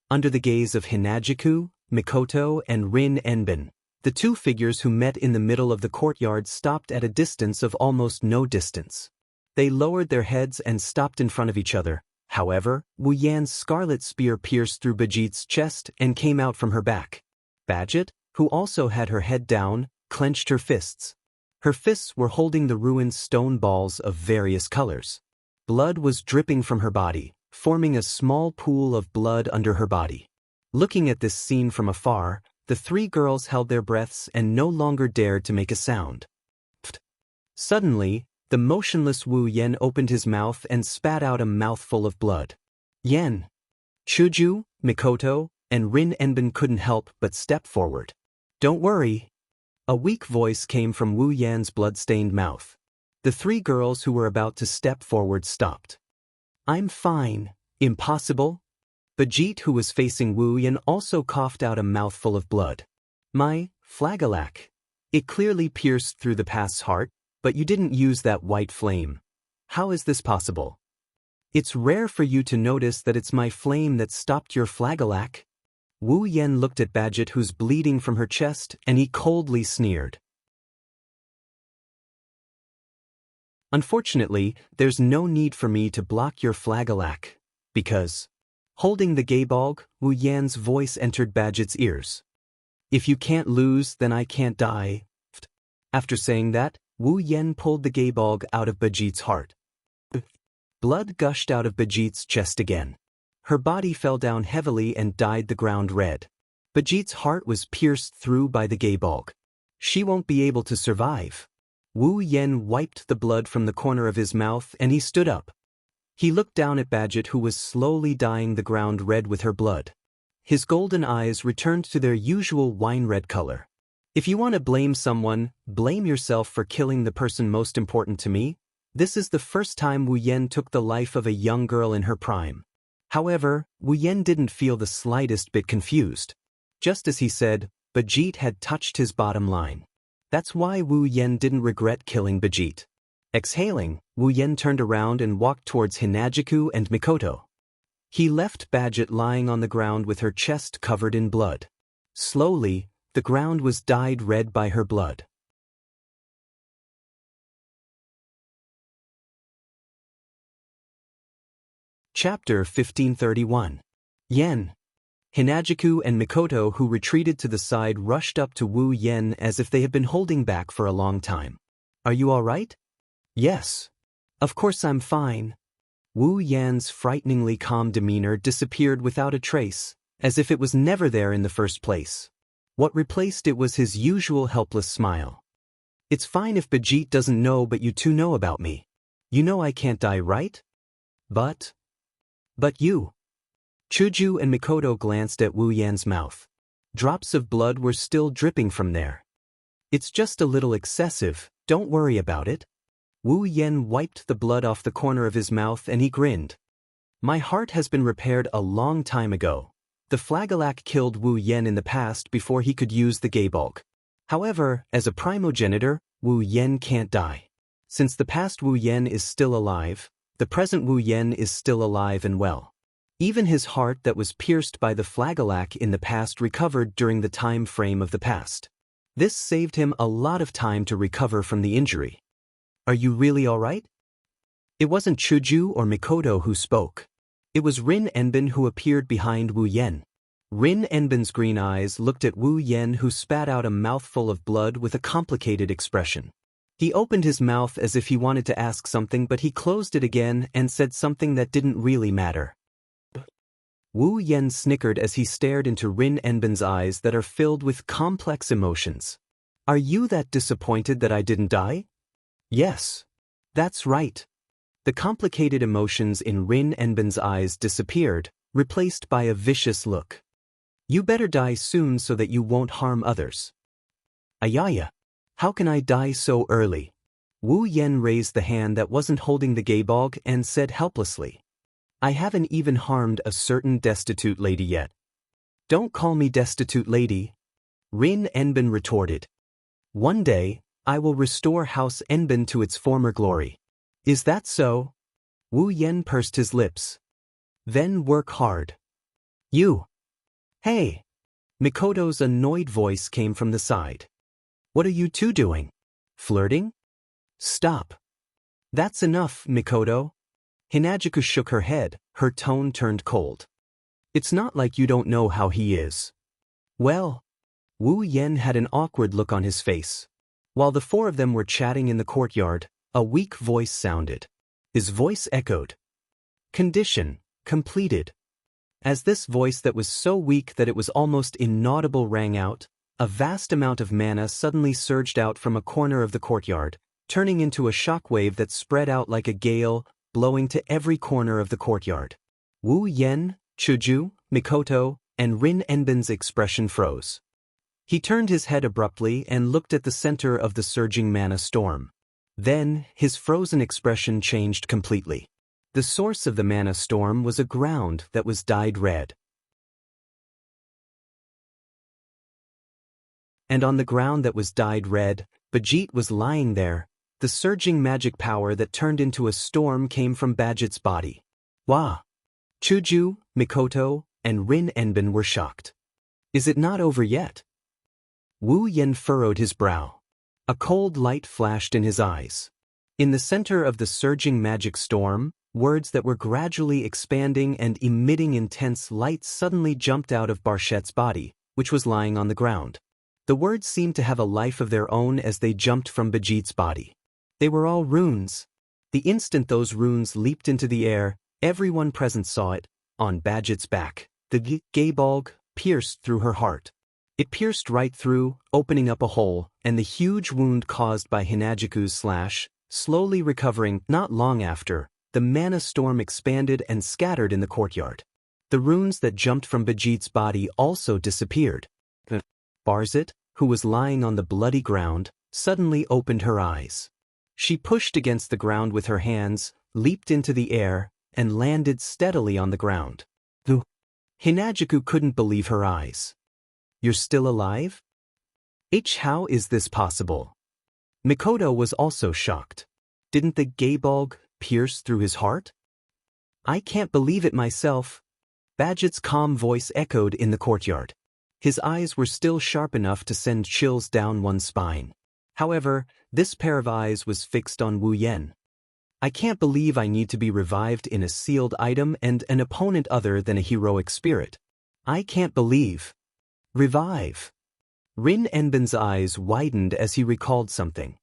Under the gaze of Hinagiku, Mikoto, and Rin Enbin, the two figures who met in the middle of the courtyard stopped at a distance of almost no distance. They lowered their heads and stopped in front of each other. However, Wu Yan's scarlet spear pierced through Bajit's chest and came out from her back. Badget, who also had her head down, clenched her fists. Her fists were holding the ruined stone balls of various colors. Blood was dripping from her body, forming a small pool of blood under her body. Looking at this scene from afar, the three girls held their breaths and no longer dared to make a sound. Suddenly, the motionless Wu Yan opened his mouth and spat out a mouthful of blood. Yen, Chuju, Mikoto, and Rin Enbin couldn't help but step forward. "Don't worry." A weak voice came from Wu Yan's blood-stained mouth. The three girls who were about to step forward stopped. "I'm fine." "Impossible." Bajit, who was facing Wu Yan, also coughed out a mouthful of blood. "My flagellach. It clearly pierced through the past's heart, but you didn't use that white flame. How is this possible?" "It's rare for you to notice that it's my flame that stopped your flagellach." Wu Yan looked at Badget, who's bleeding from her chest, and he coldly sneered. "Unfortunately, there's no need for me to block your flagellach, because..." Holding the Gaybolg, Wu Yan's voice entered Badget's ears. "If you can't lose, then I can't die." After saying that, Wu Yan pulled the Gaybolg out of Bajit's heart. Blood gushed out of Bajit's chest again. Her body fell down heavily and dyed the ground red. Bajit's heart was pierced through by the Gaybolg. She won't be able to survive. Wu Yan wiped the blood from the corner of his mouth and he stood up. He looked down at Badget, who was slowly dyeing the ground red with her blood. His golden eyes returned to their usual wine-red color. "If you want to blame someone, blame yourself for killing the person most important to me. This is the first time Wu Yan took the life of a young girl in her prime." However, Wu Yan didn't feel the slightest bit confused. Just as he said, Bajit had touched his bottom line. That's why Wu Yan didn't regret killing Bajit. Exhaling, Wu Yan turned around and walked towards Hinagiku and Mikoto. He left Badget lying on the ground with her chest covered in blood. Slowly, the ground was dyed red by her blood. Chapter 1531. Yen. Hinagiku and Mikoto, who retreated to the side, rushed up to Wu Yan as if they had been holding back for a long time. "Are you all right?" "Yes. Of course I'm fine." Wu Yan's frighteningly calm demeanor disappeared without a trace, as if it was never there in the first place. What replaced it was his usual helpless smile. "It's fine if Bajit doesn't know, but you two know about me. You know I can't die, right?" But you." Chuju and Mikoto glanced at Wu Yan's mouth. Drops of blood were still dripping from there. "It's just a little excessive, don't worry about it." Wu Yan wiped the blood off the corner of his mouth and he grinned. "My heart has been repaired a long time ago. The flagellach killed Wu Yan in the past before he could use the Gaybolg. However, as a primogenitor, Wu Yan can't die. Since the past Wu Yan is still alive, the present Wu Yan is still alive and well. Even his heart that was pierced by the flagellach in the past recovered during the time frame of the past. This saved him a lot of time to recover from the injury." "Are you really all right?" It wasn't Chuju or Mikoto who spoke. It was Rin Enbin who appeared behind Wu Yan. Rin Enbin's green eyes looked at Wu Yan, who spat out a mouthful of blood with a complicated expression. He opened his mouth as if he wanted to ask something, but he closed it again and said something that didn't really matter. Wu Yan snickered as he stared into Rin Enbin's eyes that are filled with complex emotions. "Are you that disappointed that I didn't die?" "Yes. That's right." The complicated emotions in Rin Enbin's eyes disappeared, replaced by a vicious look. You better die soon so that you won't harm others. Ayaya. How can I die so early? Wu Yen raised the hand that wasn't holding the gaebog and said helplessly. I haven't even harmed a certain destitute lady yet. Don't call me destitute lady, Rin Enbin retorted. One day, I will restore House Enbin to its former glory. Is that so? Wu Yen pursed his lips. Then work hard. You. Hey. Mikoto's annoyed voice came from the side. What are you two doing? Flirting? Stop. That's enough, Mikoto. Hinajuku shook her head, her tone turned cold. It's not like you don't know how he is. Well, Wu Yen had an awkward look on his face. While the four of them were chatting in the courtyard, a weak voice sounded. His voice echoed. Condition, completed. As this voice that was so weak that it was almost inaudible rang out, a vast amount of mana suddenly surged out from a corner of the courtyard, turning into a shockwave that spread out like a gale, blowing to every corner of the courtyard. Wu Yen, Chuju, Mikoto, and Rin Enbin's expression froze. He turned his head abruptly and looked at the center of the surging mana storm. Then, his frozen expression changed completely. The source of the mana storm was a ground that was dyed red. And on the ground that was dyed red, Bajit was lying there. The surging magic power that turned into a storm came from Bajit's body. Wah! Chuju, Mikoto, and Rin Enbin were shocked. Is it not over yet? Wu Yen furrowed his brow. A cold light flashed in his eyes. In the center of the surging magic storm, words that were gradually expanding and emitting intense light suddenly jumped out of Barchette's body, which was lying on the ground. The words seemed to have a life of their own as they jumped from Bajit's body. They were all runes. The instant those runes leaped into the air, everyone present saw it. On Bajit's back, the gaebog pierced through her heart. It pierced right through, opening up a hole, and the huge wound caused by Hinajuku's slash, slowly recovering. Not long after, the mana storm expanded and scattered in the courtyard. The runes that jumped from Bajit's body also disappeared. Barzit, who was lying on the bloody ground, suddenly opened her eyes. She pushed against the ground with her hands, leaped into the air, and landed steadily on the ground. Hinajuku couldn't believe her eyes. You're still alive? How is this possible? Mikoto was also shocked. Didn't the gaebog pierce through his heart? I can't believe it myself. Bajit's calm voice echoed in the courtyard. His eyes were still sharp enough to send chills down one's spine. However, this pair of eyes was fixed on Wu Yen. I can't believe I need to be revived in a sealed item and an opponent other than a heroic spirit. I can't believe. Revive. Rin Enbin's eyes widened as he recalled something.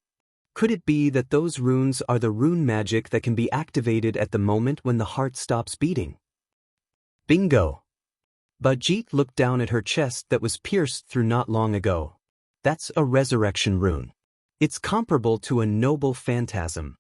Could it be that those runes are the rune magic that can be activated at the moment when the heart stops beating? Bingo! Bajit looked down at her chest that was pierced through not long ago. That's a resurrection rune. It's comparable to a noble phantasm.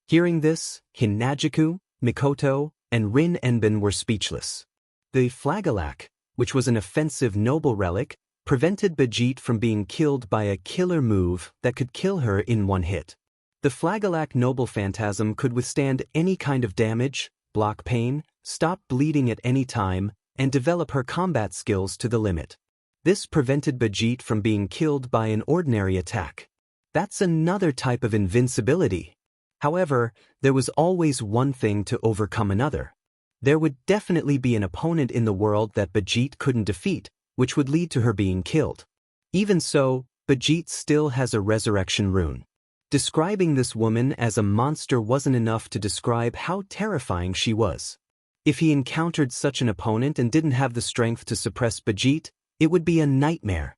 Hearing this, Hinajuku, Mikoto, and Rin Enbin were speechless. The flagelak, which was an offensive noble relic, prevented Bajit from being killed by a killer move that could kill her in one hit. The flagelak noble phantasm could withstand any kind of damage, block pain, stop bleeding at any time, and develop her combat skills to the limit. This prevented Bajit from being killed by an ordinary attack. That's another type of invincibility. However, there was always one thing to overcome another. There would definitely be an opponent in the world that Bajit couldn't defeat, which would lead to her being killed. Even so, Bajit still has a resurrection rune. Describing this woman as a monster wasn't enough to describe how terrifying she was. If he encountered such an opponent and didn't have the strength to suppress Bajit, it would be a nightmare.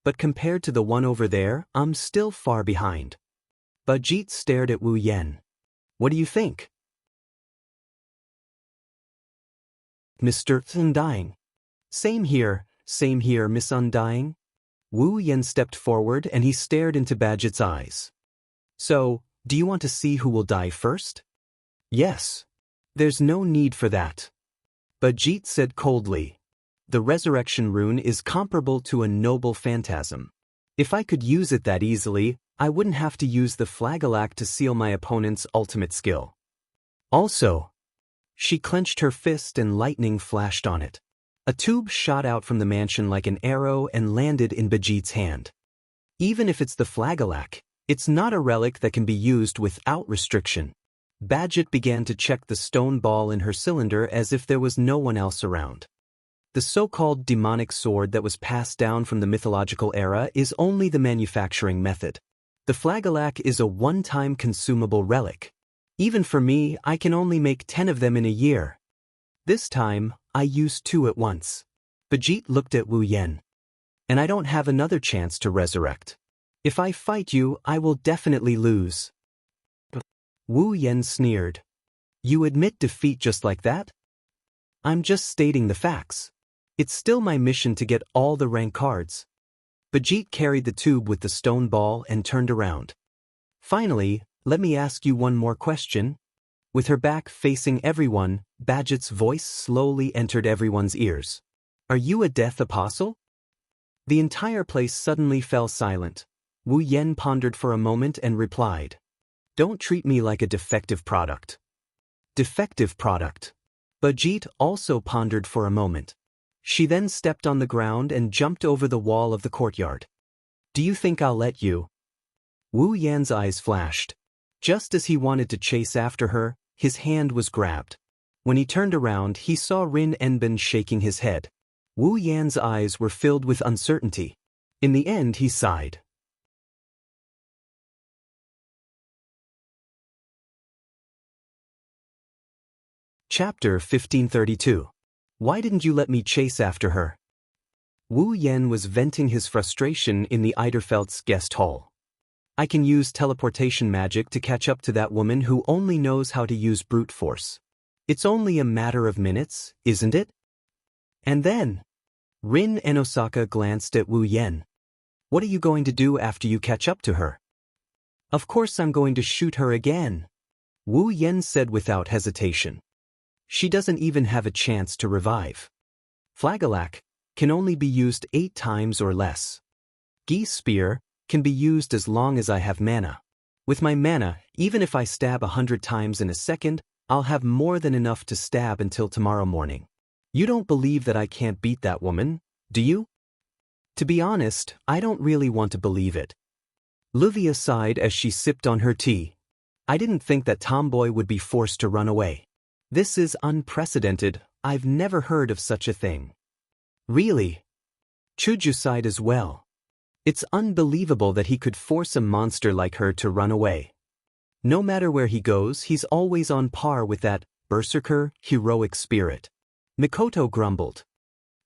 But compared to the one over there, I'm still far behind. Bajit stared at Wu Yen. What do you think? Mr. Undying. Same here, Miss Undying. Wu Yen stepped forward and he stared into Bajit's eyes. So, do you want to see who will die first? Yes. There's no need for that. Bajit said coldly. the resurrection rune is comparable to a noble phantasm. If I could use it that easily, I wouldn't have to use the flagellach to seal my opponent's ultimate skill. Also, she clenched her fist and lightning flashed on it. A tube shot out from the mansion like an arrow and landed in Bajit's hand. Even if it's the flagellach, it's not a relic that can be used without restriction. Bajit began to check the stone ball in her cylinder as if there was no one else around. The so-called demonic sword that was passed down from the mythological era is only the manufacturing method. The flagellach is a one-time consumable relic. Even for me, I can only make 10 of them in a year. This time, I used 2 at once. Bajit looked at Wu Yen. And I don't have another chance to resurrect. If I fight you, I will definitely lose. Wu Yen sneered. You admit defeat just like that? I'm just stating the facts. It's still my mission to get all the rank cards. Bajit carried the tube with the stone ball and turned around. Finally, let me ask you one more question. With her back facing everyone, Bajit's voice slowly entered everyone's ears. Are you a death apostle? The entire place suddenly fell silent. Wu Yen pondered for a moment and replied. Don't treat me like a defective product. Defective product. Bajit also pondered for a moment. She then stepped on the ground and jumped over the wall of the courtyard. Do you think I'll let you? Wu Yan's eyes flashed. Just as he wanted to chase after her, his hand was grabbed. When he turned around, he saw Rin Enbin shaking his head. Wu Yan's eyes were filled with uncertainty. In the end, he sighed. Chapter 1532. Why didn't you let me chase after her? Wu Yen was venting his frustration in the Eiderfeldt's guest hall. I can use teleportation magic to catch up to that woman who only knows how to use brute force. It's only a matter of minutes, isn't it? And then, Rin and Osaka glanced at Wu Yen. What are you going to do after you catch up to her? Of course I'm going to shoot her again, Wu Yen said without hesitation. She doesn't even have a chance to revive. Flagellach can only be used 8 times or less. Geese spear can be used as long as I have mana. With my mana, even if I stab 100 times in a second, I'll have more than enough to stab until tomorrow morning. You don't believe that I can't beat that woman, do you? To be honest, I don't really want to believe it. Livia sighed as she sipped on her tea. I didn't think that tomboy would be forced to run away. This is unprecedented. I've never heard of such a thing. Really? Chuju sighed as well. It's unbelievable that he could force a monster like her to run away. No matter where he goes, he's always on par with that berserker, heroic spirit. Mikoto grumbled.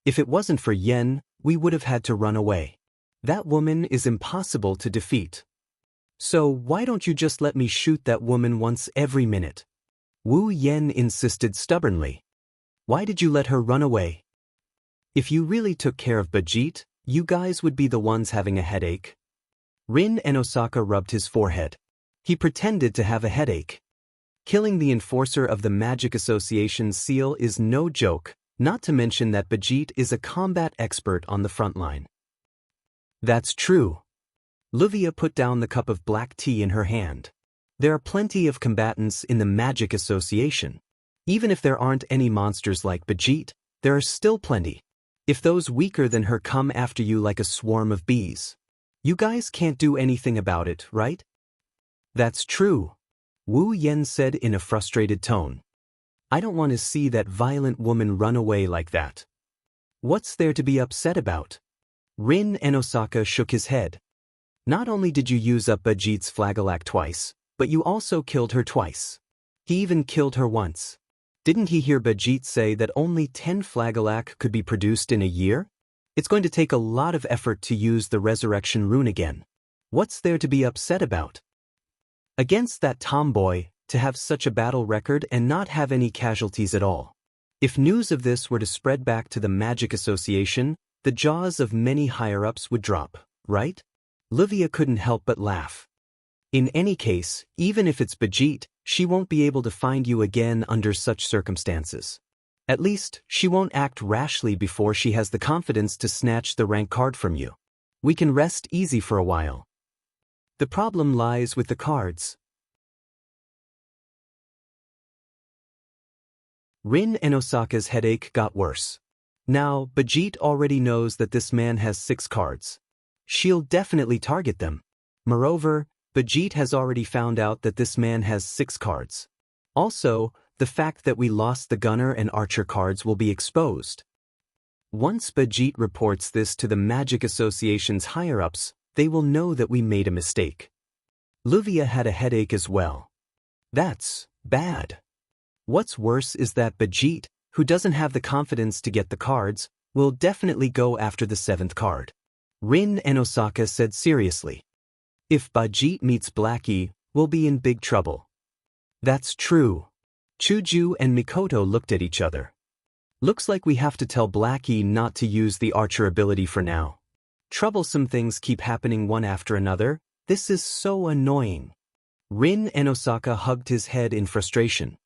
If it wasn't for Yen, we would have had to run away. That woman is impossible to defeat. So why don't you just let me shoot that woman once every minute? Wu Yen insisted stubbornly. Why did you let her run away? If you really took care of Bajit, you guys would be the ones having a headache. Rin and Osaka rubbed his forehead. He pretended to have a headache. Killing the enforcer of the Magic Association's seal is no joke, not to mention that Bajit is a combat expert on the front line. That's true. Livia put down the cup of black tea in her hand. There are plenty of combatants in the Magic Association. Even if there aren't any monsters like Bajit, there are still plenty. If those weaker than her come after you like a swarm of bees, you guys can't do anything about it, right? That's true, Wu Yen said in a frustrated tone. I don't want to see that violent woman run away like that. What's there to be upset about? Rin and Osaka shook his head. Not only did you use up Bajit's flagellach twice, but you also killed her twice. He even killed her once. Didn't he hear Bajit say that only 10 flagellach could be produced in a year? It's going to take a lot of effort to use the resurrection rune again. What's there to be upset about? Against that tomboy, to have such a battle record and not have any casualties at all. If news of this were to spread back to the Magic Association, the jaws of many higher-ups would drop, right? Livia couldn't help but laugh. In any case, even if it's Bajit, she won't be able to find you again under such circumstances. At least, she won't act rashly before she has the confidence to snatch the rank card from you. We can rest easy for a while. The problem lies with the cards. Rin and Osaka's headache got worse. Now, Bajit already knows that this man has 6 cards. She'll definitely target them. Moreover, Bajit has already found out that this man has 6 cards. Also, the fact that we lost the gunner and archer cards will be exposed. Once Bajit reports this to the Magic Association's higher-ups, they will know that we made a mistake. Luvia had a headache as well. That's bad. What's worse is that Bajit, who doesn't have the confidence to get the cards, will definitely go after the 7th card. Rin and Osaka said seriously. If Bajit meets Blackie, we'll be in big trouble. That's true. Chuju and Mikoto looked at each other. Looks like we have to tell Blackie not to use the archer ability for now. Troublesome things keep happening one after another. This is so annoying. Rin and Osaka hugged his head in frustration.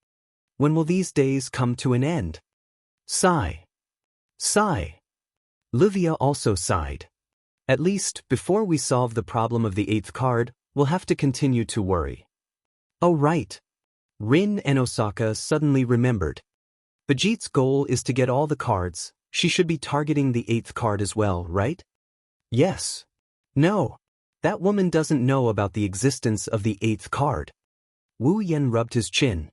When will these days come to an end? Sigh. Sigh. Luvia also sighed. At least, before we solve the problem of the 8th card, we'll have to continue to worry. Oh right. Rin and Osaka suddenly remembered. Bajit's goal is to get all the cards. She should be targeting the 8th card as well, right? Yes. No. That woman doesn't know about the existence of the 8th card. Wu Yen rubbed his chin.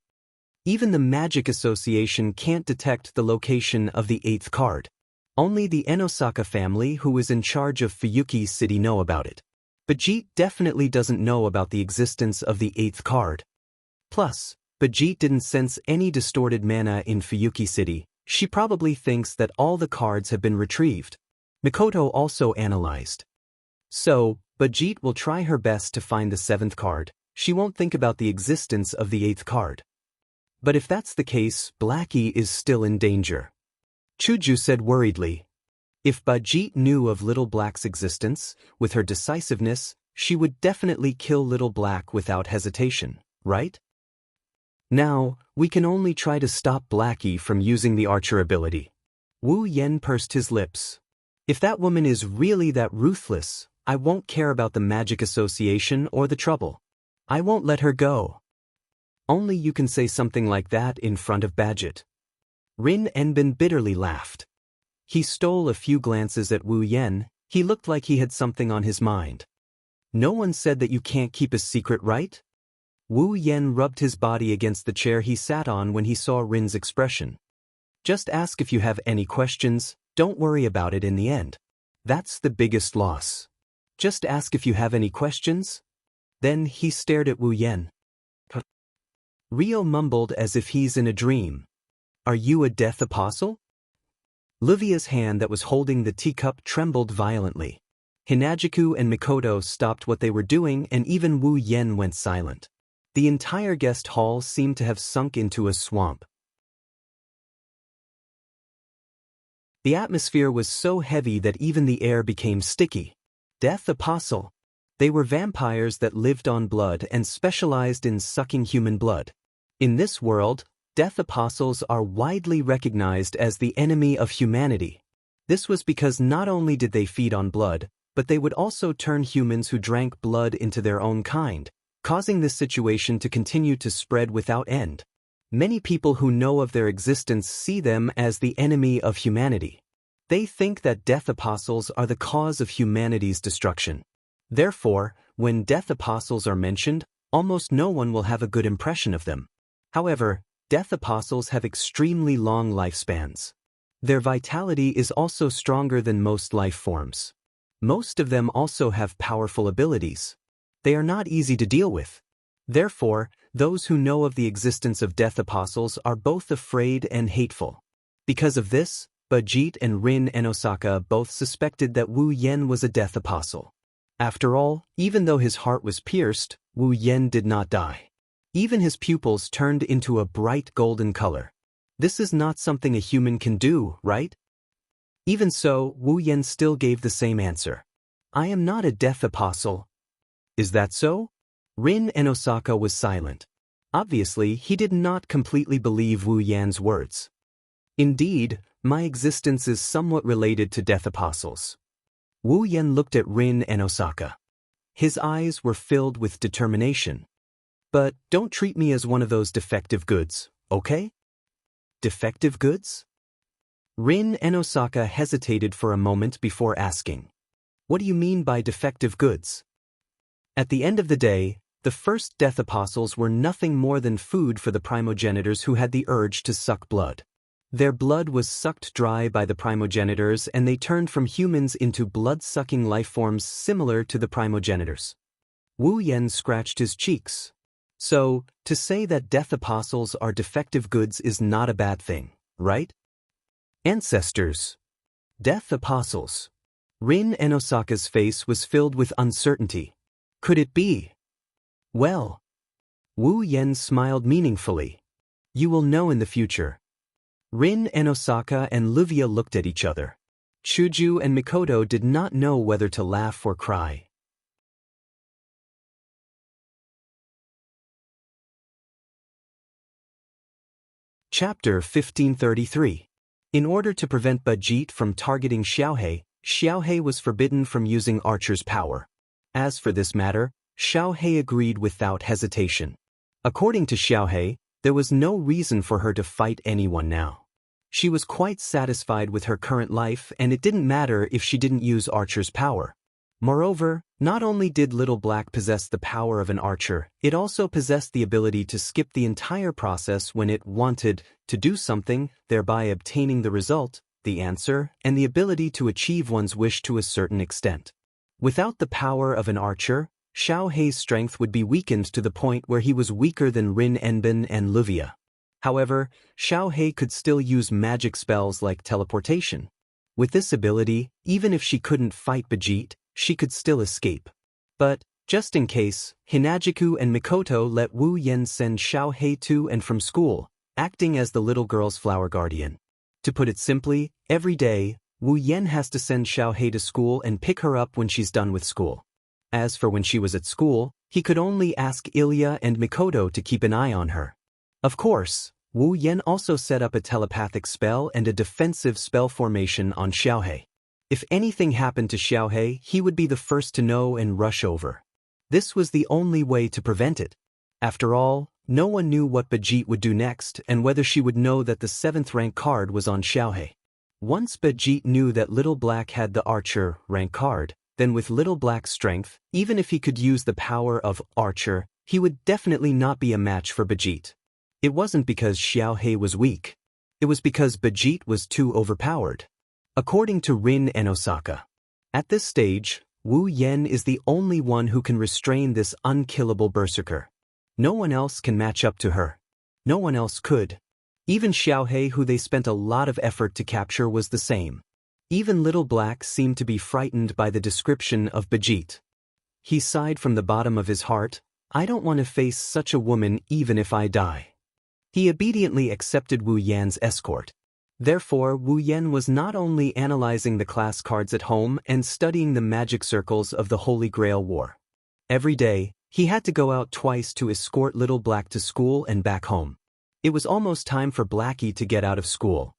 Even the Magic Association can't detect the location of the 8th card. Only the Enosaka family who is in charge of Fuyuki City know about it. Bajit definitely doesn't know about the existence of the 8th card. Plus, Bajit didn't sense any distorted mana in Fuyuki City. She probably thinks that all the cards have been retrieved. Mikoto also analyzed. So, Bajit will try her best to find the 7th card. She won't think about the existence of the 8th card. But if that's the case, Blackie is still in danger. Chuju said worriedly. If Bajit knew of Little Black's existence, with her decisiveness, she would definitely kill Little Black without hesitation, right? Now, we can only try to stop Blackie from using the archer ability. Wu Yen pursed his lips. If that woman is really that ruthless, I won't care about the Magic Association or the trouble. I won't let her go. Only you can say something like that in front of Bajit. Rin Enbin bitterly laughed. He stole a few glances at Wu Yen. He looked like he had something on his mind. No one said that you can't keep a secret, right? Wu Yen rubbed his body against the chair he sat on when he saw Rin's expression. Just ask if you have any questions, don't worry about it in the end. That's the biggest loss. Just ask if you have any questions? Then he stared at Wu Yen. Rio mumbled as if he's in a dream. Are you a death apostle? Luvia's hand that was holding the teacup trembled violently. Hinajiku and Mikoto stopped what they were doing and even Wu Yen went silent. The entire guest hall seemed to have sunk into a swamp. The atmosphere was so heavy that even the air became sticky. Death apostle. They were vampires that lived on blood and specialized in sucking human blood. In this world, death apostles are widely recognized as the enemy of humanity. This was because not only did they feed on blood, but they would also turn humans who drank blood into their own kind, causing this situation to continue to spread without end. Many people who know of their existence see them as the enemy of humanity. They think that death apostles are the cause of humanity's destruction. Therefore, when death apostles are mentioned, almost no one will have a good impression of them. However, death apostles have extremely long lifespans. Their vitality is also stronger than most life forms. Most of them also have powerful abilities. They are not easy to deal with. Therefore, those who know of the existence of death apostles are both afraid and hateful. Because of this, Bajit and Rin and Osaka both suspected that Wu Yen was a death apostle. After all, even though his heart was pierced, Wu Yen did not die. Even his pupils turned into a bright golden color. This is not something a human can do, right? Even so, Wu Yen still gave the same answer. I am not a death apostle. Is that so? Rin and Osaka was silent. Obviously, he did not completely believe Wu Yan's words. Indeed, my existence is somewhat related to death apostles. Wu Yen looked at Rin and Osaka. His eyes were filled with determination. But don't treat me as one of those defective goods, okay? Defective goods? Rin and Osaka hesitated for a moment before asking. What do you mean by defective goods? At the end of the day, the first death apostles were nothing more than food for the primogenitors who had the urge to suck blood. Their blood was sucked dry by the primogenitors and they turned from humans into blood-sucking life forms similar to the primogenitors. Wu Yen scratched his cheeks. So, to say that death apostles are defective goods is not a bad thing, right? Ancestors. Death apostles. Rin and Osaka's face was filled with uncertainty. Could it be? Well. Wu Yen smiled meaningfully. You will know in the future. Rin and Osaka and Livia looked at each other. Chuju and Mikoto did not know whether to laugh or cry. Chapter 1533. In order to prevent Bajit from targeting Xiaohei was forbidden from using Archer's power. As for this matter, Xiaohei agreed without hesitation. According to Xiaohei, there was no reason for her to fight anyone now. She was quite satisfied with her current life and it didn't matter if she didn't use Archer's power. Moreover, not only did Little Black possess the power of an archer, it also possessed the ability to skip the entire process when it wanted to do something, thereby obtaining the result, the answer, and the ability to achieve one's wish to a certain extent. Without the power of an archer, Xiaohei's strength would be weakened to the point where he was weaker than Rin Enbin and Livia. However, Xiaohei could still use magic spells like teleportation. With this ability, even if she couldn't fight Bajit, she could still escape. But, just in case, Hinajiku and Mikoto let Wu Yen send Xiaohei to and from school, acting as the little girl's flower guardian. To put it simply, every day, Wu Yen has to send Xiaohei to school and pick her up when she's done with school. As for when she was at school, he could only ask Ilya and Mikoto to keep an eye on her. Of course, Wu Yen also set up a telepathic spell and a defensive spell formation on Xiaohei. If anything happened to Xiaohei, he would be the first to know and rush over. This was the only way to prevent it. After all, no one knew what Bajit would do next and whether she would know that the 7th rank card was on Xiaohei. Once Bajit knew that Little Black had the Archer rank card, then with Little Black's strength, even if he could use the power of Archer, he would definitely not be a match for Bajit. It wasn't because Xiaohei was weak. It was because Bajit was too overpowered. According to Rin and Osaka. At this stage, Wu Yen is the only one who can restrain this unkillable berserker. No one else can match up to her. No one else could. Even Xiaohei, who they spent a lot of effort to capture, was the same. Even Little Black seemed to be frightened by the description of Bajit. He sighed from the bottom of his heart, I don't want to face such a woman even if I die. He obediently accepted Wu Yan's escort. Therefore, Wu Yen was not only analyzing the class cards at home and studying the magic circles of the Holy Grail War. Every day, he had to go out twice to escort Little Black to school and back home. It was almost time for Blackie to get out of school.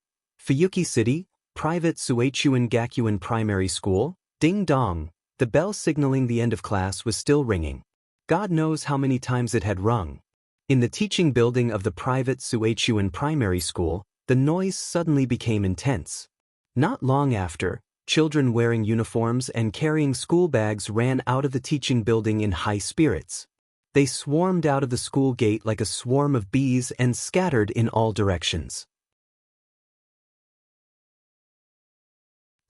Fuyuki City, private Suechuan Gakuin Primary School, ding dong, the bell signaling the end of class was still ringing. God knows how many times it had rung. In the teaching building of the private Suechuan Primary School, the noise suddenly became intense. Not long after, children wearing uniforms and carrying school bags ran out of the teaching building in high spirits. They swarmed out of the school gate like a swarm of bees and scattered in all directions.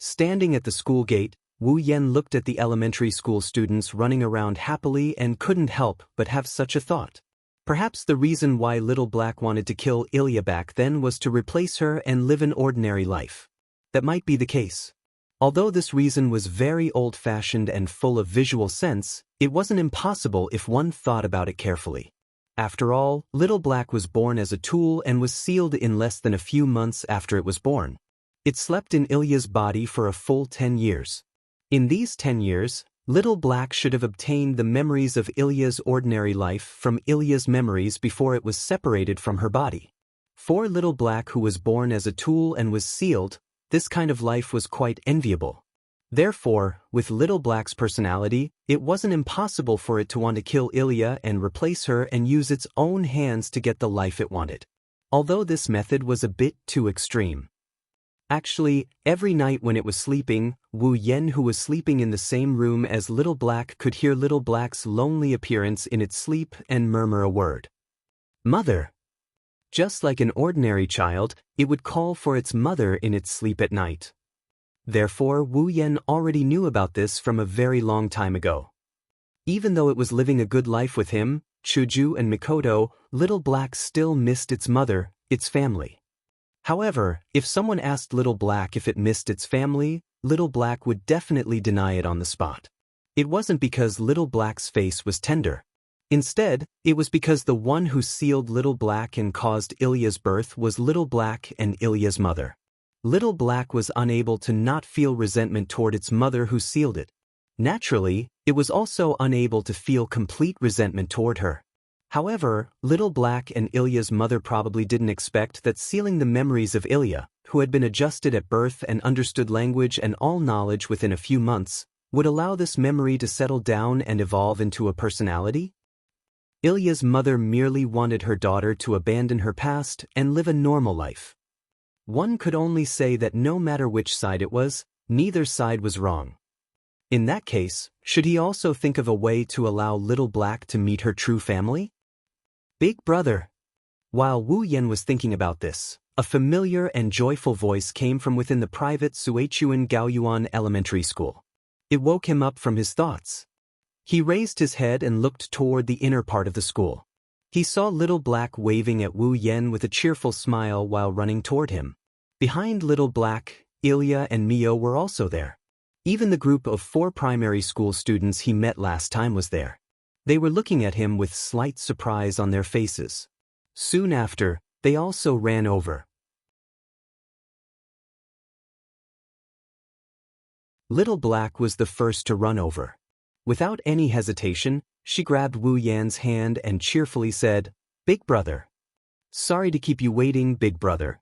Standing at the school gate, Wu Yen looked at the elementary school students running around happily and couldn't help but have such a thought. Perhaps the reason why Little Black wanted to kill Ilya back then was to replace her and live an ordinary life. That might be the case. Although this reason was very old-fashioned and full of visual sense, it wasn't impossible if one thought about it carefully. After all, Little Black was born as a tool and was sealed in less than a few months after it was born. It slept in Ilya's body for a full 10 years. In these 10 years, Little Black should have obtained the memories of Ilya's ordinary life from Ilya's memories before it was separated from her body. For Little Black, who was born as a tool and was sealed, this kind of life was quite enviable. Therefore, with Little Black's personality, it wasn't impossible for it to want to kill Ilya and replace her and use its own hands to get the life it wanted. Although this method was a bit too extreme. Actually, every night when it was sleeping, Wu Yen, who was sleeping in the same room as Little Black, could hear Little Black's lonely appearance in its sleep and murmur a word. Mother. Just like an ordinary child, it would call for its mother in its sleep at night. Therefore, Wu Yen already knew about this from a very long time ago. Even though it was living a good life with him, Chuju and Mikoto, Little Black still missed its mother, its family. However, if someone asked Little Black if it missed its family, Little Black would definitely deny it on the spot. It wasn't because Little Black's face was tender. Instead, it was because the one who sealed Little Black and caused Ilya's birth was Little Black and Ilya's mother. Little Black was unable to not feel resentment toward its mother who sealed it. Naturally, it was also unable to feel complete resentment toward her. However, Little Black and Ilya's mother probably didn't expect that sealing the memories of Ilya, who had been adjusted at birth and understood language and all knowledge within a few months, would allow this memory to settle down and evolve into a personality. Ilya's mother merely wanted her daughter to abandon her past and live a normal life. One could only say that no matter which side it was, neither side was wrong. In that case, should he also think of a way to allow Little Black to meet her true family? Big brother. While Wu Yen was thinking about this, a familiar and joyful voice came from within the private Suichuan Gaoyuan Elementary School. It woke him up from his thoughts. He raised his head and looked toward the inner part of the school. He saw Little Black waving at Wu Yen with a cheerful smile while running toward him. Behind Little Black, Ilya and Mio were also there. Even the group of 4 primary school students he met last time was there. They were looking at him with slight surprise on their faces. Soon after, they also ran over. Little Black was the first to run over. Without any hesitation, she grabbed Wu Yan's hand and cheerfully said, "Big brother. Sorry to keep you waiting, big brother."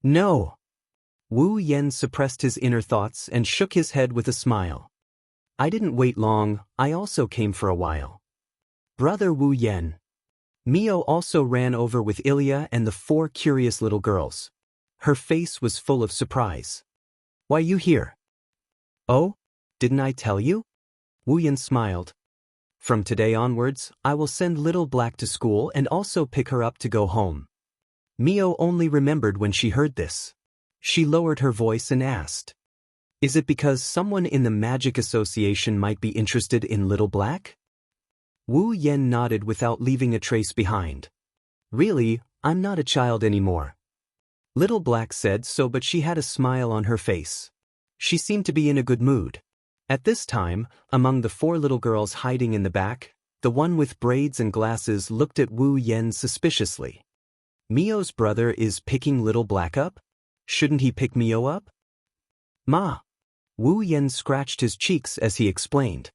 No. Wu Yen suppressed his inner thoughts and shook his head with a smile. I didn't wait long, I also came for a while. Brother Wu Yen. Mio also ran over with Ilya and the 4 curious little girls. Her face was full of surprise. Why you here? Oh, didn't I tell you? Wu Yen smiled. From today onwards, I will send Little Black to school and also pick her up to go home. Mio only remembered when she heard this. She lowered her voice and asked, is it because someone in the Magic Association might be interested in Little Black? Wu Yen nodded without leaving a trace behind. Really, I'm not a child anymore. Little Black said so, but she had a smile on her face. She seemed to be in a good mood. At this time, among the 4 little girls hiding in the back, the one with braids and glasses looked at Wu Yen suspiciously. Mio's brother is picking Little Black up? Shouldn't he pick Mio up? Ma. Wu Yen scratched his cheeks as he explained.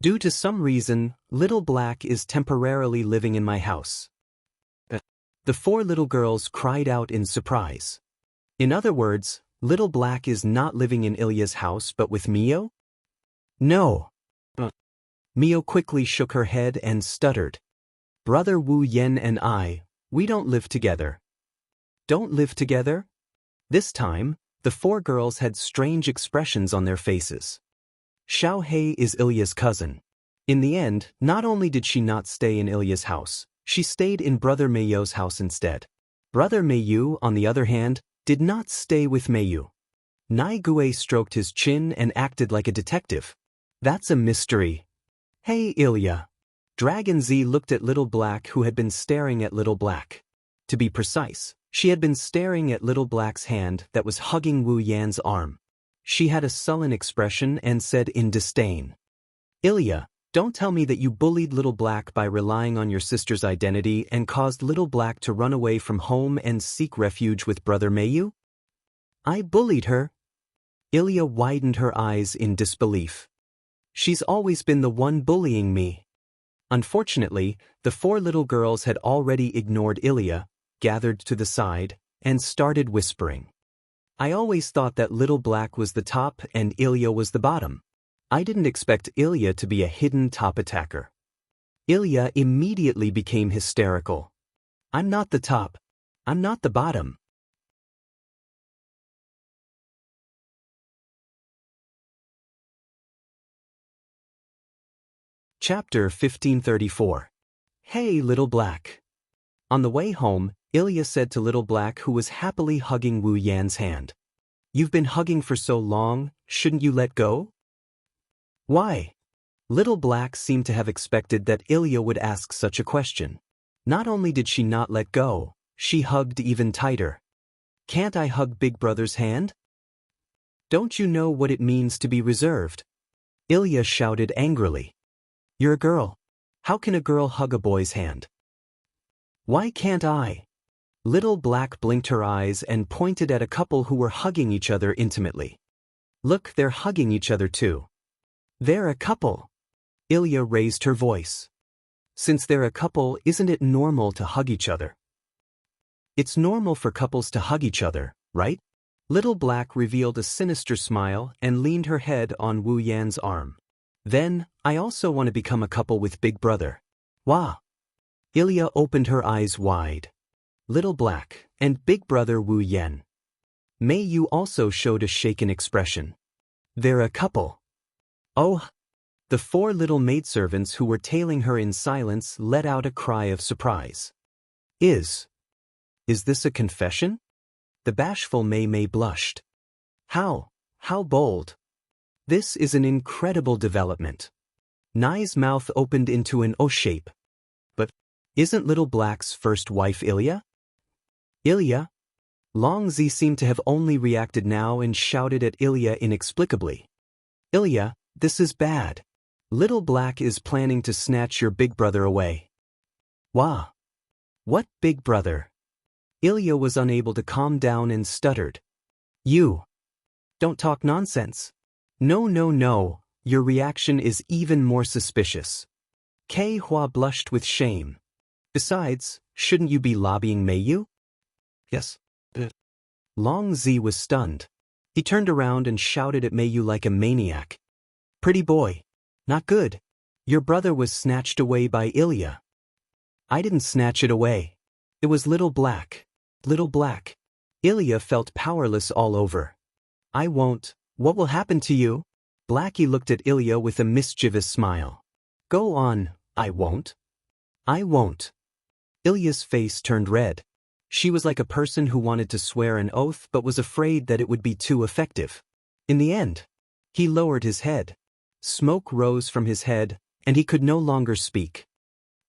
Due to some reason, Little Black is temporarily living in my house. The 4 little girls cried out in surprise. In other words, Little Black is not living in Ilya's house but with Mio? No. Mio quickly shook her head and stuttered. Brother Wu Yen and we don't live together. Don't live together? This time, the 4 girls had strange expressions on their faces. Xiao Hei is Ilya's cousin. In the end, not only did she not stay in Ilya's house, she stayed in Brother Meiyu's house instead. Brother Meiyu, on the other hand, did not stay with Meiyu. Nai Gue stroked his chin and acted like a detective. That's a mystery. Hey Ilya. Dragon Z looked at Little Black, who had been staring at Little Black. To be precise, she had been staring at Little Black's hand that was hugging Wu Yan's arm. She had a sullen expression and said in disdain, Ilya, don't tell me that you bullied Little Black by relying on your sister's identity and caused Little Black to run away from home and seek refuge with Brother Meiyu? I bullied her. Ilya widened her eyes in disbelief. She's always been the one bullying me. Unfortunately, the 4 little girls had already ignored Ilya, gathered to the side, and started whispering. I always thought that Little Black was the top and Ilya was the bottom. I didn't expect Ilya to be a hidden top attacker. Ilya immediately became hysterical. I'm not the top. I'm not the bottom. Chapter 1534. Hey, Little Black. On the way home, Ilya said to Little Black, who was happily hugging Wu Yan's hand. You've been hugging for so long, shouldn't you let go? Why? Little Black seemed to have expected that Ilya would ask such a question. Not only did she not let go, she hugged even tighter. Can't I hug Big Brother's hand? Don't you know what it means to be reserved? Ilya shouted angrily. You're a girl. How can a girl hug a boy's hand? Why can't I? Little Black blinked her eyes and pointed at a couple who were hugging each other intimately. Look, they're hugging each other too. They're a couple. Ilya raised her voice. Since they're a couple, isn't it normal to hug each other? It's normal for couples to hug each other, right? Little Black revealed a sinister smile and leaned her head on Wu Yan's arm. Then, I also want to become a couple with Big Brother. Wah! Ilya opened her eyes wide. Little Black and Big Brother Wu Yan. Mei Yu also showed a shaken expression. They're a couple. Oh! The four little maidservants who were tailing her in silence let out a cry of surprise. Is this a confession? The bashful Mei blushed. How bold. This is an incredible development. Nai's mouth opened into an O shape. But, isn't Little Black's first wife Ilya? Ilya? Long Zi seemed to have only reacted now and shouted at Ilya inexplicably. Ilya, this is bad. Little Black is planning to snatch your Big Brother away. Wah! What Big Brother? Ilya was unable to calm down and stuttered. You! Don't talk nonsense. No, your reaction is even more suspicious. Kei Hua blushed with shame. Besides, shouldn't you be lobbying Mei Yu? Yes. Long Zi was stunned. He turned around and shouted at Mei Yu like a maniac. Pretty boy. Not good. Your brother was snatched away by Ilya. I didn't snatch it away. It was Little Black. Little Black. Ilya felt powerless all over. I won't. What will happen to you? Blackie looked at Ilya with a mischievous smile. Go on, I won't. I won't. Ilya's face turned red. She was like a person who wanted to swear an oath but was afraid that it would be too effective. In the end, he lowered his head. Smoke rose from his head, and he could no longer speak.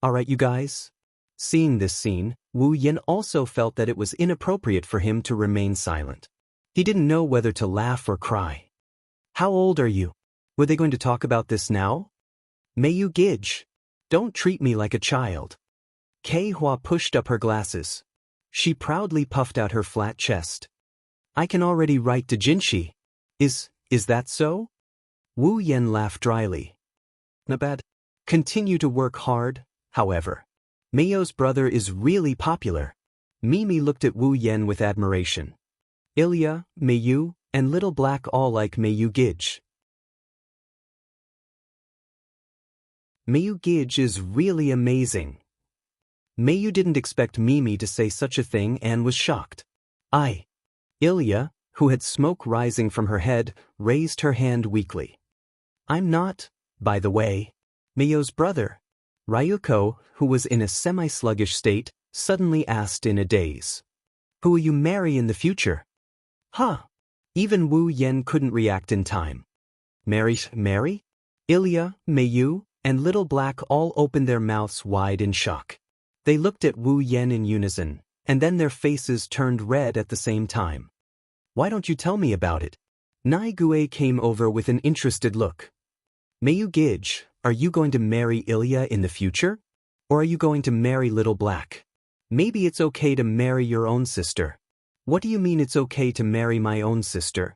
All right, you guys. Seeing this scene, Wu Yan also felt that it was inappropriate for him to remain silent. He didn't know whether to laugh or cry. How old are you? Were they going to talk about this now? Mei Yu Gidge. Don't treat me like a child. Kei Hua pushed up her glasses. She proudly puffed out her flat chest. I can already write to Jinshi. Is that so? Wu Yan laughed dryly. Not bad. Continue to work hard, however. Mei Yu's brother is really popular. Mimi looked at Wu Yan with admiration. Ilya, Mei Yu, and Little Black all like Mei Yu Gidge. Mei Yu Gidge is really amazing. Mei Yu didn't expect Mimi to say such a thing and was shocked. Ilya, who had smoke rising from her head, raised her hand weakly. I'm not, by the way, Mei Yu's brother. Ryuko, who was in a semi-sluggish state, suddenly asked in a daze. Who will you marry in the future? Huh. Even Wu Yan couldn't react in time. Mary? Ilya, Mei Yu, and Little Black all opened their mouths wide in shock. They looked at Wu Yan in unison, and then their faces turned red at the same time. Why don't you tell me about it? Nai Gue came over with an interested look. Mei Yu Gidge, are you going to marry Ilya in the future? Or are you going to marry Little Black? Maybe it's okay to marry your own sister. What do you mean it's okay to marry my own sister?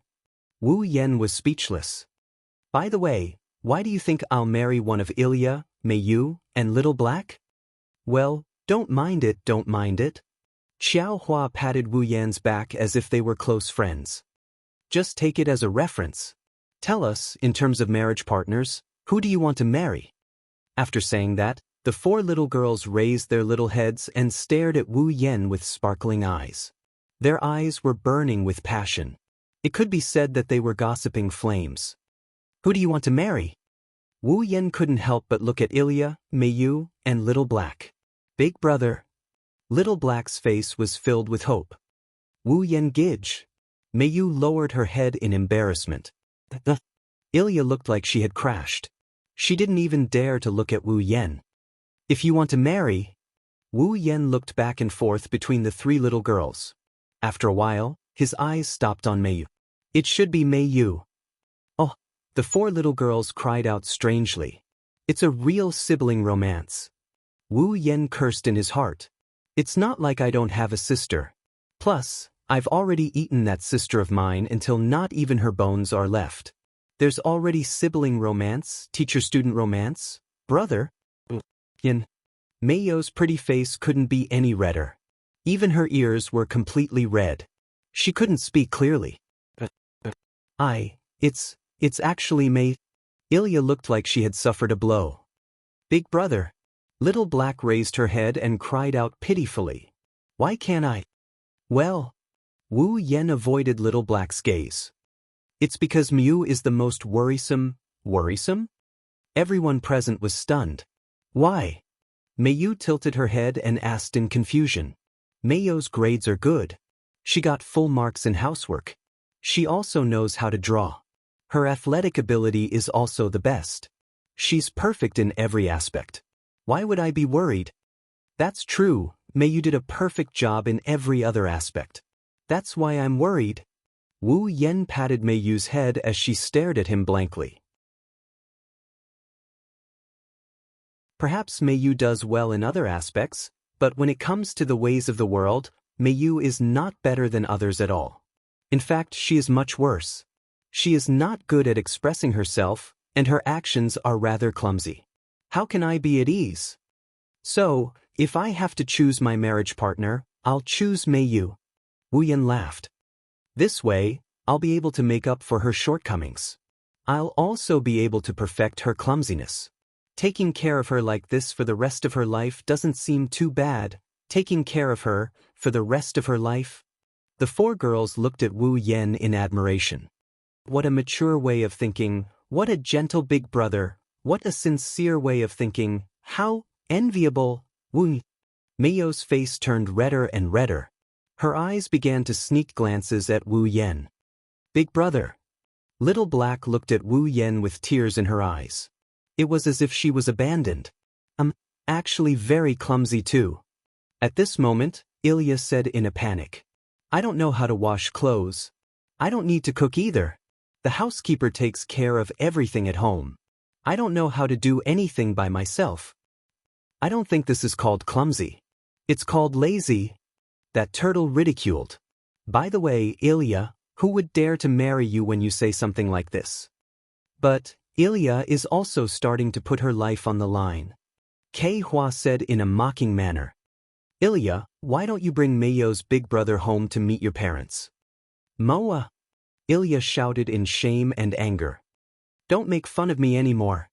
Wu Yan was speechless. By the way, why do you think I'll marry one of Ilya, Mei Yu, and Little Black? Well, don't mind it. Xiaohua patted Wu Yan's back as if they were close friends. Just take it as a reference. Tell us, in terms of marriage partners, who do you want to marry? After saying that, the four little girls raised their little heads and stared at Wu Yan with sparkling eyes. Their eyes were burning with passion. It could be said that they were gossiping flames. Who do you want to marry? Wu Yan couldn't help but look at Ilya, Meiyu, and Little Black. Big brother. Little Black's face was filled with hope. Wu Yan Gidge. Meiyu lowered her head in embarrassment. Ilya looked like she had crashed. She didn't even dare to look at Wu Yan. If you want to marry... Wu Yan looked back and forth between the three little girls. After a while, his eyes stopped on Meiyu. It should be Meiyu. Oh, the four little girls cried out strangely. It's a real sibling romance. Wu Yan cursed in his heart. It's not like I don't have a sister. Plus, I've already eaten that sister of mine until not even her bones are left. There's already sibling romance, teacher-student romance, brother. Yan. Meiyu's pretty face couldn't be any redder. Even her ears were completely red. She couldn't speak clearly. It's actually Mei. Ilya looked like she had suffered a blow. Big brother. Little Black raised her head and cried out pitifully. Why can't I? Well. Wu Yan avoided Little Black's gaze. It's because Meiyu is the most worrisome. Worrisome? Everyone present was stunned. Why? Meiyu tilted her head and asked in confusion. Meiyu's grades are good. She got full marks in housework. She also knows how to draw. Her athletic ability is also the best. She's perfect in every aspect. Why would I be worried? That's true, Meiyu did a perfect job in every other aspect. That's why I'm worried. Wu Yan patted Meiyu's head as she stared at him blankly. Perhaps Meiyu does well in other aspects, but when it comes to the ways of the world, Meiyu is not better than others at all. In fact, she is much worse. She is not good at expressing herself, and her actions are rather clumsy. How can I be at ease? So, if I have to choose my marriage partner, I'll choose Meiyu. Wu Yan laughed. This way, I'll be able to make up for her shortcomings. I'll also be able to perfect her clumsiness. Taking care of her like this for the rest of her life doesn't seem too bad. Taking care of her for the rest of her life? The four girls looked at Wu Yan in admiration. What a mature way of thinking, what a gentle big brother, what a sincere way of thinking, how enviable. Wu. Meiyu's face turned redder and redder. Her eyes began to sneak glances at Wu Yan. Big brother. Little Black looked at Wu Yan with tears in her eyes. It was as if she was abandoned. I'm actually very clumsy too. At this moment, Ilya said in a panic. I don't know how to wash clothes. I don't need to cook either. The housekeeper takes care of everything at home. I don't know how to do anything by myself. I don't think this is called clumsy. It's called lazy. That turtle ridiculed. By the way, Ilya, who would dare to marry you when you say something like this? But Ilya is also starting to put her life on the line. Kei Hua said in a mocking manner. Ilya, why don't you bring Meiyu's big brother home to meet your parents? Moa! Ilya shouted in shame and anger. Don't make fun of me anymore.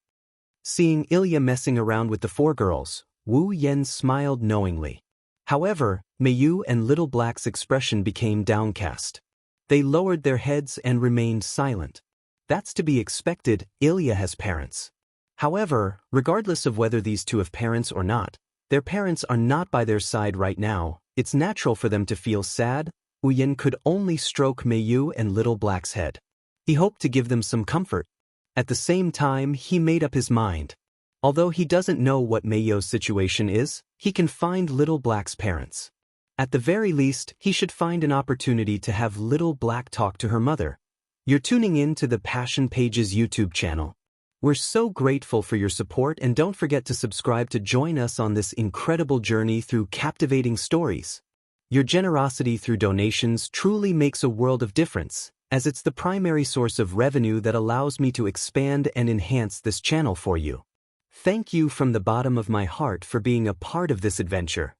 Seeing Ilya messing around with the four girls, Wu Yan smiled knowingly. However, Meiyu and Little Black's expression became downcast. They lowered their heads and remained silent. That's to be expected, Ilya has parents. However, regardless of whether these two have parents or not, their parents are not by their side right now. It's natural for them to feel sad. Wu Yan could only stroke Meiyu and Little Black's head. He hoped to give them some comfort. At the same time, he made up his mind. Although he doesn't know what Meiyu's situation is, he can find Little Black's parents. At the very least, he should find an opportunity to have Little Black talk to her mother. You're tuning in to the Passion Pages YouTube channel. We're so grateful for your support, and don't forget to subscribe to join us on this incredible journey through captivating stories. Your generosity through donations truly makes a world of difference, as it's the primary source of revenue that allows me to expand and enhance this channel for you. Thank you from the bottom of my heart for being a part of this adventure.